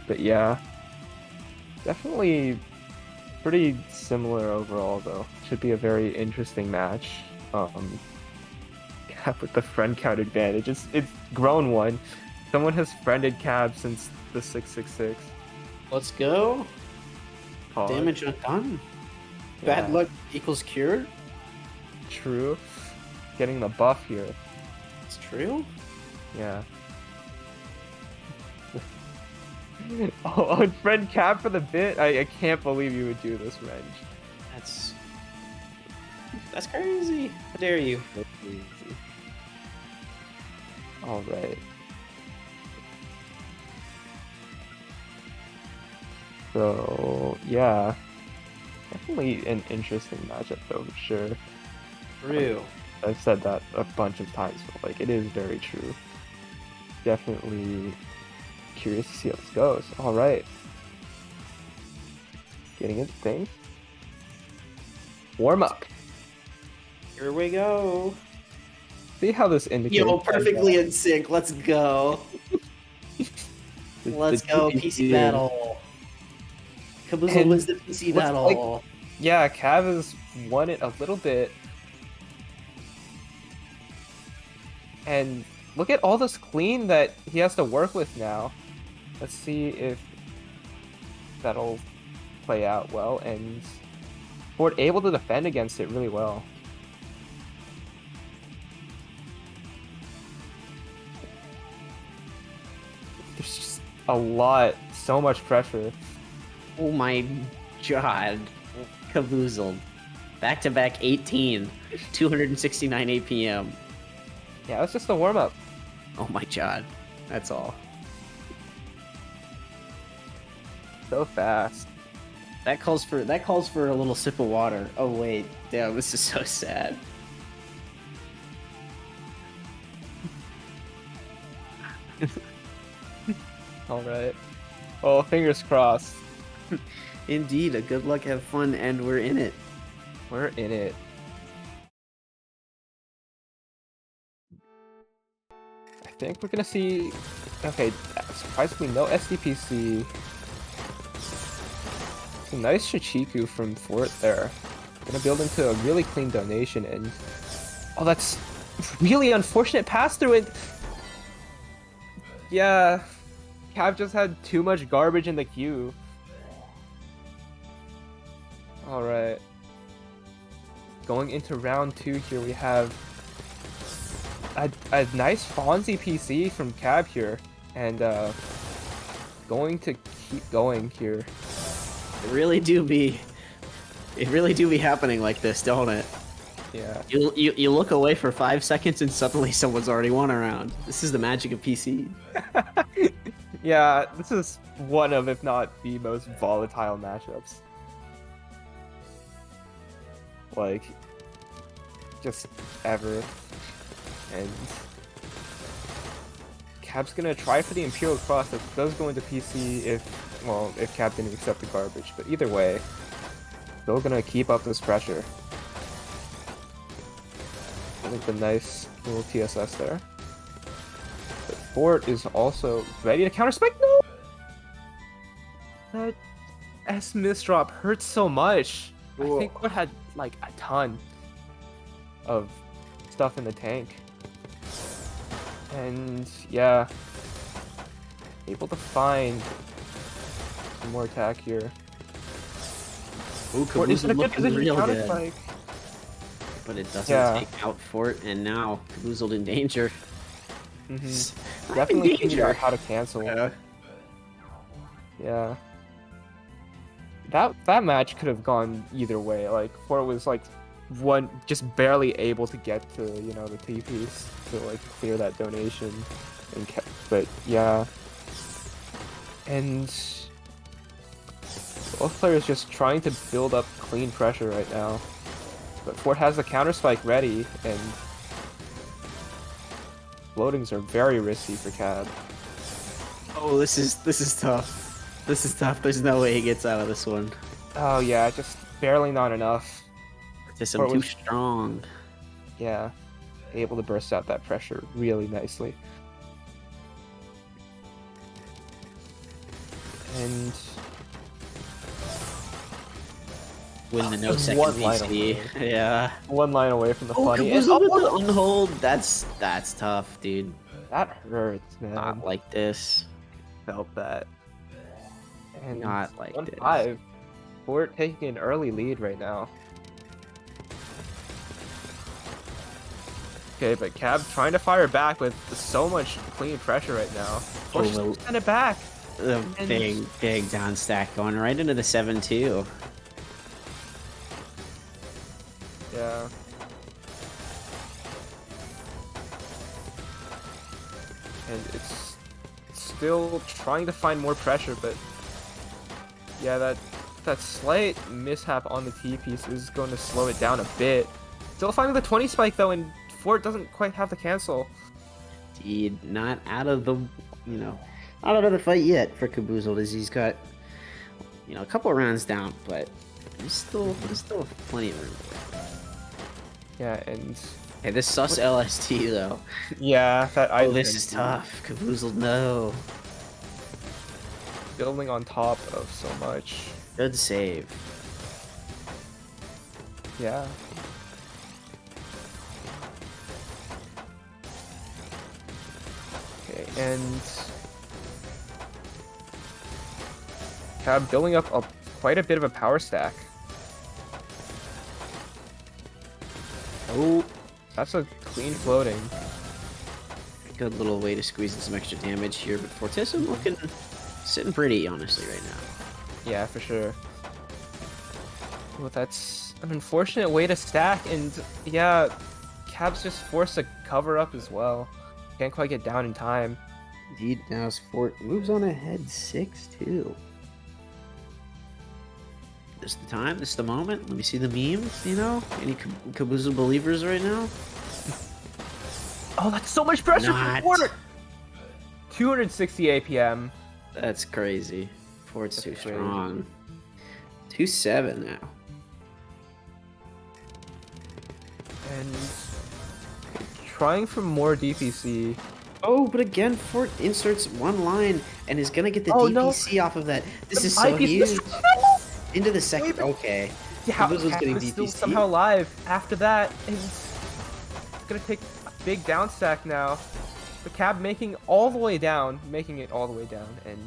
D: But yeah, definitely pretty similar overall though. Should be a very interesting match. Cab with the friend count advantage. It's grown one. Someone has friended Cab since the 666.
E: Let's go.
D: Pause.
E: Damage undone.
D: Yeah.
E: Bad luck equals cured.
D: True. Getting the buff here.
E: It's true.
D: Yeah. Oh, friend Cab for the bit? I can't believe you would do this, Renge.
E: That's crazy. How dare you?
D: Alright. So, yeah. Definitely an interesting matchup though, for sure.
E: True.
D: I've said that a bunch of times, but like, it is very true. Definitely curious to see how this goes. Alright. Getting into things. Warm up.
E: Here we go.
D: See how this indicator.
E: Yo, perfectly in sync. Let's go. Let's go. PC battle. Caboozle
D: And
E: wins the PC
D: looks
E: battle.
D: like- Yeah, Cav has won it a little bit. And look at all this clean that he has to work with now. Let's see if that'll play out well. And Ford able to defend against it really well. There's just a lot, so much pressure.
E: Oh my god. Caboozled. Back to back 18. 269 APM.
D: Yeah, it's just a warm up.
E: Oh my god. That's all.
D: So fast.
E: That calls for a little sip of water. Oh wait. Damn, this is so sad.
D: Alright. Well, fingers crossed.
E: Indeed, a good luck, have fun, and we're in it.
D: We're in it. I think we're gonna see. Okay, surprisingly, no SDPC. It's a nice Shichiku from Fort there. Gonna build into a really clean donation, and oh, that's really unfortunate pass through it. Yeah, Cav just had too much garbage in the queue. Alright. Going into round 2 here, we have a nice Fonzie PC from Cab here. And going to keep going here.
E: It really do be happening like this, don't it?
D: Yeah.
E: You look away for 5 seconds and suddenly someone's already won a round. This is the magic of PC.
D: Yeah, this is one of, if not the most volatile matchups. Like, just ever. And Cab's gonna try for the Imperial Cross. That does go into PC if Cab didn't accept the garbage. But either way, still gonna keep up this pressure. I think the nice little TSS there. But Fort is also ready to counter spike. No! That S misdrop hurts so much. I think Fort had like a ton of stuff in the tank. And yeah, able to find some more attack here.
E: Ooh,
D: Fort is in a good position to
E: real
D: counter
E: good.
D: spike.
E: But it doesn't
D: Yeah.
E: take out Fort, and now Caboozled in danger.
D: Definitely figured out how to cancel. Yeah. That match could have gone either way. Like Fort was like just barely able to get to the T-piece to like clear that donation, but yeah. And both players just trying to build up clean pressure right now. But Fort has the counter spike ready, and floatings are very risky for Cab.
E: Oh, this is tough. This is tough. There's no way he gets out of this one.
D: Oh yeah, just barely not enough.
E: Fortissim too strong.
D: Yeah, able to burst out that pressure really nicely. And
E: win the no second
D: one line
E: PC.
D: away.
E: Yeah.
D: One line away from the funny.
E: With the unhold. That's tough, dude.
D: That hurts, man.
E: Not like this.
D: Felt that. And
E: Not like this.
D: 1-5. Fort taking an early lead right now. Okay, but Cab trying to fire back with so much clean pressure right now. Fort's just send it back.
E: The big down stack going right into the 7-2.
D: Yeah. And it's still trying to find more pressure, but yeah, that slight mishap on the T-piece is going to slow it down a bit. Still finding the 20 spike though, and Fort doesn't quite have the cancel.
E: Indeed, not out of the, not out of the fight yet for Caboozled, as he's got, a couple of rounds down, but there's still plenty of room.
D: Yeah, and
E: Hey, this sus LST though.
D: yeah, that
E: This is tough. Caboozled, no.
D: Building on top of so much.
E: Good save.
D: Yeah. Okay, and Cab building up quite a bit of a power stack. Oh, that's a clean floating.
E: Good little way to squeeze in some extra damage here, but Fortissim sitting pretty, honestly, right now.
D: Yeah, for sure. Well, that's an unfortunate way to stack, and yeah, Cab's just forced to cover up as well. Can't quite get down in time.
E: Indeed, now Fort moves on ahead 6-2. This is the time, this is the moment. Let me see the memes, Any Caboozled believers right now?
D: Oh, that's so much pressure
E: Not.
D: for Fort! 260 APM.
E: That's crazy. Fort's too
D: That's crazy.
E: strong. 2-7 now.
D: And trying for more DPC.
E: Oh, but again, Fort inserts one line and is gonna get the
D: Oh,
E: DPC off of that. This is so huge. Into the second. Okay.
D: Yeah,
E: Caboozled's
D: Cab
E: getting
D: is still
E: DPC.
D: somehow alive after that, and it's gonna take a big down stack now. The Cab making it all the way down, and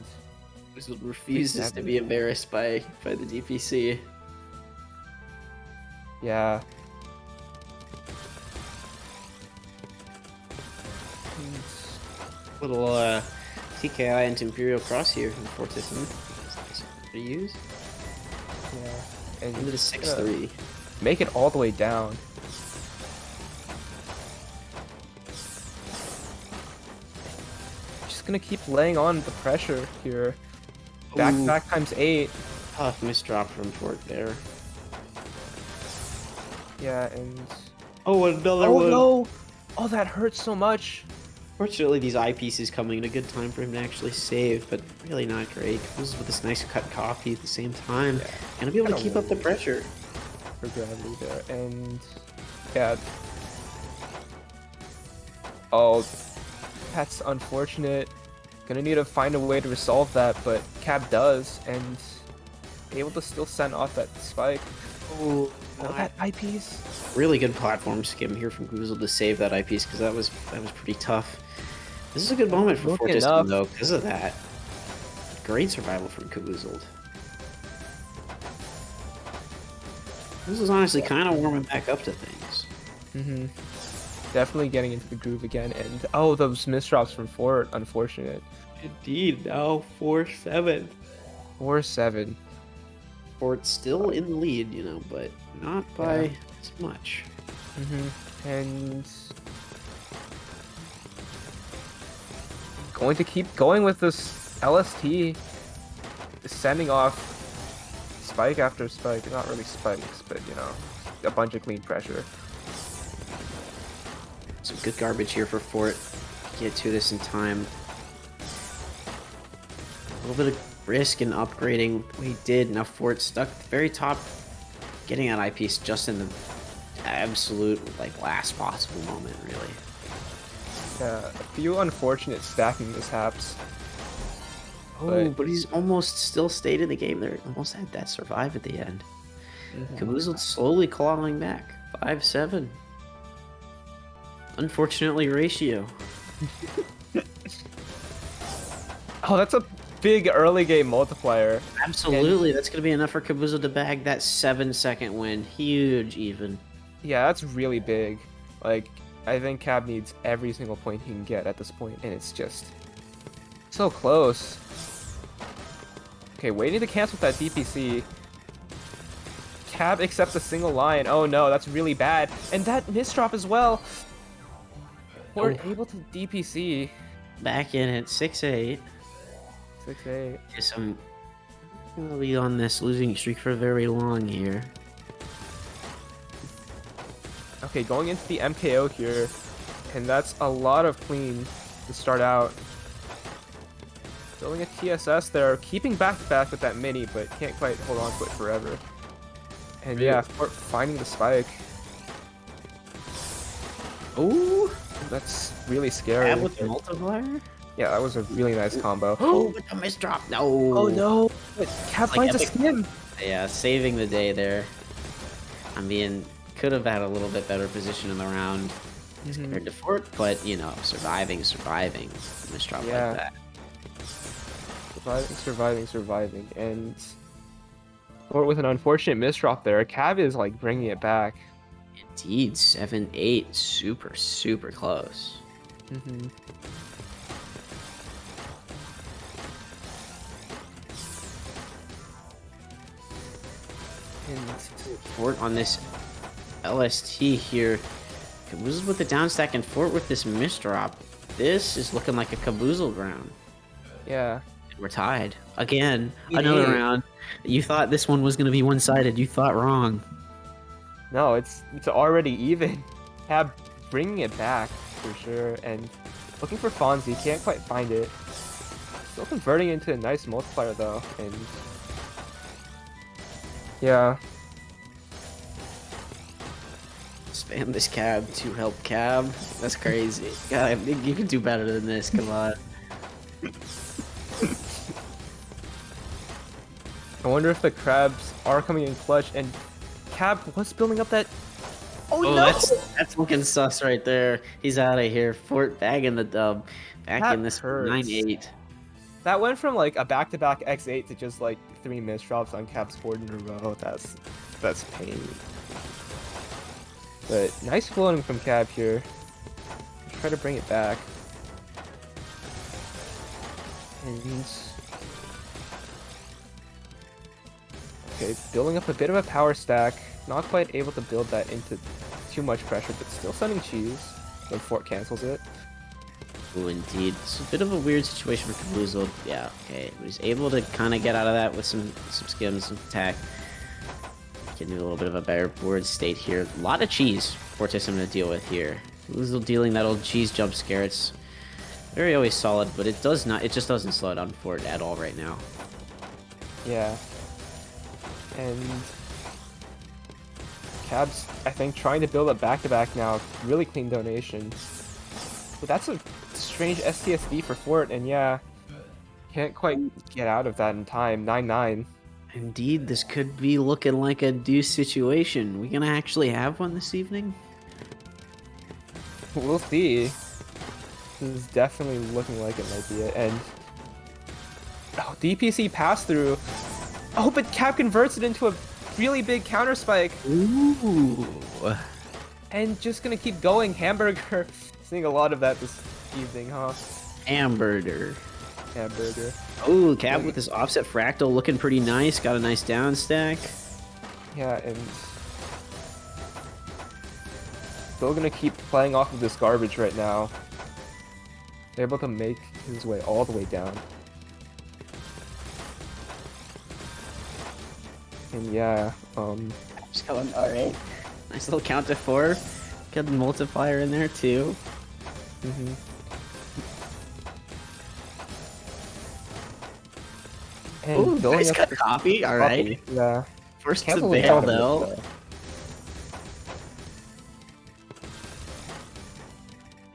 E: Caboozled refuses to be embarrassed by the DPC.
D: yeah.
E: Little TKI into Imperial Cross here from Fortissim. To use.
D: Yeah. And
E: Into the 6-3.
D: make it all the way down. Just gonna keep laying on the pressure here. Back
E: Ooh.
D: back times 8.
E: Tough misdrop from Fort there.
D: Yeah, and
E: Oh, another
D: oh
E: one.
D: no! Oh, that hurts so much.
E: Fortunately, these eyepieces coming at a good time for him to actually save, but really not great. This is with this nice cut copy at the same time.
D: Yeah.
E: Gonna be able to keep up the pressure.
D: For gravity there, and yeah. Oh, that's unfortunate. Gonna need to find a way to resolve that, but Cab does, and able to still send off that spike.
E: Oh,
D: Oh, that eyepiece.
E: really good platform skim here from Caboozled to save that eyepiece because that was pretty tough. This is a good moment for
D: Looking
E: Fortissim
D: up.
E: though because of that. Great survival from Caboozled. This is honestly kind of warming back up to things.
D: Definitely getting into the groove again. And oh, those misdrops from Fort, unfortunate.
E: Indeed, now 4-7.
D: 4-7.
E: Fort's still in the lead, you know, but not by as much.
D: And going to keep going with this LST, sending off spike after spike. Not really spikes, but you know, a bunch of clean pressure.
E: Some good garbage here for Fort. Get to this in time. A little bit of risk in upgrading. We did. Now Fort stuck at the very top, getting that eyepiece just in the absolute last possible moment, really.
D: Yeah, a few unfortunate stacking mishaps.
E: Oh, but he's almost still stayed in the game there. Almost had that survive at the end. Caboozled slowly clawing back. 5-7. Unfortunately, ratio.
D: Oh, that's a big early game multiplier.
E: Absolutely, that's going to be enough for Caboozled to bag that 7-second win. Huge, even.
D: Yeah, that's really big. Like, I think Cab needs every single point he can get at this point, and it's just so close. Okay, waiting to cancel that DPC. Cab accepts a single line. Oh no, that's really bad. And that misdrop as well. We're able to DPC.
E: Back in at 6-8.
D: 6-8.
E: Yes, I'm going to be on this losing streak for very long here.
D: Okay, going into the MKO here. And that's a lot of clean to start out. Building a TSS there, keeping back-to-back with that mini, but can't quite hold on to it forever. And yeah, Fort finding the spike.
E: Oh,
D: that's really scary.
E: Cab with the multiplier?
D: Yeah, that was a really nice combo.
E: Oh, but the misdrop. No.
D: Oh no! But Cab finds a skim.
E: Yeah, saving the day there. I mean, could have had a little bit better position in the round compared to Fort, but you know, surviving. Misdrop like that. Surviving, and Fort with an unfortunate misdrop there. Cab is like bringing it back. Indeed, 7-8, super close. And Fort on this LST here. Caboozled with the downstack and Fort with this misdrop. This is looking like a Caboozled round.
D: Yeah.
E: We're tied. Again, another round. You thought this one was going to be one-sided. You thought wrong.
D: No, it's already even. Cab bringing it back for sure, and looking for Fonzie, can't quite find it. Still converting into a nice multiplier though, and yeah.
E: Spam this Cab to help Cab. That's crazy. God, you can do better than this. Come on.
D: I wonder if the crabs are coming in clutch, and Cab was building up that. Oh no!
E: That's looking sus right there. He's out of here. Fort bagging the dub. Back in this 9-8.
D: That went from like a back-to-back X8 to just like 3 misdrops on Cab's board in a row. That's pain. But nice floating from Cab here. Try to bring it back. And okay, building up a bit of a power stack. Not quite able to build that into too much pressure, but still sending cheese when Fort cancels it.
E: Ooh, indeed. It's a bit of a weird situation for Caboozled. Yeah, okay. But he's able to kind of get out of that with some skims, some attack. Getting a little bit of a better board state here. A lot of cheese Fortissim to deal with here. Caboozled dealing that old cheese jump scare. It's very always solid, but it just doesn't slow down Fort at all right now.
D: Yeah. And Cab's, I think, trying to build up back-to-back now. Really clean donation. But that's a strange STSD for Fort, and yeah, can't quite get out of that in time. 9-9.
E: Indeed, this could be looking like a deuce situation. We gonna actually have one this evening?
D: We'll see. This is definitely looking like it might be it. And oh, DPC pass through. Oh, but Cap converts it into a really big counter spike.
E: Ooh.
D: And just gonna keep going. Hamburger. Seeing a lot of that this evening, huh?
E: Hamburger.
D: Hamburger.
E: Oh, Cab with his offset fractal looking pretty nice. Got a nice down stack.
D: Yeah, and still gonna keep playing off of this garbage right now. They're able to make his way all the way down. And yeah,
E: Just going alright. Nice little count to 4. Got the multiplier in there too.
D: mhm. And
E: Ooh,
D: building
E: nice
D: up
E: cut
D: this
E: copy. Alright.
D: copy, yeah.
E: First
D: Can't
E: to
D: believe
E: bail
D: how good
E: though.
D: this is.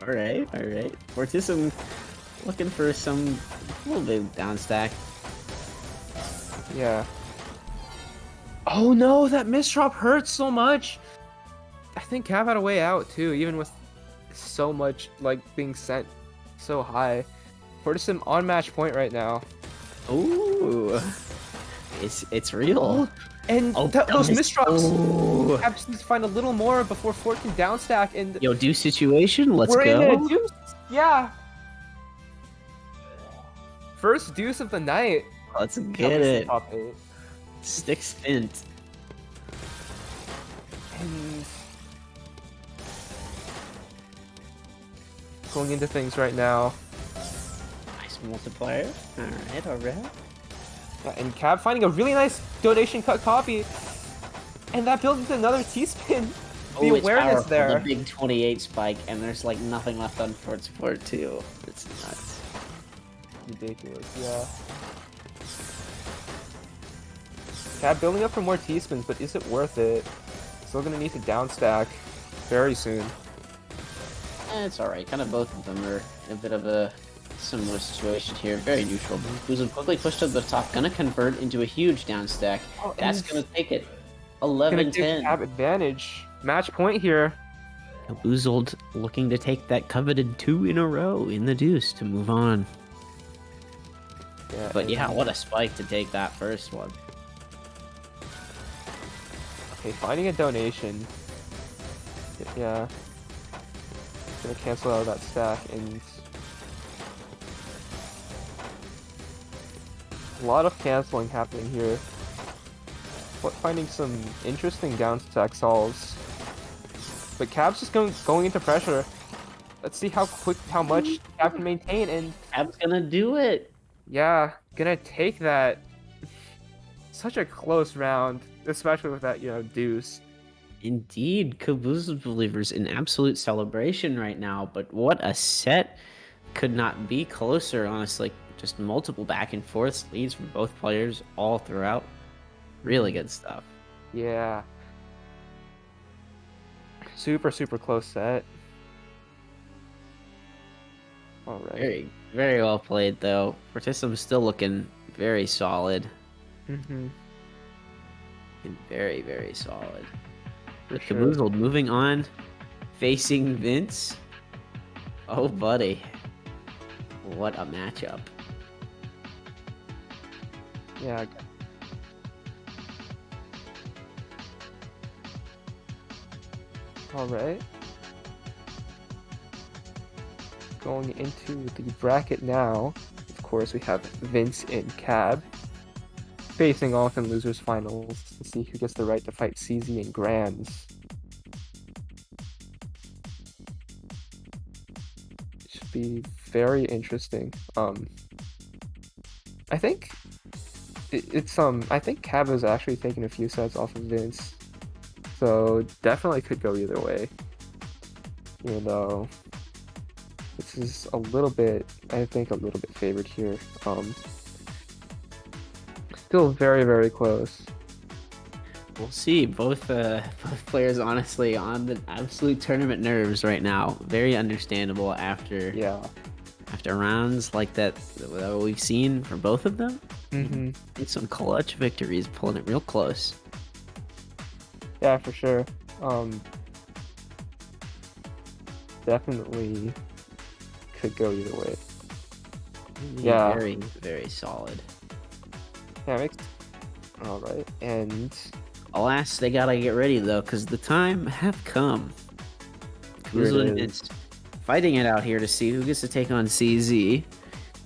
E: Alright. Fortissim looking for some little bit down stack.
D: Yeah. Oh no, that misdrop hurts so much. I think Cav had a way out too, even with so much like being sent so high. Fortissim on match point right now.
E: Ooh. It's real.
D: And
E: Oh,
D: those
E: nice.
D: misdrops.
E: Ooh.
D: Cav just needs to find a little more before Fort can downstack, and
E: Yo, do situation. Let's
D: we're
E: go.
D: in a deuce. Yeah. First deuce of the night.
E: Let's
D: At
E: get
D: least in
E: it.
D: Top 8.
E: Stick stint.
D: And going into things right now.
E: Nice multiplier. Alright.
D: Yeah, and Cab finding a really nice donation cut copy. And that builds into another T-spin. The
E: Oh, it's
D: awareness
E: powerful,
D: there.
E: The big 28 spike, and there's like nothing left on Fort support too. It's nuts.
D: Ridiculous, yeah. Cab building up for more T-spins, but is it worth it? Still gonna need to downstack very soon.
E: It's alright. Kind of both of them are in a bit of a similar situation here. Very neutral. Boozled quickly pushed to the top, gonna convert into a huge down stack.
D: Oh,
E: That's
D: and
E: gonna take it.
D: gonna give
E: 11-10.
D: Cab advantage. Match point here.
E: Boozled looking to take that coveted 2 in a row in the deuce to move on.
D: Yeah,
E: But
D: and-
E: yeah, what a spike to take that first one.
D: Okay, finding a donation. Yeah. Gonna cancel out of that stack, and a lot of canceling happening here. What, finding some interesting down stack solves. But Cab's just going into pressure. Let's see how much Cab can maintain, and
E: Cab's gonna do it.
D: yeah, gonna take that. Such a close round, especially with that, deuce.
E: Indeed, Caboozled Believers in absolute celebration right now, but what a set. Could not be closer, honestly. Just multiple back and forth leads from both players all throughout. Really good stuff.
D: Yeah. Super, super close set. Alright.
E: Very, very well played, though. Fortissim still looking very solid.
D: Mm-hmm.
E: And very, very solid.
D: For
E: With
D: sure.
E: Caboozled moving on, facing Vince. Oh, buddy. What a matchup.
D: Yeah. Alright. Going into the bracket now. Of course, we have Vince and Cab facing off in losers finals to see who gets the right to fight CZ and Grands. Should be very interesting. I think I think Cab has actually taken a few sets off of Vince, so definitely could go either way. This is a little bit, I think, a little bit favored here. Still very, very close.
E: We'll see. Both players, honestly, on the absolute tournament nerves right now. Very understandable after
D: Yeah.
E: after rounds like that we've seen from both of them.
D: Mm-hmm.
E: And some clutch victories, pulling it real close.
D: Yeah, for sure. Definitely could go either way. Yeah.
E: Very, very solid.
D: Yeah, makes. All right, and
E: Alas, they gotta get ready though, because the time have come Kaboozle and
D: it is.
E: Vince fighting it out here to see who gets to take on CZ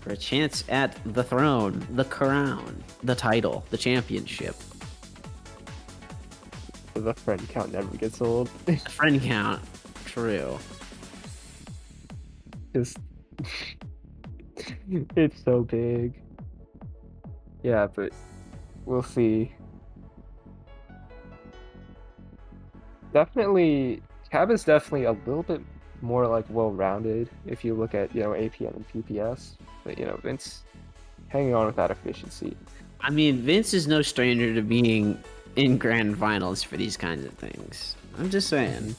E: for a chance at the throne, the crown, the title, the championship.
D: The friend count never gets old.
E: The friend count. True.
D: Just it's so big. Yeah, but we'll see. Definitely, Cab is definitely a little bit more like well-rounded if you look at APM and PPS. But Vince hanging on with that efficiency.
E: I mean, Vince is no stranger to being in grand finals for these kinds of things. I'm just saying.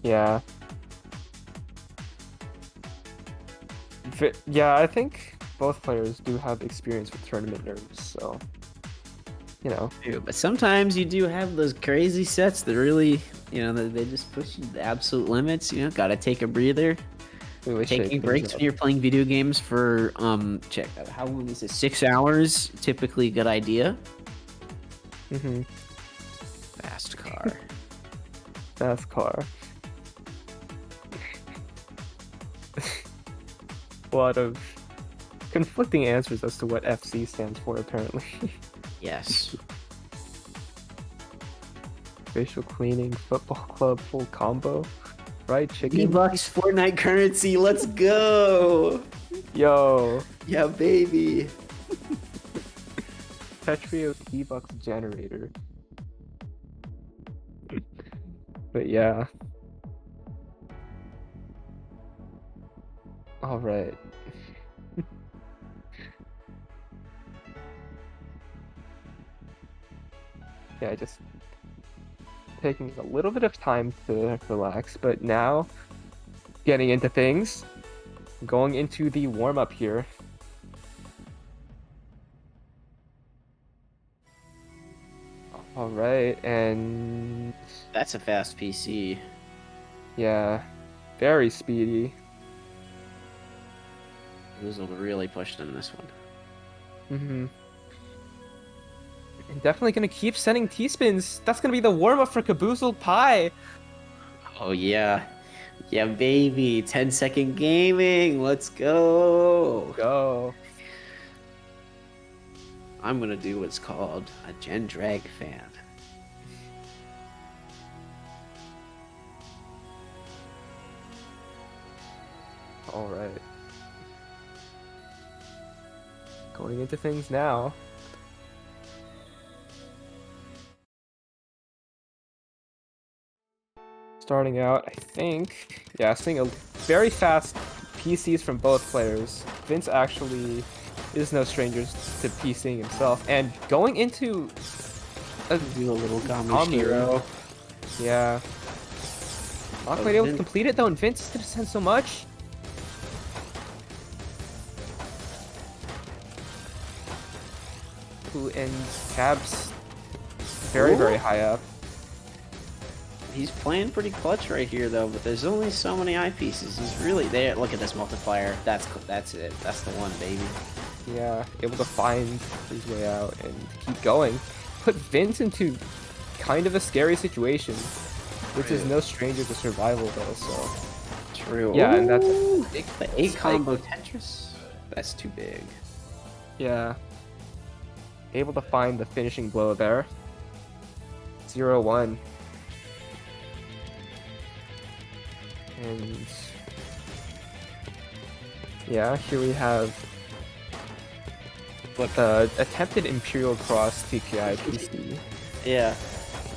D: Yeah. Yeah, I think both players do have experience with tournament nerves, so
E: True, but sometimes you do have those crazy sets that really, they just push you to the absolute limits. Gotta take a breather.
D: really shake
E: Taking
D: things
E: breaks
D: up.
E: when you're playing video games for check out how long is it? 6 hours. Typically a good idea.
D: Mm-hmm.
E: Fast car.
D: NASCAR. A lot of conflicting answers as to what FC stands for, apparently.
E: Yes.
D: Facial cleaning, football club, full combo, fried chicken.
E: V-Bucks Fortnite currency. Let's go.
D: Yo,
E: Yeah, baby.
D: Tetrio T-Bucks generator. But yeah. All right. Yeah, just taking a little bit of time to relax, but now getting into things, going into the warm-up here. All right, and
E: That's a fast PC.
D: yeah, very speedy.
E: Boozle really pushed in this one.
D: Mm-hmm. And definitely gonna keep sending T-spins. That's gonna be the warm-up for Caboozled Pie.
E: Oh yeah. Yeah, baby. 10-second gaming. Let's go.
D: Go.
E: I'm gonna do what's called a Gen Drag fan.
D: All right. Going into things now. Starting out, I think, yeah, seeing a very fast PCs from both players. Vince actually is no stranger to PCing himself, and going into
E: Do a little Gami
D: Amuro. Yeah. Not quite able to
E: Vince-
D: complete it though, and Vince is gonna send so much. Ooh, and Cab's very, very high up.
E: He's playing pretty clutch right here though, but there's only so many eyepieces. He's really there. Look at this multiplier. That's it. That's the one, baby.
D: Yeah, able to find his way out and keep going. Put Vince into kind of a scary situation, which is no stranger to survival though, so.
E: True.
D: Yeah, and that's
E: Ooh,
D: a big
E: the 8 combo Tetris. That's too big.
D: Yeah. Able to find the finishing blow there. 0-1. And yeah, here we have the attempted Imperial Cross TKI PC.
E: Yeah.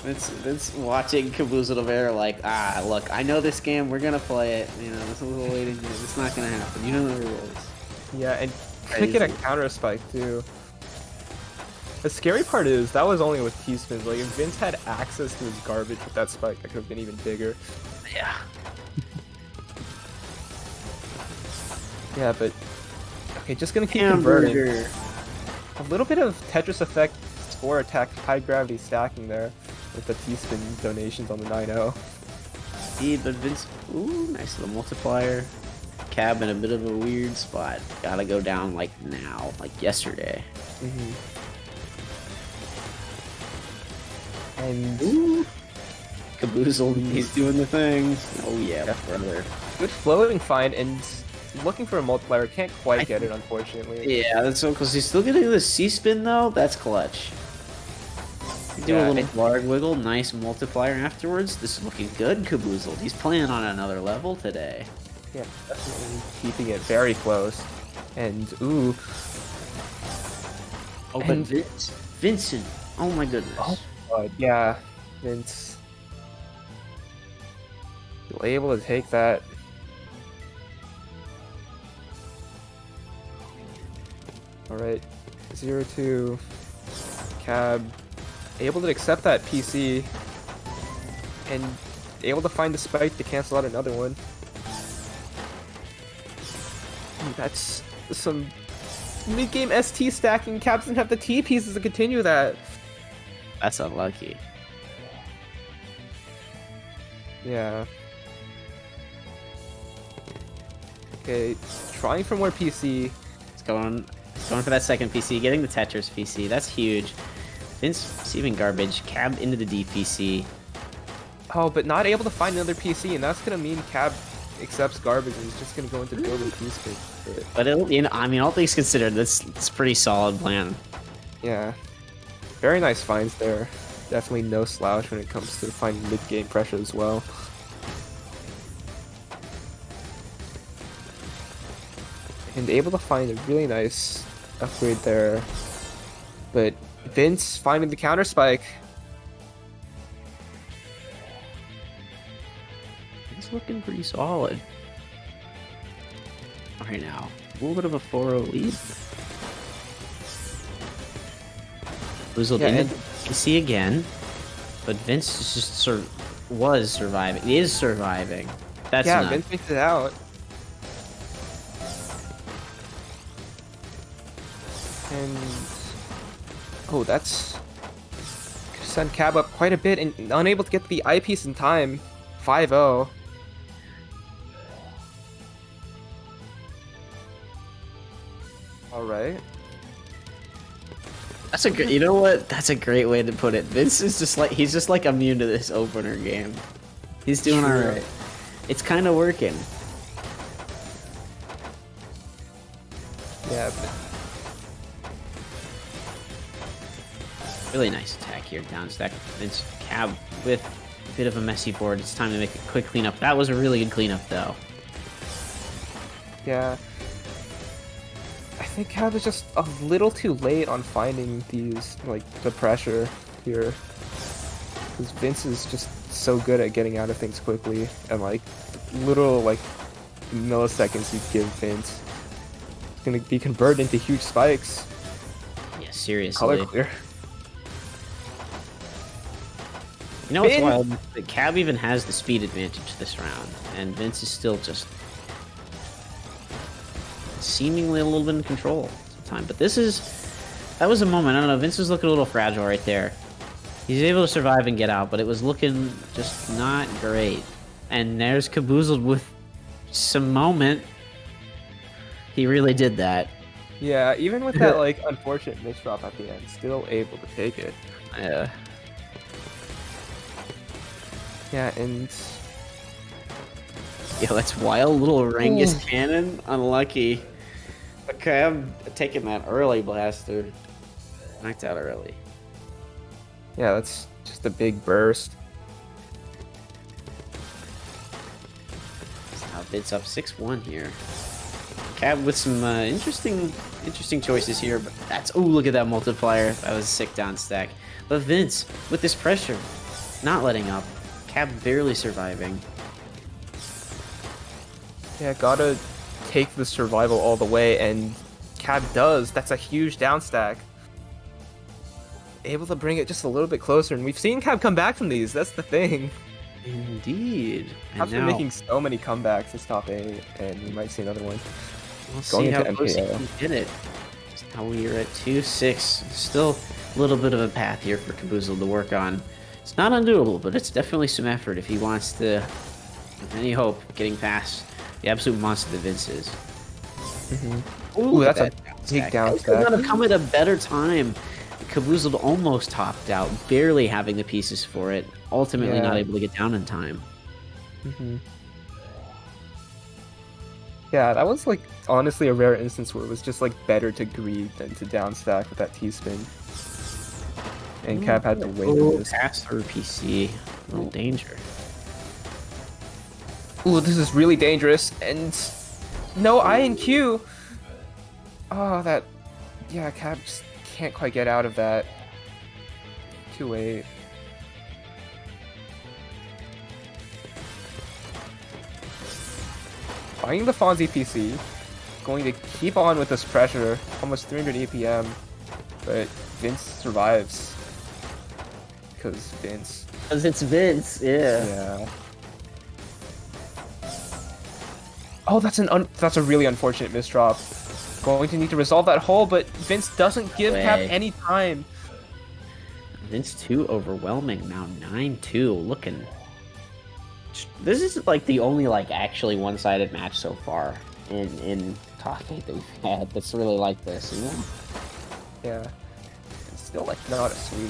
E: It's watching Caboozle of Air like, look, I know this game, we're gonna play it. This is a little waiting game. It's not gonna happen. You know the rules.
D: Yeah, and could get a counter spike too. The scary part is that was only with T-spins. Like if Vince had access to his garbage with that spike, that could have been even bigger.
E: Yeah.
D: Yeah, but okay, just gonna keep converting.
E: Hamburger.
D: A little bit of Tetris effect score attack high gravity stacking there with the T-spin donations on the 9-0.
E: Indeed, but Vince, ooh, nice little multiplier. Cab in a bit of a weird spot. Gotta go down like now, like yesterday.
D: And
E: Ooh. Caboozled, he's doing the thing. Oh yeah,
D: Yeah.
E: brother.
D: Good floating find and looking for a multiplier. Can't quite get it, unfortunately.
E: Yeah, that's so close. He's still getting the C-spin though. That's clutch. You do
D: Yeah,
E: a little
D: and-
E: blarg wiggle, nice multiplier afterwards. This is looking good, Caboozled. He's playing on another level today.
D: Yeah, definitely keeping it very close. And ooh,
E: Oh, but
D: And-
E: Vincent. Oh my goodness.
D: Oh. Yeah, Vince still able to take that. All right, 0-2 Cab able to accept that PC and able to find the spike to cancel out another one. That's some mid-game ST stacking. Cab doesn't have the T pieces to continue that.
E: That's unlucky.
D: Yeah. Okay, trying for more PC.
E: It's going for that second PC, getting the Tetris PC. That's huge. Vince receiving garbage. Cab into the DPC.
D: Oh, but not able to find another PC, and that's gonna mean Cab accepts garbage and is just gonna go into building piece pick.
E: But I mean, all things considered, it's pretty solid plan.
D: Yeah. Very nice finds there. Definitely no slouch when it comes to finding mid-game pressure as well. And able to find a really nice upgrade there. But Vince finding the counter spike.
E: It's looking pretty solid. Right now, a little bit of a 4-0 lead. Boozled
D: Yeah,
E: into
D: and-
E: PC again, but Vince is just was surviving. He is surviving. That's
D: Yeah,
E: enough.
D: Vince makes it out. And oh, that's could send Cab up quite a bit and unable to get the eyepiece in time. 5-0. All right.
E: That's a great. You know what? That's a great way to put it. Vince is he's just like immune to this opener game. He's doing all right. It's kind of working.
D: Yeah. But
E: Really nice attack here, down stack. Vince Cab with a bit of a messy board. It's time to make a quick cleanup. That was a really good cleanup, though.
D: yeah. I think Cab is just a little too late on finding these, like, the pressure here. Because Vince is just so good at getting out of things quickly. And, like, little, like, milliseconds you give Vince. It's gonna be converted into huge spikes.
E: Yeah, seriously.
D: Color clear.
E: You know what's
D: Vin-
E: wild? The Cab even has the speed advantage this round, and Vince is still just seemingly a little bit in control at the time. But that was a moment. I don't know. Vince was looking a little fragile right there. He's able to survive and get out, but it was looking just not great. And there's Caboozled with some moment. He really did that.
D: Yeah, even with that, like, unfortunate miss drop at the end, still able to take it.
E: Yeah.
D: Yeah, and
E: Yo, that's wild. Little Rangus cannon. Unlucky. Okay, I'm taking that early blaster. Knocked out early.
D: yeah, that's just a big burst.
E: So now Vince up 6-1 here. Cab with some interesting choices here, but that's look at that multiplier. That was a sick down stack. But Vince with this pressure, not letting up. Cab barely surviving.
D: Yeah, gotta take the survival all the way, and Cab does. That's a huge down stack. Able to bring it just a little bit closer, and we've seen Cab come back from these. That's the thing.
E: Indeed. And
D: Cab's been
E: now,
D: making so many comebacks this top 8, and we might see another one.
E: we'll
D: going
E: see how
D: into
E: close he
D: MPO.
E: can get it. So now we are at 2-6. Still a little bit of a path here for Caboozled to work on. It's not undoable, but it's definitely some effort if he wants to have any hope of getting past the absolute monster that Vince is.
D: Ooh, that's a big down
E: It could not
D: stack.
E: have come at a better time. Caboozled almost topped out, barely having the pieces for it. Ultimately,
D: Yeah.
E: not able to get down in time.
D: Yeah, that was like honestly a rare instance where it was just like better to greed than to downstack with that T-spin. And Cab had to wait for this.
E: Pass through PC. A little danger.
D: Ooh, this is really dangerous. And no I and Q. Oh, that. Yeah, Cab just can't quite get out of that. 2-8. Finding the Fonzie PC. Going to keep on with this pressure. Almost 300 APM. But Vince survives. Because Vince.
E: Because it's Vince, yeah.
D: Yeah. Oh, that's a really unfortunate misdrop. Going to need to resolve that hole, but Vince doesn't give Cap any time.
E: Vince 2 overwhelming now, 9-2. Looking. This is like the only like actually one-sided match so far in Talk 8 that we've had that's really like this, you know?
D: Yeah. It's still like not a sweep.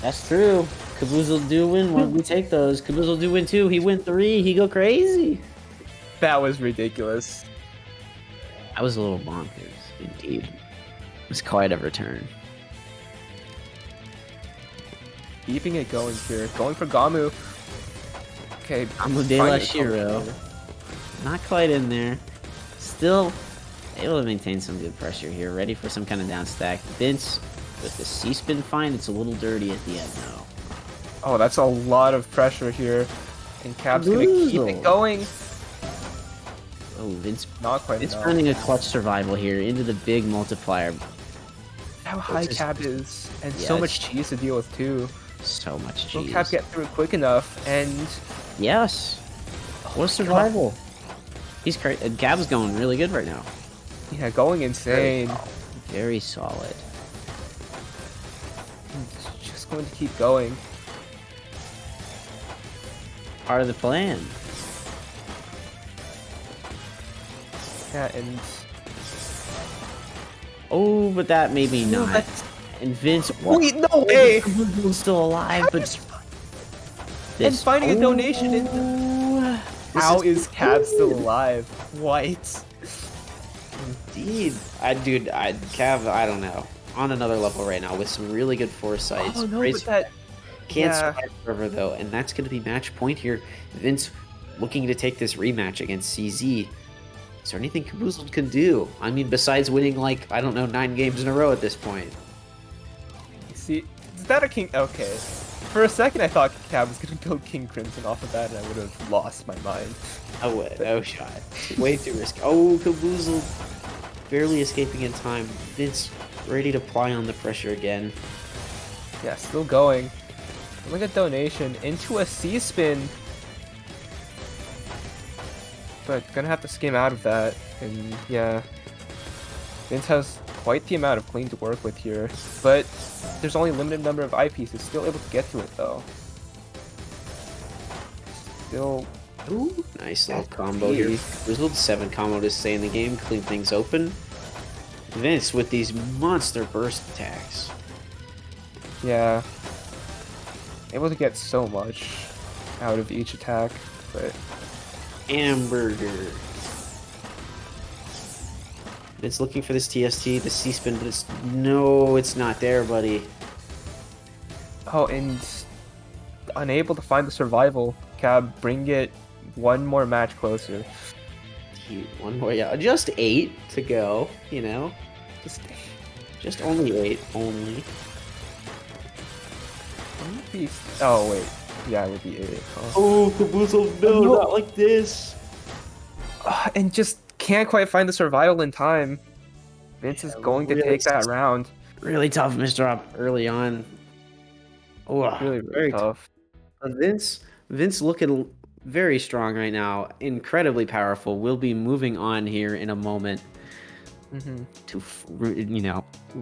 E: That's true. Caboozle do win one. We take those. Caboozle do win 2. He win 3. He go crazy.
D: That was ridiculous.
E: That was a little bonkers, indeed. It was quite a return.
D: Keeping it going here. Going for Gamu. Okay.
E: Gamu de la Shiro. Not quite in there. Still able to maintain some good pressure here. Ready for some kind of down stack. Vince with the C-spin find. It's a little dirty at the end, though.
D: Oh, that's a lot of pressure here. And Cap's going to keep it going.
E: Oh, Vince.
D: Not quite
E: It's
D: enough.
E: finding a clutch survival here into the big multiplier.
D: How high Cap is. And
E: Yeah,
D: so much cheese to deal with, too.
E: So much
D: Will
E: cheese.
D: Cap get through it quick enough? And
E: Yes. What a survival. He's crazy. Gab's going really good right now.
D: yeah, going insane.
E: Very solid.
D: He's just going to keep going.
E: Part of the plan.
D: Yeah, and
E: Oh, but that maybe
D: No,
E: not.
D: that's-
E: And Vince.
D: wait, no way!
E: Caboozle's still alive, but.
D: And finding a donation in.
E: Oh,
D: How is Cab still alive? What?
E: Indeed. Cav, I don't know. On another level right now with some really good foresights.
D: Oh no,
E: Great
D: but that.
E: Can't
D: Yeah.
E: survive forever though, and that's going to be match point here. Vince looking to take this rematch against CZ. Is there anything Caboozled can do? I mean, besides winning like, I don't know, 9 games in a row at this point.
D: See, is that a king? Okay. For a second, I thought Cab was gonna go King Crimson off of that, and I would have lost my mind.
E: No shot. Way too risky. Oh, Caboozled barely escaping in time. Vince ready to apply on the pressure again.
D: Yeah, still going. Look at donation into a C-spin. But gonna have to skim out of that, and yeah. Vince has quite the amount of clean to work with here, but there's only a limited number of eyepieces. Still able to get to it though. Still.
E: Ooh, nice little combo here. Caboozled 7 combo to stay in the game, clean things open. Vince with these monster burst attacks.
D: Yeah. Able to get so much out of each attack, but
E: Hamburger. It's looking for this TST, the C-spin, but it's not there, buddy.
D: oh, and unable to find the survival. Cab, bring it one more match closer.
E: One more, yeah, just 8 to go. You know, just only 8, only.
D: Oh wait, yeah, it would be 8. Huh?
E: Oh, Caboozled, no,
D: No.
E: not like this.
D: And just can't quite find the survival in time. Vince is going to
E: really
D: take that round.
E: Really tough misdrop early on. Oh,
D: Really,
E: very
D: tough.
E: Vince looking very strong right now. Incredibly powerful. We'll be moving on here in a moment to,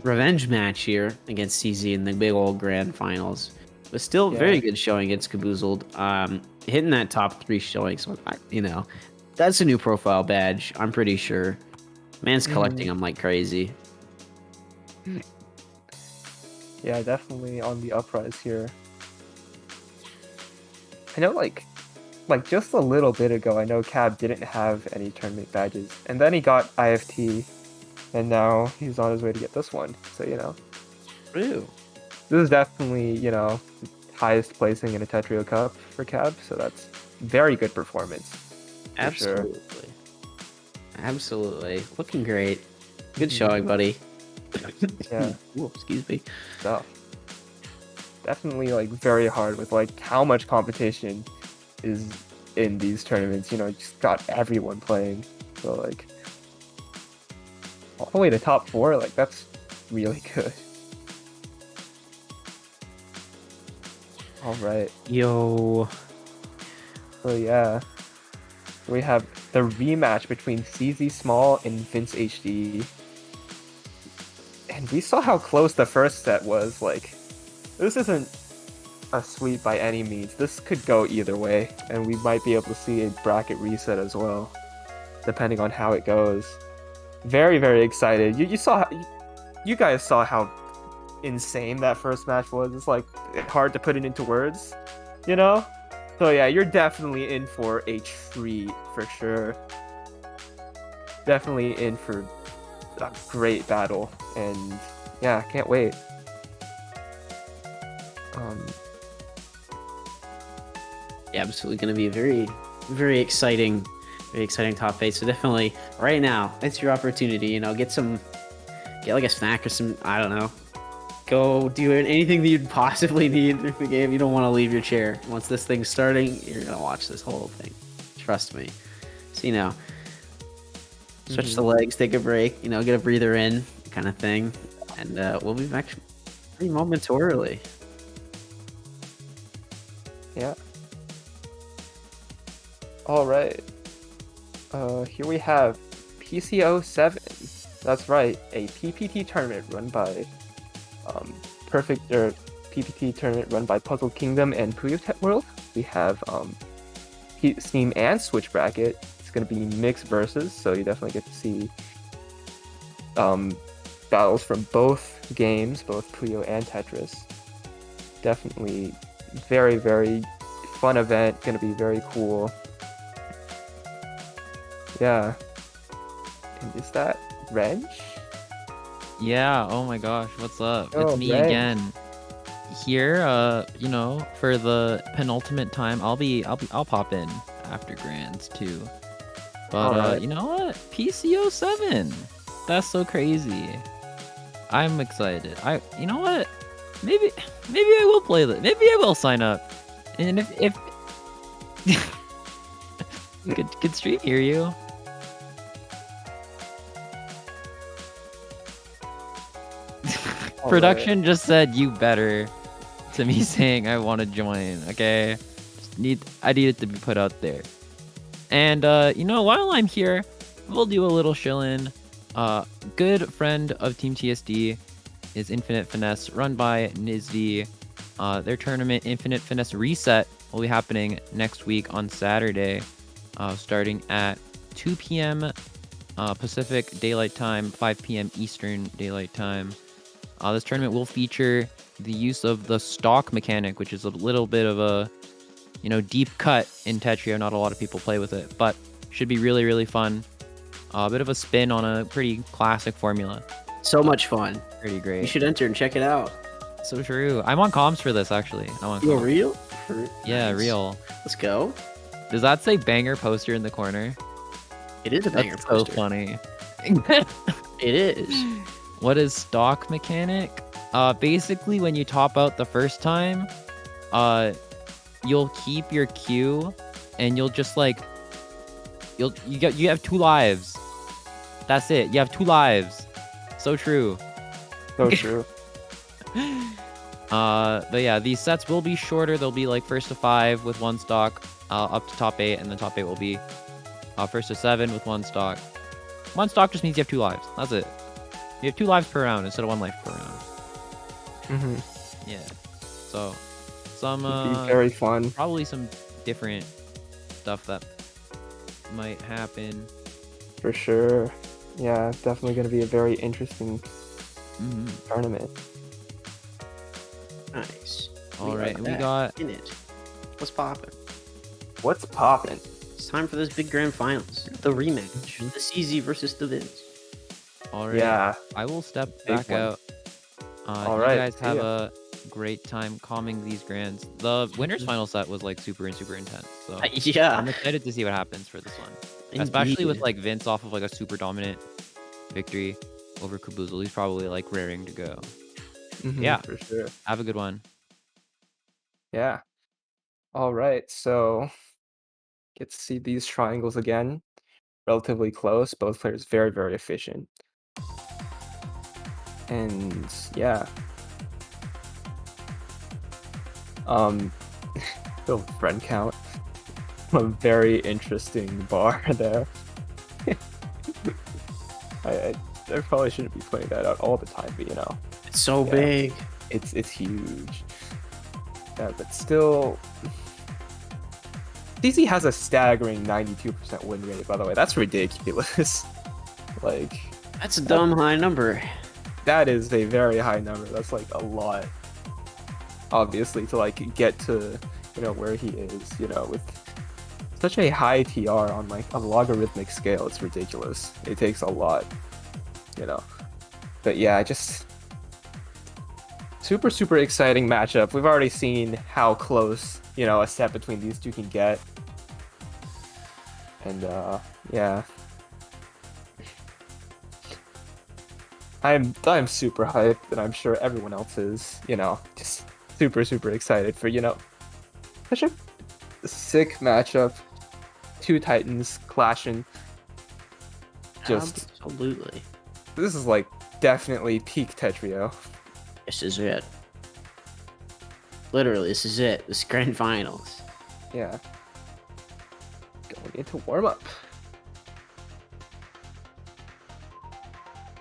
E: revenge match here against CZ in the big old grand finals. But still, very good showing against Caboozled. Hitting that top 3 showing, so that's a new profile badge. I'm pretty sure. Man's collecting them like crazy.
D: Yeah, definitely on the uprise here. I know, like just a little bit ago, I know Cab didn't have any tournament badges, and then he got IFT, and now he's on his way to get this one. So, you know,
E: Ooh.
D: this is definitely, you know, highest placing in a Tetrio Cup for Cab, so that's very good performance. For sure.
E: Absolutely. Absolutely. Looking great. Good showing, buddy.
D: Yeah.
E: Ooh, excuse me.
D: Stuff. Definitely like very hard with like how much competition is in these tournaments. You know, just got everyone playing. So like all the way to top 4, like that's really good. All right.
E: Yo.
D: So yeah, we have the rematch between CZ Small and Vince HD. And we saw how close the first set was. Like, this isn't a sweep by any means. This could go either way, and we might be able to see a bracket reset as well, depending on how it goes. Very, very excited. You guys saw how insane that first match was. It's like hard to put it into words, you know? So yeah, you're definitely in for a treat for sure. Definitely in for a great battle, and yeah, can't wait.
E: Yeah, absolutely going to be a very, very exciting top 8. So definitely, right now, it's your opportunity. You know, get like a snack or some, I don't know. Go do anything that you'd possibly need in the game. You don't want to leave your chair. Once this thing's starting, you're going to watch this whole thing. Trust me. So, you know, stretch the legs, take a break, you know, get a breather in, kind of thing. And we'll be back pretty momentarily.
D: Yeah. All right. Here we have PCO7. That's right, a PPT tournament run by PPT tournament run by Puzzle Kingdom and Puyo World. We have Steam and Switch bracket. It's gonna be mixed versus, so you definitely get to see battles from both games, both Puyo and Tetris. Definitely very, very fun event. Gonna be very cool. Yeah. And is that Wrench?
C: Yeah, oh my gosh, what's up?
D: Oh,
C: It's me
D: Wrench.
C: again. Here, you know, for the penultimate time, I'll pop in after Grands too. But
D: Alright.
C: you know what? PCO7. That's so crazy. I'm excited. You know what? Maybe I will play this. Maybe I will sign up. And if Good stream, hear you. Production just said you better to me saying I want to join, okay? I need it to be put out there. And you know, while I'm here, we'll do a little shill-in. Good friend of TeamTSD is Infinite Finesse, run by NISD. Their tournament Infinite Finesse Reset will be happening next week on Saturday, starting at 2 p.m. Pacific Daylight Time, 5 p.m. Eastern Daylight Time. This tournament will feature the use of the stock mechanic, which is a little bit of a, you know, deep cut in Tetrio. Not a lot of people play with it, but should be really, really fun. A bit of a spin on a pretty classic formula.
E: So much fun.
C: Pretty great.
E: You should enter and check it out.
C: So true. I'm on comms for this, actually. I'm on
E: You're
C: comms.
E: real?
C: Yeah,
E: Nice.
C: real.
E: Let's go.
C: Does that say banger poster in the corner?
E: It is a banger
C: That's
E: poster.
C: so funny.
E: It is.
C: What is stock mechanic? Basically, when you top out the first time, you'll keep your Q, and you'll just like, you have 2 lives. That's it. You have 2 lives. So true.
D: So true.
C: But yeah, these sets will be shorter. They'll be like first to 5 with 1 stock, up to top 8, and then top 8 will be first to 7 with 1 stock. 1 stock just means you have 2 lives. That's it. You have 2 lives per round instead of 1 life per round.
D: Mm-hmm.
C: Yeah. So some
D: Be very fun.
C: probably some different stuff that might happen.
D: For sure. Yeah, definitely going to be a very interesting
C: Mm-hmm.
D: tournament.
E: Nice.
C: All right, and we
E: back
C: got
E: in it. What's poppin'?
D: What's poppin'?
E: It's time for this big grand finals. The rematch. The CZ versus the Vince.
C: all right.
D: Yeah.
C: I will step
D: Big
C: back
D: one.
C: out.
D: All
C: You
D: right,
C: guys
D: see
C: have
D: ya.
C: a great time calming these grands. The winners final set was like super intense. So
E: Yeah.
C: I'm excited to see what happens for this one, especially with
E: Indeed.
C: like Vince off of like a super dominant victory over Kubuzel. He's probably like raring to go. Yeah.
D: For sure.
C: Have a good one.
D: Yeah. All right. So get to see these triangles again. Relatively close. Both players very, very efficient. And yeah. The friend count. A very interesting bar there. I probably shouldn't be pointing that out all the time, but you know,
E: It's so
D: Yeah.
E: big.
D: it's huge. Yeah, but still, DC has a staggering 92% win rate. By the way, that's ridiculous. Like,
E: That's a dumb high number.
D: that is a very high number. That's like a lot. Obviously, to like get to, you know, where he is, you know, with such a high TR on like a logarithmic scale, it's ridiculous. It takes a lot, you know. But yeah, just super exciting matchup. We've already seen how close, you know, a set between these two can get. And yeah. I'm super hyped, and I'm sure everyone else is, you know, just super excited for, you know, such a sick matchup. Two Titans clashing. Just
E: Absolutely.
D: this is like definitely peak Tetrio.
E: This is it. Literally, this is it. This is grand finals.
D: Yeah. Going into warm up.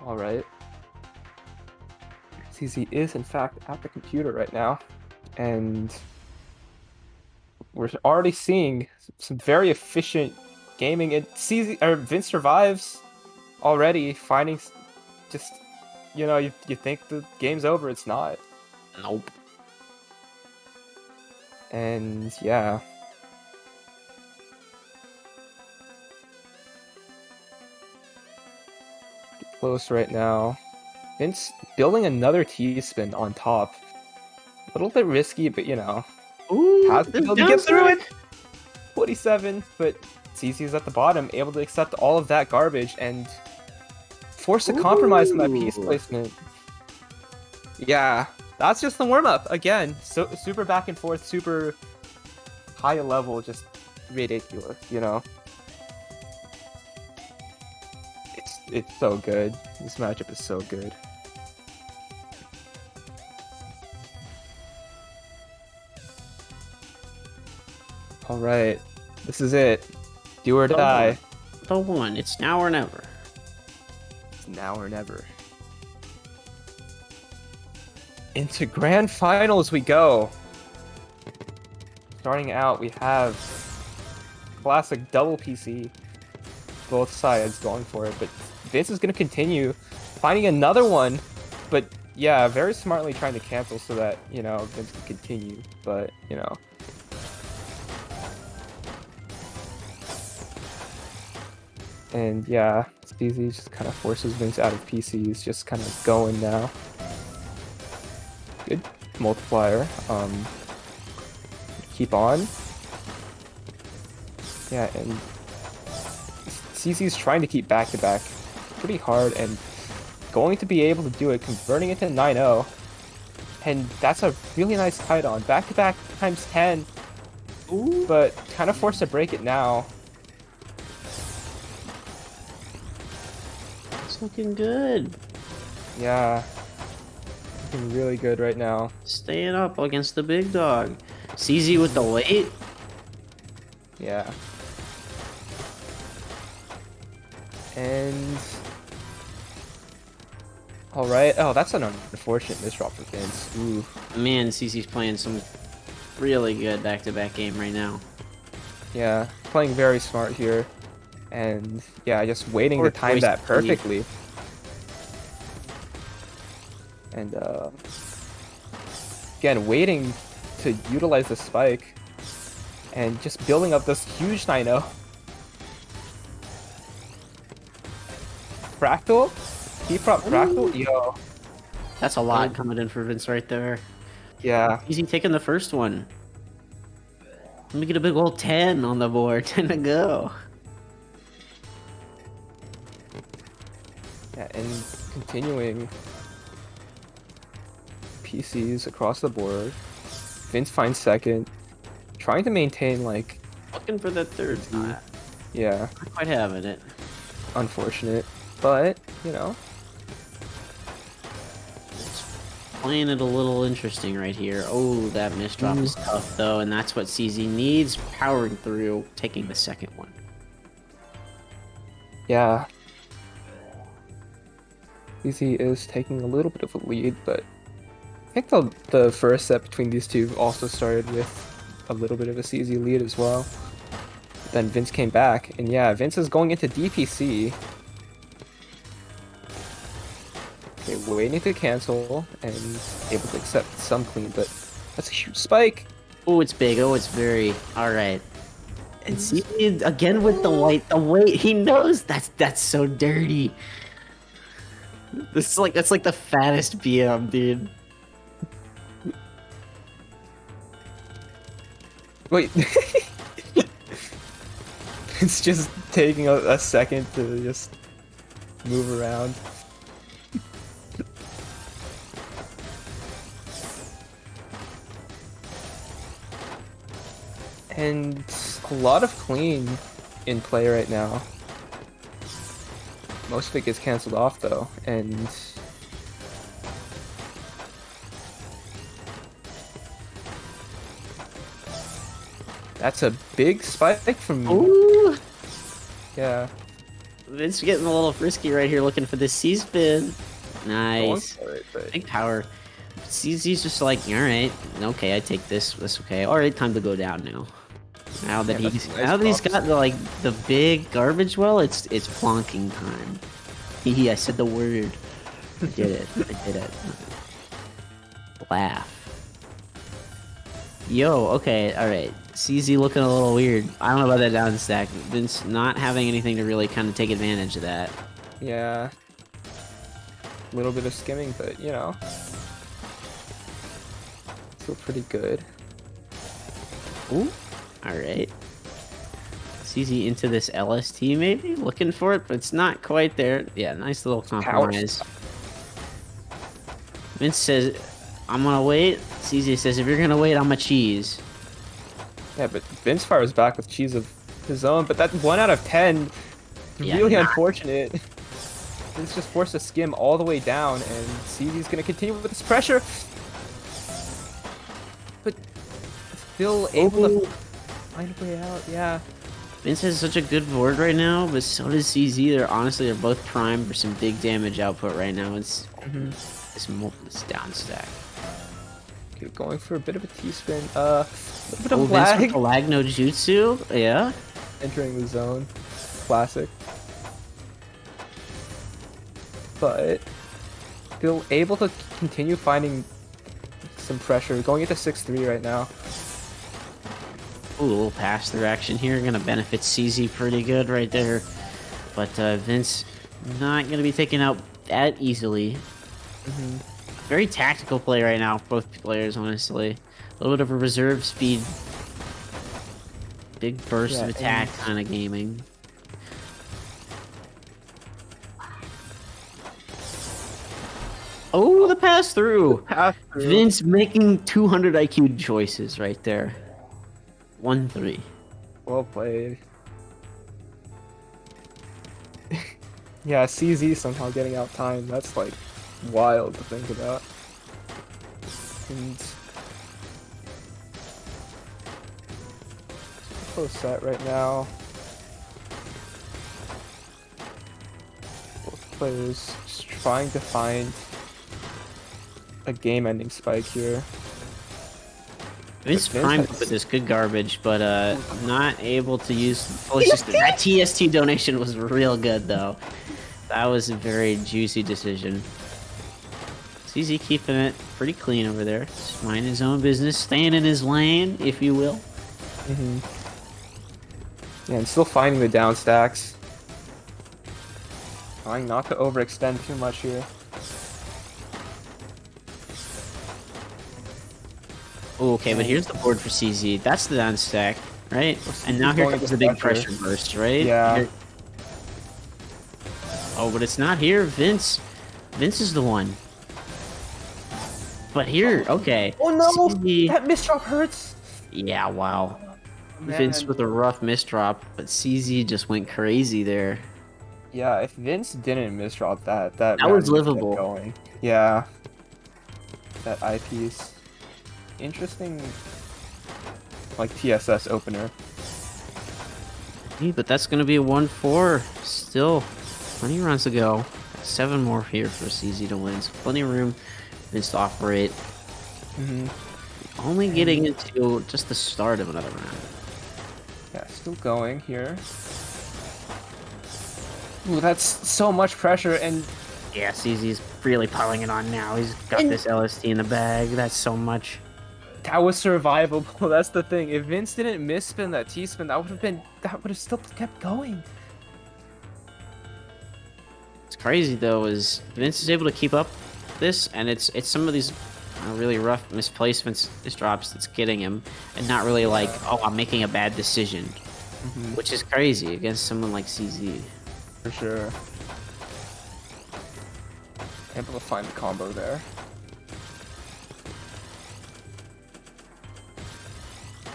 D: All right. CZ is in fact at the computer right now, and we're already seeing some very efficient gaming. And CZ or Vince survives already, finding just, you know, you think the game's over, it's not.
E: Nope.
D: And yeah. Close right now. Vince building another T-spin on top. A little bit risky, but you know,
E: Ooh,
D: has to be
E: there's
D: able to get through
E: downside.
D: it. 47, but CC is at the bottom, able to accept all of that garbage and force a compromise on that piece
E: Ooh.
D: placement. Yeah, that's just the warm-up. Again, so super back and forth, super high level, just ridiculous, you know? It's so good. This matchup is so good. All right, this is it. Do or die.
E: The one. It's now or never.
D: It's now or never. Into grand finals we go. Starting out, we have classic double PC. Both sides going for it, but Vince is going to continue finding another one. But yeah, very smartly trying to cancel so that, you know, Vince can continue. But, you know. And yeah, Steezy just kind of forces Vince out of PCs, just kind of going now. Good multiplier. Keep on. Yeah, and CC's trying to keep back-to-back pretty hard and going to be able to do it, converting it to 9-0. And that's a really nice tight on. Back-to-back times 10.
E: Ooh.
D: But kind of forced to break it now.
E: It's looking good.
D: Yeah. Looking really good right now.
E: Staying up against the big dog. CZ with the late.
D: Yeah. And all right. Oh, that's an unfortunate misdrop for Vince. Ooh.
E: Man, CZ's playing some really good back-to-back game right now.
D: Yeah, playing very smart here, and yeah, just waiting to time that again, waiting to utilize the spike and just building up this huge 9-0. Fractal? He brought Fractal? Yo.
E: That's a lot coming in for Vince right there.
D: Yeah.
E: Easy taking the first one. Let me get a big old 10 on the board. 10 to go.
D: Yeah, and continuing PCs across the board. Vince finds second. Trying to maintain, like,
E: Looking for that third spot.
D: yeah,
E: Not quite having it.
D: unfortunate. But, you know,
E: Playing it a little interesting right here. Oh, that misdrop is tough though, and that's what CZ needs. Powering through, taking the second one.
D: yeah. CZ is taking a little bit of a lead, but I think the first set between these two also started with a little bit of a CZ lead as well. But then Vince came back, and yeah, Vince is going into DPC. Okay, waiting to cancel and able to accept some clean, but that's a huge spike.
E: Oh, it's big. Oh, it's very all right. And see again with the white. The weight. He knows that's so dirty. This is like that's like the fattest BM, dude.
D: Wait. It's just taking a second to just move around. And a lot of clean in play right now. Most of it gets cancelled off though, and that's a big spike from me.
E: Ooh,
D: Yeah.
E: Vince getting a little frisky right here, looking for this C-spin.
D: Going
E: Nice.
D: for it, but
E: Big power. CZ's just like, all right, okay, I take this. That's okay. All right, time to go down now. Now that
D: Yeah,
E: he's
D: that's a nice
E: now that he's
D: box.
E: got the big garbage well, it's plonking time. I said the word. I did it. I did it. Laugh. Yo, okay, all right. CZ looking a little weird. I don't know about that down stack. Vince not having anything to really kind of take advantage of that.
D: yeah. A little bit of skimming, but you know. Still pretty good.
E: Ooh. Alright. CZ into this LST maybe? Looking for it, but it's not quite there. Yeah, nice little compromise. Vince says, I'm gonna wait. CZ says, if you're gonna wait, I'm a cheese.
D: Yeah, but Vince fires back with cheese of his own, but that 1 out of 10,
E: Yeah,
D: really
E: nah.
D: unfortunate. Vince just forced to skim all the way down, and CZ's gonna continue with this pressure. But still able to find a way out, yeah.
E: Vince has such a good board right now, but so does CZ. They're both primed for some big damage output right now. It's this down stack.
D: Okay, going for a bit of a T-spin. A little bit
E: Oh,
D: of
E: Vince with
D: lag.
E: the lag no jutsu. Yeah.
D: Entering the zone. Classic. But still able to continue finding some pressure. Going into 6-3 right now.
E: Ooh, a little pass through action here. Gonna benefit CZ pretty good right there. But Vince not gonna be taken out that easily. Very tactical play right now, both players, honestly. A little bit of a reserve speed. Big burst
D: Yeah,
E: of attack
D: and-
E: kind of gaming. Oh, the pass through.
D: Pass through.
E: Vince making 200 IQ choices right there. 1-3.
D: Well played. Yeah, CZ somehow getting out time. That's like wild to think about. And close set right now. Both players just trying to find a game-ending spike here.
E: Vince
D: Vince
E: primed
D: has-
E: with this good garbage, but not able to use full system. That TST donation was real good though. That was a very juicy decision. CZ keeping it pretty clean over there. Just minding his own business, staying in his lane, if you will.
D: Yeah, and still finding the down stacks. Trying not to overextend too much here.
E: Ooh, okay, but here's the board for CZ. That's the down stack, right? And now here
D: going
E: comes
D: into
E: the big
D: pressure.
E: pressure burst, right?
D: Yeah.
E: Here- Oh, but it's not here. Vince is the one. But here, okay.
D: Oh no!
E: CZ
D: That misdrop hurts!
E: Yeah, wow.
D: Man.
E: Vince with a rough misdrop, but CZ just went crazy there.
D: Yeah, if Vince didn't misdrop that
E: That
D: round
E: was
D: would have kept
E: livable.
D: Going. Yeah. That eyepiece. Interesting, like, TSS opener.
E: But that's going to be a 1-4. Still, plenty of rounds to go. 7 more here for CZ to win. So plenty of room. Vince to operate. Only getting into just the start of another round.
D: Yeah, still going here. Ooh, that's so much pressure, and
E: Yeah, CZ's really piling it on now. He's got this LST in the bag. That's so much.
D: that was survivable. That's the thing. If Vince didn't misspin that T-spin, that would have still kept going.
E: What's crazy though is Vince is able to keep up this, and it's some of these really rough misplacements, drops that's getting him, and not really like, oh, I'm making a bad decision, which is crazy against someone like CZ.
D: For sure. Able to find the combo there.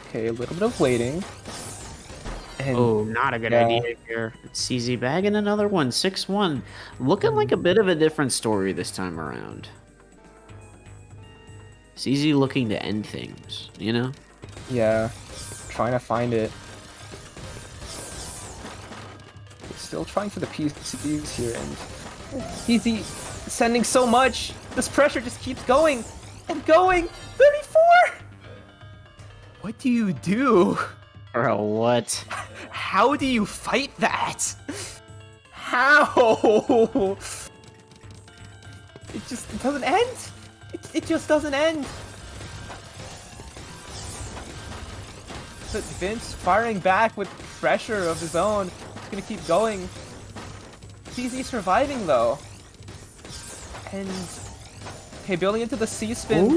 D: Okay, a little bit of waiting. And
E: Oh, not a good
D: yeah.
E: idea here. CZ bagging another one, 6-1. Looking like a bit of a different story this time around. CZ looking to end things, you know?
D: yeah, trying to find it. Still trying for the PCs here, and easy sending so much. This pressure just keeps going and going. 34. What do you do?
E: Bro, what?
D: How do you fight that? How? It doesn't end. It just doesn't end. But Vince firing back with pressure of his own. He's gonna keep going. CZ surviving though. And okay, building into the C spin.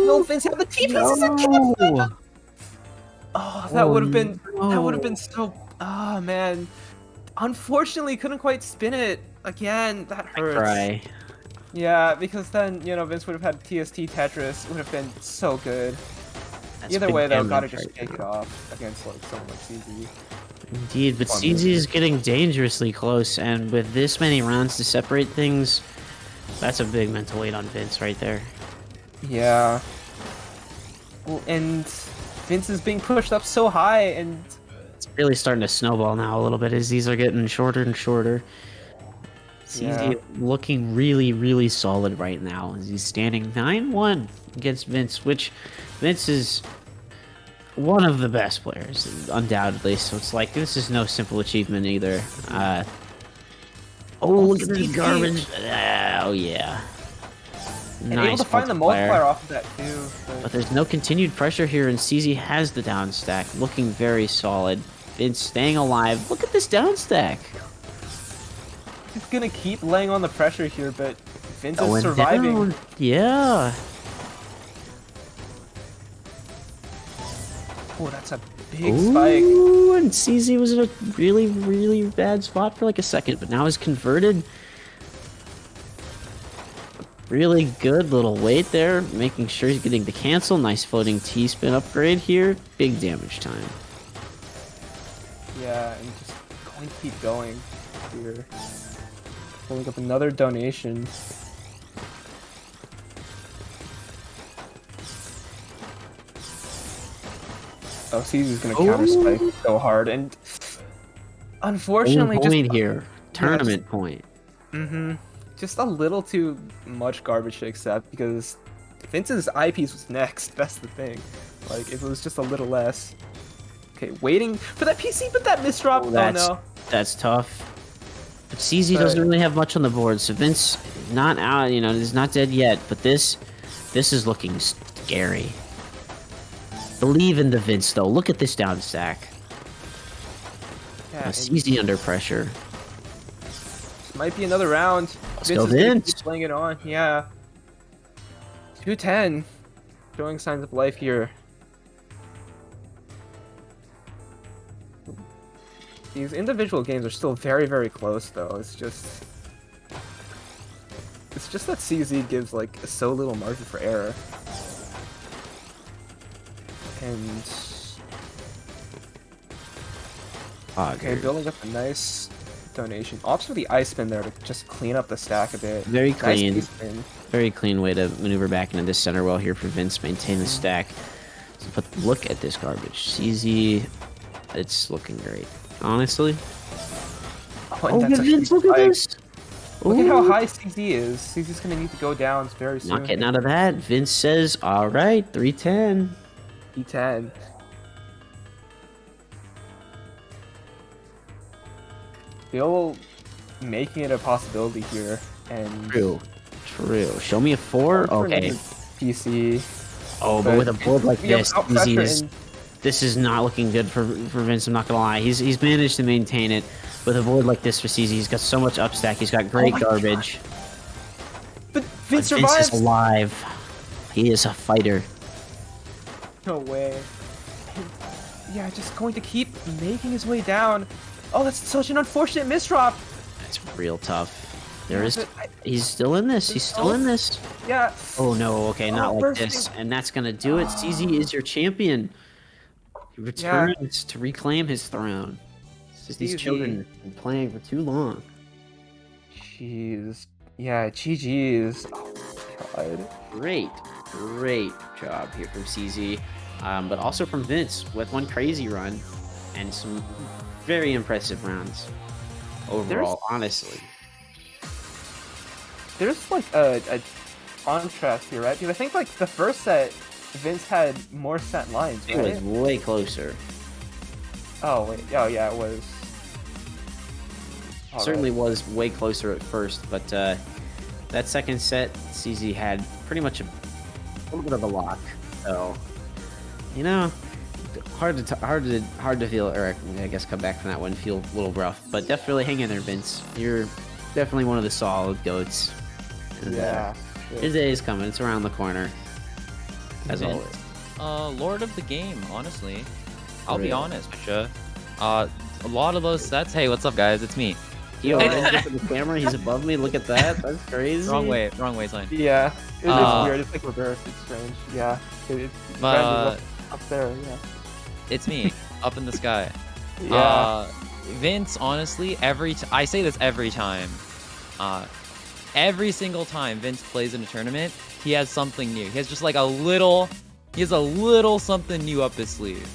D: No, Vince had the T pieces and kept them. Oh, that would have been so. Oh man. Unfortunately, couldn't quite spin it again. That hurts.
E: Cry.
D: Yeah, because then Vince would have had TST Tetris. Would have been so good.
E: That's
D: Either
E: big
D: way, though,
E: damage
D: gotta just
E: right
D: take it
E: now.
D: off against like someone like CZ.
E: Indeed, but
D: Fun
E: CZ
D: move.
E: is getting dangerously close, and with this many rounds to separate things, that's a big mental weight on Vince right there.
D: Yeah. Well, and Vince is being pushed up so high, and
E: It's really starting to snowball now a little bit as these are getting shorter and shorter. CZ
D: Yeah.
E: looking really, really solid right now as he's standing 9-1 against Vince, which Vince is one of the best players, undoubtedly. So it's like, this is no simple achievement either. Oh, look at this
D: CZ.
E: garbage. Oh, yeah.
D: and able to find the multiplier off of that too.
E: But there's no continued pressure here, and CZ has the down stack, looking very solid. Vince staying alive. Look at this down stack.
D: He's gonna keep laying on the pressure here, but Vince
E: Going
D: is surviving.
E: down. Yeah.
D: Oh, that's a big spike.
E: Ooh, and CZ was in a really, really bad spot for like a second, but now he's converted. Really good little weight there, making sure he's getting the cancel. Nice floating T-spin upgrade here. Big damage time.
D: Yeah, and just going to keep going here. Pulling up another donation. Oh, Caesar's gonna counter spike so hard, and unfortunately,
E: Only point
D: just
E: here. Tournament point.
D: just a little too much garbage to accept because Vince's eyepiece was next. That's the thing. Like, if it was just a little less. Okay, waiting for that PC, but that misdrop. Oh, no.
E: That's tough. But CZ doesn't really have much on the board, so Vince not out. You know, he's not dead yet. But this is looking scary. Believe in the Vince though. Look at this down stack.
D: Yeah,
E: It's easy under pressure.
D: might be another round.
E: Let's go,
D: is gonna
E: Vince.
D: keep playing it on. Yeah. 210. Showing signs of life here. These individual games are still very, very close, though. It's just that CZ gives like so little margin for error. And okay, building up a nice donation. Opts for the ice spin there to just clean up the stack a bit.
E: Very clean.
D: Nice spin.
E: Very clean way to maneuver back into this center well here for Vince. Maintain the stack. But look at this garbage. CZ, it's looking great. Honestly.
D: Oh,
E: Vince, look at this.
D: Look at how
E: Ooh.
D: high CZ is. CZ's gonna need to go down very soon.
E: Not getting out of that. Vince says, all right, 310.
D: E10. Still making it a possibility here. And
E: True. Show me a 4. Okay.
D: PC.
E: Oh, but with a board like
D: we have
E: this,
D: out pressure
E: this is not looking good for Vince. I'm not gonna lie. He's managed to maintain it with a board like this for CZ. He's got so much upstack. He's got great garbage.
D: But Vince
E: But
D: survives.
E: Vince is alive. He is a fighter.
D: No way. Yeah, just going to keep making his way down. Oh, that's such an unfortunate misdrop.
E: That's real tough.
D: but
E: He's still in this. He's still in this.
D: Yeah.
E: Oh no, okay, not like
D: bursting.
E: this. And that's gonna do it. CZ is your champion. He returns to reclaim his throne. It's just these
D: CZ.
E: children have been playing for too long.
D: Jeez. Yeah, GG's. Oh, God.
E: Great job here from CZ. But also from Vince with one crazy run and some very impressive rounds overall, honestly.
D: There's like a contrast here, right? Because I think like the first set, Vince had more set lines,
E: It
D: right?
E: was way closer.
D: Oh wait, oh yeah, it was. All
E: Certainly
D: right.
E: was way closer at first, but that second set, CZ had pretty much a little bit of a lock. So, you know, hard to feel, or I guess come back from that one, feel a little rough, but definitely hang in there, Vince. You're definitely one of the solid goats. And,
D: Yeah.
E: your day is coming. It's around the corner, as
C: Vince,
E: always.
C: Lord of the game, honestly. I'll be
E: real.
C: honest with you. A lot of those sets. Hey, what's up, guys? It's me.
E: Yo, Vince, look at the camera. He's above me. Look at that. That's crazy.
C: Wrong way, sign.
D: Yeah. It's
C: Uh,
D: weird. It's like reversed. It's strange. Yeah. It's
C: But
D: up there. Yeah.
C: it's me, up in the sky.
D: Yeah.
C: Vince, honestly, I say this every time. Every single time Vince plays in a tournament, he has something new. He has just like a little something new up his sleeve.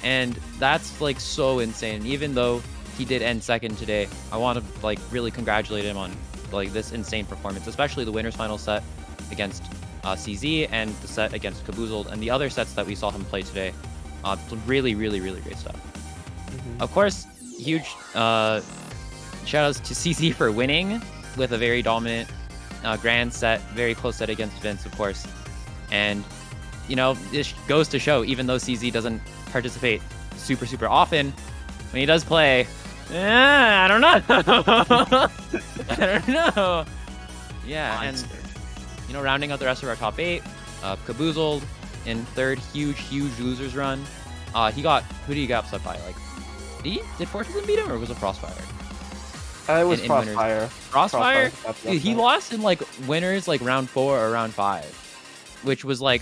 C: And that's like so insane. Even though he did end second today, I want to like really congratulate him on like this insane performance, especially the winners final set against CZ and the set against Caboozled and the other sets that we saw him play today. Really great stuff. Of course, huge shout-outs to CZ for winning with a very dominant grand set, very close set against Vince, of course. And, you know, this goes to show, even though CZ doesn't participate super often, when he does play, I don't know. I don't know. Yeah, and, you know, rounding out the rest of our top 8, Caboozled in third, huge losers run. Who did he get upset by? Like, did Fortissim beat him, or was it Frostfire?
D: It was
C: in winners.
D: Frostfire.
C: Crossfire?
D: Frostfire.
C: Dude, he lost in like winners like round 4 or round 5, which was like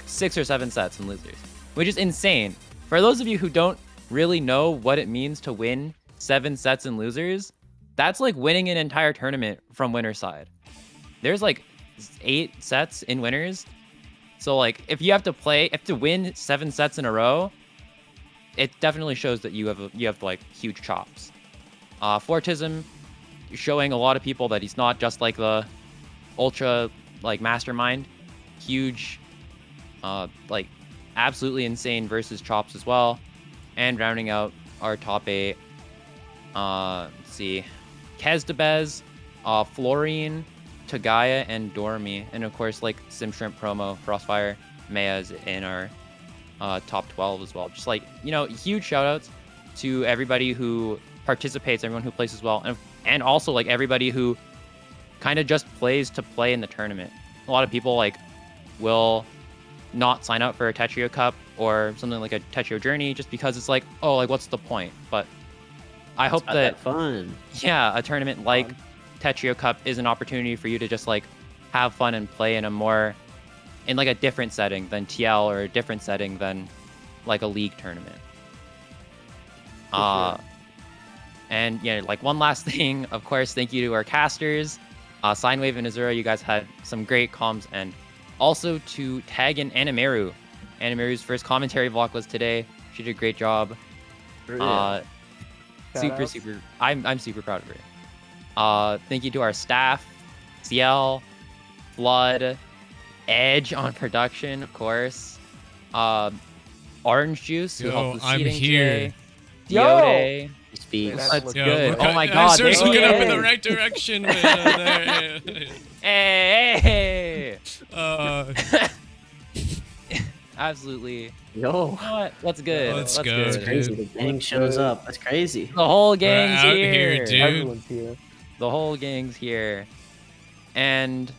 C: 6 or 7 sets in losers, which is insane. For those of you who don't really know what it means to win 7 sets in losers, that's like winning an entire tournament from winner side. There's like 8 sets in winners, so like if you have to win 7 sets in a row, it definitely shows that you have like huge chops. Fortissim showing a lot of people that he's not just like the ultra like mastermind. Huge, like absolutely insane versus chops as well. And rounding out our top 8, let's see, Quez, Florine, Togaya and Dormy, and of course like Simp Shrimp promo, Frostfire, Maya's in our top 12 as well. Just like, you know, huge shout outs to everybody who participates, everyone who plays as well, and also like everybody who kind of just plays to play in the tournament. A lot of people like will not sign up for a Tetrio Cup or something like a Tetrio Journey just because it's like, oh, like what's the point? But I hope that
E: fun.
C: Yeah, a tournament like Tetrio Cup is an opportunity for you to just like have fun and play in like a different setting than TL or a different setting than like a league tournament. And yeah, like one last thing, of course, thank you to our casters, Sinewave and Azura. You guys had some great comms, and also to Tag and Animeru. Animeru's first commentary vlog was today. She did a great job. Super. I'm super proud of her. Thank you to our staff, CL, Flood, Edge on production, of course. Orange Juice, who helped with
F: I'm
C: seating
F: here.
C: today. Diode.
E: He speaks.
C: That's
D: Yo,
C: good.
F: look
C: Oh
F: at-
C: my god, there
F: Azur's
C: he
F: looking up in
C: is.
F: the right direction. There.
C: Hey.
F: Uh,
C: Absolutely.
E: Yo,
C: You know what? That's good.
F: Let's
C: That's
F: go,
C: good.
F: dude.
E: crazy. The gang shows up. That's crazy.
C: The whole
F: we're
C: gang's
F: out
C: here.
F: here, dude.
D: Everyone's here.
C: The whole gang's here. And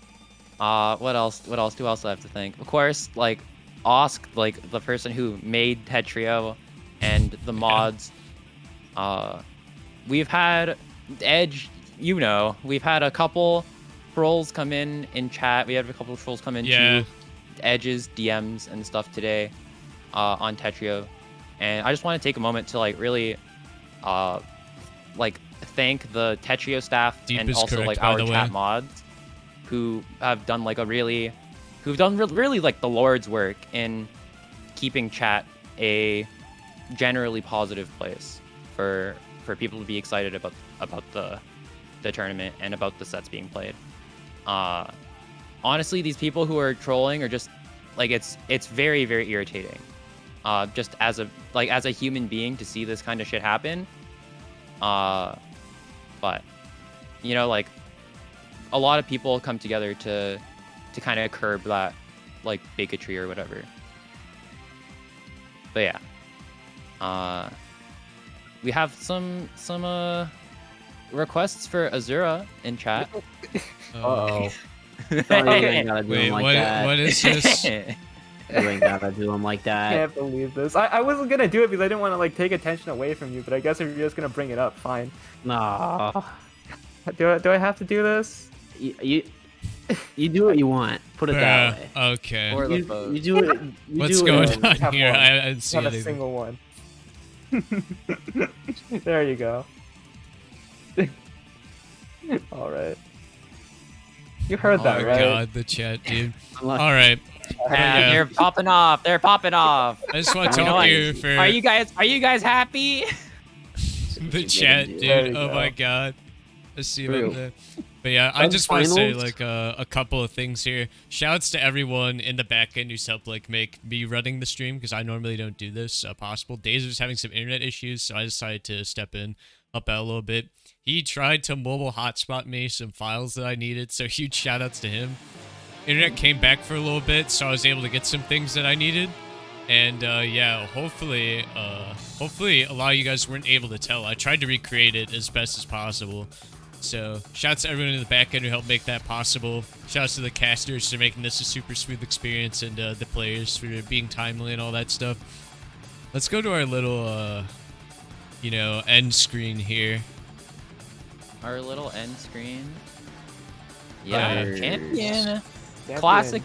C: what else? Who else do I have to thank? Of course, like Osk, like the person who made Tetrio and the mods. We've had Edge, you know, we've had a couple trolls come in chat. We had a couple of trolls come in
F: Yeah.
C: to Edge's DMs and stuff today on Tetrio. And I just want to take a moment to like really like thank the Tetrio staff
F: Deep
C: and
F: is
C: also
F: correct,
C: like
F: by
C: our
F: the
C: chat
F: way.
C: mods who have done like really like the Lord's work in keeping chat a generally positive place for people to be excited about the tournament and about the sets being played. Honestly, these people who are trolling are just like it's very, very irritating. Just as a human being to see this kind of shit happen. But you know, like a lot of people come together to kind of curb that like bigotry or whatever. But yeah. We have some requests for Azura in chat.
D: Uh-oh.
E: Oh, you ain't gotta do
F: Wait,
E: him like
F: what?
E: that.
F: What is this?
E: You ain't gotta do him like
D: I
E: that.
D: can't believe this. I wasn't gonna do it because I didn't want to like take attention away from you, but I guess if you're just gonna bring it up, fine.
E: No.
D: Do I have to do this?
E: You do what you want. Put it that way.
F: Okay.
C: Or the
E: You,
C: vote.
E: you do it. You
F: What's
E: do
F: going
E: it.
F: on
D: Have
F: here?
D: one.
F: I didn't see
D: Not a
F: anything.
D: single one. There you go. All right. You heard that,
F: Oh
D: right?
F: god, the chat, dude.
E: I'm like,
F: All right. Yeah.
C: They're popping off. They're popping off.
F: I just want to
C: You know
F: talk
C: what?
F: here for
C: Are you guys happy?
F: the chat, dude.
D: There you
F: Oh
D: go.
F: my god. I see
E: True.
F: about that. But yeah, I
E: Some
F: just want to say
E: finals?
F: like a couple of things here. Shouts to everyone in the back end who's helped like make me running the stream because I normally don't do this possible. Dazer's having some internet issues, so I decided to step in, help out a little bit. He tried to mobile hotspot me some files that I needed, so huge shout outs to him. Internet came back for a little bit, so I was able to get some things that I needed. And yeah, hopefully a lot of you guys weren't able to tell. I tried to recreate it as best as possible. So shouts to everyone in the back end who helped make that possible. Shouts to the casters for making this a super smooth experience, and the players for being timely and all that stuff. Let's go to our little, end screen here.
C: Our little end screen. Yeah,
E: Cheers.
C: champion. Classic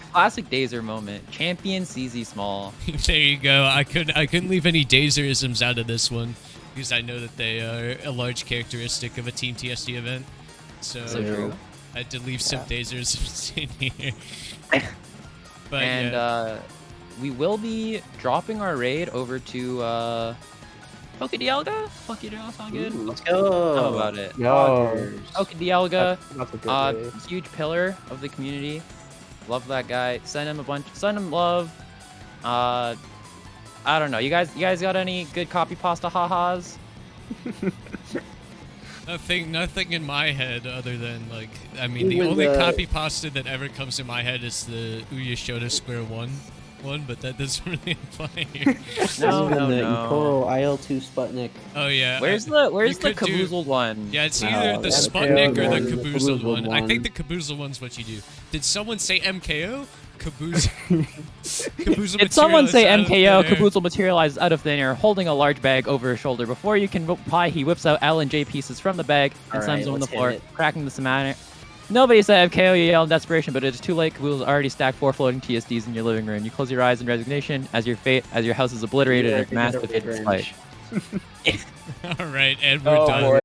C: Dazer moment. Champion CZ Small.
F: There you go. I couldn't leave any Dazerisms out of this one because I know that they are a large characteristic of a TeamTSD event. So
C: true.
F: I had to leave some Dazerisms in here. But
C: And
F: yeah.
C: we will be dropping our raid over to Pokedielga. Pokedielga sound good?
E: Ooh, let's go.
C: How about it?
D: Yo.
C: Pokedielga,
D: That's a good raid.
C: huge pillar of the community. Love that guy. Send him love. I don't know. You guys got any good copy pasta ha-has?
F: Nothing in my head other than like, I mean, the
E: Even
F: only
E: the-
F: copy pasta that ever comes in my head is the Uya Shota Square one, but that doesn't really apply here.
C: No,
E: Even
C: no,
E: the
C: no.
E: Ekoro IL2 Sputnik.
F: Oh yeah.
C: Where's
F: you
C: the
F: could do-
C: caboozled one?
F: Yeah, it's
E: No,
F: either the
E: that's
F: Sputnik
E: the
F: or the
E: one, the
F: caboozled
E: caboozled
F: one. I think
E: one.
F: the caboozled one's what you do. Did someone say MKO? Caboozle
C: Did someone say
F: materialized out of
C: MKO?
F: thin air.
C: Caboozle materializes out of thin air, holding a large bag over his shoulder. Before you can reply, he whips out L and J pieces from the bag and
E: All
C: slams
E: right,
C: them on the
E: let's hit
C: floor,
E: it.
C: cracking the cement. Nobody said MKO, you yell in desperation, but it is too late. Caboozle already stacked 4 floating TSDs in your living room. You close your eyes in resignation as your house is obliterated
E: Yeah,
C: in a massive
E: mid-range.
C: fight.
F: All right, and we're
D: Oh
F: done.
D: boy.